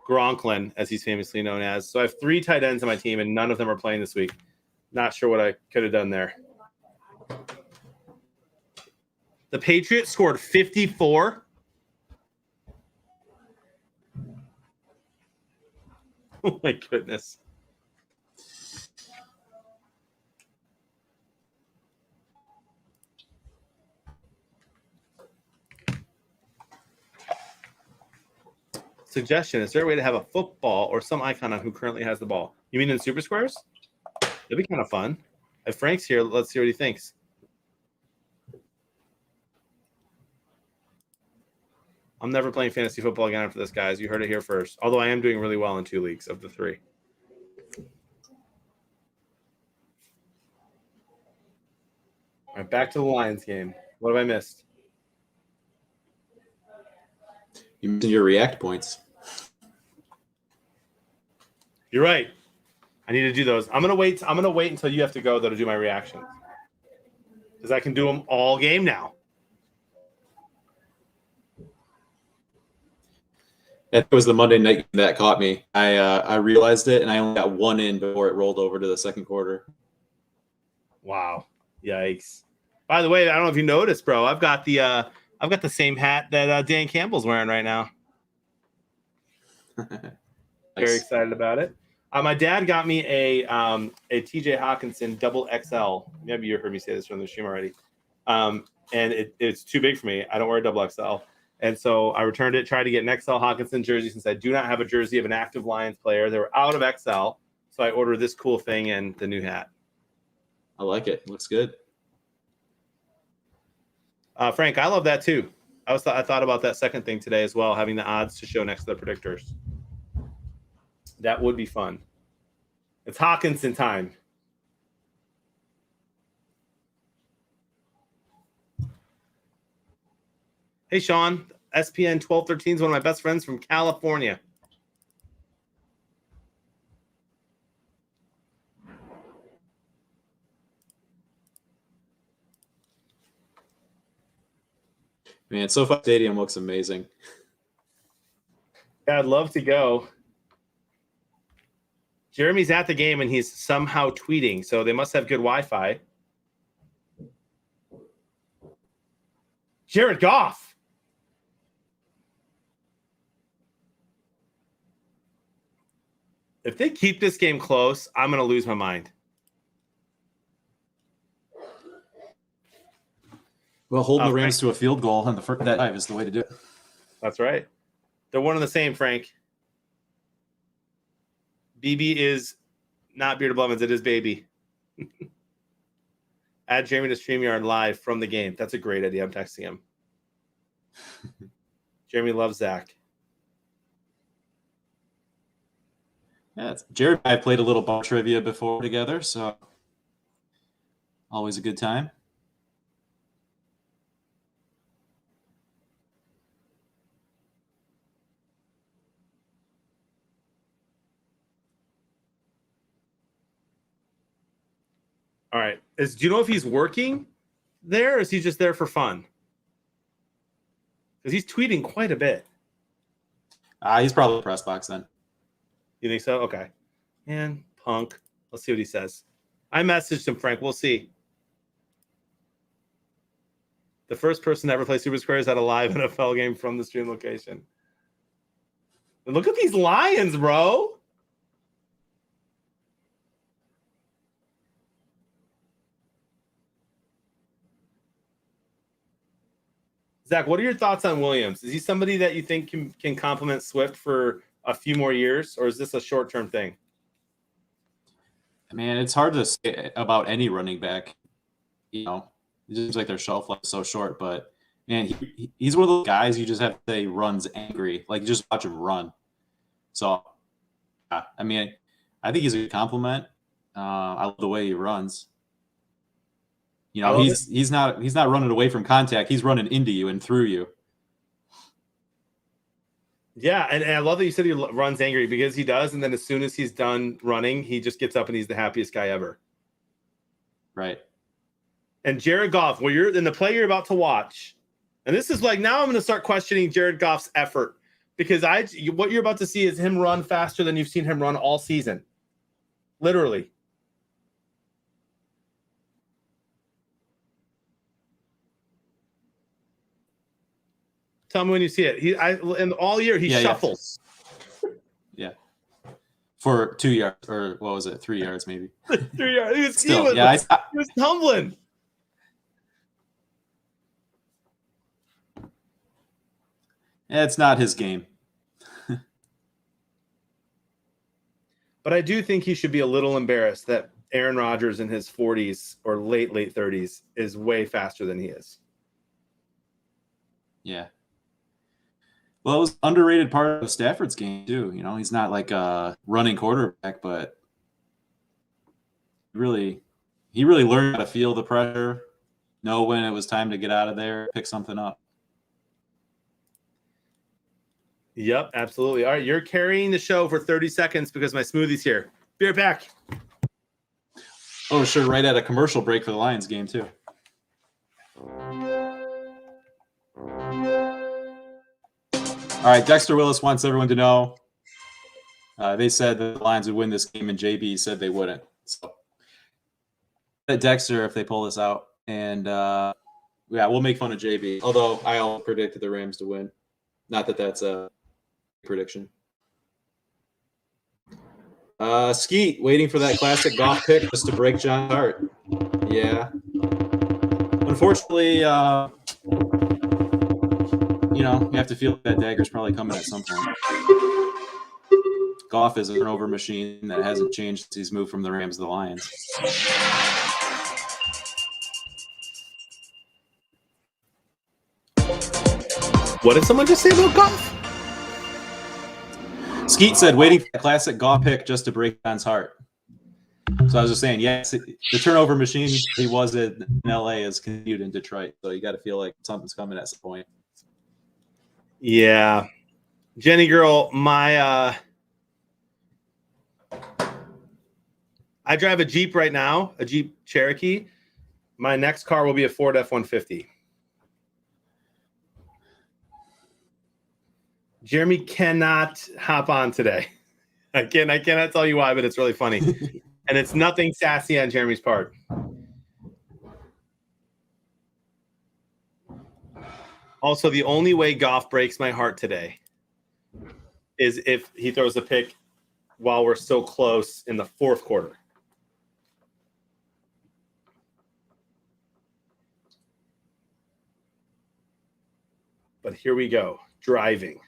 Speaker 1: Gronklin, as he's famously known as. So I have 3 tight ends on my team, and none of them are playing this week. Not sure what I could have done there. The Patriots scored 54. Oh, my goodness. Suggestion: is there a way to have a football or some icon on who currently has the ball? You mean in SuperSquares? That'd be kind of fun. If Frank's here, let's see what he thinks. I'm never playing fantasy football again after this, guys. You heard it here first. Although I am doing really well in 2 leagues of the 3. All right, back to the Lions game. What have I missed?
Speaker 6: You mentioned your react points.
Speaker 1: You're right. I need to do those. I'm gonna wait until you have to go though to do my reactions, because I can do them all game now.
Speaker 6: It was the Monday night game that caught me. I realized it, and I only got one in before it rolled over to the second quarter.
Speaker 1: Wow. Yikes. By the way, I don't know if you noticed, bro. I've got the same hat that Dan Campbell's wearing right now.
Speaker 6: Nice.
Speaker 1: Very excited about it. My dad got me a TJ Hawkinson double XL. Maybe you heard me say this from the stream already. And it's too big for me. I don't wear a double XL. And so I returned it, tried to get an XL Hawkinson jersey since I do not have a jersey of an active Lions player. They were out of XL. So I ordered this cool thing and the new hat.
Speaker 6: I like it. Looks good.
Speaker 1: Frank, I love that too. I thought about that second thing today as well, having the odds to show next to the predictors. That would be fun. It's Hawkinson time. Hey, Sean. SPN 1213 is one of my best friends from California.
Speaker 6: Man, SoFi Stadium looks amazing.
Speaker 1: Yeah, I'd love to go. Jeremy's at the game and he's somehow tweeting, so they must have good Wi-Fi. Jared Goff. If they keep this game close, I'm going to lose my mind.
Speaker 6: Well, holding the Rams to a field goal on the first drive is the way to do it.
Speaker 1: That's right. They're one and the same, Frank. BB is not Beard of Lemons. It is Baby. Add Jeremy to StreamYard live from the game. That's a great idea. I'm texting him. Jeremy loves Zach.
Speaker 6: Yeah, Jared and I played a little ball trivia before together, so always a good time.
Speaker 1: All right. Do you know if he's working there or is he just there for fun? Because he's tweeting quite a bit.
Speaker 6: He's probably press box then.
Speaker 1: You think so? Okay. Man, punk. Let's see what he says. I messaged him, Frank. We'll see. The first person to ever play SuperSquares at a live NFL game from the stream location. And look at these Lions, bro. Zach, what are your thoughts on Williams? Is he somebody that you think can complement Swift for a few more years, or is this a short-term thing?
Speaker 6: Man, it's hard to say about any running back. You know, it seems like their shelf life is so short, but man, he's one of those guys you just have to say runs angry. Like, you just watch him run. So, I mean, I think he's a compliment. I love the way he runs. You know, he's not running away from contact. He's running into you and through you.
Speaker 1: Yeah, and I love that you said he runs angry because he does. And then as soon as he's done running, he just gets up and he's the happiest guy ever.
Speaker 6: Right.
Speaker 1: And Jared Goff, well, you're in the play you're about to watch. And this is like, now I'm going to start questioning Jared Goff's effort because what you're about to see is him run faster than you've seen him run all season. Literally. Tell me when you see it. And all year he shuffles.
Speaker 6: Yeah. For 2 yards, or what was it? 3 yards, maybe.
Speaker 1: 3 yards. He
Speaker 6: Still,
Speaker 1: was tumbling.
Speaker 6: It's not his game.
Speaker 1: But I do think he should be a little embarrassed that Aaron Rodgers in his 40s or late 30s is way faster than he is.
Speaker 6: Yeah. Well, it was an underrated part of Stafford's game too. You know, he's not like a running quarterback, but he really learned how to feel the pressure, know when it was time to get out of there, pick something up.
Speaker 1: Yep, absolutely. All right, you're carrying the show for 30 seconds because my smoothie's here. Be right back.
Speaker 6: Oh, sure, right at a commercial break for the Lions game too. All right, Dexter Willis wants everyone to know. They said that the Lions would win this game, and JB said they wouldn't. So, Dexter, if they pull this out, and yeah, we'll make fun of JB. Although I'll predict the Rams to win. Not that that's a prediction. Skeet, waiting for that classic golf pick just to break John's heart. Yeah. Unfortunately, you have to feel that dagger's probably coming at some point. Goff is a turnover machine that hasn't changed since he's moved from the Rams to the Lions.
Speaker 1: What did someone just say about Goff?
Speaker 6: Skeet said, waiting for the classic Goff pick just to break John's heart. So I was just saying, yes, the turnover machine he was in LA has continued in Detroit. So you got to feel like something's coming at some point.
Speaker 1: Yeah. Jenny girl, I drive a Jeep right now, a Jeep Cherokee. My next car will be a Ford F-150. Jeremy cannot hop on today. I cannot tell you why, but it's really funny. And it's nothing sassy on Jeremy's part. Also, the only way Goff breaks my heart today is if he throws a pick while we're still close in the fourth quarter. But here we go, driving.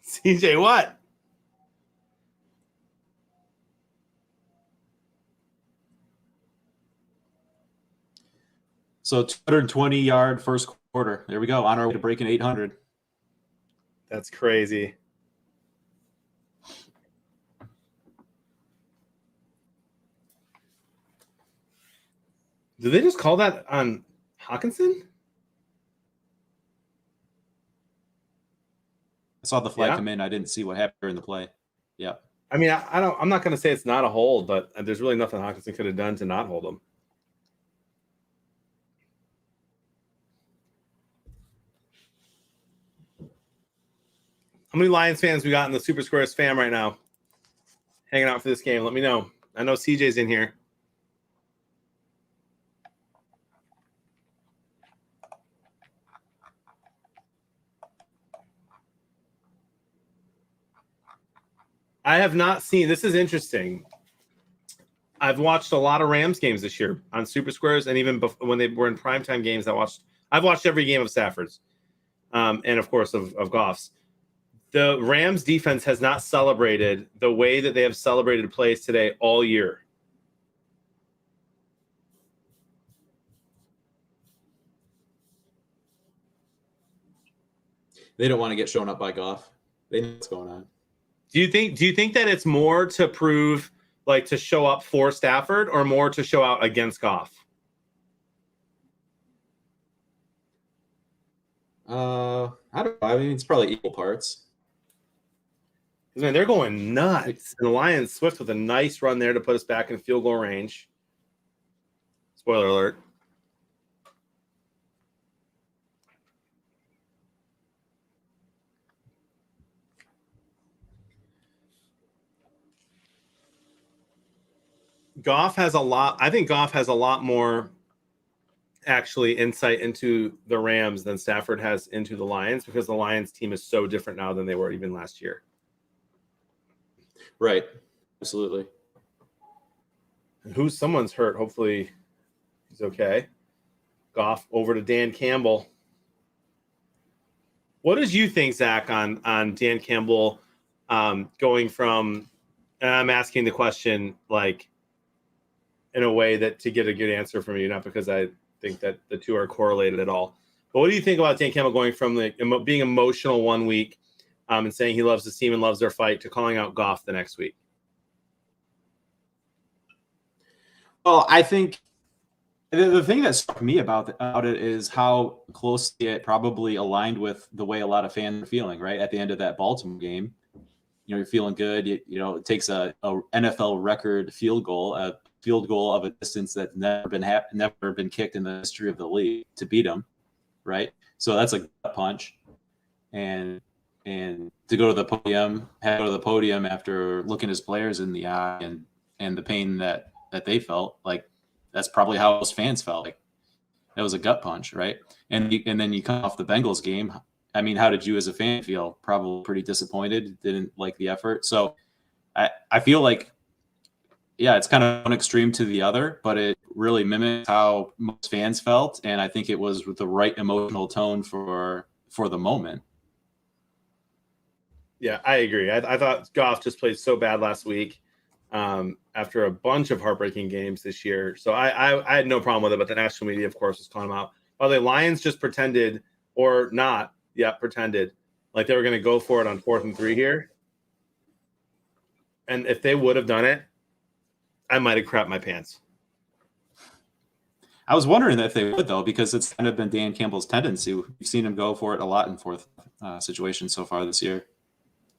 Speaker 1: CJ, what?
Speaker 6: So 220-yard first quarter. There we go. On our way to breaking 800.
Speaker 1: That's crazy. Did they just call that on Hawkinson?
Speaker 6: I saw the flag come in. I didn't see what happened during the play. Yeah.
Speaker 1: I mean, I'm not going to say it's not a hold, but there's really nothing Hawkinson could have done to not hold him. How many Lions fans we got in the SuperSquares fam right now? Hanging out for this game. Let me know. I know CJ's in here. I have not seen. This is interesting. I've watched a lot of Rams games this year on SuperSquares, and even when they were in primetime games, I've watched every game of Stafford's, and of course of Goff's. The Rams defense has not celebrated the way that they have celebrated plays today all year.
Speaker 6: They don't want to get shown up by Goff. They know what's going on.
Speaker 1: Do you think that it's more to prove, like, to show up for Stafford, or more to show out against Goff?
Speaker 6: I don't know. I mean, it's probably equal parts.
Speaker 1: Man, they're going nuts. And the Lions, Swift with a nice run there to put us back in field goal range. Spoiler alert. Goff has a lot. I think Goff has a lot more actually insight into the Rams than Stafford has into the Lions, because the Lions team is so different now than they were even last year.
Speaker 6: Right. Absolutely.
Speaker 1: And someone's hurt. Hopefully he's okay. Goff over to Dan Campbell. What did you think, Zach, on Dan Campbell going from, and I'm asking the question like in a way that to get a good answer from you, not because I think that the two are correlated at all. But what do you think about Dan Campbell going from being emotional one week and saying he loves his team and loves their fight to calling out Goff the next week?
Speaker 6: Well, I think The thing that struck me about it is how closely it probably aligned with the way a lot of fans are feeling, right? At the end of that Baltimore game, you're feeling good. It takes a NFL record field goal of a distance that's never been kicked in the history of the league to beat them, right? So that's a gut punch. And to go to the podium, after looking his players in the eye and the pain that they felt, like that's probably how most fans felt. Like that was a gut punch, right? And then you come off the Bengals game. I mean, how did you as a fan feel? Probably pretty disappointed. Didn't like the effort. So I feel like, yeah, it's kind of one extreme to the other, but it really mimics how most fans felt, and I think it was with the right emotional tone for the moment.
Speaker 1: Yeah, I agree. I thought Goff just played so bad last week after a bunch of heartbreaking games this year. So I had no problem with it, but the national media, of course, was calling him out. By the way, Lions just pretended or not. Yeah, pretended like they were going to go for it on 4th and 3 here. And if they would have done it, I might have crapped my pants.
Speaker 6: I was wondering if they would, though, because it's kind of been Dan Campbell's tendency. We've seen him go for it a lot in 4th situations so far this year.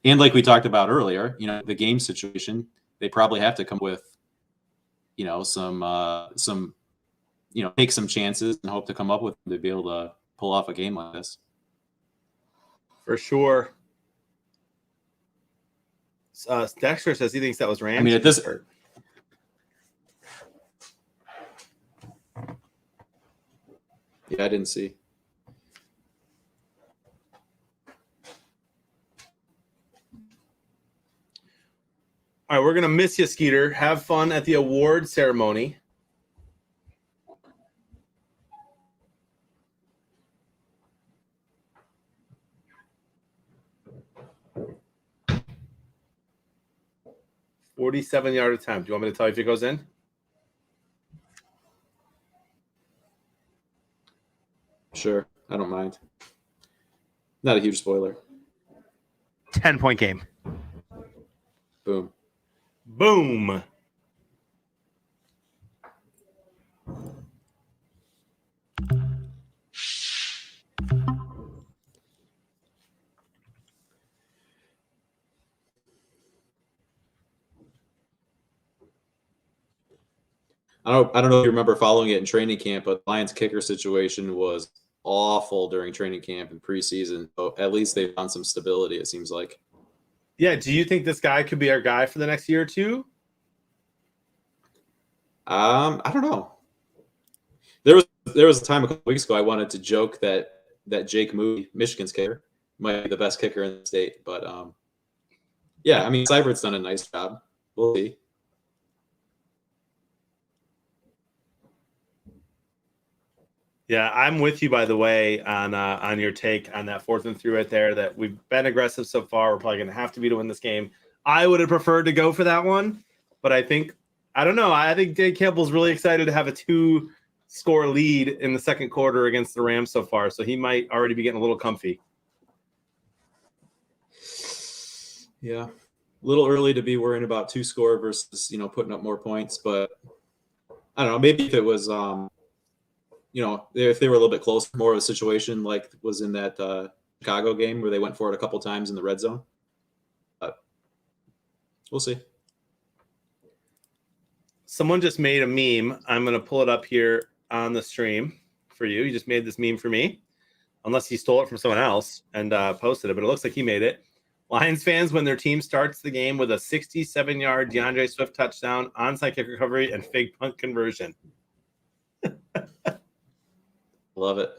Speaker 6: And like we talked about earlier, the game situation, they probably have to come with, some take some chances and hope to come up with them to be able to pull off a game like this.
Speaker 1: For sure. Dexter says he thinks that was Rams.
Speaker 6: I mean, at this. Yeah, I didn't see.
Speaker 1: All right, we're going to miss you, Skeeter. Have fun at the award ceremony. $47-yard attempt. Do you want me to tell you if it goes in?
Speaker 6: Sure. I don't mind. Not a huge spoiler.
Speaker 2: 10-point game.
Speaker 6: Boom.
Speaker 1: Boom.
Speaker 6: I don't know if you remember following it in training camp, but Lions kicker situation was awful during training camp and preseason. So at least they found some stability, it seems like.
Speaker 1: Yeah, do you think this guy could be our guy for the next year or two?
Speaker 6: I don't know. There was a time a couple weeks ago I wanted to joke that Jake Moody, Michigan's kicker, might be the best kicker in the state. But yeah, I mean, Seibert's done a nice job. We'll see.
Speaker 1: Yeah, I'm with you, by the way, on your take on that 4th and 3 right there, that we've been aggressive so far. We're probably going to have to be to win this game. I would have preferred to go for that one, but I think Dan Campbell's really excited to have a 2-score lead in the second quarter against the Rams so far, so he might already be getting a little comfy.
Speaker 6: Yeah, a little early to be worrying about 2-score versus, putting up more points, but I don't know, maybe if it was if they were a little bit closer, more of a situation like was in that Chicago game where they went for it a couple times in the red zone. But we'll see.
Speaker 1: Someone just made a meme. I'm going to pull it up here on the stream for you. He just made this meme for me, unless he stole it from someone else and posted it, but it looks like he made it. Lions fans, when their team starts the game with a 67-yard DeAndre Swift touchdown, onside kick recovery, and fake punt conversion.
Speaker 6: Love it.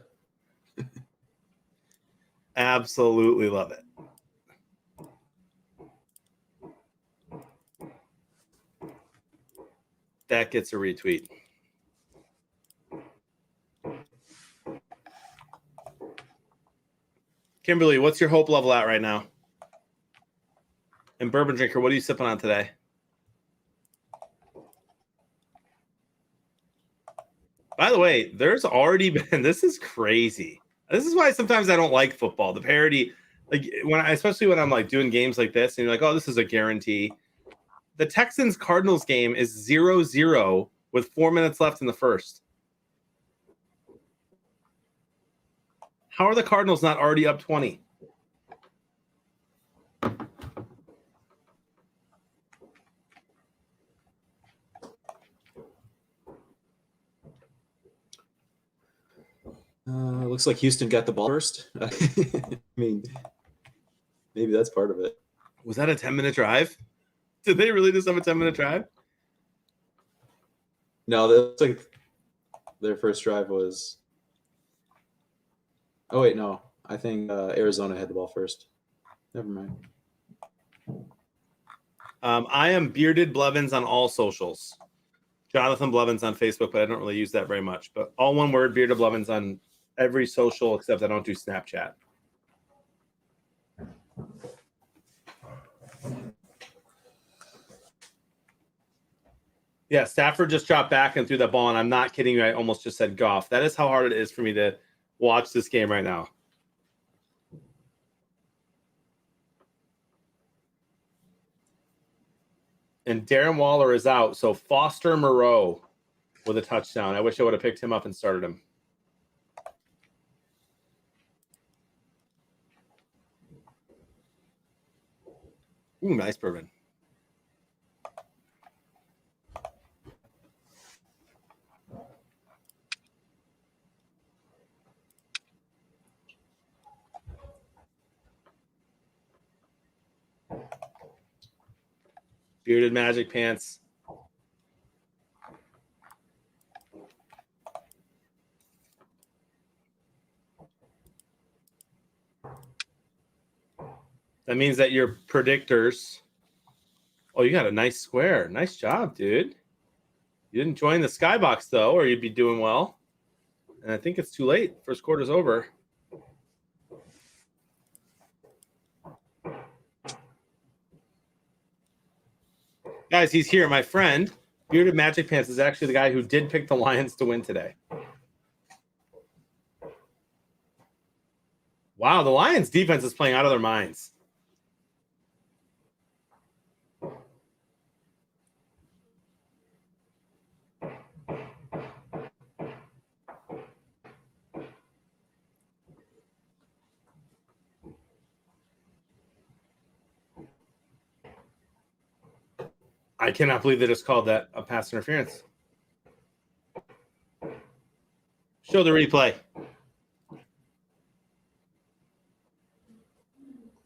Speaker 1: Absolutely love it. That gets a retweet. Kimberly, what's your hope level at right now? And Bourbon Drinker, what are you sipping on today? By the way, there's already been, this is crazy. This is why sometimes I don't like football. The parody, like especially when I'm like doing games like this and you're like, oh, this is a guarantee. The Texans-Cardinals game is 0-0 with 4 minutes left in the first. How are the Cardinals not already up 20?
Speaker 6: Looks like Houston got the ball first. I mean, maybe that's part of it.
Speaker 1: Was that a 10-minute drive? Did they really just have a 10-minute drive?
Speaker 6: No, that's like their first drive was. Oh wait, no. I think Arizona had the ball first. Never mind.
Speaker 1: I am Bearded Blevins on all socials. Jonathan Blevins on Facebook, but I don't really use that very much. But all one word, Bearded Blevins on every social except I don't do Snapchat. Yeah, Stafford just dropped back and threw that ball, and I'm not kidding you. I almost just said Goff. That is how hard it is for me to watch this game right now. And Darren Waller is out, so Foster Moreau with a touchdown. I wish I would have picked him up and started him. Ooh, nice bourbon. Bearded Magic Pants. That means that your predictors. Oh, you got a nice square. Nice job, dude. You didn't join the skybox, though, or you'd be doing well. And I think it's too late. First quarter's over. Guys, he's here. My friend, Bearded Magic Pants, is actually the guy who did pick the Lions to win today. Wow, the Lions defense is playing out of their minds. I cannot believe they just called that a pass interference. Show the replay.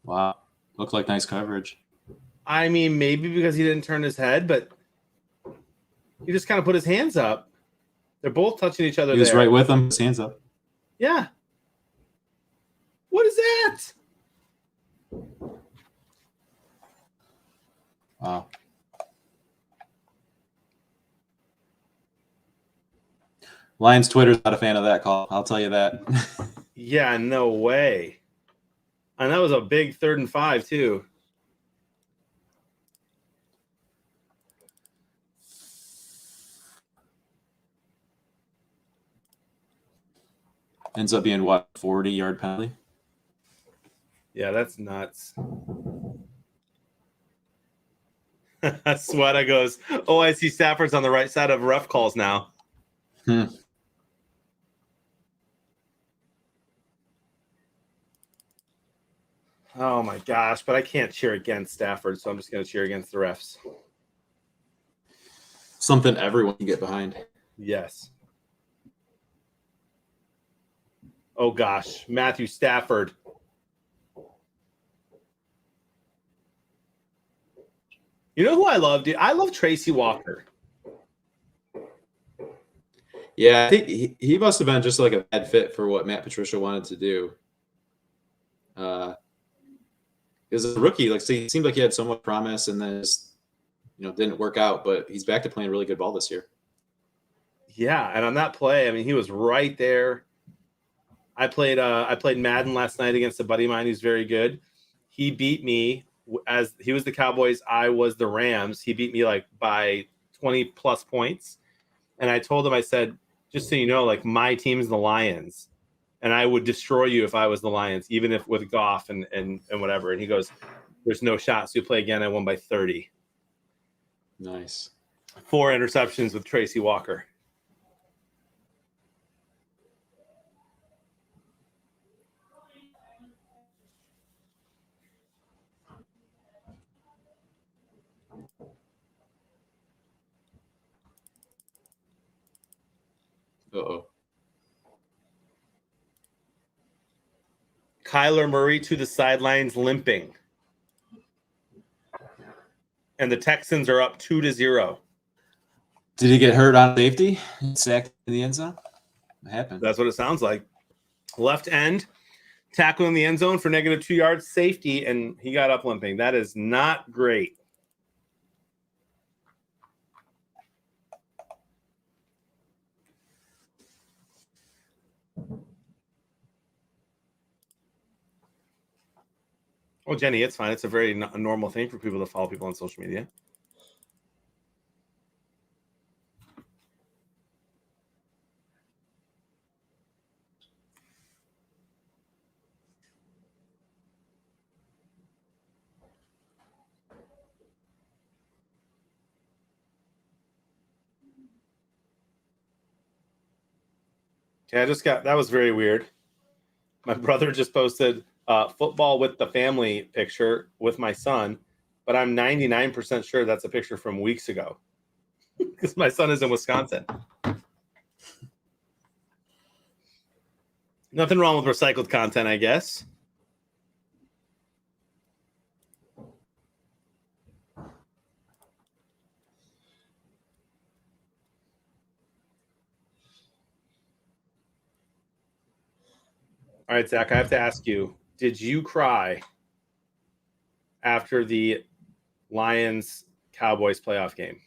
Speaker 6: Wow. Looked like nice coverage.
Speaker 1: I mean, maybe because he didn't turn his head, but he just kind of put his hands up. They're both touching each other.
Speaker 6: He was
Speaker 1: there.
Speaker 6: right with him. His hands up.
Speaker 1: Yeah. What is that?
Speaker 6: Wow. Lions Twitter's not a fan of that call. I'll tell you that.
Speaker 1: Yeah, no way. And that was a big 3rd and 5, too.
Speaker 6: Ends up being what, 40-yard penalty?
Speaker 1: Yeah, that's nuts. Sweata goes, oh, I see Stafford's on the right side of ref calls now. Oh, my gosh, but I can't cheer against Stafford, so I'm just going to cheer against the refs.
Speaker 6: Something everyone can get behind.
Speaker 1: Yes. Oh, gosh, Matthew Stafford. You know who I love, dude? I love Tracy Walker.
Speaker 6: Yeah, I think he must have been just like a bad fit for what Matt Patricia wanted to do. As a rookie, like he seemed like he had so much promise, and then just, didn't work out. But he's back to playing really good ball this year.
Speaker 1: Yeah, and on that play, I mean, he was right there. I played Madden last night against a buddy of mine who's very good. He beat me as he was the Cowboys. I was the Rams. He beat me like by 20 plus points. And I told him, I said, just so you know, like my team's the Lions, and I would destroy you if I was the Lions, even if with Goff and whatever. And he goes, there's no shot. So you play again. I won by 30.
Speaker 6: Nice.
Speaker 1: 4 interceptions with Tracy Walker.
Speaker 6: Uh-oh.
Speaker 1: Kyler Murray to the sidelines limping. And the Texans are up 2-0.
Speaker 6: Did he get hurt on safety? Sacked in the end zone? What happened?
Speaker 1: That's what it sounds like. Left end, tackle in the end zone for -2 yards, safety, and he got up limping. That is not great. Oh, Jenny, it's fine. It's a very normal thing for people to follow people on social media. Yeah, that was very weird. My brother just posted football with the family picture with my son, but I'm 99% sure that's a picture from weeks ago because my son is in Wisconsin. Nothing wrong with recycled content, I guess. All right, Zach, I have to ask you, did you cry after the Lions-Cowboys playoff game?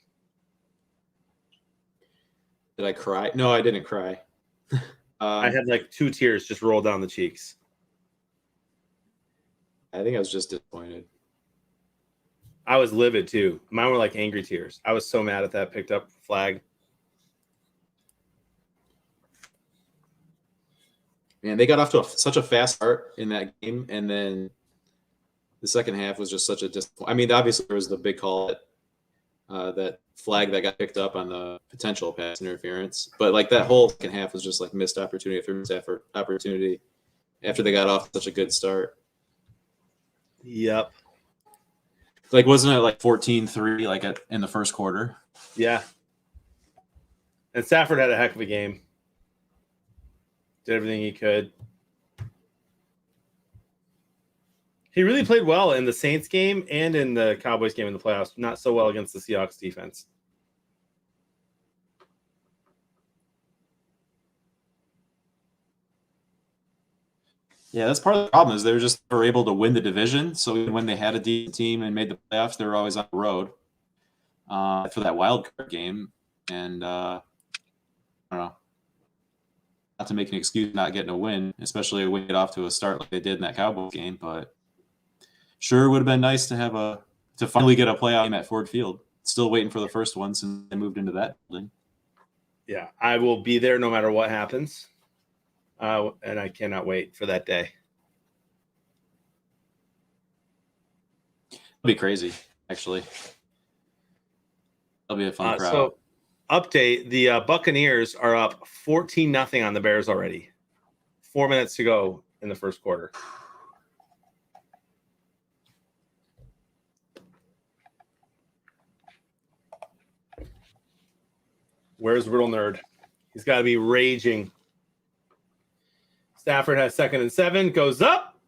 Speaker 6: Did I cry? No, I didn't cry.
Speaker 1: I had like 2 tears just roll down the cheeks.
Speaker 6: I think I was just disappointed.
Speaker 1: I was livid too. Mine were like angry tears. I was so mad at that picked up flag.
Speaker 6: Man, they got off to such a fast start in that game, and then the second half was just such a disappointment. I mean, obviously there was the big call that flag that got picked up on the potential pass interference, but like that whole second half was just like missed opportunity after missed opportunity after they got off such a good start.
Speaker 1: Yep.
Speaker 6: Like, wasn't it like 14-3 like in the first quarter?
Speaker 1: Yeah. And Stafford had a heck of a game. Did everything he could. He really played well in the Saints game and in the Cowboys game in the playoffs. Not so well against the Seahawks defense.
Speaker 6: Yeah, that's part of the problem is they were able to win the division. So even when they had a decent team and made the playoffs, they were always on the road for that wild card game. And I don't know. Not to make an excuse not getting a win, especially when you get off to a start like they did in that Cowboys game, but sure would have been nice to finally get a playoff game at Ford Field. Still waiting for the first one since they moved into that building.
Speaker 1: Yeah, I will be there no matter what happens. And I cannot wait for that day.
Speaker 6: It'll be crazy, actually. It'll be a fun crowd.
Speaker 1: So, update, the Buccaneers are up 14-0 on the Bears already. 4 minutes to go in the first quarter. Where's Riddle Nerd? He's got to be raging. Stafford has 2nd and 7, goes up.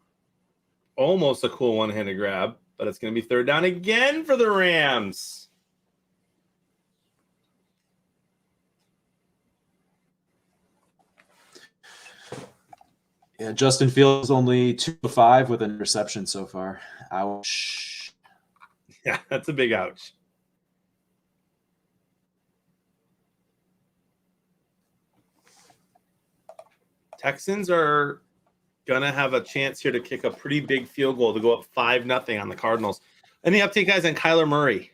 Speaker 1: Almost a cool one-handed grab, but it's going to be 3rd down again for the Rams.
Speaker 6: Yeah, Justin Fields only 2 of 5 with an interception so far. Ouch.
Speaker 1: Yeah, that's a big ouch. Texans are going to have a chance here to kick a pretty big field goal to go up 5-0 on the Cardinals. Any update, guys, on Kyler Murray?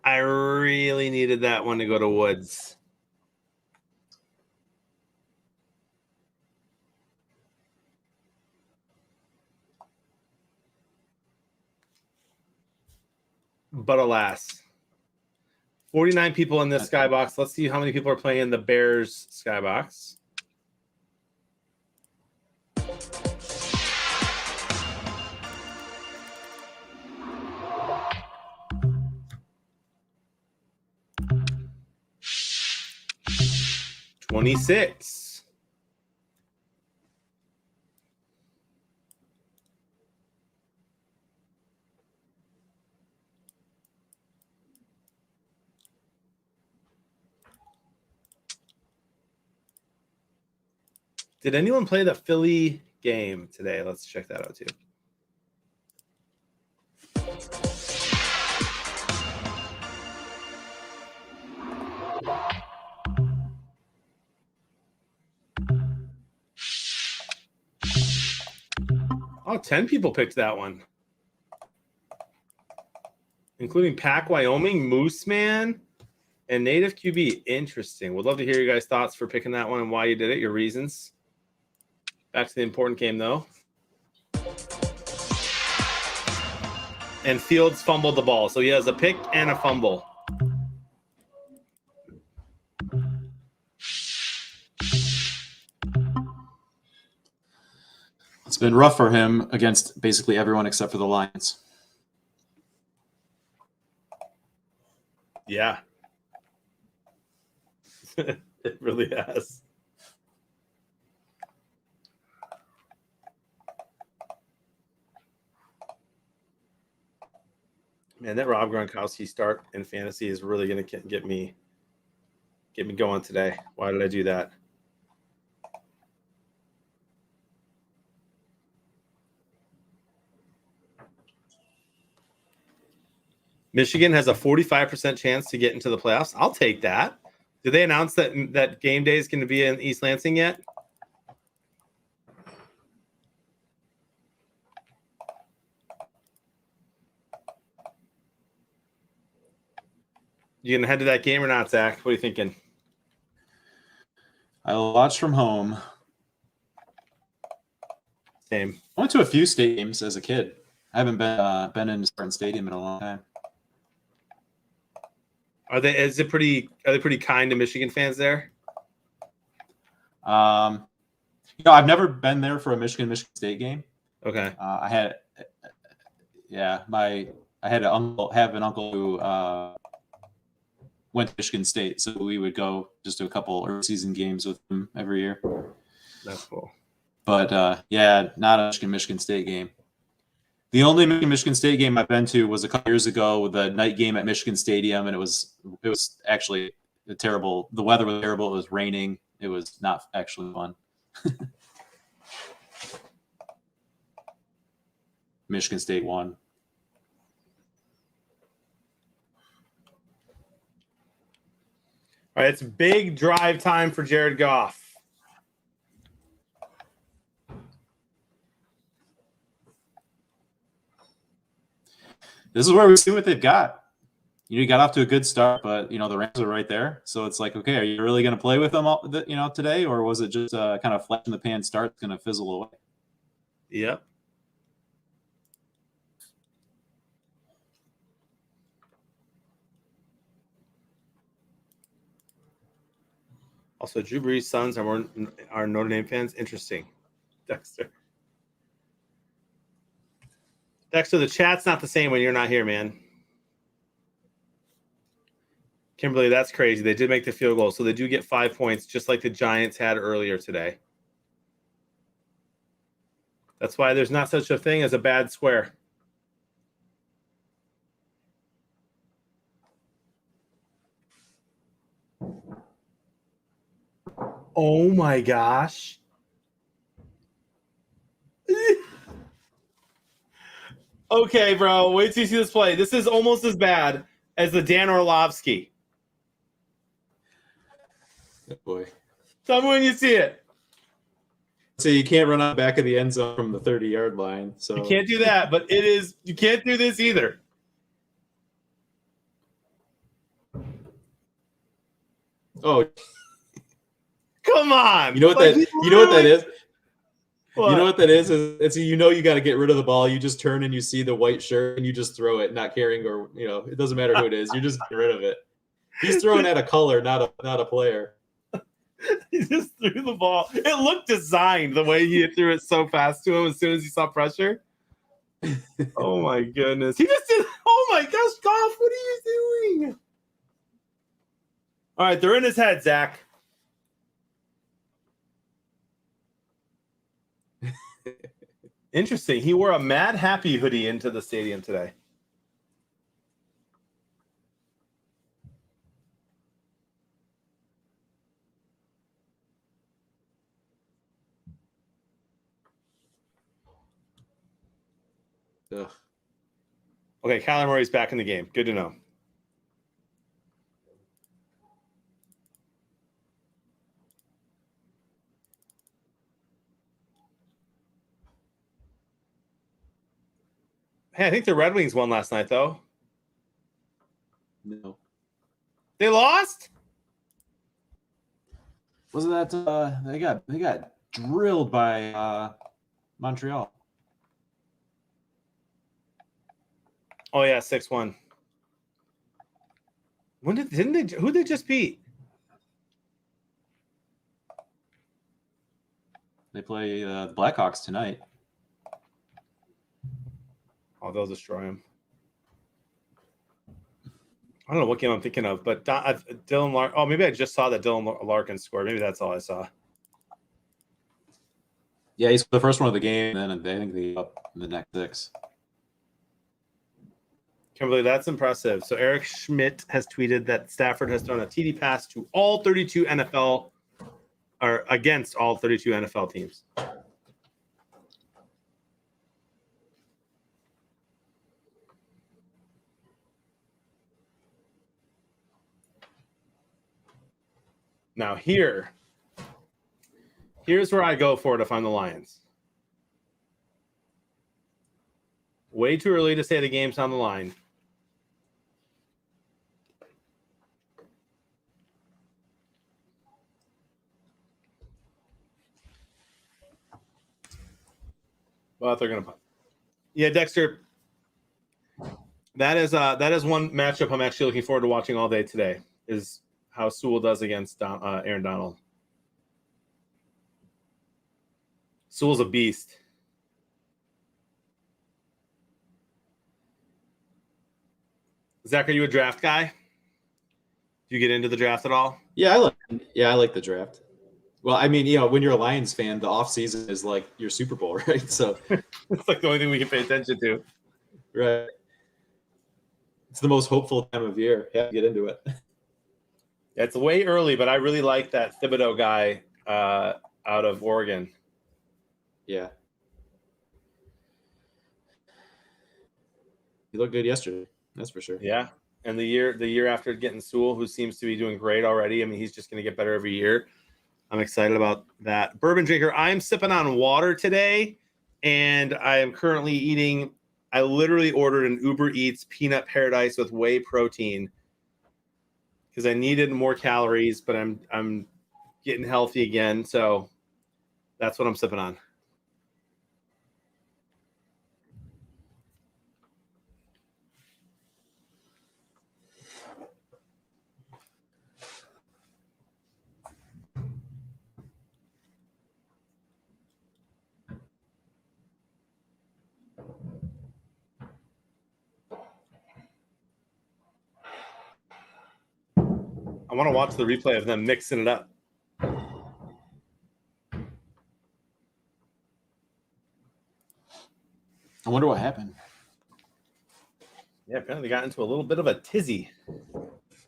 Speaker 1: I really needed that one to go to Woods. but alas. 49 people in this skybox. Let's see how many people are playing in the Bears skybox. $26. Did anyone play the Philly game today? Let's check that out too. Oh, 10 people picked that one, including Pack Wyoming, Moose Man, and Native QB. Interesting. Would love to hear your guys' thoughts for picking that one and why you did it, your reasons. Back to the important game, though. And Fields fumbled the ball. So he has a pick and a fumble.
Speaker 6: It's been rough for him against basically everyone except for the Lions.
Speaker 1: Yeah. It really has. Man, that Rob Gronkowski start in fantasy is really going to get me going today. Why did I do that? Michigan has a 45% chance to get into the playoffs. I'll take that. Did they announce that game day is going to be in East Lansing yet? You gonna head to that game or not, Zach? What are you thinking?
Speaker 6: I'll watch from home.
Speaker 1: Same.
Speaker 6: I went to a few state games as a kid. I haven't been in a certain stadium in a long time.
Speaker 1: Are they pretty kind to Michigan fans there?
Speaker 6: I've never been there for a Michigan State game.
Speaker 1: Okay.
Speaker 6: I had an uncle who went to Michigan State, so we would go just to a couple early season games with him every year.
Speaker 1: That's cool.
Speaker 6: But not a Michigan State game. The only Michigan State game I've been to was a couple years ago with a night game at Michigan Stadium, and it was actually terrible. The weather was terrible. It was raining. It was not actually fun. Michigan State won.
Speaker 1: All right, it's big drive time for Jared Goff.
Speaker 6: This is where we see what they've got. You got off to a good start, but the Rams are right there. So it's like, okay, are you really going to play with them today, or was it just kind of flash in the pan start that's going to fizzle away?
Speaker 1: Yep. Also, Drew Brees' sons are Notre Dame fans. Interesting. Dexter, the chat's not the same when you're not here, man. Kimberly, that's crazy. They did make the field goal, so they do get 5 points, just like the Giants had earlier today. That's why there's not such a thing as a bad square. Oh my gosh. Okay, bro. Wait till you see this play. This is almost as bad as the Dan Orlovsky.
Speaker 6: Good boy.
Speaker 1: Tell me when you see it.
Speaker 6: So you can't run out back of the end zone from the 30-yard line. So
Speaker 1: You can't do that, but you can't do this either.
Speaker 6: Oh,
Speaker 1: come on.
Speaker 6: You know what that is? You know what that is? It's you got to get rid of the ball. You just turn and you see the white shirt and you just throw it, not caring, or it doesn't matter who it is. You're just getting rid of it. He's throwing at a color, not a player.
Speaker 1: He just threw the ball. It looked designed the way he threw it so fast to him as soon as he saw pressure. Oh my goodness. He just did. Oh my gosh, Goff, what are you doing? All right, they're in his head, Zach. Interesting. He wore a Mad Happy hoodie into the stadium today.
Speaker 6: Ugh.
Speaker 1: Okay, Kyler Murray's back in the game. Good to know. Hey, I think the Red Wings won last night, though.
Speaker 6: No.
Speaker 1: They lost?
Speaker 6: Wasn't that they got drilled by Montreal?
Speaker 1: Oh yeah, 6-1. Who they just beat?
Speaker 6: They play the Blackhawks tonight.
Speaker 1: Oh, they'll destroy him. I don't know what game I'm thinking of, but Dylan Larkin. Oh, maybe I just saw that Dylan Larkin scored. Maybe that's all I saw.
Speaker 6: Yeah, he's the first one of the game, and then I think they up in the next 6.
Speaker 1: Kimberly, that's impressive. So Eric Schmidt has tweeted that Stafford has thrown a TD pass to all 32 NFL, or against all 32 NFL teams. Now here's where I go for to find the Lions. Way too early to say the game's on the line. Well, they're gonna punt. Yeah, Dexter. That is one matchup I'm actually looking forward to watching all day today. Is how Sewell does against Aaron Donald. Sewell's a beast. Zach, are you a draft guy? Do you get into the draft at all?
Speaker 6: Yeah, I like the draft. Well, I mean, when you're a Lions fan, the offseason is like your Super Bowl, right? So
Speaker 1: it's like the only thing we can pay attention to.
Speaker 6: Right. It's the most hopeful time of year. Yeah, get into it.
Speaker 1: Yeah, it's way early, but I really like that Thibodeau guy out of Oregon.
Speaker 6: Yeah. He looked good yesterday. That's for sure.
Speaker 1: Yeah. And the year after getting Sewell, who seems to be doing great already. I mean, he's just going to get better every year. I'm excited about that. Bourbon drinker, I'm sipping on water today, and I am currently eating. I literally ordered an Uber Eats peanut paradise with whey protein because I needed more calories, but I'm getting healthy again. So that's what I'm sipping on. I want to watch the replay of them mixing it up.
Speaker 6: I wonder what happened.
Speaker 1: Yeah, apparently they got into a little bit of a tizzy.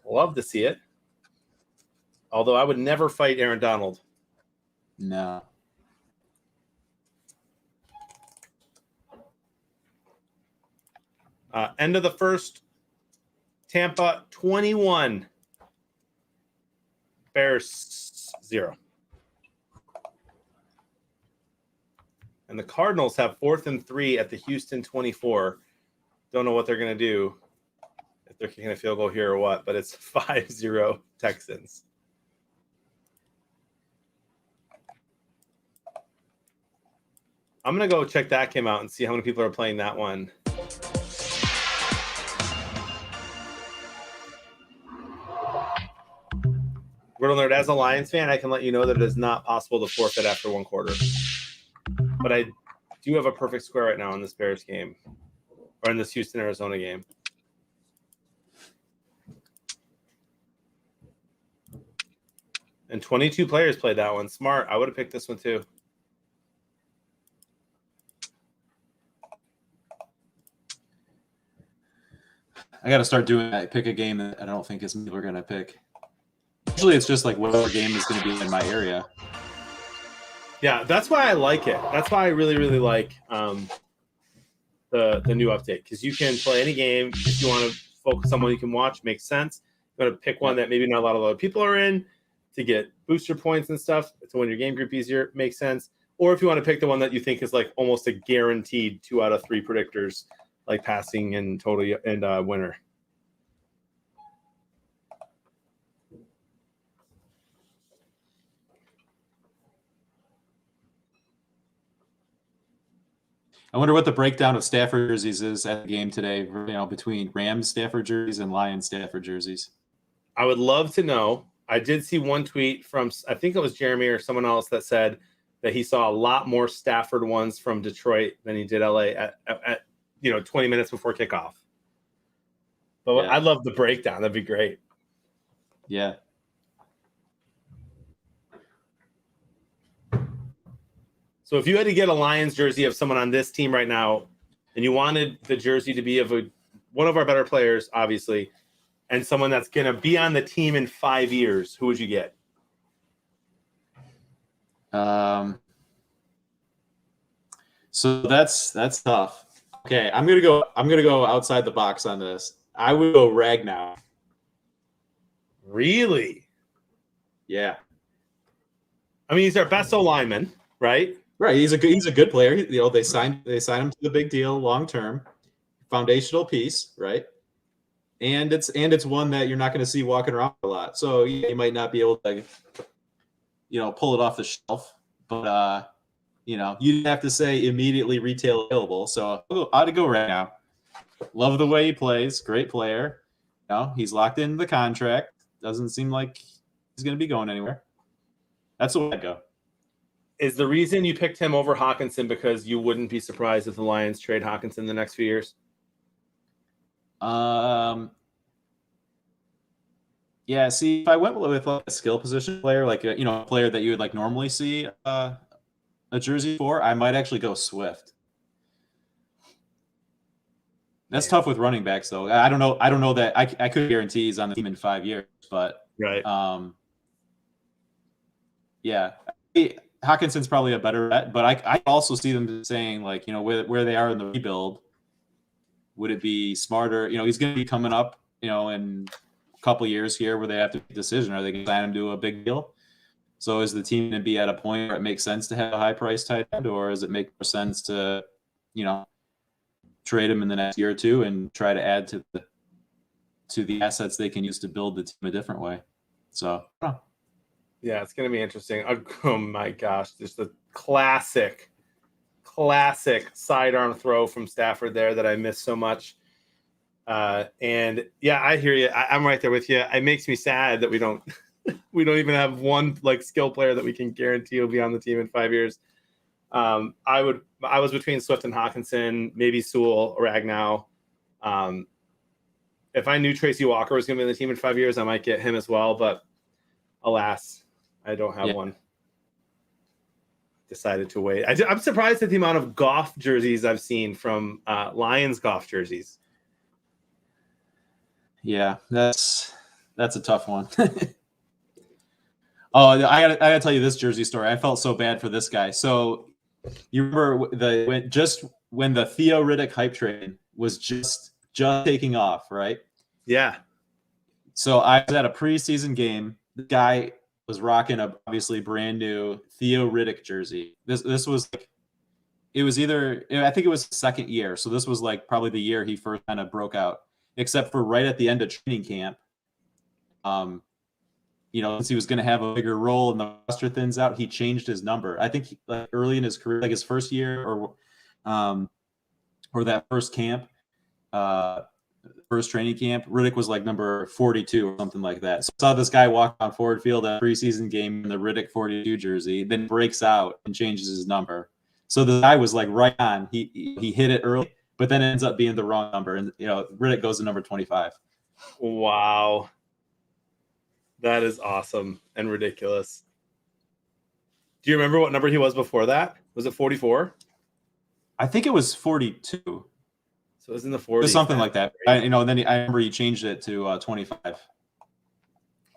Speaker 1: Love to see it. Although I would never fight Aaron Donald.
Speaker 6: No.
Speaker 1: End of the first. Tampa 21. Bears 0. And the Cardinals have 4th and 3 at the Houston 24. Don't know what they're going to do, if they're kicking a field goal here or what, but it's 5-0 Texans. I'm gonna go check that came out and see how many people are playing that one. Riddle Nerd, as a Lions fan, I can let you know that it is not possible to forfeit after one quarter. But I do have a perfect square right now in this Bears game, or in this Houston-Arizona game. And 22 players played that one. Smart. I would have picked this one too.
Speaker 6: I got to start doing that. Pick a game that I don't think is people are going to pick. Usually it's just like whatever game is going to be in my area.
Speaker 1: Yeah, that's why I like it. That's why I really, really like the new update, because you can play any game. If you want to focus on one you can watch, makes sense. You want to pick one that maybe not a lot of other people are in to get booster points and stuff to win your game group easier, makes sense. Or if you want to pick the one that you think is like almost a guaranteed 2 out of 3 predictors, like passing and total and winner.
Speaker 6: I wonder what the breakdown of Stafford jerseys is at the game today, you know, between Rams Stafford jerseys and Lions Stafford jerseys.
Speaker 1: I would love to know. I did see one tweet from, I think it was Jeremy or someone else, that said that he saw a lot more Stafford ones from Detroit than he did LA at 20 minutes before kickoff. But yeah. I'd love the breakdown. That'd be great.
Speaker 6: Yeah.
Speaker 1: So if you had to get a Lions jersey of someone on this team right now, and you wanted the jersey to be of one of our better players, obviously, and someone that's going to be on the team in 5 years, who would you get?
Speaker 6: So that's tough. Okay, I'm gonna go outside the box on this. I would go Ragnow.
Speaker 1: Really?
Speaker 6: Yeah.
Speaker 1: I mean, he's our best O-lineman, right?
Speaker 6: Right. He's a good player. You know, they signed him to the big deal, long term, foundational piece, right? And it's one that you're not going to see walking around a lot. So you might not be able to, pull it off the shelf, but you'd have to say immediately retail available. So I'd go right now. Love the way he plays. Great player. He's locked into the contract. Doesn't seem like he's going to be going anywhere. That's the way I'd go.
Speaker 1: Is the reason you picked him over Hawkinson because you wouldn't be surprised if the Lions trade Hawkinson the next few years?
Speaker 6: Yeah. See, if I went with like a skill position player, like a player that you would like normally see a jersey for, I might actually go Swift. That's tough with running backs, though. I don't know that I could guarantee he's on the team in 5 years, but
Speaker 1: right.
Speaker 6: Yeah. Hawkinson's probably a better bet, but I also see them saying, like, where they are in the rebuild, would it be smarter? He's going to be coming up, in a couple of years here where they have to make a decision. Are they going to sign him to a big deal? So is the team going to be at a point where it makes sense to have a high price tight end, or does it make more sense to, trade him in the next year or two and try to add to the assets they can use to build the team a different way? So,
Speaker 1: yeah, it's going to be interesting. Oh my gosh, just the classic sidearm throw from Stafford there that I missed so much. And yeah, I hear you. I'm right there with you. It makes me sad that we don't even have one like skill player that we can guarantee will be on the team in 5 years. I was between Swift and Hawkinson, maybe Sewell or Ragnow. If I knew Tracy Walker was going to be on the team in 5 years, I might get him as well. But alas, I don't have one. Decided to wait. I'm surprised at the amount of golf jerseys I've seen from Lions golf jerseys.
Speaker 6: Yeah, that's a tough one. Oh, I gotta tell you this jersey story. I felt so bad for this guy. So you remember when the Theo Riddick hype train was just taking off, right?
Speaker 1: Yeah.
Speaker 6: So I was at a preseason game. The guy was rocking a obviously brand new Theo Riddick jersey. This was like, it was I think it was his second year. So this was like probably the year he first kind of broke out, except for right at the end of training camp. since he was going to have a bigger role and the roster thins out, he changed his number. I think early in his career, like his first year or that first camp, first training camp, Riddick was like number 42 or something like that. So I saw this guy walk on Ford Field at a preseason game in the Riddick 42 jersey, then breaks out and changes his number. So the guy was like right on. He hit it early, but then ends up being the wrong number. And, Riddick goes to number 25.
Speaker 1: Wow. That is awesome and ridiculous. Do you remember what number he was before that? Was it 44?
Speaker 6: I think it was 42.
Speaker 1: So it was in the 40s.
Speaker 6: It was something like that. I remember he changed it to 25.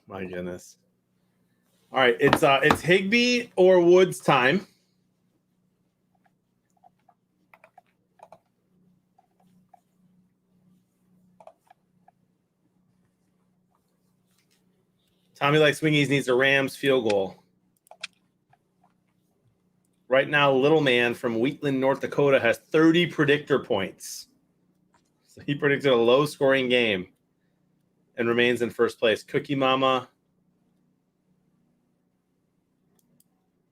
Speaker 1: My goodness. All right, it's Higbee or Woods time. Tommy Like Swingies needs a Rams field goal. Right now, Little Man from Wheatland, North Dakota has 30 predictor points. So he predicted a low-scoring game and remains in first place. Cookie Mama.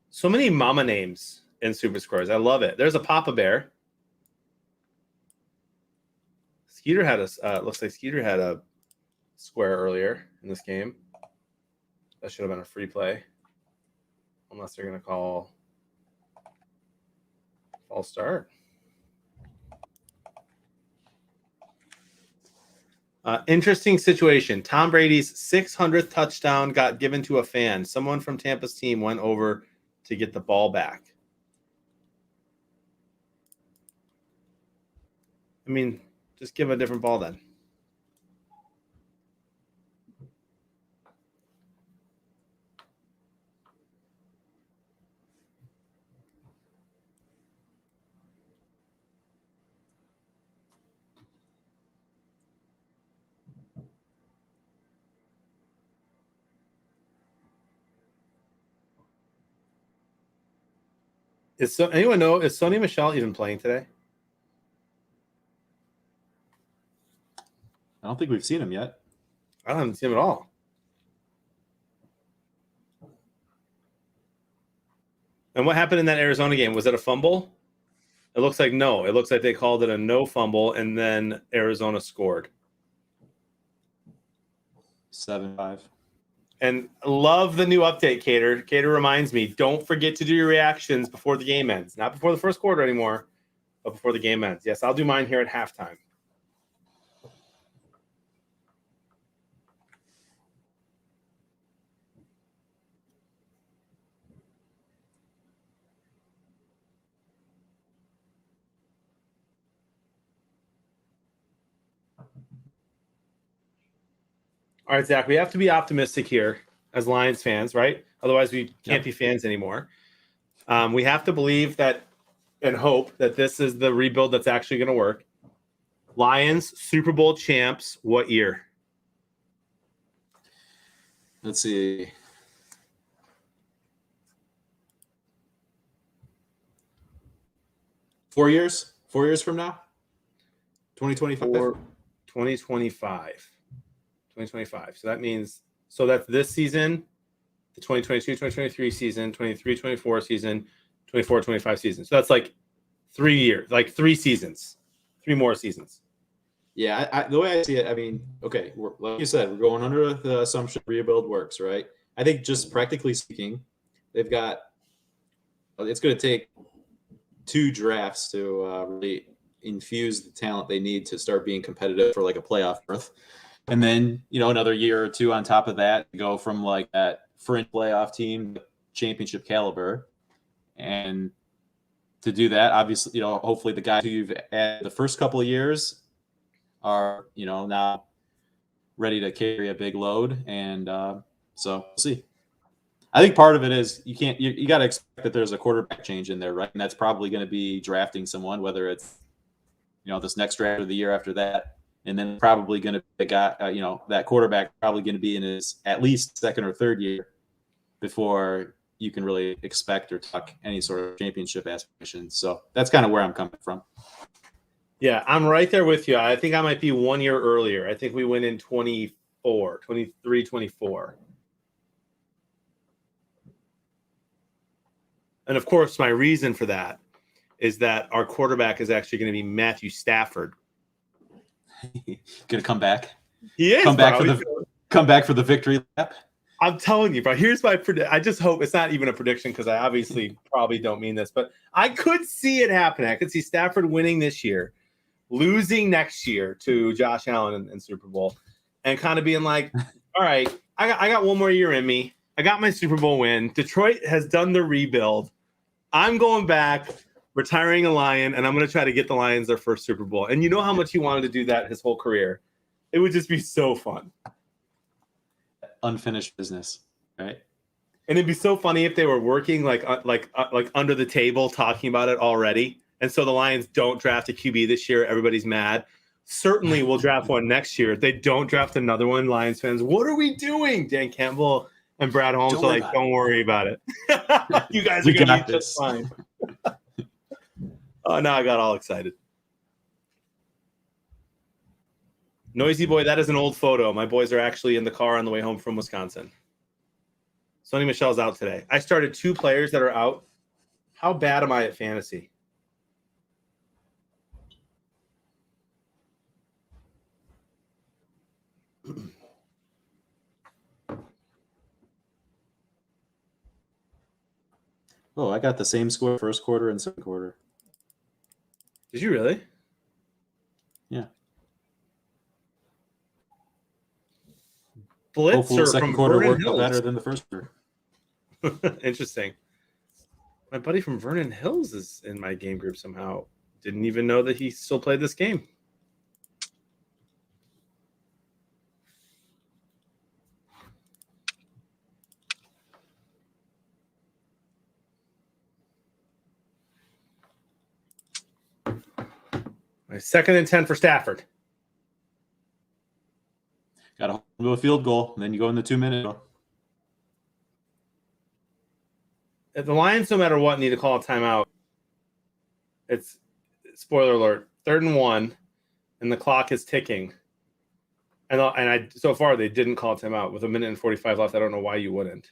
Speaker 1: So many mama names in SuperSquares. I love it. There's a Papa Bear. Skeeter had looks like Skeeter had a square earlier in this game. That should have been a free play. Unless they're going to call false start. Interesting situation. Tom Brady's 600th touchdown got given to a fan. Someone from Tampa's team went over to get the ball back. I mean, just give him a different ball then. Anyone know, is Sony Michel even playing today?
Speaker 6: I don't think we've seen him yet.
Speaker 1: I haven't seen him at all. And what happened in that Arizona game? Was it a fumble? It looks like no. It looks like they called it a no fumble, and then Arizona scored.
Speaker 6: 7-5.
Speaker 1: And love the new update, Cater. Cater reminds me, don't forget to do your reactions before the game ends. Not before the first quarter anymore, but before the game ends. Yes, I'll do mine here at halftime. All right, Zach, we have to be optimistic here as Lions fans, right? Otherwise, we can't be fans anymore. We have to believe that and hope that this is the rebuild that's actually going to work. Lions, Super Bowl champs, what year?
Speaker 6: Let's see. Four years from now? 2025?
Speaker 1: 2025. 2025. So that means, that's this season, the 2022-2023 season, 23-24 season, 24-25 season. So that's like 3 years, like 3 seasons, 3 more seasons.
Speaker 6: Yeah, the way I see it, I mean, okay, like you said, we're going under the assumption rebuild works, right? I think just practically speaking, it's going to take 2 drafts to really infuse the talent they need to start being competitive for like a playoff berth. And then, another year or 2 on top of that, go from like that fringe playoff team, championship caliber. And to do that, obviously, hopefully the guys who you've added the first couple of years are, now ready to carry a big load. And so we'll see. I think part of it is you got to expect that there's a quarterback change in there, right? And that's probably going to be drafting someone, whether it's, this next draft or the year after that. And then probably going to be a guy, that quarterback probably going to be in his at least second or third year before you can really expect or talk any sort of championship aspirations. So that's kind of where I'm coming from.
Speaker 1: Yeah, I'm right there with you. I think I might be 1 year earlier. I think we went in 24. And of course, my reason for that is that our quarterback is actually going to be Matthew Stafford.
Speaker 6: Gonna come back.
Speaker 1: He is.
Speaker 6: Come back for the victory lap.
Speaker 1: I'm telling you, bro. Here's my prediction. I just hope it's not even a prediction because I obviously probably don't mean this, but I could see it happening. I could see Stafford winning this year, losing next year to Josh Allen in Super Bowl, and kind of being like, all right, I got one more year in me. I got my Super Bowl win. Detroit has done the rebuild. I'm going back, retiring a Lion, and I'm going to try to get the Lions their first Super Bowl. And you know how much he wanted to do that his whole career. It would just be so fun.
Speaker 6: Unfinished business, right?
Speaker 1: And it'd be so funny if they were working like under the table talking about it already. And so the Lions don't draft a QB this year. Everybody's mad. Certainly we'll draft one next year. If they don't draft another one, Lions fans, what are we doing? Dan Campbell and Brad Holmes are like, don't worry about it. You guys are going to be just fine. Oh, now I got all excited. Noisy boy, that is an old photo. My boys are actually in the car on the way home from Wisconsin. Sony Michel's out today. I started 2 players that are out. How bad am I at fantasy?
Speaker 6: Oh, I got the same score first quarter and second quarter.
Speaker 1: Did you really?
Speaker 6: Yeah.
Speaker 1: Blitzer
Speaker 6: second
Speaker 1: from
Speaker 6: quarter
Speaker 1: Vernon
Speaker 6: worked
Speaker 1: Hills.
Speaker 6: better than the first quarter.
Speaker 1: Interesting. My buddy from Vernon Hills is in my game group somehow. Didn't even know that he still played this game. My 2nd and 10 for Stafford.
Speaker 6: Got to hold to a field goal, and then you go in the 2-minute.
Speaker 1: If the Lions, no matter what, need to call a timeout, it's spoiler alert, 3rd and 1, and the clock is ticking. And I so far they didn't call a timeout with 1 minute and 45 left. I don't know why you wouldn't.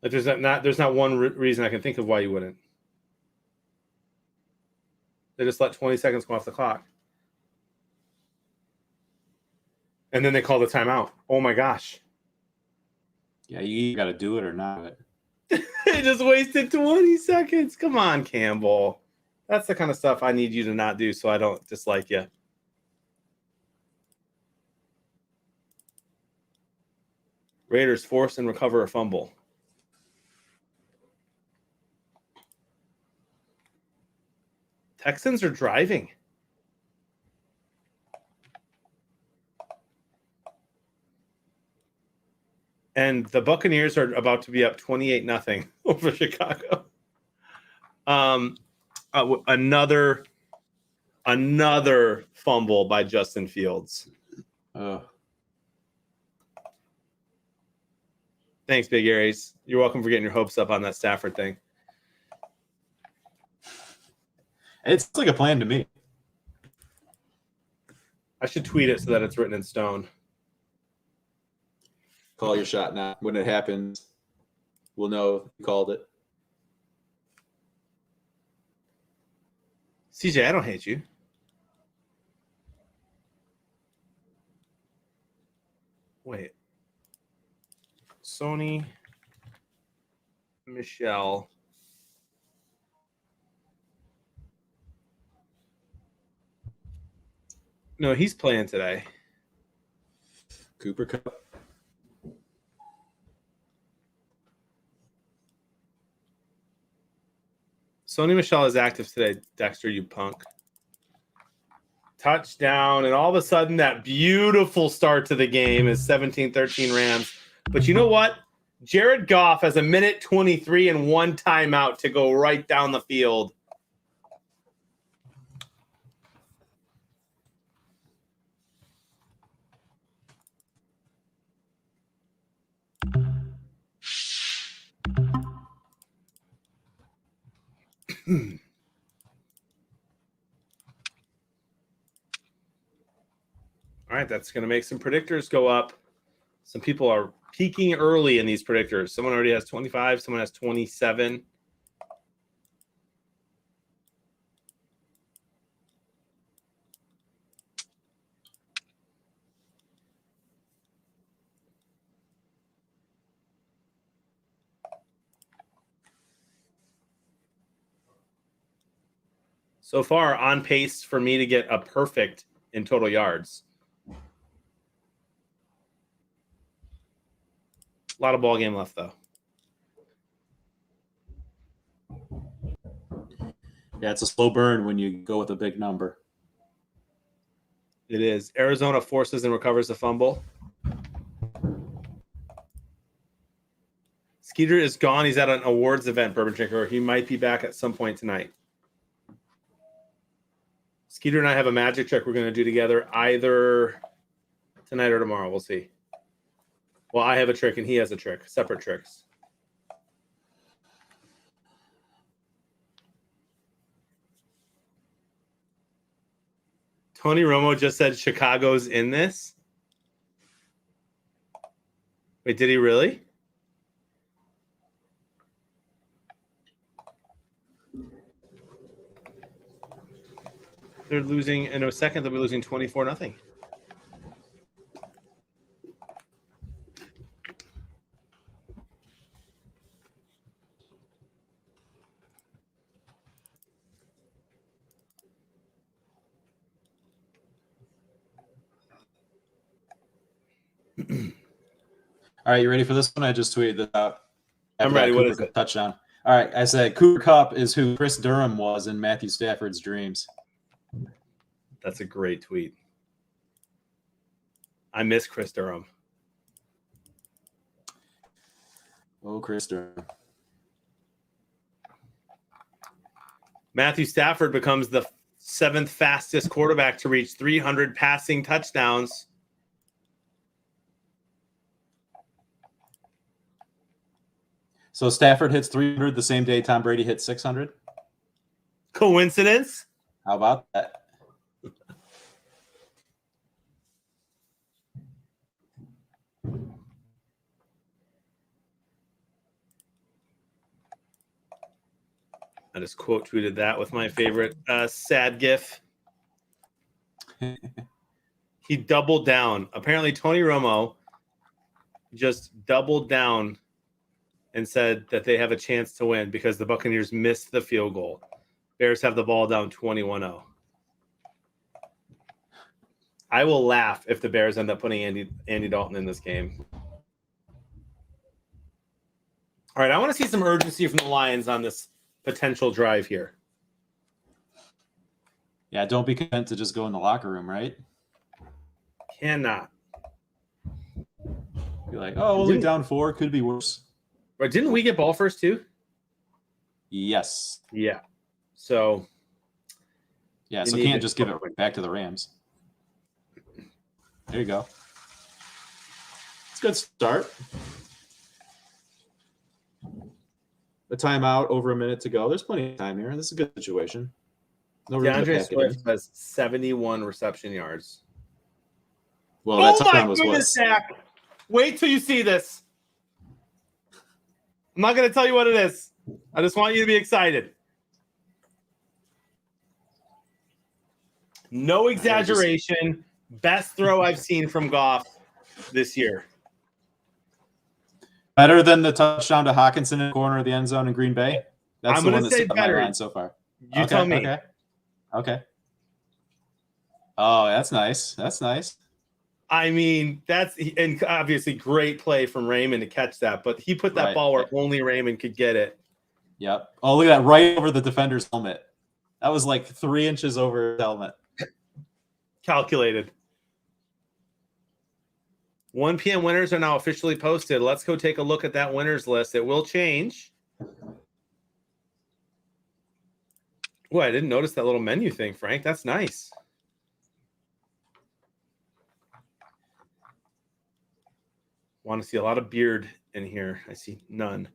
Speaker 1: Like there's not one reason I can think of why you wouldn't. They just let 20 seconds go off the clock. And then they call the timeout. Oh my gosh.
Speaker 6: Yeah, you got to do it or not.
Speaker 1: They just wasted 20 seconds. Come on, Campbell. That's the kind of stuff I need you to not do so I don't dislike you. Raiders force and recover a fumble. Texans are driving. And the Buccaneers are about to be up 28-0 over Chicago. Another fumble by Justin Fields.
Speaker 6: Oh.
Speaker 1: Thanks, Big Aries. You're welcome for getting your hopes up on that Stafford thing.
Speaker 6: It's like a plan to me.
Speaker 1: I should tweet it so that it's written in stone.
Speaker 6: Call your shot now. When it happens, we'll know you called it.
Speaker 1: CJ, I don't hate you. Wait. Sony Michel. No, he's playing today.
Speaker 6: Cooper Cup.
Speaker 1: Sony Michel is active today, Dexter, you punk. Touchdown, and all of a sudden that beautiful start to the game is 17-13 Rams. But you know what? Jared Goff has 1:23 and 1 timeout to go right down the field. All right, that's going to make some predictors go up. Some people are peaking early in these predictors. Someone already has 25. Someone has 27. So far, on pace for me to get a perfect in total yards. A lot of ball game left, though.
Speaker 6: Yeah, it's a slow burn when you go with a big number.
Speaker 1: It is. Arizona forces and recovers the fumble. Skeeter is gone. He's at an awards event, Bourbon Drinker. He might be back at some point tonight. Skeeter and I have a magic trick we're going to do together either tonight or tomorrow. We'll see. Well, I have a trick and he has a trick. Separate tricks. Tony Romo just said Chicago's in this. Wait, did he really? They're losing in a second. They'll be losing 24-0.
Speaker 6: All right, you ready for this one? I just tweeted this out.
Speaker 1: I'm ready. What is it?
Speaker 6: Touchdown. All right, I said Cooper Kupp is who Chris Durham was in Matthew Stafford's dreams.
Speaker 1: That's a great tweet. I miss Chris Durham.
Speaker 6: Oh, Chris Durham.
Speaker 1: Matthew Stafford becomes the 7th fastest quarterback to reach 300 passing touchdowns.
Speaker 6: So Stafford hits 300 the same day Tom Brady hit 600?
Speaker 1: Coincidence?
Speaker 6: How about that?
Speaker 1: I just quote tweeted that with my favorite sad gif. He doubled down. Apparently, Tony Romo just doubled down and said that they have a chance to win because the Buccaneers missed the field goal. Bears have the ball down 21-0. I will laugh if the Bears end up putting Andy Dalton in this game. All right, I want to see some urgency from the Lions on this potential drive here.
Speaker 6: Yeah, don't be content to just go in the locker room, right?
Speaker 1: Cannot.
Speaker 6: Be like, oh, only down 4, could be worse.
Speaker 1: Right? Didn't we get ball first too?
Speaker 6: Yes.
Speaker 1: Yeah. So.
Speaker 6: Yeah, so can't just give it back to the Rams. There you go. It's a good start. A timeout, over a minute to go. There's plenty of time here. This is a good situation. No
Speaker 1: DeAndre Swift has 71 reception yards.
Speaker 6: Well, that touchdown was what?
Speaker 1: Zach. Wait till you see this. I'm not going to tell you what it is. I just want you to be excited. No exaggeration. Best throw I've seen from Goff this year.
Speaker 6: Better than the touchdown to Hawkinson in the corner of the end zone in Green Bay? That's
Speaker 1: I'm
Speaker 6: the
Speaker 1: going
Speaker 6: one
Speaker 1: to say
Speaker 6: that's
Speaker 1: better.
Speaker 6: my line so far.
Speaker 1: You tell me.
Speaker 6: Okay. Oh, that's nice. That's nice.
Speaker 1: I mean, and obviously great play from Raymond to catch that, but he put that ball where only Raymond could get it.
Speaker 6: Yep. Oh, look at that, right over the defender's helmet. That was like 3 inches over his helmet.
Speaker 1: Calculated. 1 p.m. winners are now officially posted. Let's go take a look at that winners list. It will change. Oh, I didn't notice that little menu thing, Frank. That's nice. Want to see a lot of beard in here. I see none.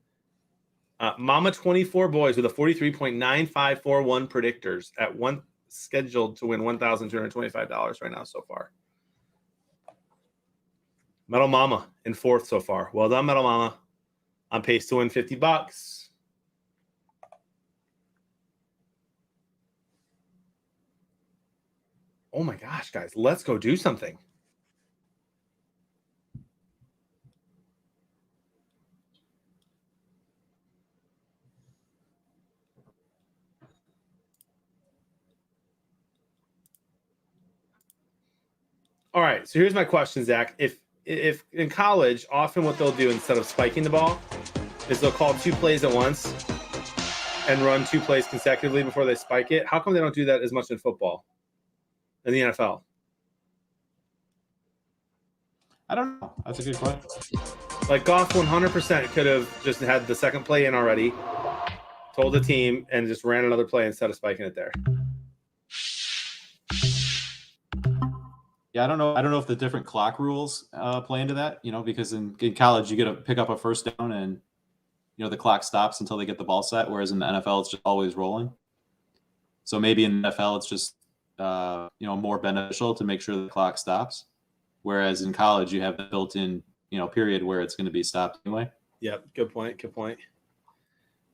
Speaker 1: Mama 24 boys with a 43.9541 predictors at one scheduled to win $1,225 right now so far. Metal Mama in 4th so far. Well done, Metal Mama. On pace to win $50. Oh my gosh, guys, let's go do something. All right, so here's my question, Zach. If in college, often what they'll do instead of spiking the ball is they'll call 2 plays at once and run 2 plays consecutively before they spike it. How come they don't do that as much in football, in the NFL?
Speaker 6: I don't know. That's a good question.
Speaker 1: Like Goff 100% could have just had the second play in already, told the team, and just ran another play instead of spiking it there.
Speaker 6: Yeah, I don't know if the different clock rules play into that, because in college you get to pick up a first down and, the clock stops until they get the ball set, whereas in the NFL it's just always rolling. So maybe in the NFL it's just, more beneficial to make sure the clock stops, whereas in college you have the built-in, period where it's going to be stopped anyway.
Speaker 1: Yep, good point. Good point.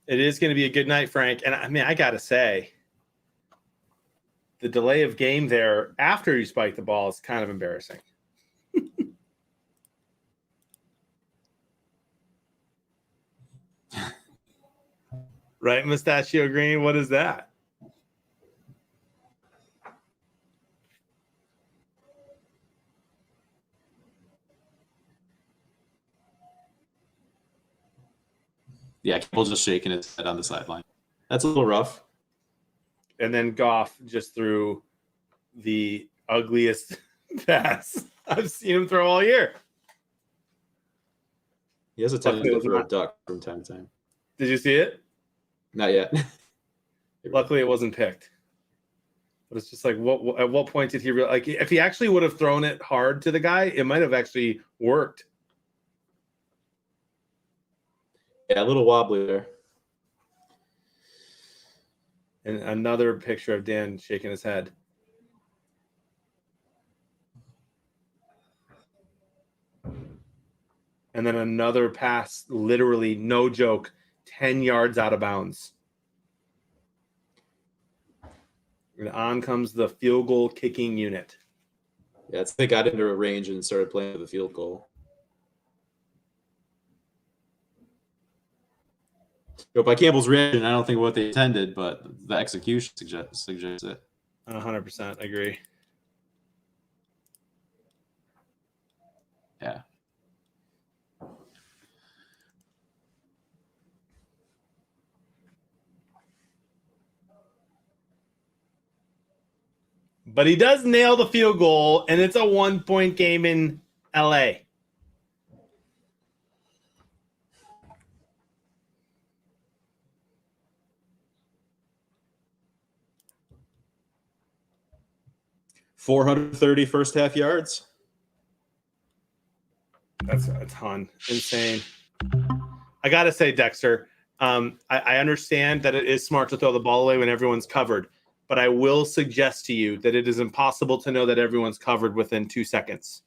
Speaker 1: It is going to be a good night, Frank. And I mean, I got to say, the delay of game there after you spike the ball is kind of embarrassing. Right, Mustachio Green? What is that?
Speaker 6: Yeah, Campbell's just shaking his head on the sideline. That's a little rough.
Speaker 1: And then Goff just threw the ugliest pass I've seen him throw all year.
Speaker 6: He has a tendency to throw a duck from time to time.
Speaker 1: Did you see it?
Speaker 6: Not yet.
Speaker 1: Luckily, it wasn't picked. But it's just like, at what point did he like? If he actually would have thrown it hard to the guy, it might have actually worked.
Speaker 6: Yeah, a little wobbly there.
Speaker 1: And another picture of Dan shaking his head. And then another pass, literally, no joke, 10 yards out of bounds. And on comes the field goal kicking unit.
Speaker 6: Yeah, they got into a range and started playing for the field goal. But by Campbell's reaction, I don't think what they intended, but the execution suggests it.
Speaker 1: 100% agree.
Speaker 6: Yeah.
Speaker 1: But he does nail the field goal, and it's a 1-point game in LA.
Speaker 6: $430 first half yards.
Speaker 1: That's a ton. Insane. I got to say, Dexter, I understand that it is smart to throw the ball away when everyone's covered, but I will suggest to you that it is impossible to know that everyone's covered within 2 seconds.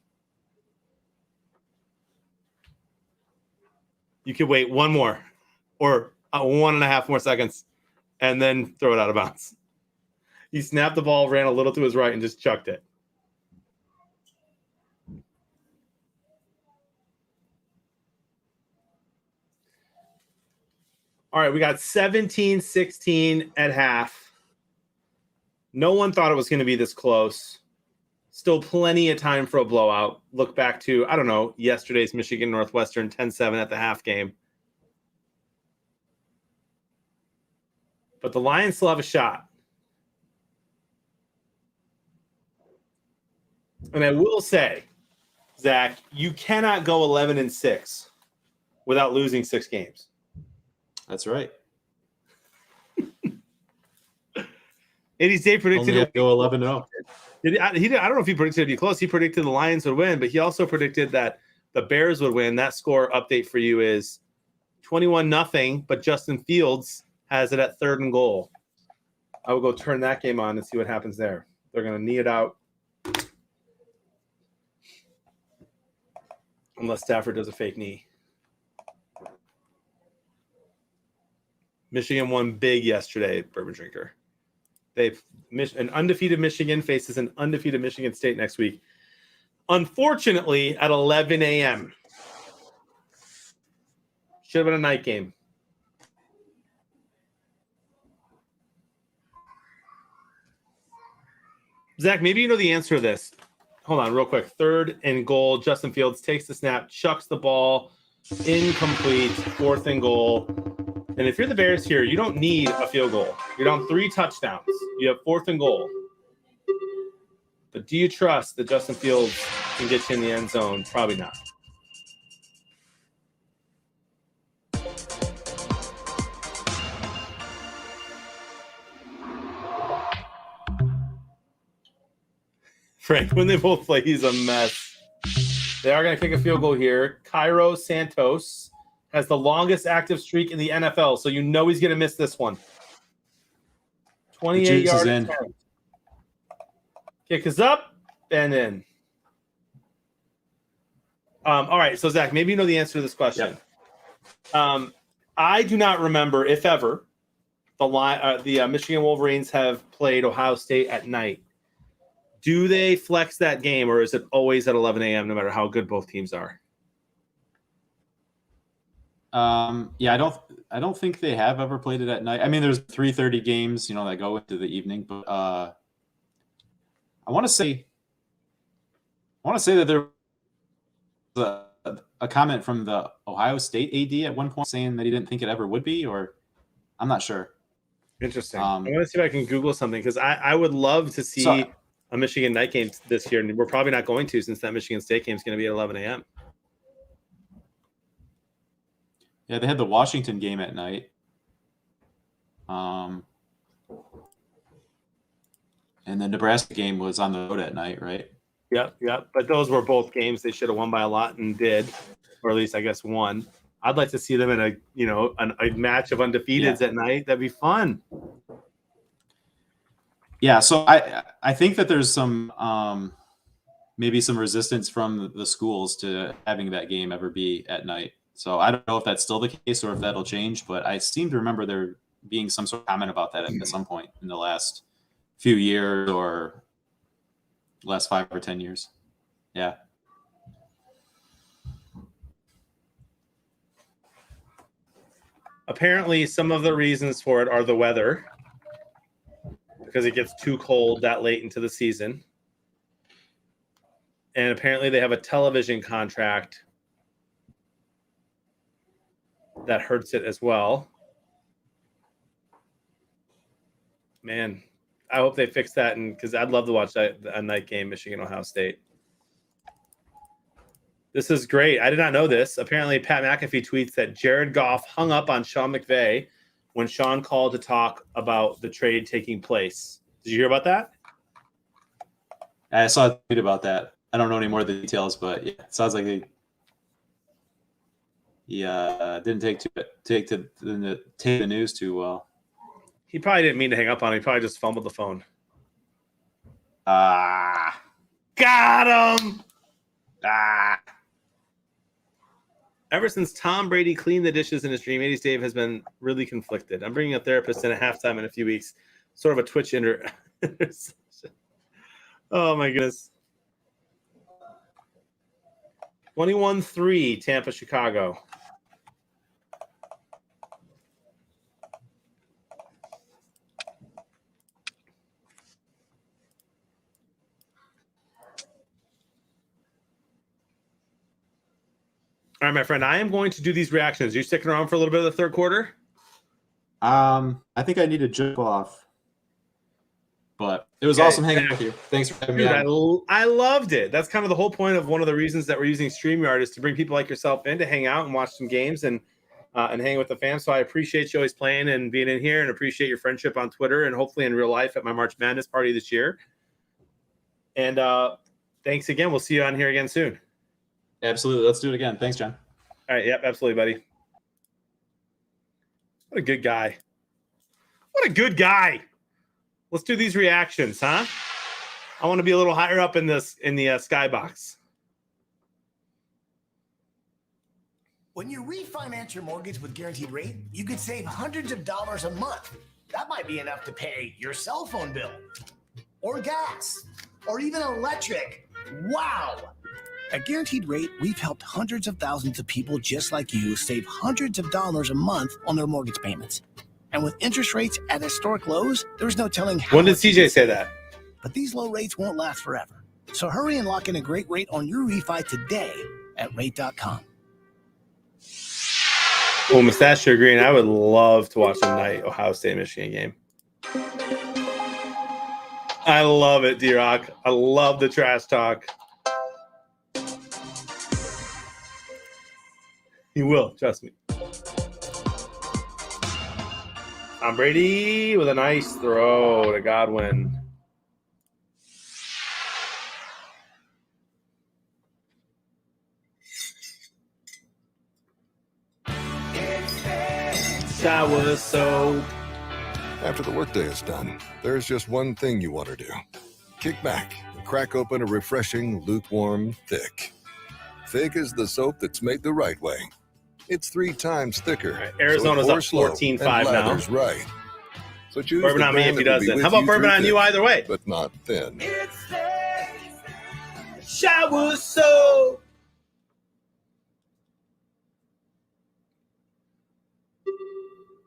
Speaker 1: You could wait one more or 1.5 more seconds and then throw it out of bounds. He snapped the ball, ran a little to his right, and just chucked it. All right, we got 17-16 at half. No one thought it was going to be this close. Still plenty of time for a blowout. Look back to, I don't know, yesterday's Michigan Northwestern 10-7 at the half game. But the Lions still have a shot. And I will say, Zach, you cannot go 11-6 without losing 6 games.
Speaker 6: That's right.
Speaker 1: 80's Day predicted
Speaker 6: Only go 11-0.
Speaker 1: I don't know if he predicted it'd be close. He predicted the Lions would win, but he also predicted that the Bears would win. That score update for you is 21-0, but Justin Fields has it at 3rd and goal. I will go turn that game on and see what happens there. They're going to knee it out. Unless Stafford does a fake knee. Michigan won big yesterday, Bourbon Drinker. An undefeated Michigan faces an undefeated Michigan State next week. Unfortunately, at 11 a.m. Should have been a night game. Zach, maybe you know the answer to this. Hold on real quick. 3rd and goal. Justin Fields takes the snap, chucks the ball, incomplete, 4th and goal. And if you're the Bears here, you don't need a field goal. You're down 3 touchdowns. You have 4th and goal. But do you trust that Justin Fields can get you in the end zone? Probably not. Frank, when they both play, he's a mess. They are going to kick a field goal here. Cairo Santos has the longest active streak in the NFL, so you know he's going to miss this one. 28 yards in. Kick is up and in. All right, so Zach, maybe you know the answer to this question. Yep. I do not remember, if ever, the Michigan Wolverines have played Ohio State at night. Do they flex that game, or is it always at 11 a.m. no matter how good both teams are?
Speaker 6: Yeah, I don't think they have ever played it at night. I mean, there's 3:30 games, that go into the evening, but I want to say that there was a comment from the Ohio State AD at one point saying that he didn't think it ever would be, or I'm not sure.
Speaker 1: Interesting. I'm going to see if I can Google something, because I would love to see a Michigan night game this year, and we're probably not going to, since that Michigan State game is going to be at 11 a.m.
Speaker 6: Yeah, they had the Washington game at night. And the Nebraska game was on the road at night, right?
Speaker 1: Yep. But those were both games they should have won by a lot and did, or at least I guess won. I'd like to see them in a match of undefeateds at night. That'd be fun.
Speaker 6: Yeah, so I think that there's some maybe some resistance from the schools to having that game ever be at night. So I don't know if that's still the case or if that'll change, but I seem to remember there being some sort of comment about that at some point in the last few years or last 5 or 10 years. Yeah.
Speaker 1: Apparently, some of the reasons for it are the weather, because it gets too cold that late into the season. And apparently they have a television contract that hurts it as well. Man, I hope they fix that, because I'd love to watch a night game, Michigan, Ohio State. This is great. I did not know this. Apparently, Pat McAfee tweets that Jared Goff hung up on Sean McVay when Sean called to talk about the trade taking place. Did you hear about that?
Speaker 6: I saw a tweet about that. I don't know any more of the details, but yeah, it sounds like he didn't take the news too well.
Speaker 1: He probably didn't mean to hang up on him. He probably just fumbled the phone. Got him! Ever since Tom Brady cleaned the dishes in his dream, 80s Dave has been really conflicted. I'm bringing a therapist in at halftime in a few weeks. Sort of a Twitch Oh, my goodness. 21-3, Tampa, Chicago. All right, my friend, I am going to do these reactions. You sticking around for a little bit of the third quarter?
Speaker 6: I think I need to jump off. But it was awesome hanging with you. Thanks for having me on.
Speaker 1: I loved it. That's kind of the whole point of one of the reasons that we're using StreamYard, is to bring people like yourself in to hang out and watch some games and hang with the fans. So I appreciate you always playing and being in here, and appreciate your friendship on Twitter and hopefully in real life at my March Madness party this year. And thanks again. We'll see you on here again soon.
Speaker 6: Absolutely. Let's do it again. Thanks, John.
Speaker 1: All right. Yep, absolutely, buddy. What a good guy. What a good guy. Let's do these reactions, huh? I want to be a little higher up in the skybox.
Speaker 7: When you refinance your mortgage with Guaranteed Rate, you could save hundreds of dollars a month. That might be enough to pay your cell phone bill, or gas, or even electric. Wow! At Guaranteed Rate, we've helped hundreds of thousands of people just like you save hundreds of dollars a month on their mortgage payments. And with interest rates at historic lows, there's no telling how
Speaker 1: When did
Speaker 7: much you
Speaker 1: CJ
Speaker 7: can
Speaker 1: say
Speaker 7: save.
Speaker 1: that?
Speaker 7: But these low rates won't last forever. So hurry and lock in a great rate on your refi today at rate.com.
Speaker 1: Oh, Mustachio Green, I would love to watch a night Ohio State Michigan game. I love it, D-Rock. I love the trash talk. He will, trust me. Tom Brady with a nice throw to Godwin. Shower soap.
Speaker 8: After the workday is done, there's just one thing you want to do. Kick back and crack open a refreshing, lukewarm, thick. Thick is the soap that's made the right way. It's 3 times thicker.
Speaker 1: Right, Arizona's
Speaker 8: so
Speaker 1: up 14-5 now.
Speaker 8: Right. So choose
Speaker 1: Bourbon
Speaker 8: the
Speaker 1: on me
Speaker 8: brand
Speaker 1: if he
Speaker 8: that will be
Speaker 1: doesn't.
Speaker 8: with
Speaker 1: How about
Speaker 8: you
Speaker 1: bourbon
Speaker 8: through
Speaker 1: on you
Speaker 8: thick,
Speaker 1: either way?
Speaker 8: but not thin.
Speaker 1: Shower soap.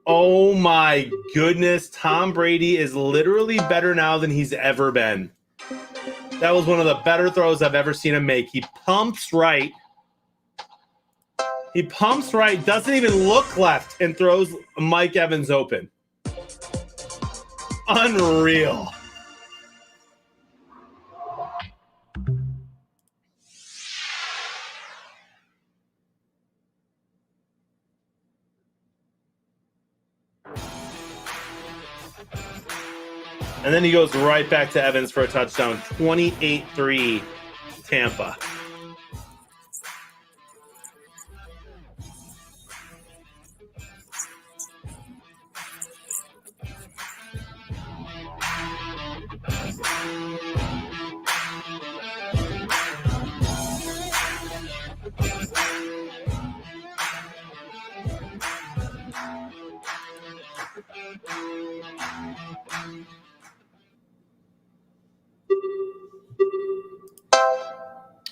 Speaker 1: Oh my goodness. Tom Brady is literally better now than he's ever been. That was one of the better throws I've ever seen him make. He pumps right. He pumps right, doesn't even look left, and throws Mike Evans open. Unreal. And then he goes right back to Evans for a touchdown. 28-3 Tampa.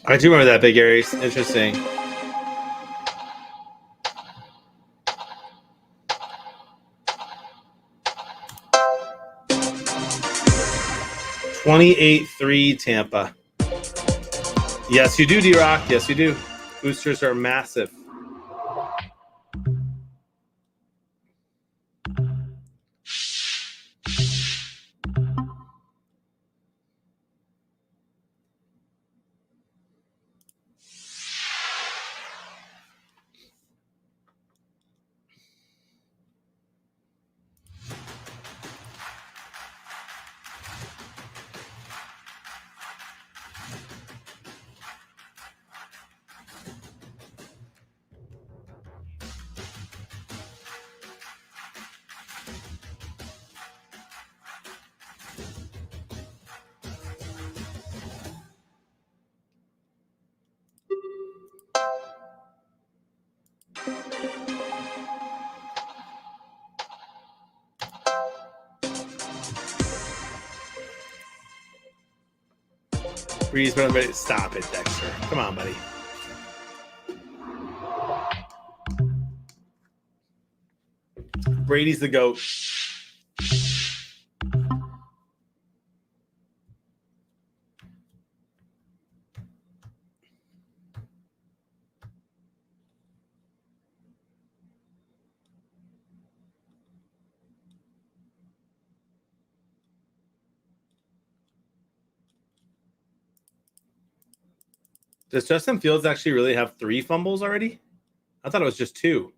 Speaker 1: I do remember that, Big Aries. Interesting. (28-3) Tampa. Yes, you do, D-Rock. Yes, you do. Boosters are massive. Breeze, but I'm ready. Stop it, Dexter. Come on, buddy. Brady's the GOAT. Does Justin Fields actually really have 3 fumbles already? I thought it was just 2.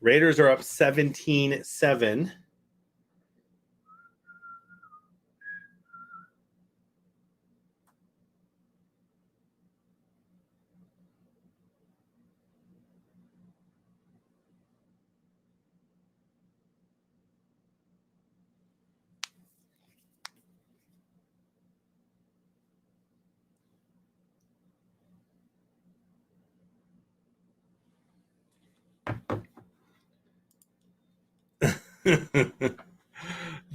Speaker 1: Raiders are up 17-7.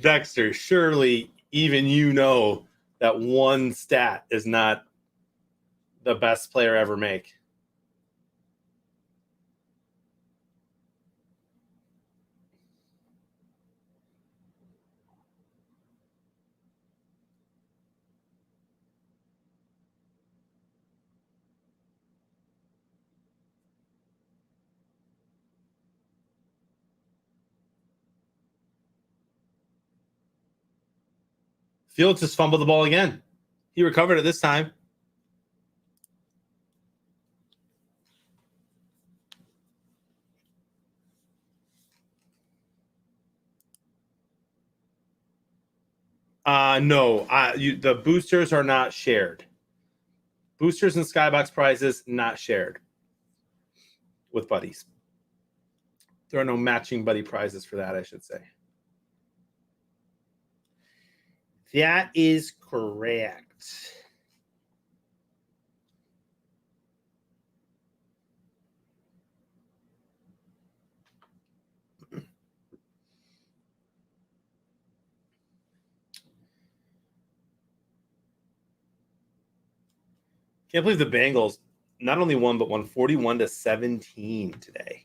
Speaker 1: Dexter, surely even you know that one stat is not the best player ever make. Fields just fumbled the ball again. He recovered it this time. No, the boosters are not shared. Boosters and Skybox prizes not shared with buddies. There are no matching buddy prizes for that, I should say. That is correct. Can't believe the Bengals not only won, but won 41-17 today.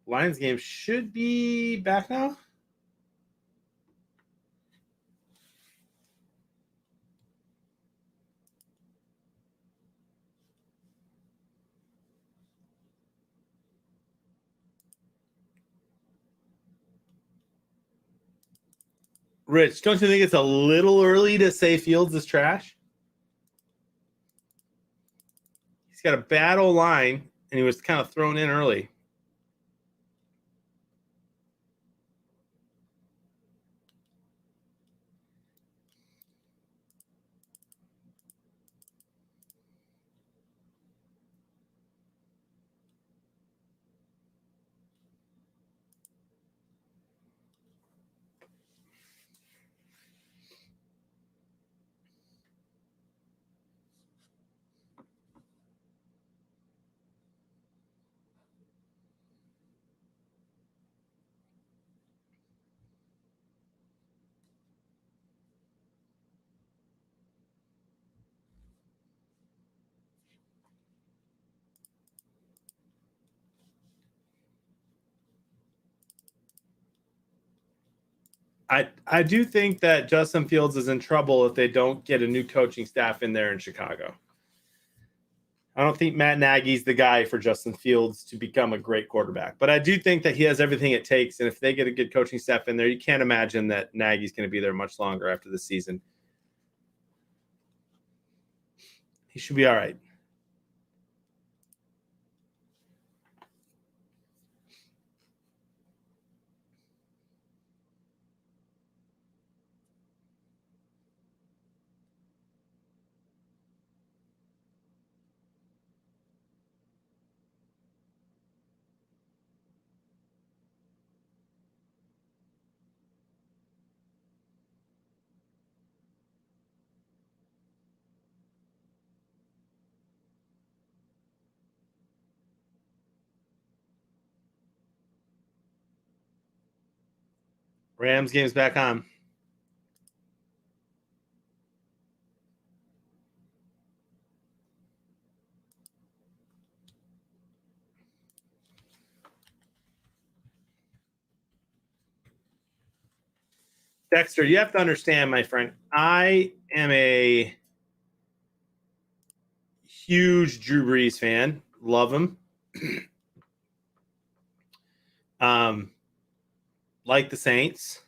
Speaker 1: Lions game should be back now. Rich, don't you think it's a little early to say Fields is trash? He's got a bad old line, and he was kind of thrown in early. I do think that Justin Fields is in trouble if they don't get a new coaching staff in there in Chicago. I don't think Matt Nagy's the guy for Justin Fields to become a great quarterback. But I do think that he has everything it takes. And if they get a good coaching staff in there, you can't imagine that Nagy's going to be there much longer after the season. He should be all right. Rams game's back on. Dexter, you have to understand, my friend, I am a huge Drew Brees fan. Love him. Like the Saints.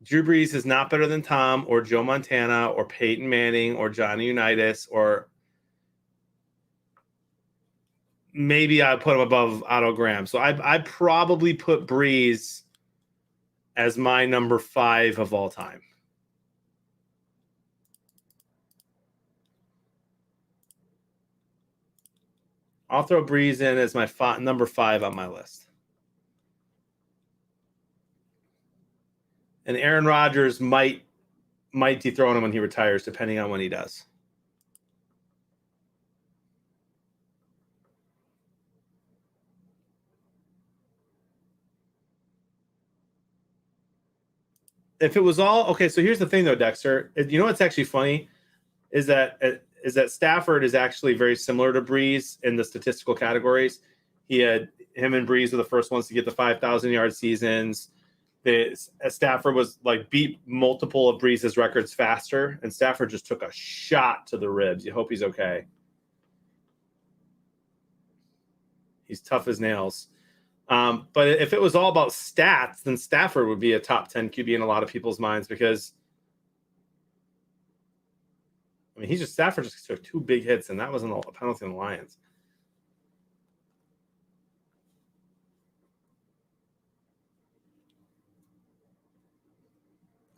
Speaker 1: Drew Brees is not better than Tom or Joe Montana or Peyton Manning or Johnny Unitas or maybe I put him above Otto Graham. So I probably put Breeze as my number 5 of all time. I'll throw Breeze in as my number 5 on my list. And Aaron Rodgers might dethrone him when he retires, depending on when he does. If it was all okay, so here's the thing though, Dexter. You know what's actually funny is that Stafford is actually very similar to Breeze in the statistical categories. Him and Breeze were the first ones to get the 5,000-yard seasons. Stafford was like beat multiple of Breeze's records faster, and Stafford just took a shot to the ribs. You hope he's okay. He's tough as nails. But if it was all about stats, then Stafford would be a top 10 QB in a lot of people's minds because, I mean, Stafford just took 2 big hits, and that wasn't a penalty on the Lions.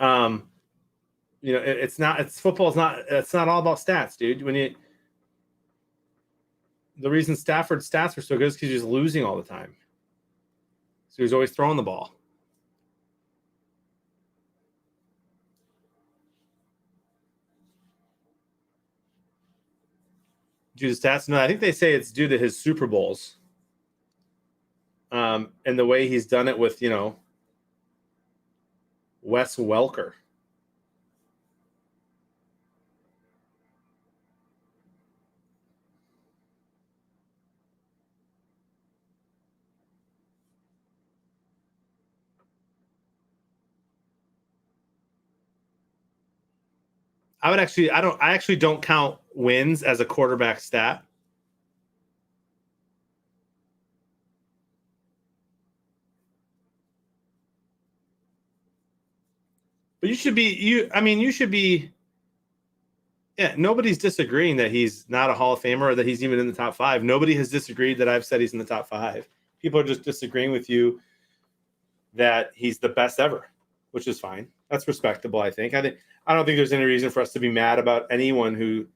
Speaker 1: You know, it's not all about stats, dude. The reason Stafford's stats were so good is because he's just losing all the time. So he's always throwing the ball. Due to stats? No, I think they say it's due to his Super Bowls. And the way he's done it with, Wes Welker. I actually don't count wins as a quarterback stat. But you should be, yeah, nobody's disagreeing that he's not a Hall of Famer or that he's even in the top 5. Nobody has disagreed that I've said he's in the top 5. People are just disagreeing with you that he's the best ever, which is fine. That's respectable, I think. I don't think there's any reason for us to be mad about anyone who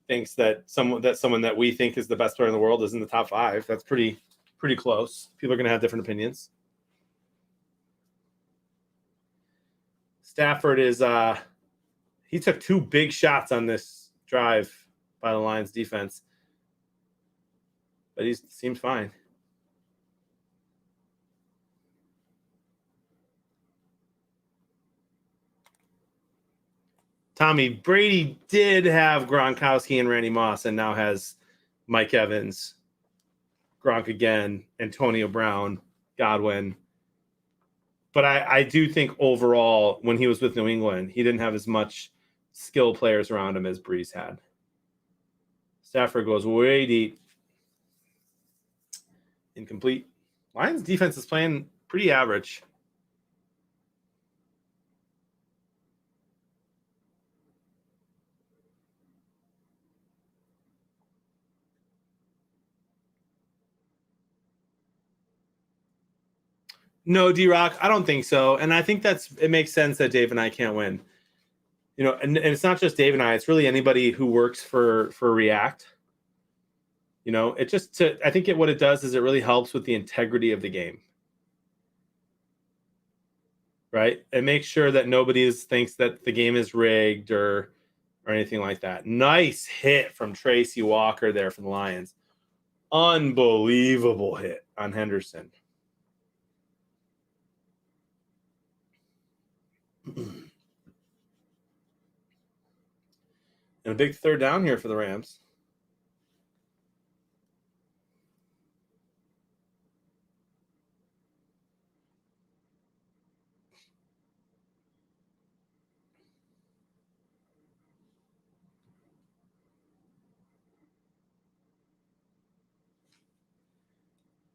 Speaker 1: thinks that someone that we think is the best player in the world is in the top 5. That's pretty close. People are going to have different opinions. Stafford is he took 2 big shots on this drive by the Lions defense, but he seems fine. Tommy, Brady did have Gronkowski and Randy Moss and now has Mike Evans, Gronk again, Antonio Brown, Godwin. But I do think overall, when he was with New England, he didn't have as much skill players around him as Breeze had. Stafford goes way deep. Incomplete. Lions defense is playing pretty average. No, D-Rock, I don't think so. And I think it makes sense that Dave and I can't win. And it's not just Dave and I, it's really anybody who works for React. I think what it does is it really helps with the integrity of the game. Right? It makes sure that nobody thinks that the game is rigged or anything like that. Nice hit from Tracy Walker there for the Lions. Unbelievable hit on Henderson. And a big 3rd down here for the Rams.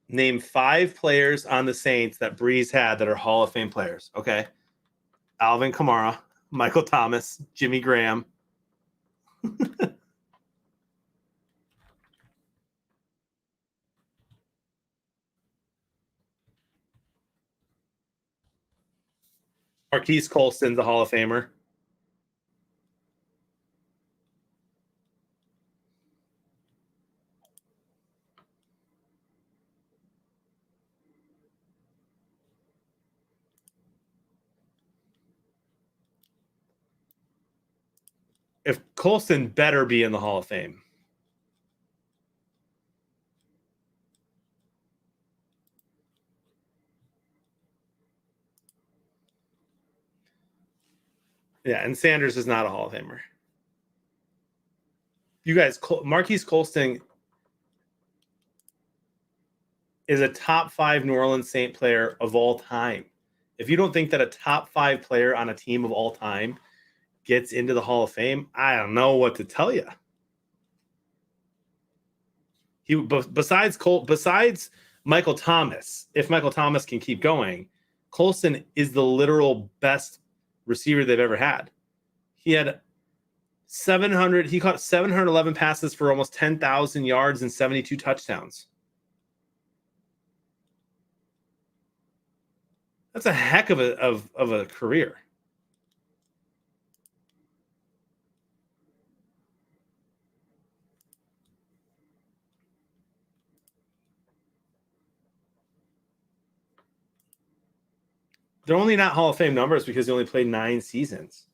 Speaker 1: Name 5 players on the Saints that Breeze had that are Hall of Fame players. Okay. Alvin Kamara, Michael Thomas, Jimmy Graham. Marquise Colston's a Hall of Famer. If Colston better be in the Hall of Fame. Yeah, and Sanders is not a Hall of Famer. You guys, Marquise Colston is a top 5 New Orleans Saint player of all time. If you don't think that a top 5 player on a team of all time gets into the Hall of Fame, I don't know what to tell you. Besides Michael Thomas, if Michael Thomas can keep going, Colston is the literal best receiver they've ever had. He had 700. He caught 711 passes for almost 10,000 yards and 72 touchdowns. That's a heck of a career. They're only not Hall of Fame numbers because he only played 9 seasons.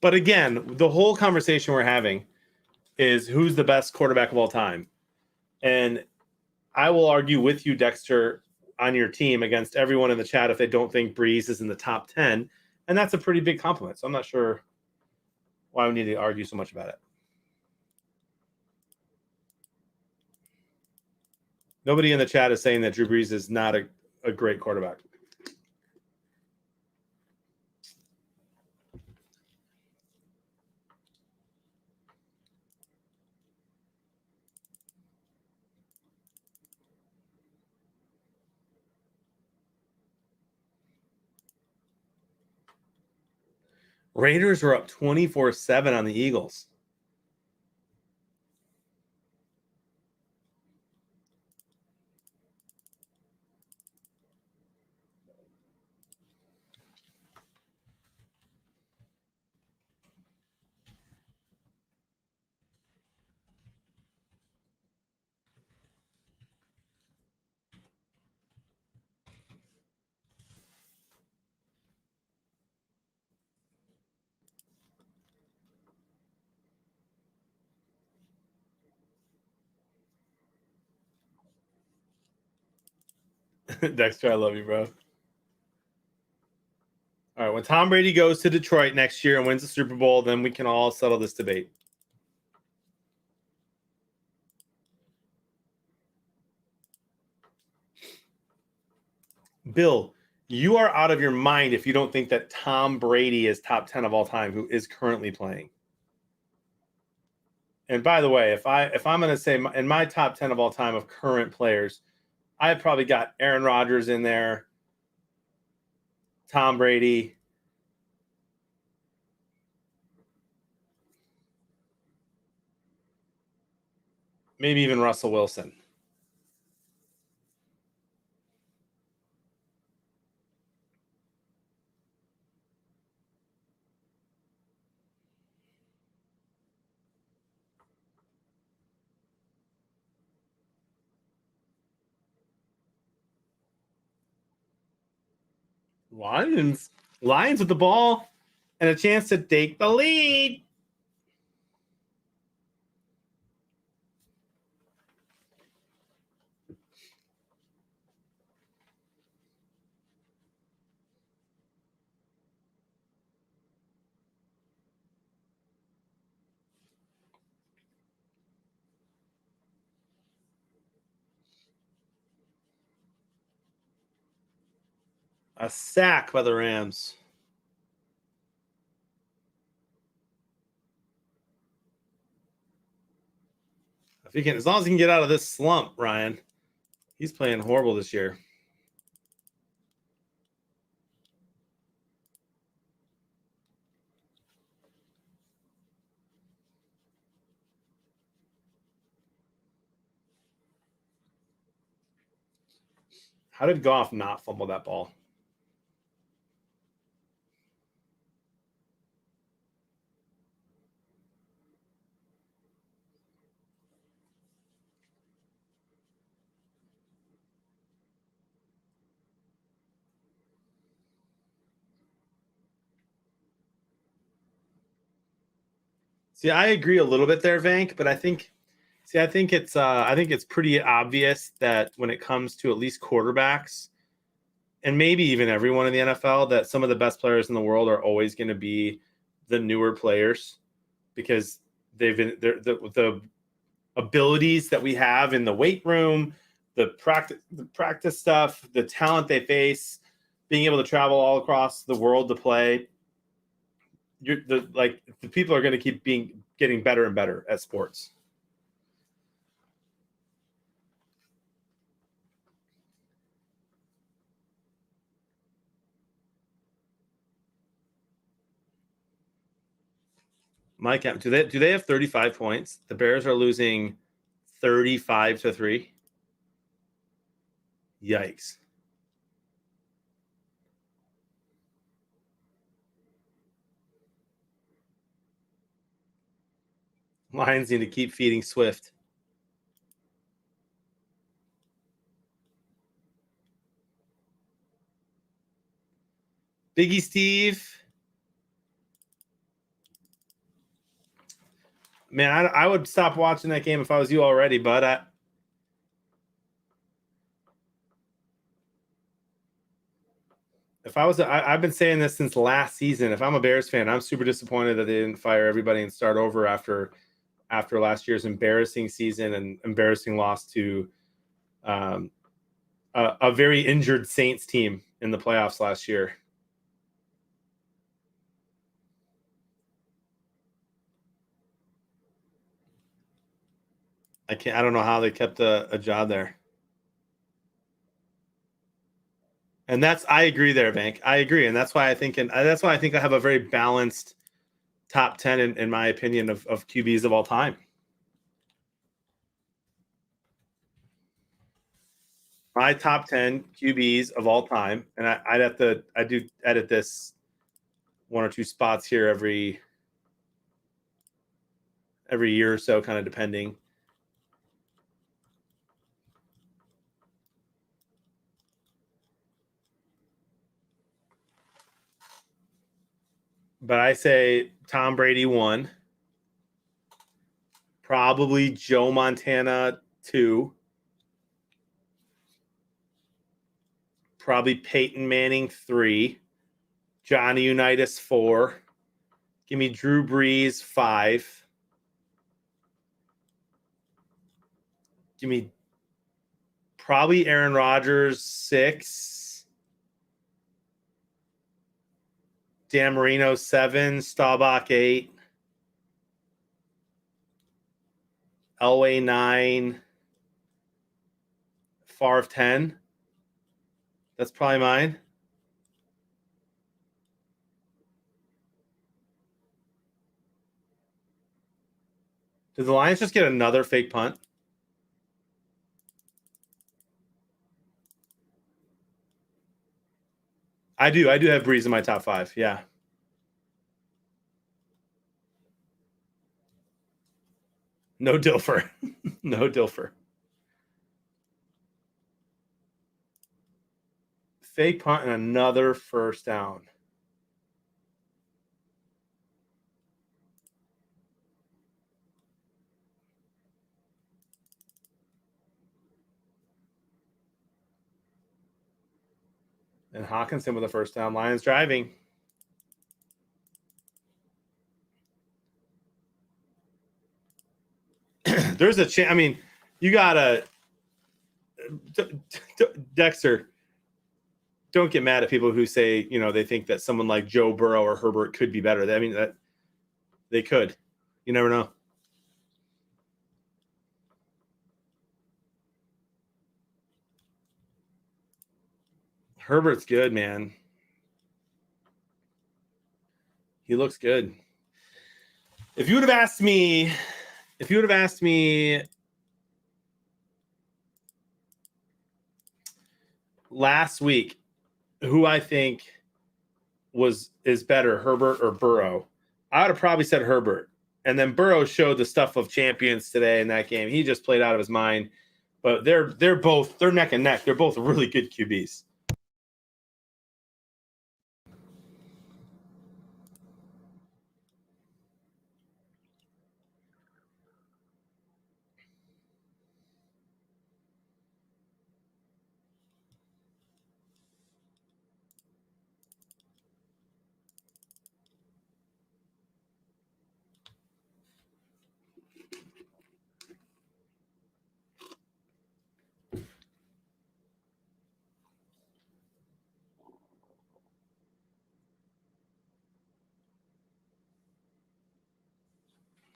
Speaker 1: But again, the whole conversation we're having is who's the best quarterback of all time. And I will argue with you, Dexter, on your team against everyone in the chat if they don't think Breeze is in the top 10. And that's a pretty big compliment. So I'm not sure why we need to argue so much about it. Nobody in the chat is saying that Drew Brees is not a great quarterback. Raiders were up 24-7 on the Eagles. Dexter, I love you, bro. All right, when Tom Brady goes to Detroit next year and wins the Super Bowl, then we can all settle this debate. Bill, you are out of your mind if you don't think that Tom Brady is top 10 of all time, who is currently playing. And by the way, if I'm going to say in my top 10 of all time of current players, I probably got Aaron Rodgers in there, Tom Brady, maybe even Russell Wilson. Lions with the ball and a chance to take the lead. A sack by the Rams. If he can, as long as he can get out of this slump, Ryan. He's playing horrible this year. How did Goff not fumble that ball? See, I agree a little bit there, Vank, but I think it's pretty obvious that when it comes to at least quarterbacks, and maybe even everyone in the NFL, that some of the best players in the world are always going to be the newer players, because the abilities that we have in the weight room, the practice stuff, the talent they face, being able to travel all across the world to play. The people are going to keep getting better and better at sports. Mike, do they have 35 points? The Bears are losing 35-3. Yikes. Lions need to keep feeding Swift. Biggie Steve. Man, I would stop watching that game if I was you already, but I've been saying this since last season. If I'm a Bears fan, I'm super disappointed that they didn't fire everybody and start over after last year's embarrassing season and embarrassing loss to a very injured Saints team in the playoffs last year. I don't know how they kept a job there. And I agree there, Bank. I agree. And that's why I think I have a very balanced top 10 in my opinion of QBs of all time. My top 10 QBs of all time. And I do edit this one or two spots here every year or so, kind of depending. But I say Tom Brady 1, probably Joe Montana 2, probably Peyton Manning 3, Johnny Unitas 4, give me Drew Brees 5, give me probably Aaron Rodgers 6, Dan Marino 7, Staubach 8, Elway 9, Favre 10. That's probably mine. Did the Lions just get another fake punt? I do have Breeze in my top 5. Yeah. No Dilfer. No Dilfer. Fake punt and another first down. And Hawkinson with a first down. Lions driving. There's a chance. I mean, you got Dexter. Don't get mad at people who say, they think that someone like Joe Burrow or Herbert could be better. I mean, that they could. You never know. Herbert's good, man. He looks good. If you would have asked me last week who I think is better, Herbert or Burrow. I would have probably said Herbert. And then Burrow showed the stuff of champions today in that game. He just played out of his mind. But they're neck and neck. They're both really good QBs.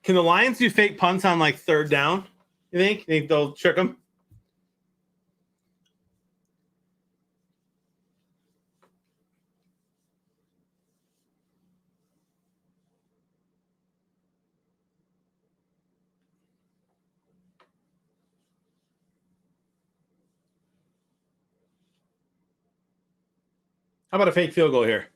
Speaker 1: Can the Lions do fake punts on like third down? You think? You think they'll trick them? How about a fake field goal here?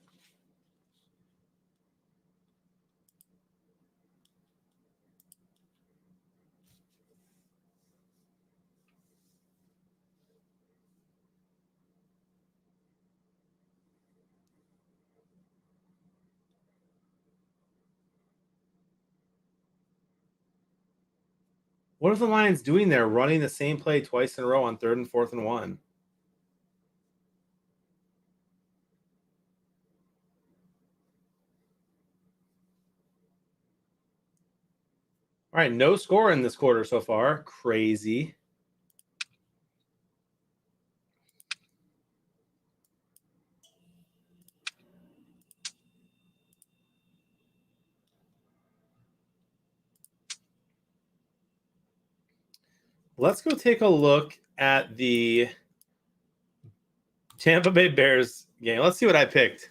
Speaker 1: What are the Lions doing there, running the same play twice in a row on 3rd and 4th and 1? All right, no score in this quarter so far. Crazy. Let's go take a look at the Tampa Bay Bears game. Let's see what I picked.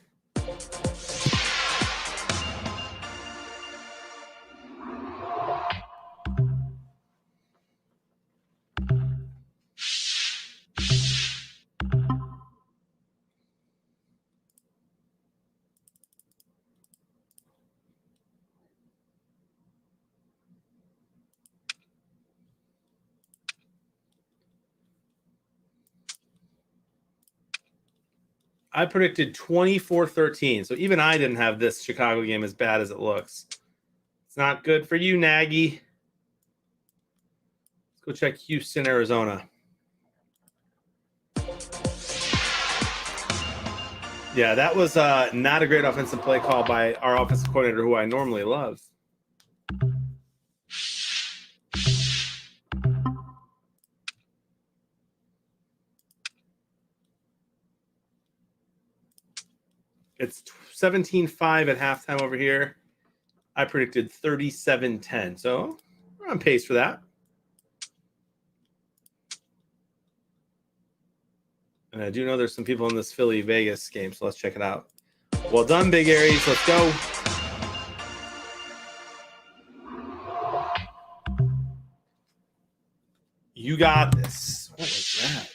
Speaker 1: I predicted 24-13. So even I didn't have this Chicago game as bad as it looks. It's not good for you, Nagy. Let's go check Houston, Arizona. Yeah, that was not a great offensive play call by our offensive coordinator, who I normally love. It's 17-5 at halftime over here. I predicted 37-10. So we're on pace for that. And I do know there's some people in this Philly-Vegas game, so let's check it out. Well done, Big Aries. Let's go. You got this. What was that?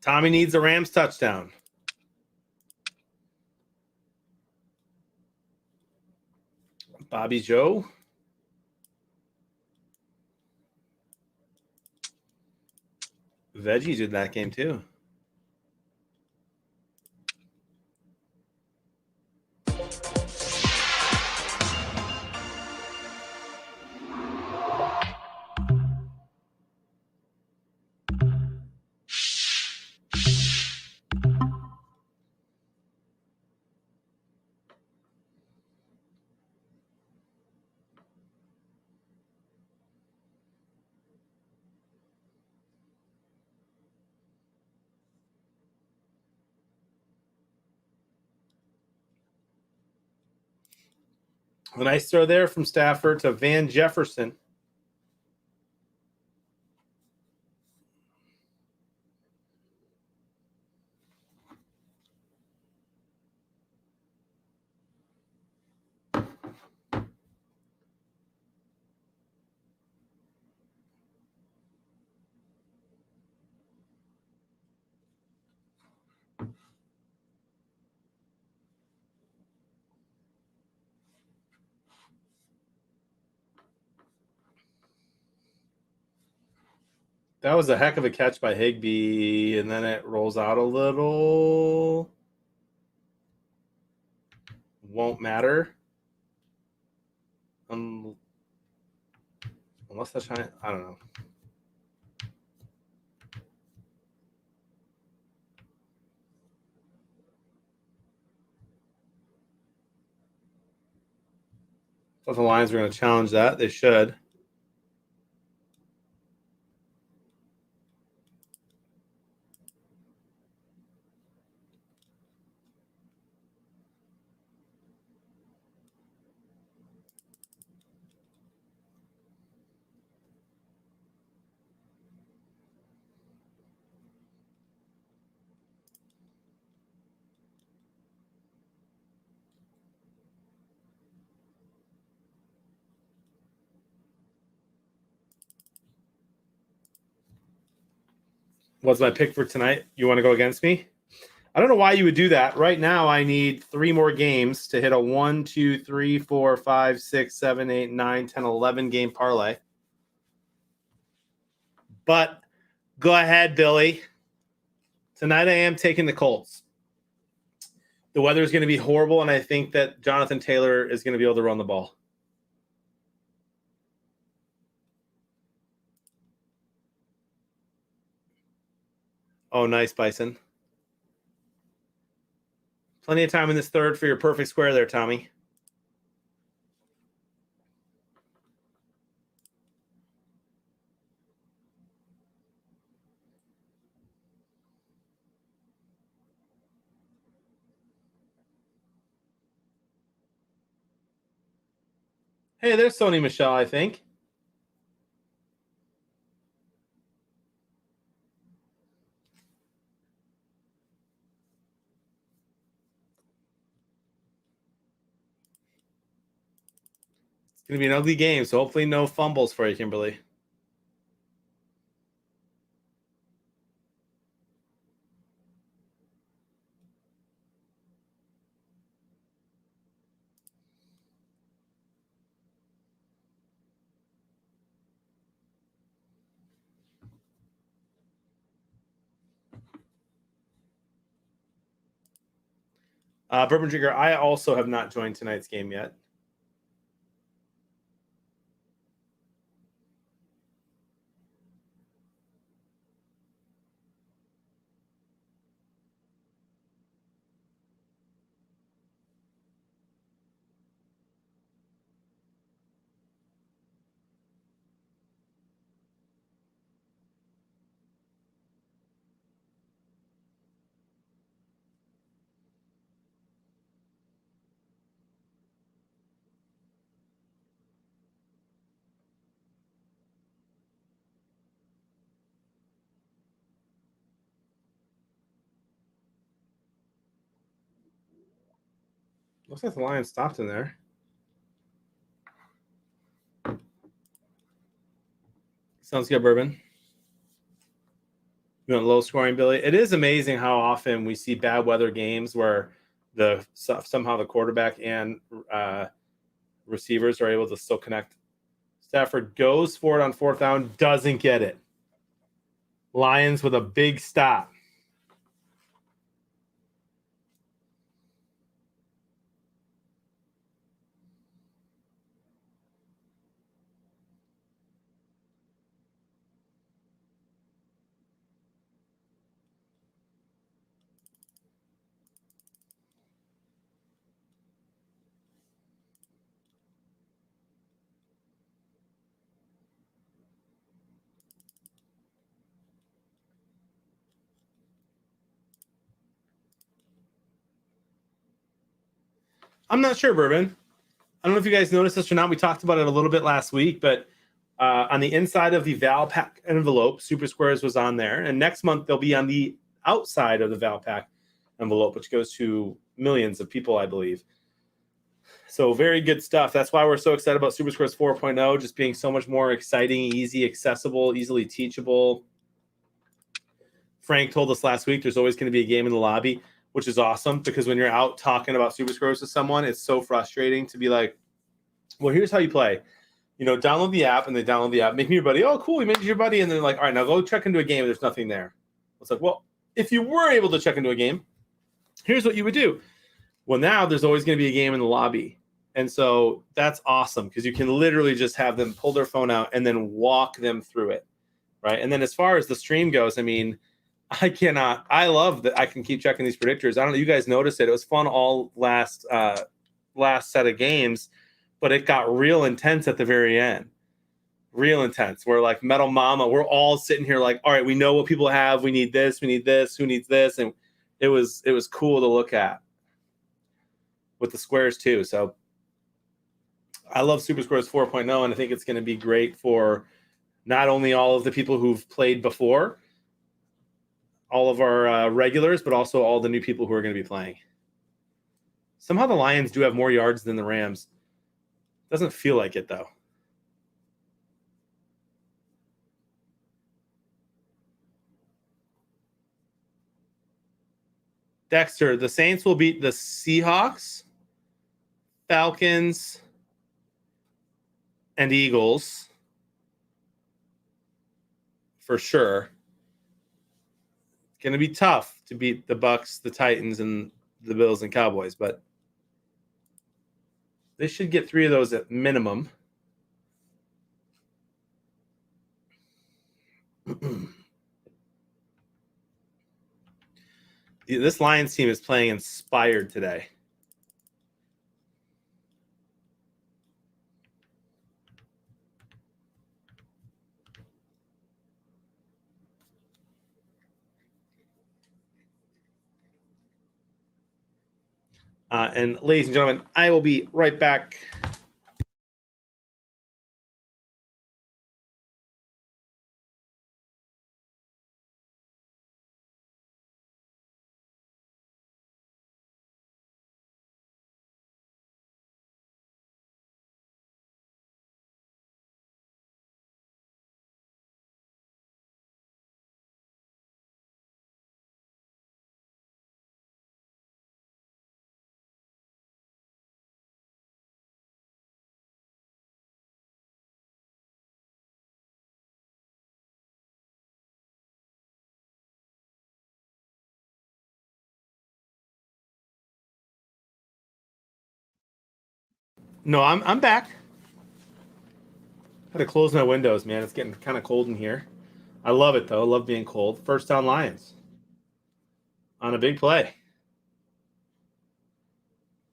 Speaker 1: Tommy needs a Rams touchdown. Bobby Joe. Veggie did that game too. A nice throw there from Stafford to Van Jefferson. That was a heck of a catch by Higbee, and then it rolls out a little. Won't matter. Unless that's trying. I don't know. Thought the Lions were going to challenge that. They should. What's my pick for tonight? You want to go against me? I don't know why you would do that. Right now, I need 3 more games to hit a 1, 2, 3, 4, 5, 6, 7, 8, 9, 10, 11 game parlay. But go ahead, Billy. Tonight I am taking the Colts. The weather is going to be horrible, and I think that Jonathan Taylor is going to be able to run the ball. Oh, nice, Bison. Plenty of time in this third for your perfect square there, Tommy. Hey, there's Sony Michelle, I think. It's going to be an ugly game, so hopefully no fumbles for you, Kimberly. Bourbon Drinker, I also have not joined tonight's game yet. Looks like the Lions stopped in there. Sounds good, Bourbon. You want low scoring, Billy? It is amazing how often we see bad weather games where somehow the quarterback and receivers are able to still connect. Stafford goes for it on 4th down, doesn't get it. Lions with a big stop. I'm not sure, Bourbon. I don't know if you guys noticed this or not. We talked about it a little bit last week, but on the inside of the Val Pack envelope, SuperSquares was on there. And next month, they'll be on the outside of the Val Pack envelope, which goes to millions of people, I believe. So very good stuff. That's why we're so excited about SuperSquares 4.0, just being so much more exciting, easy, accessible, easily teachable. Frank told us last week there's always going to be a game in the lobby, which is awesome because when you're out talking about SuperSquares with someone, it's so frustrating to be like, well, here's how you play. download the app, and they download the app, make me your buddy. Oh, cool, we made you your buddy. And they're like, all right, now go check into a game. There's nothing there. It's like, well, if you were able to check into a game, here's what you would do. Well, now there's always going to be a game in the lobby. And so that's awesome because you can literally just have them pull their phone out and then walk them through it, right? And then as far as the stream goes, I mean, I love that I can keep checking these predictors. I don't know, you guys noticed it. It was fun all last set of games, but it got real intense at the very end. Real intense. We're like Metal Mama. We're all sitting here like, all right, we know what people have. We need this. We need this. Who needs this? And it was cool to look at with the squares too. So I love SuperSquares 4.0, and I think it's going to be great for not only all of the people who've played before, all of our regulars, but also all the new people who are going to be playing. Somehow the Lions do have more yards than the Rams. Doesn't feel like it, though. Dexter, the Saints will beat the Seahawks, Falcons, and Eagles for sure. It's going to be tough to beat the Bucks, the Titans, and the Bills and Cowboys, but they should get 3 of those at minimum. This Lions team is playing inspired today. And ladies and gentlemen, I will be right back. No, I'm back. Had to close my windows, man. It's getting kind of cold in here. I love it, though. I love being cold. First down Lions on a big play.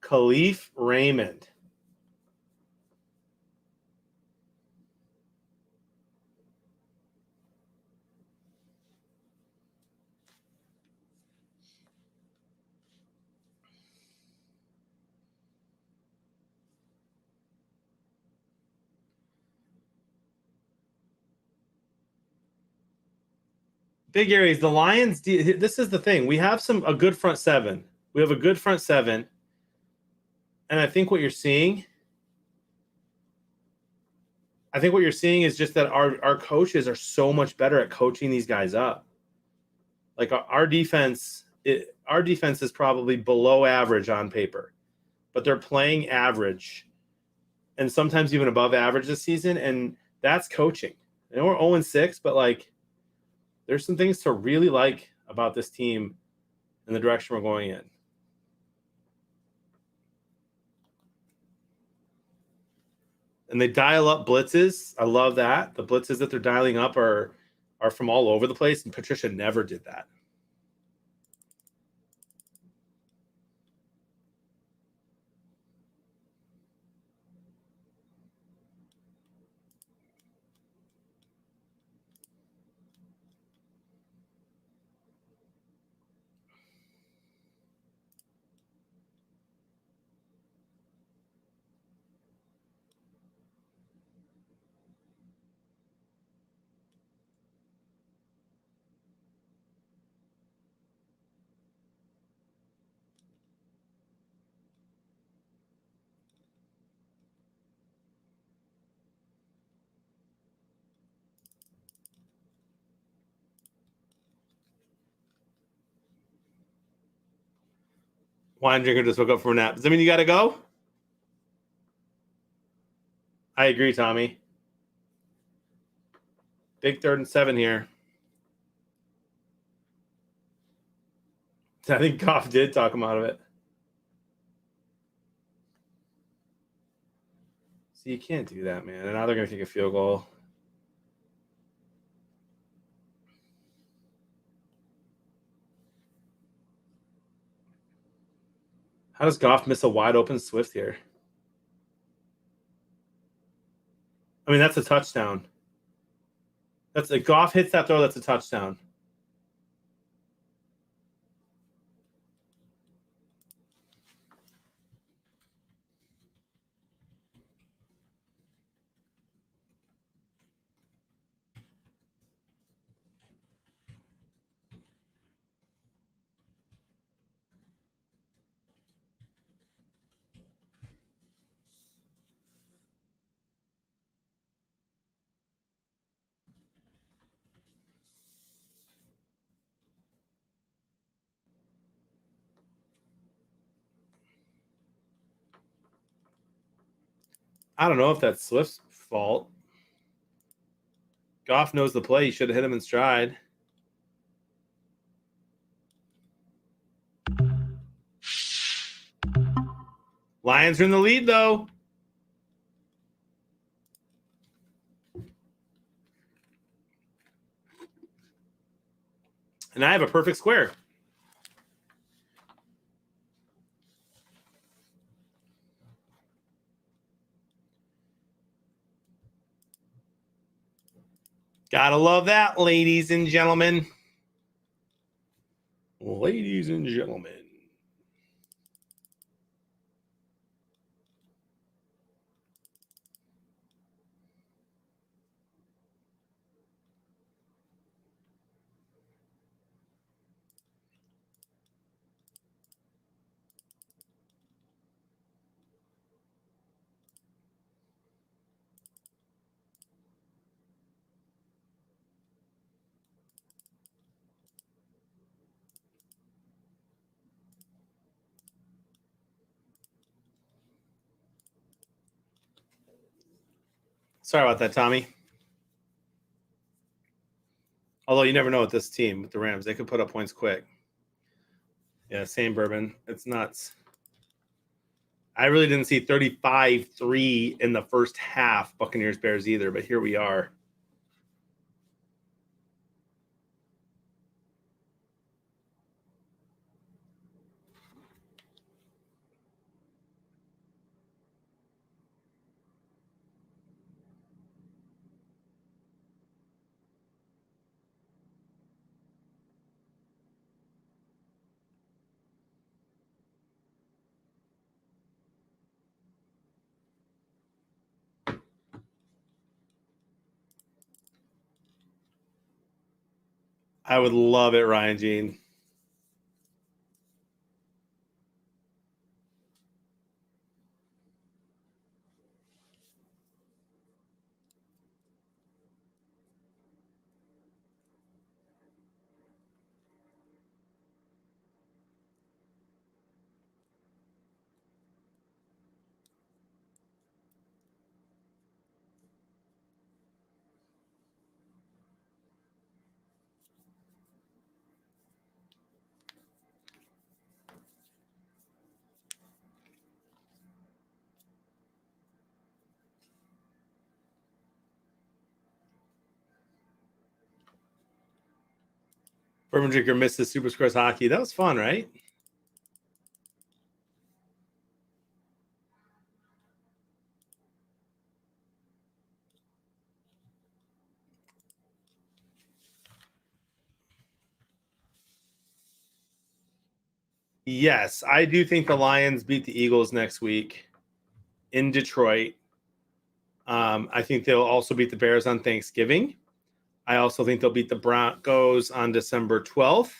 Speaker 1: Khalif Raymond. Big areas. The Lions. This is the thing. We have a good front seven. We have a good front seven, and I think what you're seeing. I think what you're seeing is just that our coaches are so much better at coaching these guys up. Like our defense is probably below average on paper, but they're playing average, and sometimes even above average this season, and that's coaching. I know we're 0-6, but like, there's some things to really like about this team and the direction we're going in. And they dial up blitzes. I love that. The blitzes that they're dialing up are from all over the place, and Patricia never did that. Wine drinker just woke up from a nap. Does that mean you got to go? I agree, Tommy. Big 3rd and 7 here. I think Goff did talk him out of it. See, you can't do that, man. And now they're going to kick a field goal. How does Goff miss a wide open Swift here? I mean, that's a touchdown. That's a Goff hits that throw. That's a touchdown. I don't know if that's Swift's fault. Goff knows the play. He should have hit him in stride. Lions are in the lead, though. And I have a perfect square. Gotta love that, ladies and gentlemen. Ladies and gentlemen. Sorry about that, Tommy. Although you never know with this team, with the Rams. They could put up points quick. Yeah, same bourbon. It's nuts. I really didn't see 35-3 in the first half, Buccaneers-Bears either, but here we are. I would love it, Ryan Jean. Bourbon Drinker missed the SuperSquares hockey. That was fun, right? Yes, I do think the Lions beat the Eagles next week in Detroit. I think they'll also beat the Bears on Thanksgiving. I also think they'll beat the Broncos on December 12th.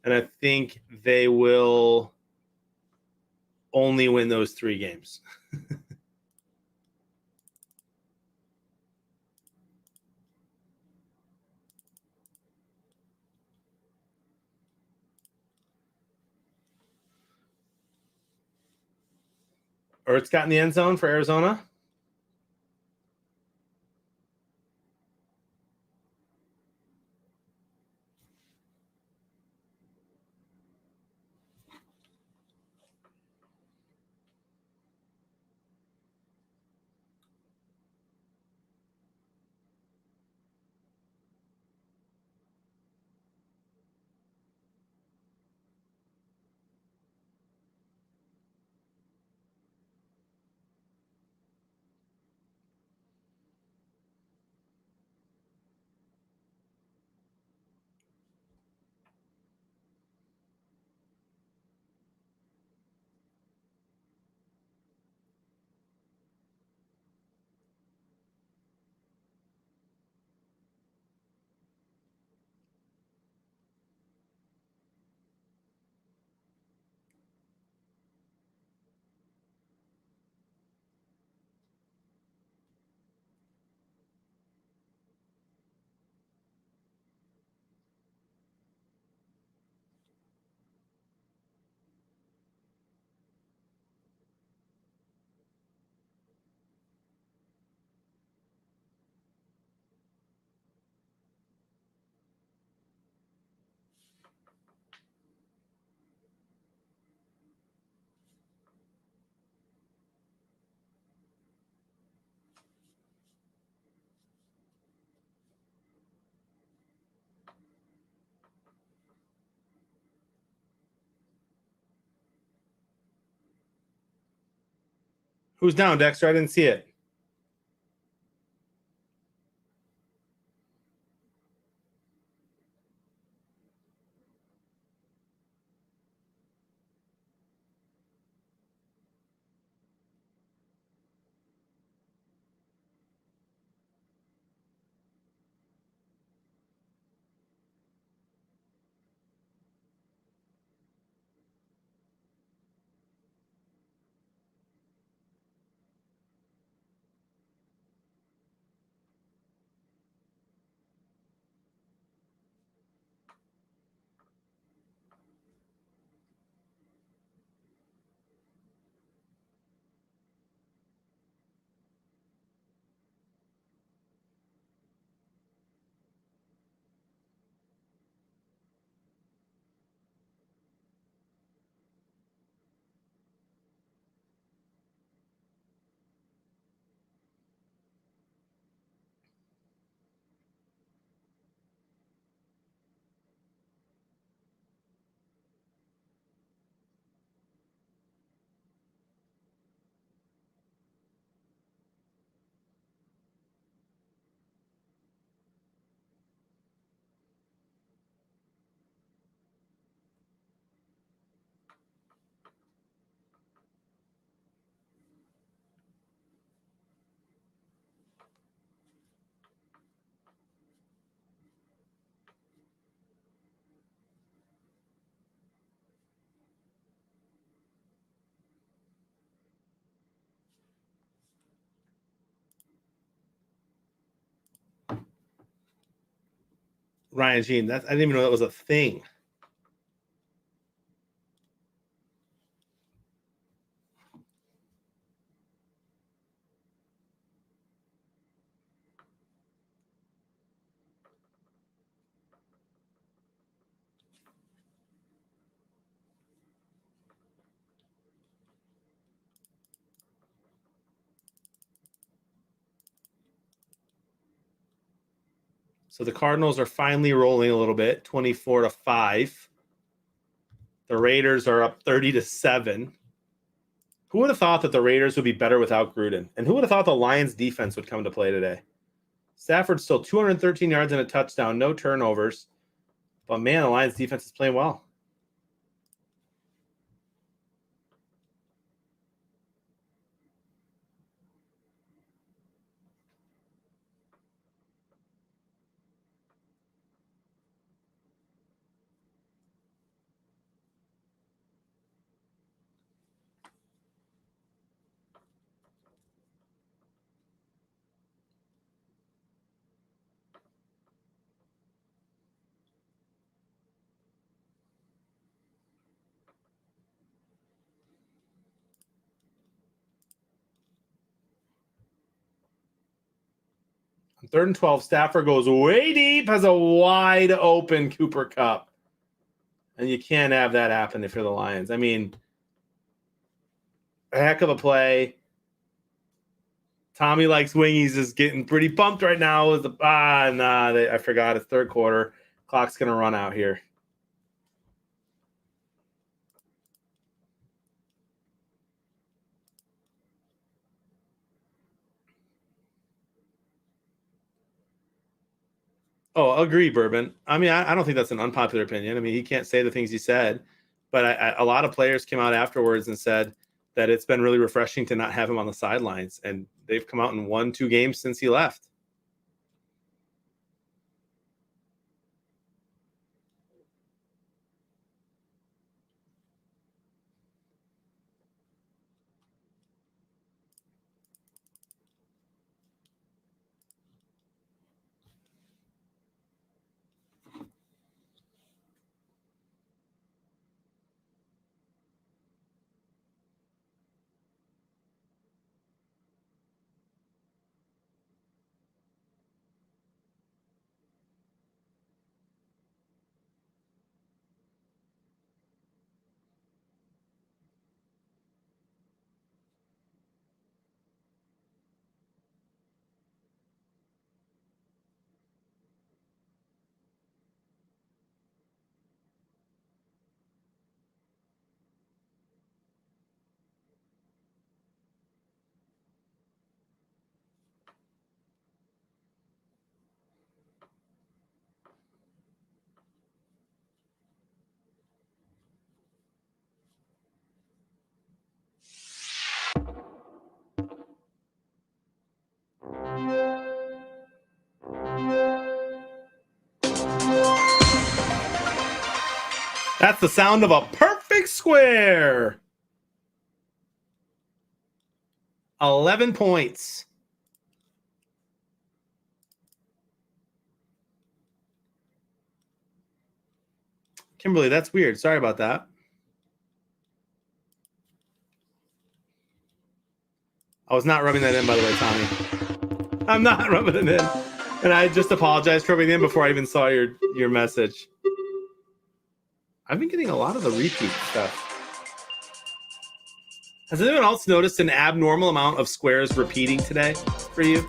Speaker 1: And I think they will only win those 3 games. Ertz got in the end zone for Arizona. Who's down, Dexter? I didn't see it. Ryan Jean, I didn't even know that was a thing. So the Cardinals are finally rolling a little bit, 24-5. The Raiders are up 30-7. Who would have thought that the Raiders would be better without Gruden? And who would have thought the Lions defense would come to play today? Stafford's still 213 yards and a touchdown, no turnovers. But man, the Lions defense is playing well. On 3rd and 12, Stafford goes way deep, has a wide open Cooper Kupp. And you can't have that happen if you're the Lions. I mean, a heck of a play. Tommy likes wingies is getting pretty pumped right now. I forgot it's 3rd quarter. Clock's going to run out here. Oh, agree, Bourbon. I mean, I don't think that's an unpopular opinion. I mean, he can't say the things he said, but a lot of players came out afterwards and said that it's been really refreshing to not have him on the sidelines, and they've come out and won 2 games since he left. That's the sound of a perfect square. 11 points. Kimberly, that's weird. Sorry about that. I was not rubbing that in, by the way, Tommy. I'm not rubbing it in. And I just apologized for rubbing it in before I even saw your message. I've been getting a lot of the repeat stuff. Has anyone else noticed an abnormal amount of squares repeating today for you?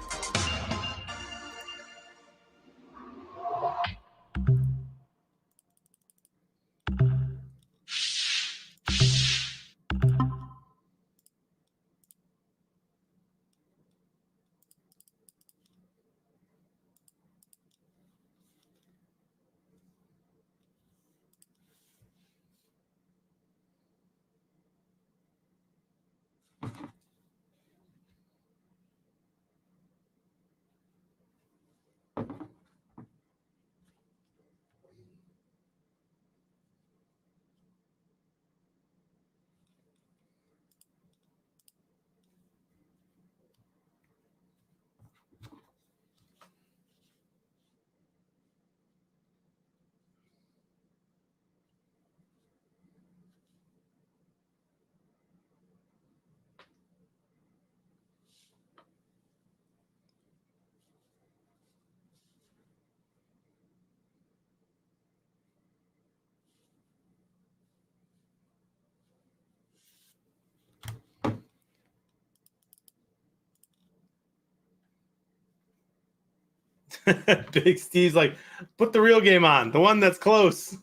Speaker 1: Big Steve's like, put the real game on. The one that's close.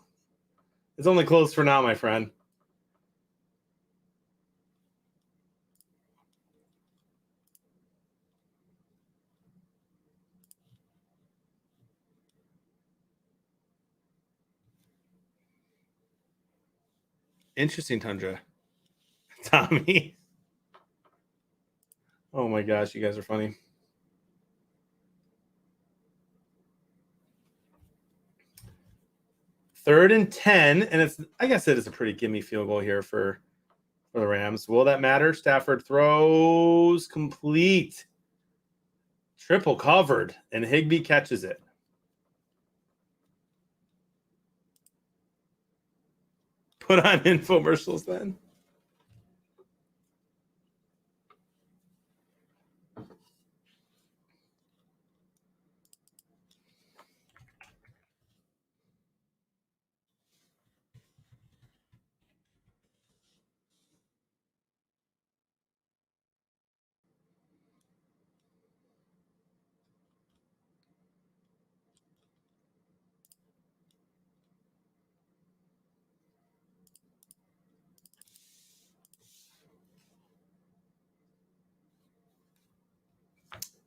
Speaker 1: It's only close for now, my friend. Interesting, Tundra. Tommy. Oh my gosh, you guys are funny. Third and 10, and it's, I guess it is a pretty gimme field goal here for the Rams. Will that matter? Stafford throws complete. Triple covered, and Higbee catches it. Put on infomercials then.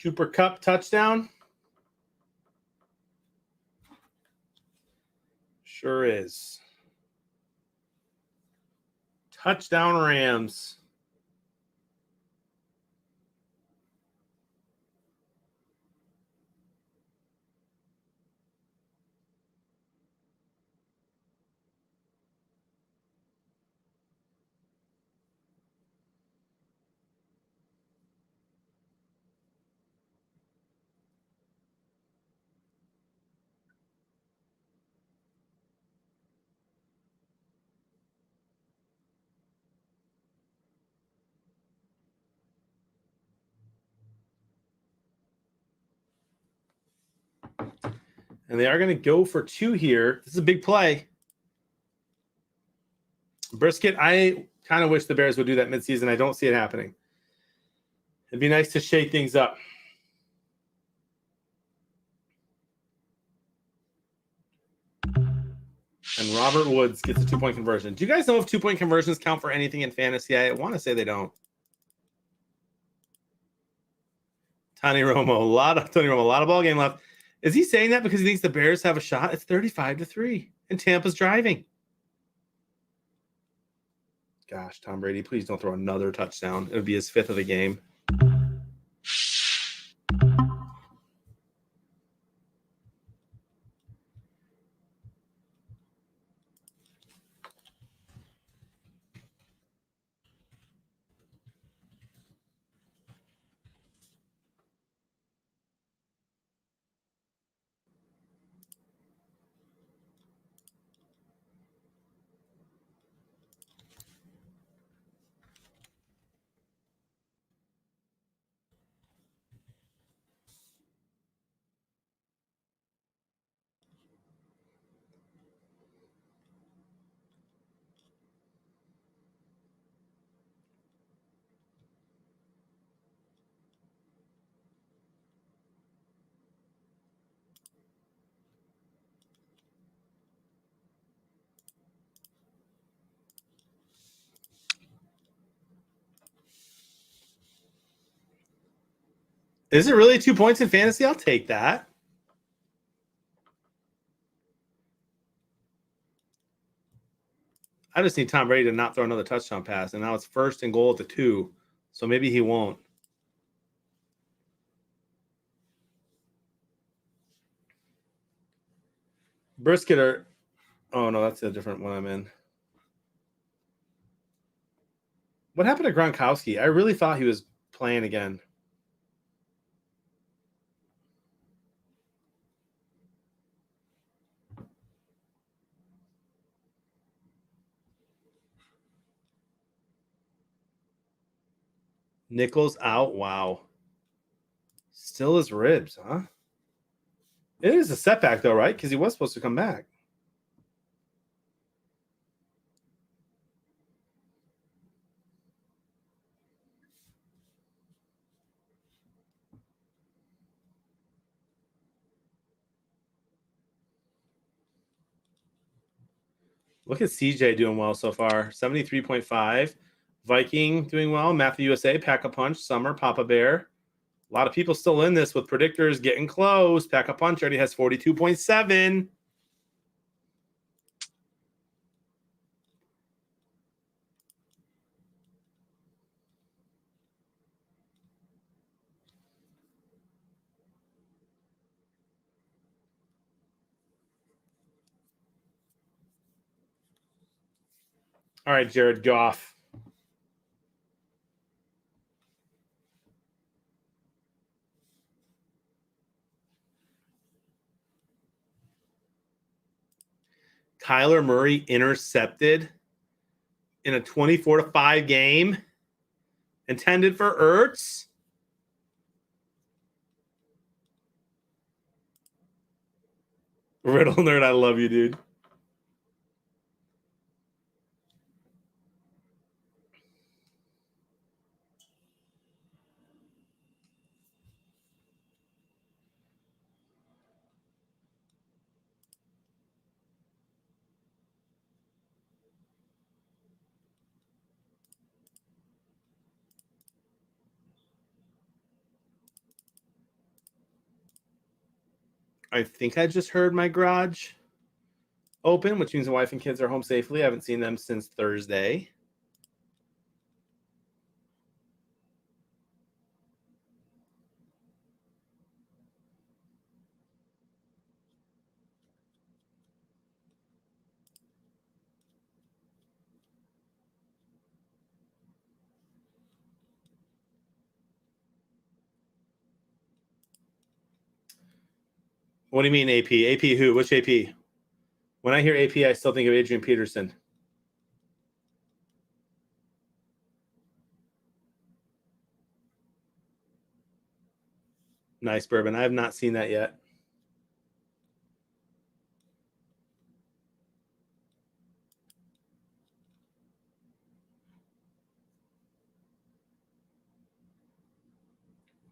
Speaker 1: Cooper Kupp touchdown. Sure is. Touchdown Rams. And they are going to go for 2 here. This is a big play. Brisket, I kind of wish the Bears would do that midseason. I don't see it happening. It'd be nice to shake things up. And Robert Woods gets a 2-point conversion. Do you guys know if 2-point conversions count for anything in fantasy? I want to say they don't. Tony Romo, a lot of ball game left. Is he saying that because he thinks the Bears have a shot? It's 35-3, and Tampa's driving. Gosh, Tom Brady, please don't throw another touchdown. It would be his 5th of the game. Is it really 2 points in fantasy? I'll take that. I just need Tom Brady to not throw another touchdown pass, and now it's 1st and goal at the 2, so maybe he won't. Brisket or oh no, that's a different one I'm in. What happened to Gronkowski? I really thought he was playing again. Nichols out. Wow. Still his ribs, huh? It is a setback though, right? Because he was supposed to come back. Look at CJ doing well so far. 73.5. Viking doing well. Matthew USA, Pack a Punch, Summer, Papa Bear. A lot of people still in this with predictors getting close. Pack a Punch already has 42.7. All right, Jared Goff. Kyler Murray intercepted in a 24-5 game intended for Ertz. Riddle nerd, I love you, dude. I think I just heard my garage open, which means the wife and kids are home safely. I haven't seen them since Thursday. What do you mean AP? AP who? Which AP? When I hear AP, I still think of Adrian Peterson. Nice bourbon. I have not seen that yet.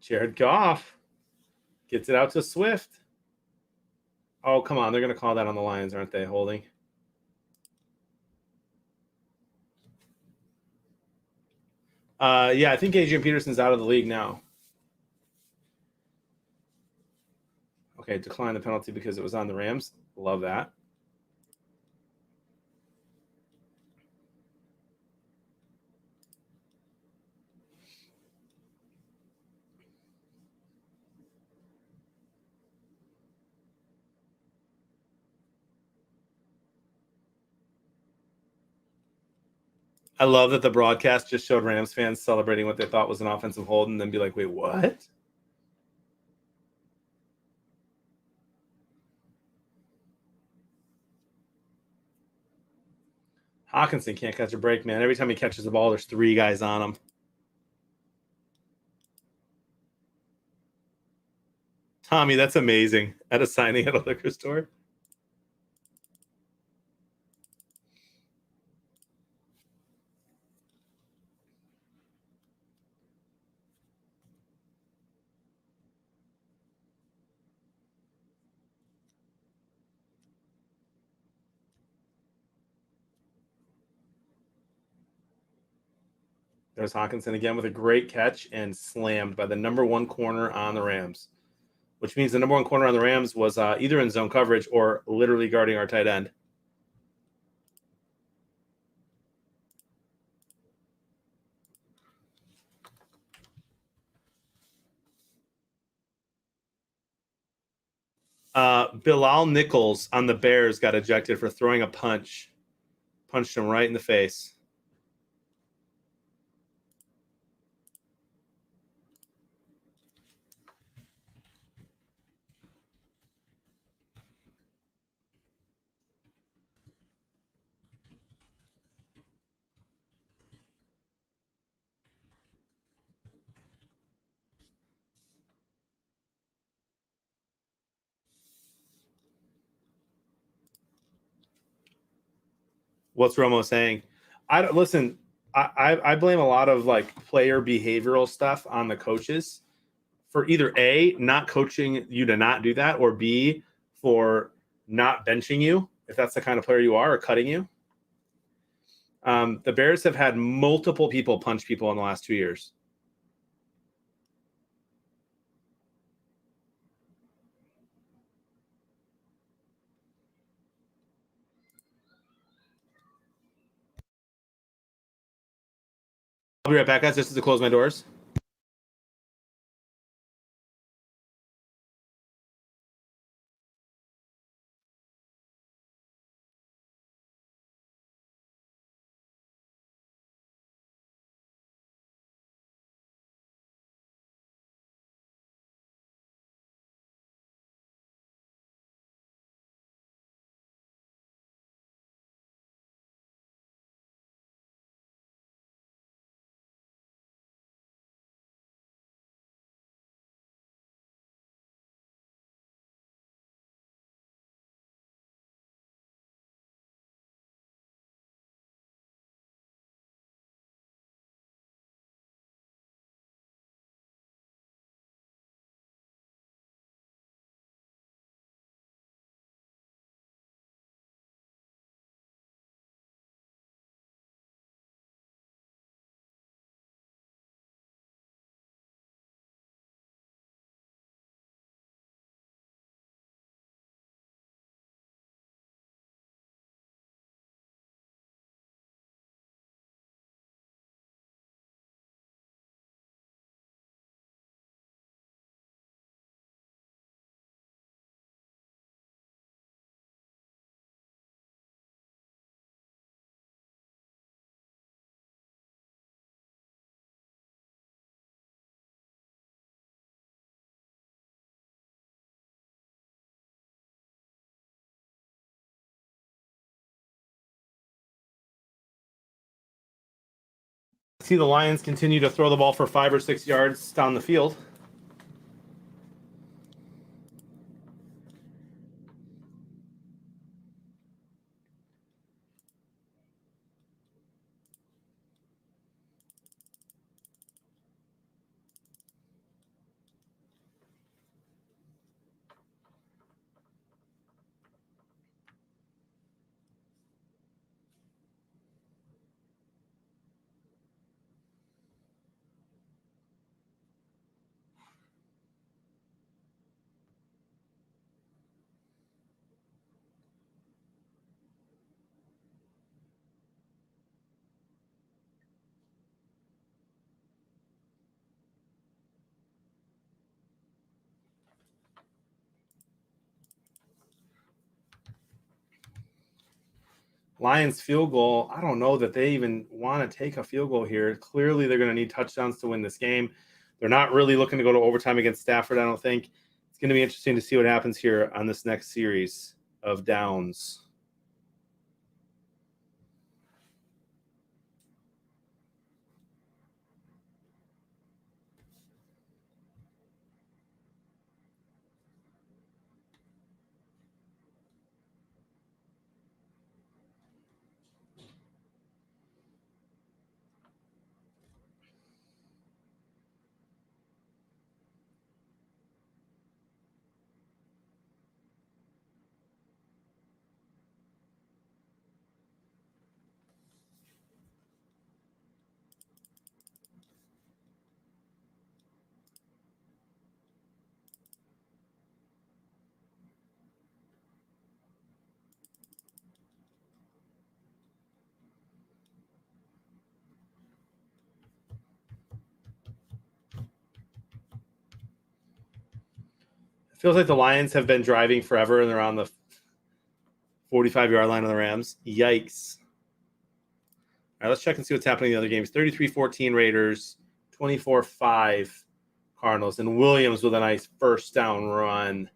Speaker 1: Jared Goff gets it out to Swift. Oh, come on. They're going to call that on the Lions, aren't they? Holding. Yeah, I think Adrian Peterson's out of the league now. Okay, decline the penalty because it was on the Rams. Love that. I love that the broadcast just showed Rams fans celebrating what they thought was an offensive hold and then be like, wait, what? Hawkinson can't catch a break, man. Every time he catches the ball, there's 3 guys on him. Tommy, that's amazing. At a signing at a liquor store. There's Hawkinson again with a great catch and slammed by the number one corner on the Rams, which means the number one corner on the Rams was either in zone coverage or literally guarding our tight end. Bilal Nichols on the Bears got ejected for throwing a punch. Punched him right in the face. What's Romo saying? I don't listen. I blame a lot of like player behavioral stuff on the coaches for either A, not coaching you to not do that, or B, for not benching you if that's the kind of player you are, or cutting you. The Bears have had multiple people punch people in the last 2 years. I'll be right back, guys, just to close my doors. See the Lions continue to throw the ball for 5 or 6 yards down the field. Lions field goal. I don't know that they even want to take a field goal here. Clearly, they're going to need touchdowns to win this game. They're not really looking to go to overtime against Stafford, I don't think. It's going to be interesting to see what happens here on this next series of downs. Feels like the Lions have been driving forever and they're on the 45-yard line of the Rams. Yikes. All right, let's check and see what's happening in the other games. 33-14 Raiders, 24-5 Cardinals, and Williams with a nice first down run.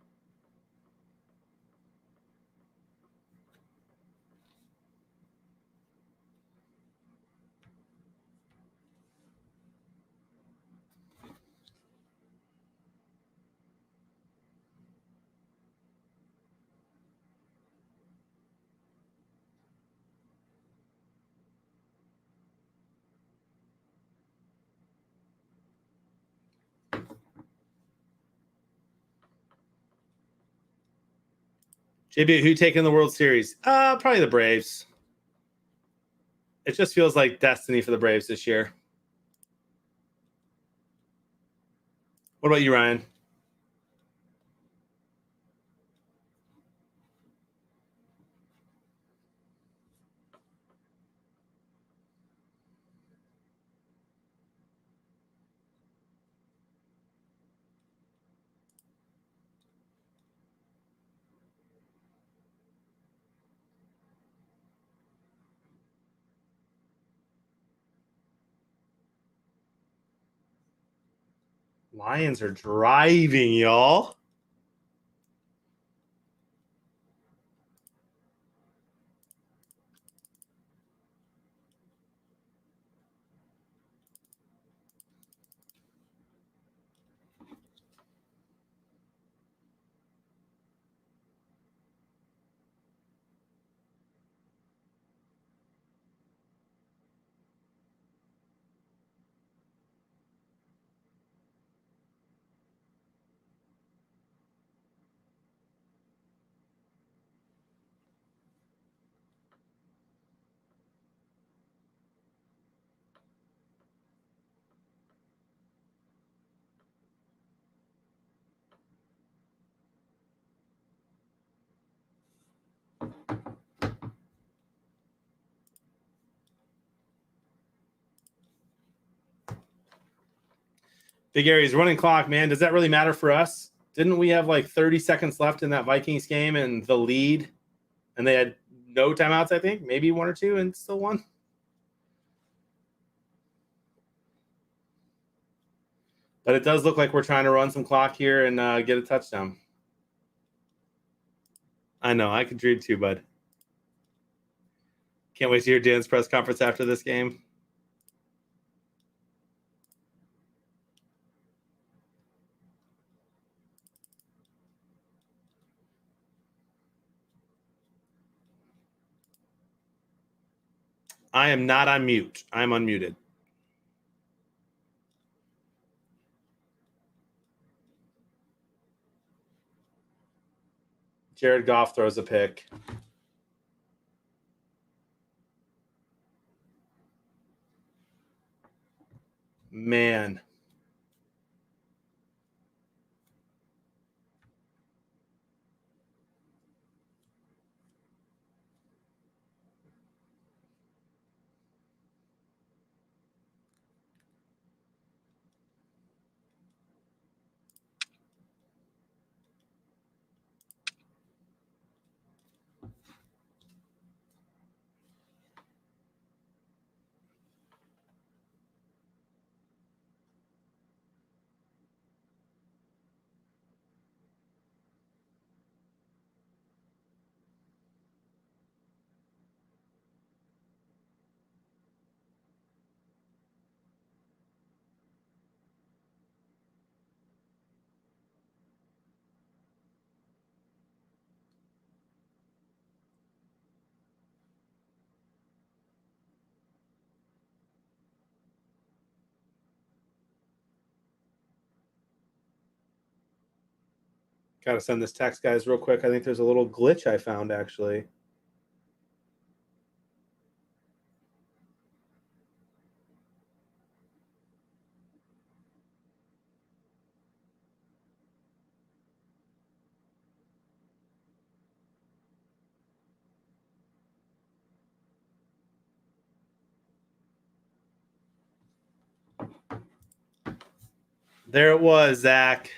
Speaker 1: JB, who taking the World Series? Probably the Braves. It just feels like destiny for the Braves this year. What about you, Ryan? Lions are driving, y'all. Big Aries running clock, man. Does that really matter for us? Didn't we have like 30 seconds left in that Vikings game and the lead? And they had no timeouts, I think. Maybe one or two and still won. But it does look like we're trying to run some clock here and get a touchdown. I know. I could dream too, bud. Can't wait to hear Dan's press conference after this game. I am not on mute. I'm unmuted. Jared Goff throws a pick. Man. Got to send this text, guys, real quick. I think there's a little glitch I found, actually. There it was, Zach.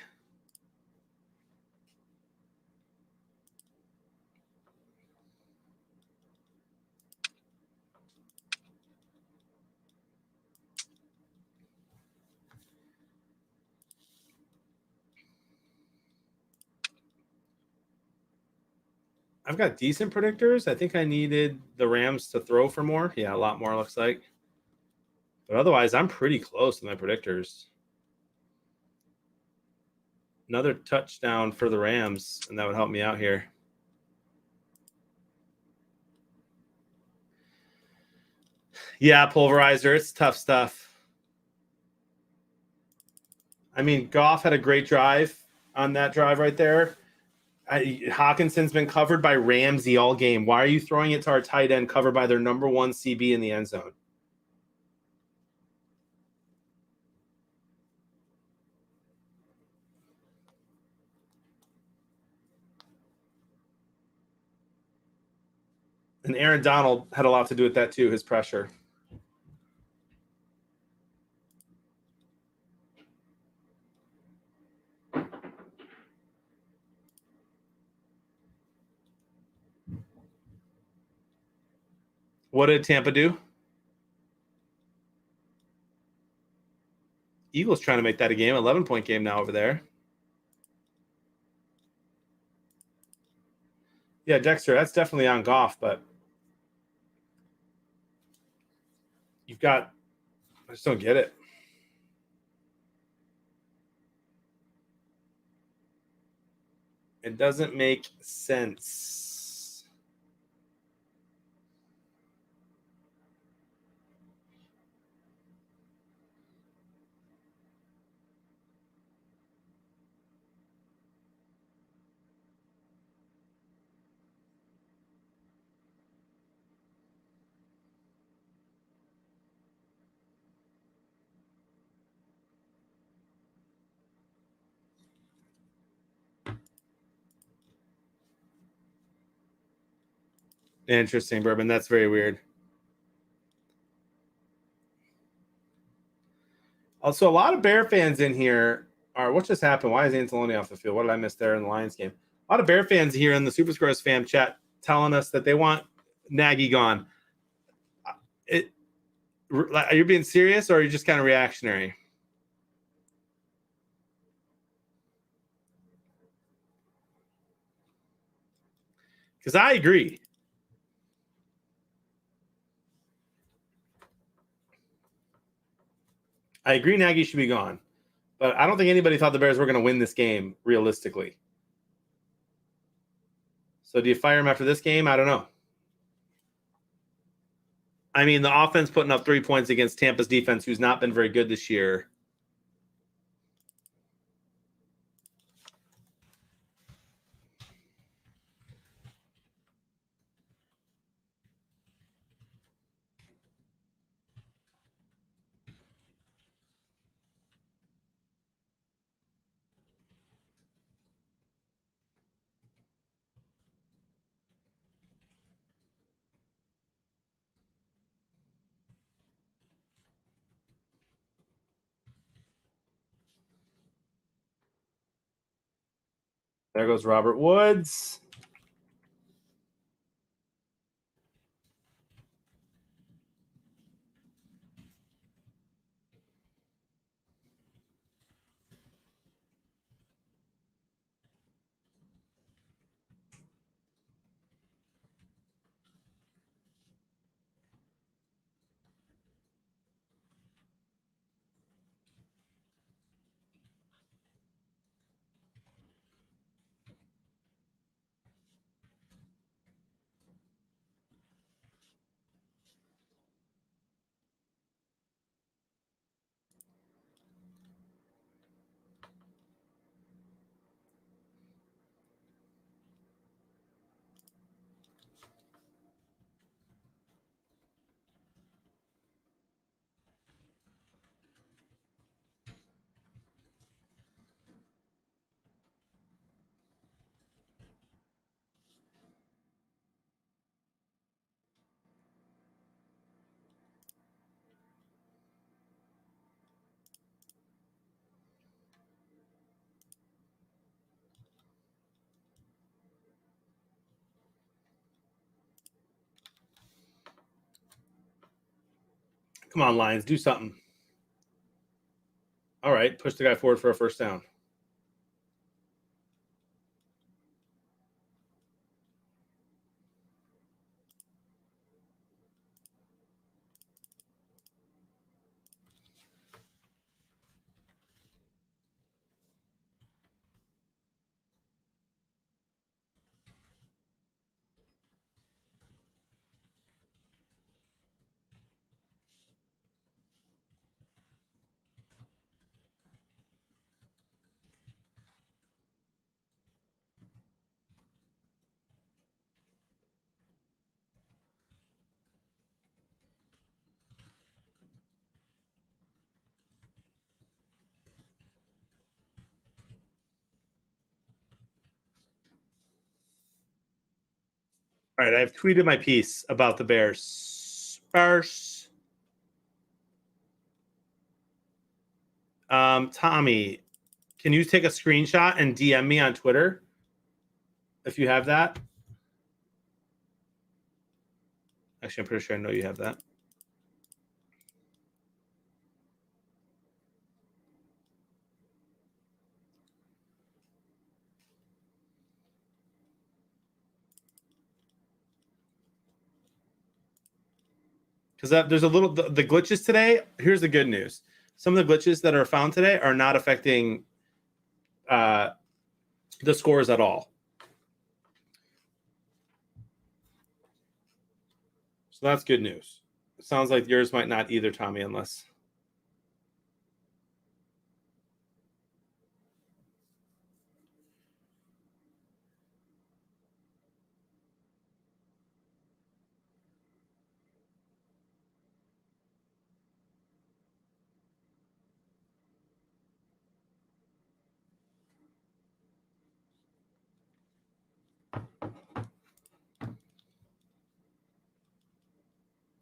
Speaker 1: I've got decent predictors. I think I needed the Rams to throw for more. Yeah, a lot more looks like. But otherwise, I'm pretty close to my predictors. Another touchdown for the Rams, and that would help me out here. Yeah, pulverizer. It's tough stuff. I mean, Goff had a great drive on that drive right there. Hawkinson's been covered by Ramsey all game. Why are you throwing it to our tight end covered by their number 1 CB in the end zone? And Aaron Donald had a lot to do with that too, his pressure. What did Tampa do? Eagles trying to make that a game, 11-point game now over there. Yeah, Dexter, that's definitely on Goff, but you've got – I just don't get it. It doesn't make sense. Interesting, Bourbon. That's very weird. Also, a lot of Bear fans in here are. What just happened? Why is Anzalone off the field? What did I miss there in the Lions game? A lot of Bear fans here in the SuperSquares fam chat telling us that they want Nagy gone. Are you being serious, or are you just kind of reactionary? Because I agree. I agree Nagy should be gone. But I don't think anybody thought the Bears were going to win this game realistically. So do you fire him after this game? I don't know. I mean, the offense putting up 3 points against Tampa's defense, who's not been very good this year. There goes Robert Woods. Come on, Lions, do something. All right, push the guy forward for a first down. All right, I've tweeted my piece about the Bears. Bears. Tommy, can you take a screenshot and DM me on Twitter if you have that? Actually, I'm pretty sure I know you have that. Because there's a little the glitches today. Here's the good news: some of the glitches that are found today are not affecting the scores at all. So that's good news. It sounds like yours might not either, Tommy, unless.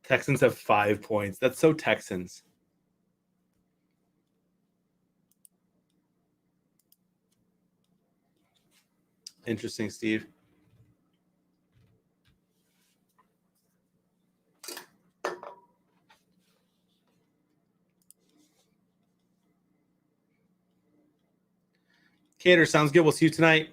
Speaker 1: Texans have 5 points. That's so Texans. Interesting, Steve. Cater, sounds good. We'll see you tonight.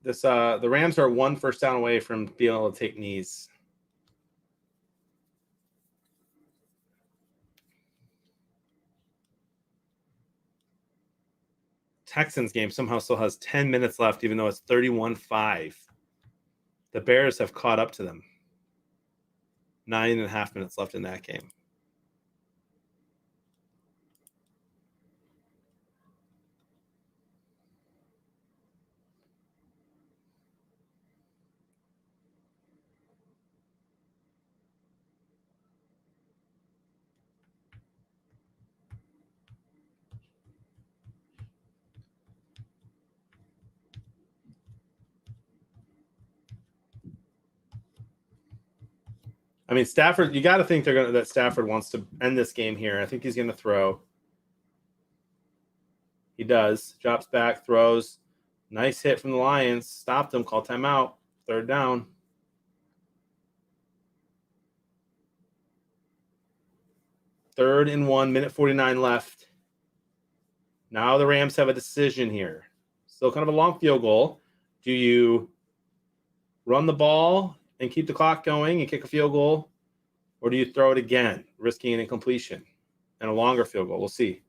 Speaker 1: The Rams are 1 first down away from being able to take knees. Texans game somehow still has 10 minutes left, even though it's 31-5. The Bears have caught up to them. 9.5 minutes left in that game. I mean, Stafford, you got to think that Stafford wants to end this game here. I think he's going to throw. He does. Drops back, throws. Nice hit from the Lions. Stopped him. Call timeout. 3rd down. Third and 1, minute 49 left. Now the Rams have a decision here. Still kind of a long field goal. Do you run the ball and keep the clock going and kick a field goal? Or do you throw it again, risking an incompletion and a longer field goal? We'll see.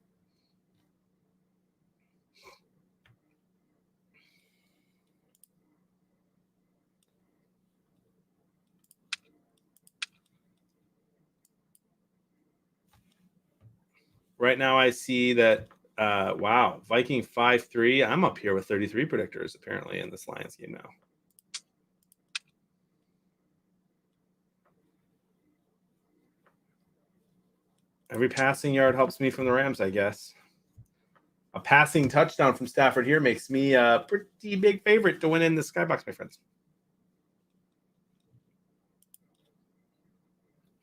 Speaker 1: Right now I see that, wow, Viking 5-3. I'm up here with 33 predictors apparently in this Lions game now. Every passing yard helps me from the Rams, I guess. A passing touchdown from Stafford here makes me a pretty big favorite to win in the Skybox, my friends.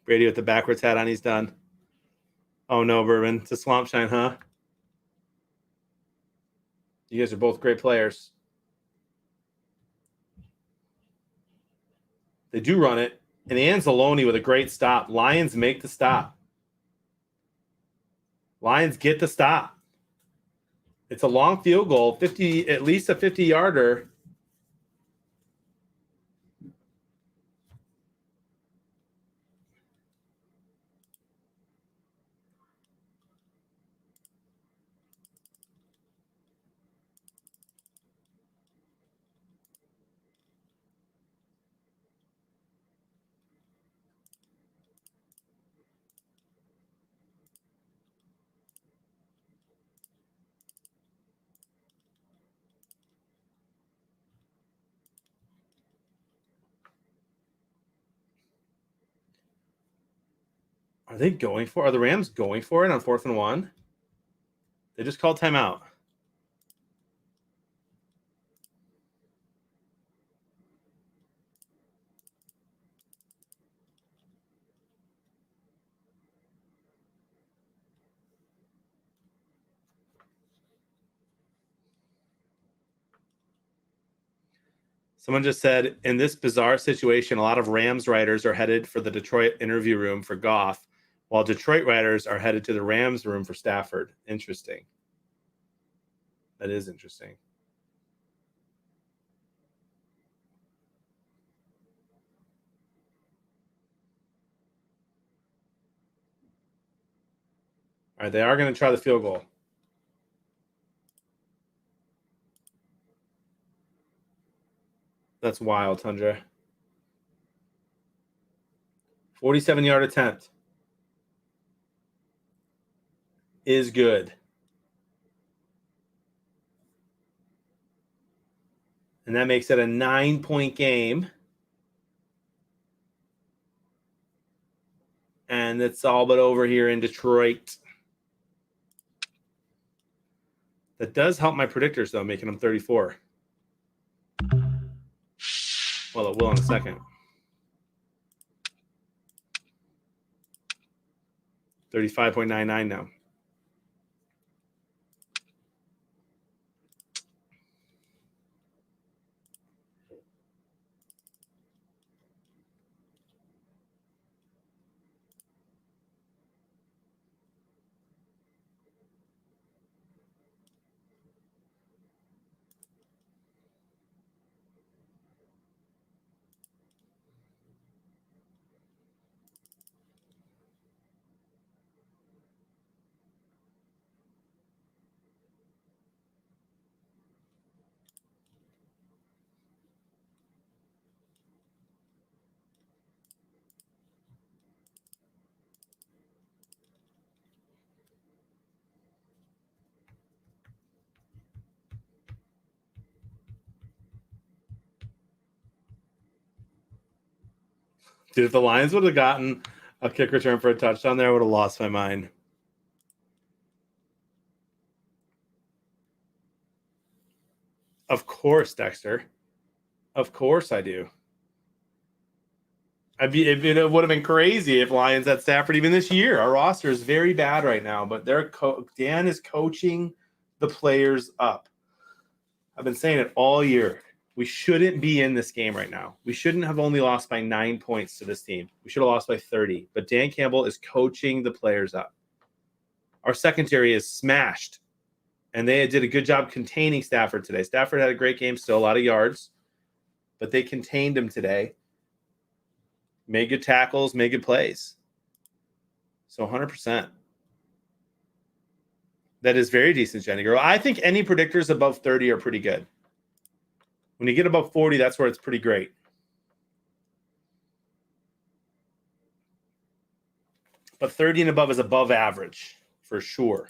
Speaker 1: Brady with the backwards hat on, he's done. Oh no, Bourbon. It's a swamp shine, huh? You guys are both great players. They do run it. And Anzalone with a great stop. Lions make the stop. Lions get the stop. It's a long field goal, 50, at least a 50-yarder. Are they going for? Are the Rams going for it on 4th and 1? They just called timeout. Someone just said, in this bizarre situation, a lot of Rams writers are headed for the Detroit interview room for Goff, while Detroit writers are headed to the Rams room for Stafford. Interesting. That is interesting. All right, they are going to try the field goal. That's wild, Tundra. 47-yard attempt is good. And that makes it a 9-point game. And it's all but over here in Detroit. That does help my predictors, though, making them 34. Well, it will in a second. 35.99 now. Dude, if the Lions would have gotten a kick return for a touchdown there, I would have lost my mind. Of course, Dexter. Of course I do. It would have been crazy if Lions had Stafford even this year. Our roster is very bad right now, but Dan is coaching the players up. I've been saying it all year. We shouldn't be in this game right now. We shouldn't have only lost by 9 points to this team. We should have lost by 30. But Dan Campbell is coaching the players up. Our secondary is smashed. And they did a good job containing Stafford today. Stafford had a great game, still a lot of yards. But they contained him today. Made good tackles, made good plays. So 100%. That is very decent, Jenny Girl. I think any predictors above 30 are pretty good. When you get above 40, that's where it's pretty great. But 30 and above is above average, for sure.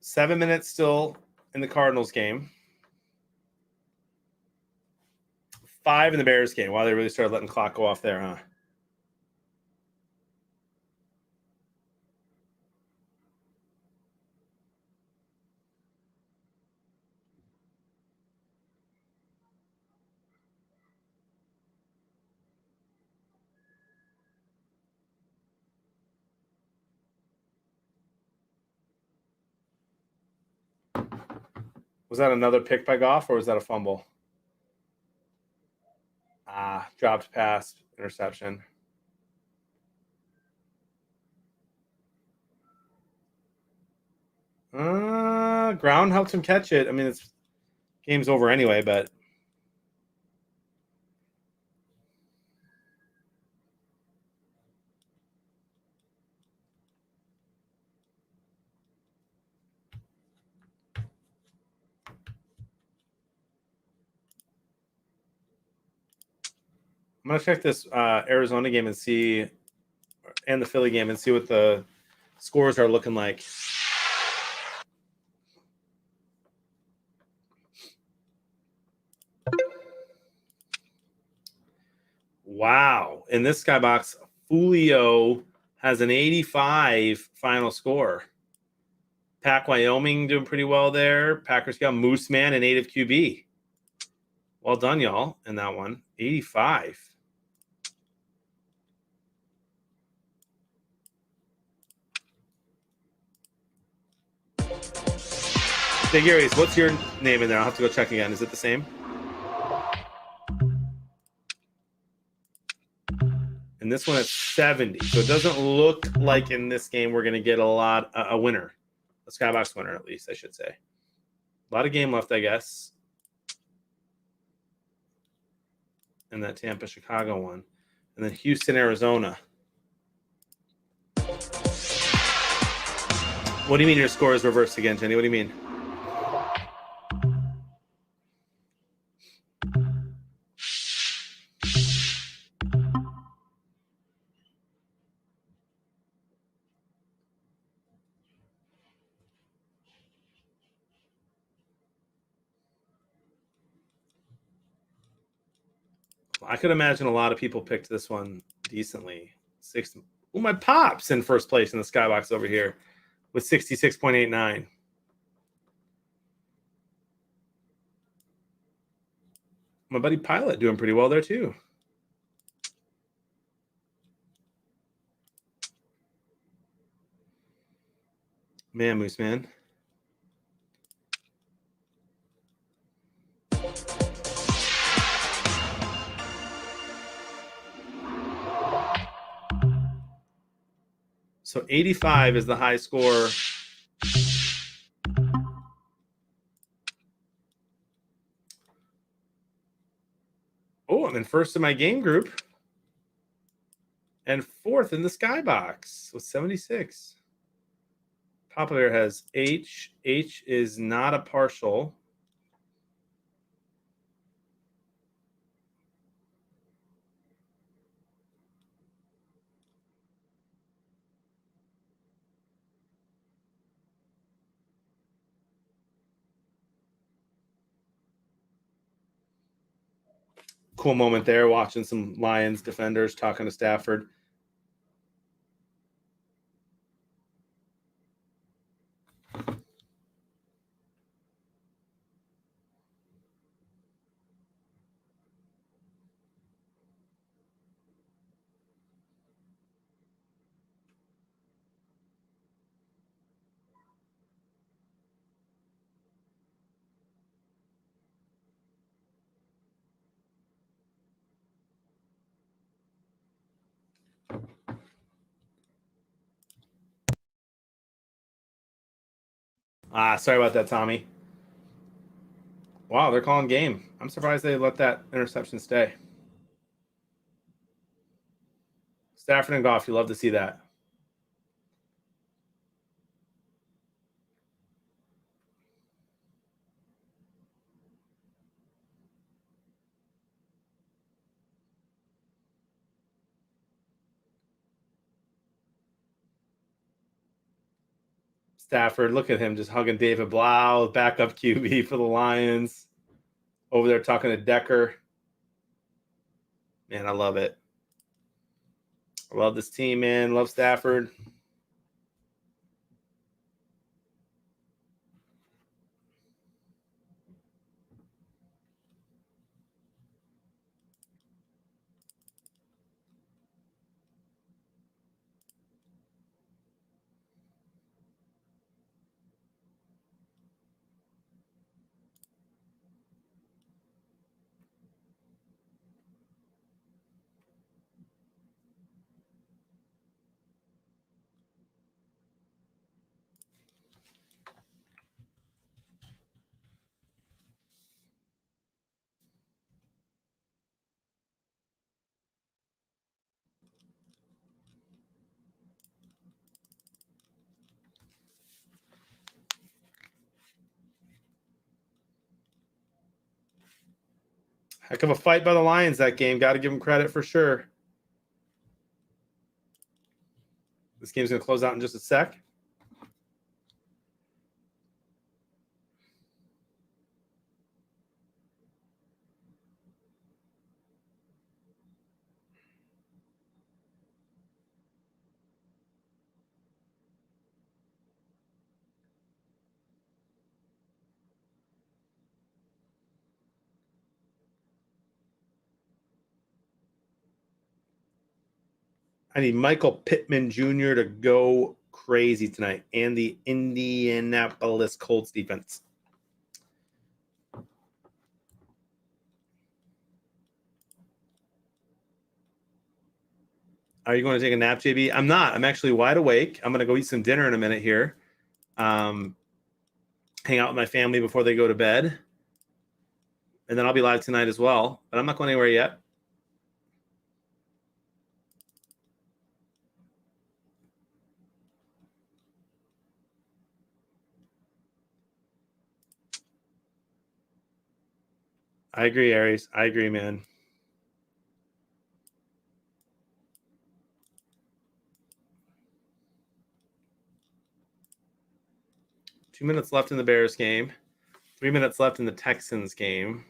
Speaker 1: 7 minutes still in the Cardinals game. 5 in the Bears game. Wow, they really started letting the clock go off there, huh? Was that another pick by Goff, or was that a fumble? Dropped pass, interception. Ground helped him catch it. I mean, it's game's over anyway, but I'm gonna check this Arizona game and see, and the Philly game, and see what the scores are looking like. Wow. In this skybox, Julio has an 85 final score. Pack Wyoming doing pretty well there. Packers got Moose Man and native QB. Well done, y'all, in that one. 85. Hey, Gary's, what's your name in there? I'll have to go check again. Is it the same? And this one is 70. So it doesn't look like in this game we're going to get a winner. A skybox winner, at least, I should say. A lot of game left, I guess. And that Tampa-Chicago one. And then Houston-Arizona. What do you mean your score is reversed again, Jenny? What do you mean? I could imagine a lot of people picked this one decently. My Pop's in first place in the skybox over here with 66.89. My buddy Pilot doing pretty well there too. Man, Moose Man. So 85 is the high score. Oh, I'm in first in my game group. And fourth in the skybox with 76. Papa Bear has H. H is not a partial. Cool moment there, watching some Lions defenders talking to Stafford. Sorry about that, Tommy. Wow, they're calling game. I'm surprised they let that interception stay. Stafford and Goff, you love to see that. Stafford, look at him just hugging David Blau, backup QB for the Lions. Over there talking to Decker. Man, I love it. I love this team, man. Love Stafford. Heck of a fight by the Lions that game. Got to give them credit for sure. This game's going to close out in just a sec. I need Michael Pittman Jr. to go crazy tonight and the Indianapolis Colts defense. Are you going to take a nap, JB? I'm not. I'm actually wide awake. I'm going to go eat some dinner in a minute here. Hang out with my family before they go to bed. And then I'll be live tonight as well. But I'm not going anywhere yet. I agree, Aries. I agree, man. Two minutes left in the Bears game. 3 minutes left in the Texans game.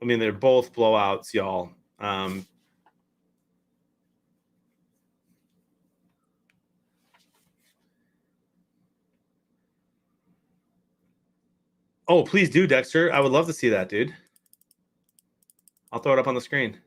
Speaker 1: I mean, they're both blowouts, y'all. Oh, please do, Dexter. I would love to see that, dude. I'll throw it up on the screen.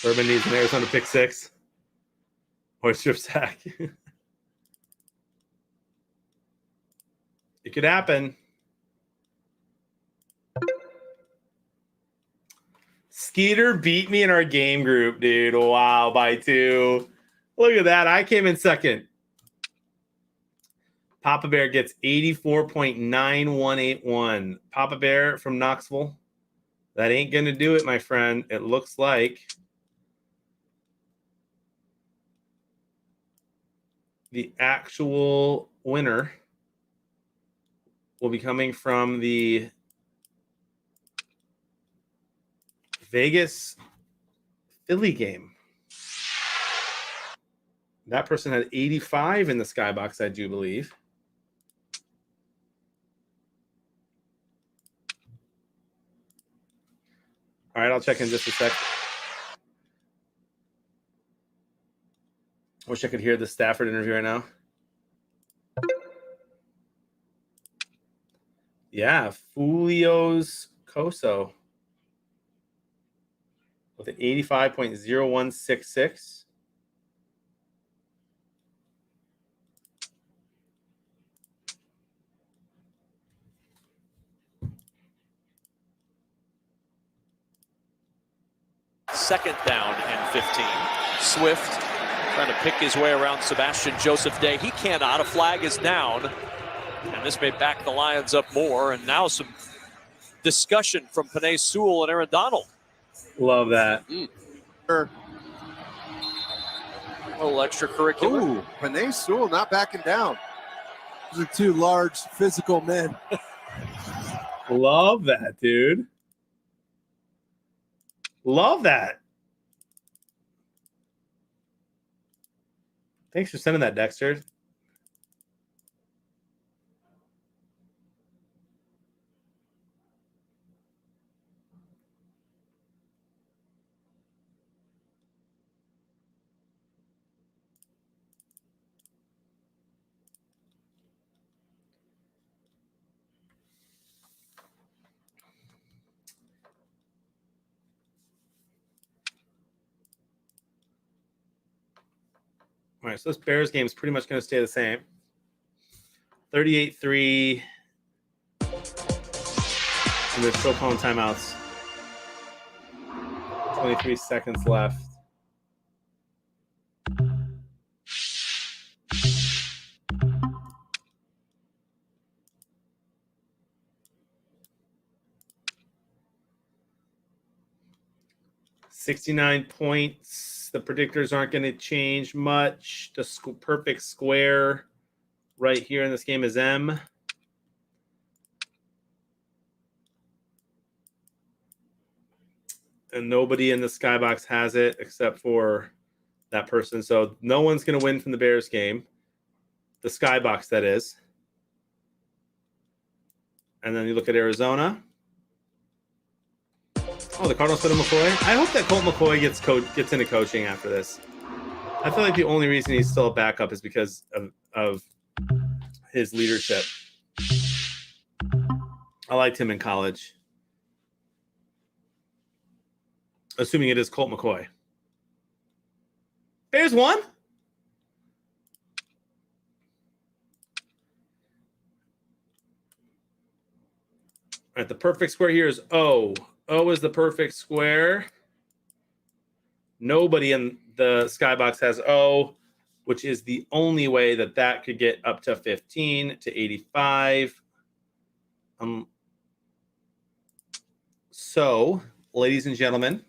Speaker 1: Urban needs an Arizona pick six or strip sack. It could happen. Skeeter beat me in our game group, dude. Wow, by 2. Look at that. I came in second. Papa Bear gets 84.9181. Papa Bear from Knoxville. That ain't going to do it, my friend. It looks like the actual winner will be coming from the Vegas Philly game. That person had 85 in the skybox, I do believe. All right, I'll check in just a sec. Wish I could hear the Stafford interview right now. Yeah, Fulio's Coso with an 85.0166.
Speaker 9: second down and 15. Swift trying to pick his way around Sebastian Joseph Day. He cannot. A flag is down. And this may back the Lions up more. And now some discussion from Penei Sewell and Aaron Donald.
Speaker 1: Love that.
Speaker 9: A little extracurricular.
Speaker 10: Ooh, Penei Sewell not backing down. Those are two large physical men.
Speaker 1: Love that, dude. Love that. Thanks for sending that, Dexter. All right, so this Bears game is pretty much going to stay the same. 38-3. And they're still calling timeouts. 23 seconds left. $69 points. The predictors aren't going to change much. The perfect square right here in this game is M. And nobody in the skybox has it except for that person. So no one's going to win from the Bears game. The skybox, that is. And then you look at Arizona. Oh, the Cardinals put in McCoy. I hope that Colt McCoy gets into coaching after this. I feel like the only reason he's still a backup is because of his leadership. I liked him in college. Assuming it is Colt McCoy. Bears won? All right, the perfect square here is O. O is the perfect square. Nobody in the skybox has O, which is the only way that could get up to 15 to 85. So, ladies and gentlemen,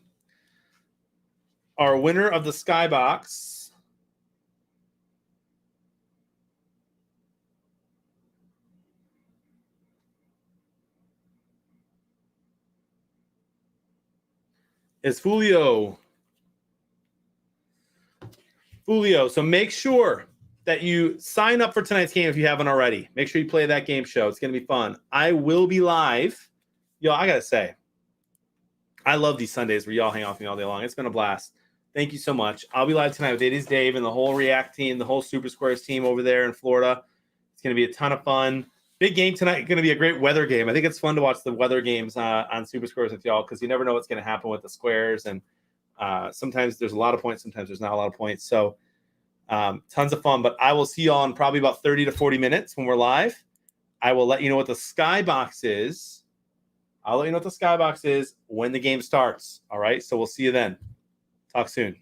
Speaker 1: our winner of the skybox is Julio. So make sure that you sign up for tonight's game if you haven't already. Make sure you play that game show. It's going to be fun. I will be live. Yo, I got to say, I love these Sundays where y'all hang off me all day long. It's been a blast. Thank you so much. I'll be live tonight with It Is Dave and the whole React team, the whole SuperSquares team over there in Florida. It's going to be a ton of fun. Big game tonight. Going to be a great weather game. I think it's fun to watch the weather games on SuperSquares with y'all because you never know what's going to happen with the squares. And sometimes there's a lot of points. Sometimes there's not a lot of points. So tons of fun. But I will see y'all in probably about 30 to 40 minutes when we're live. I will let you know what the skybox is. I'll let you know what the skybox is when the game starts. All right. So we'll see you then. Talk soon.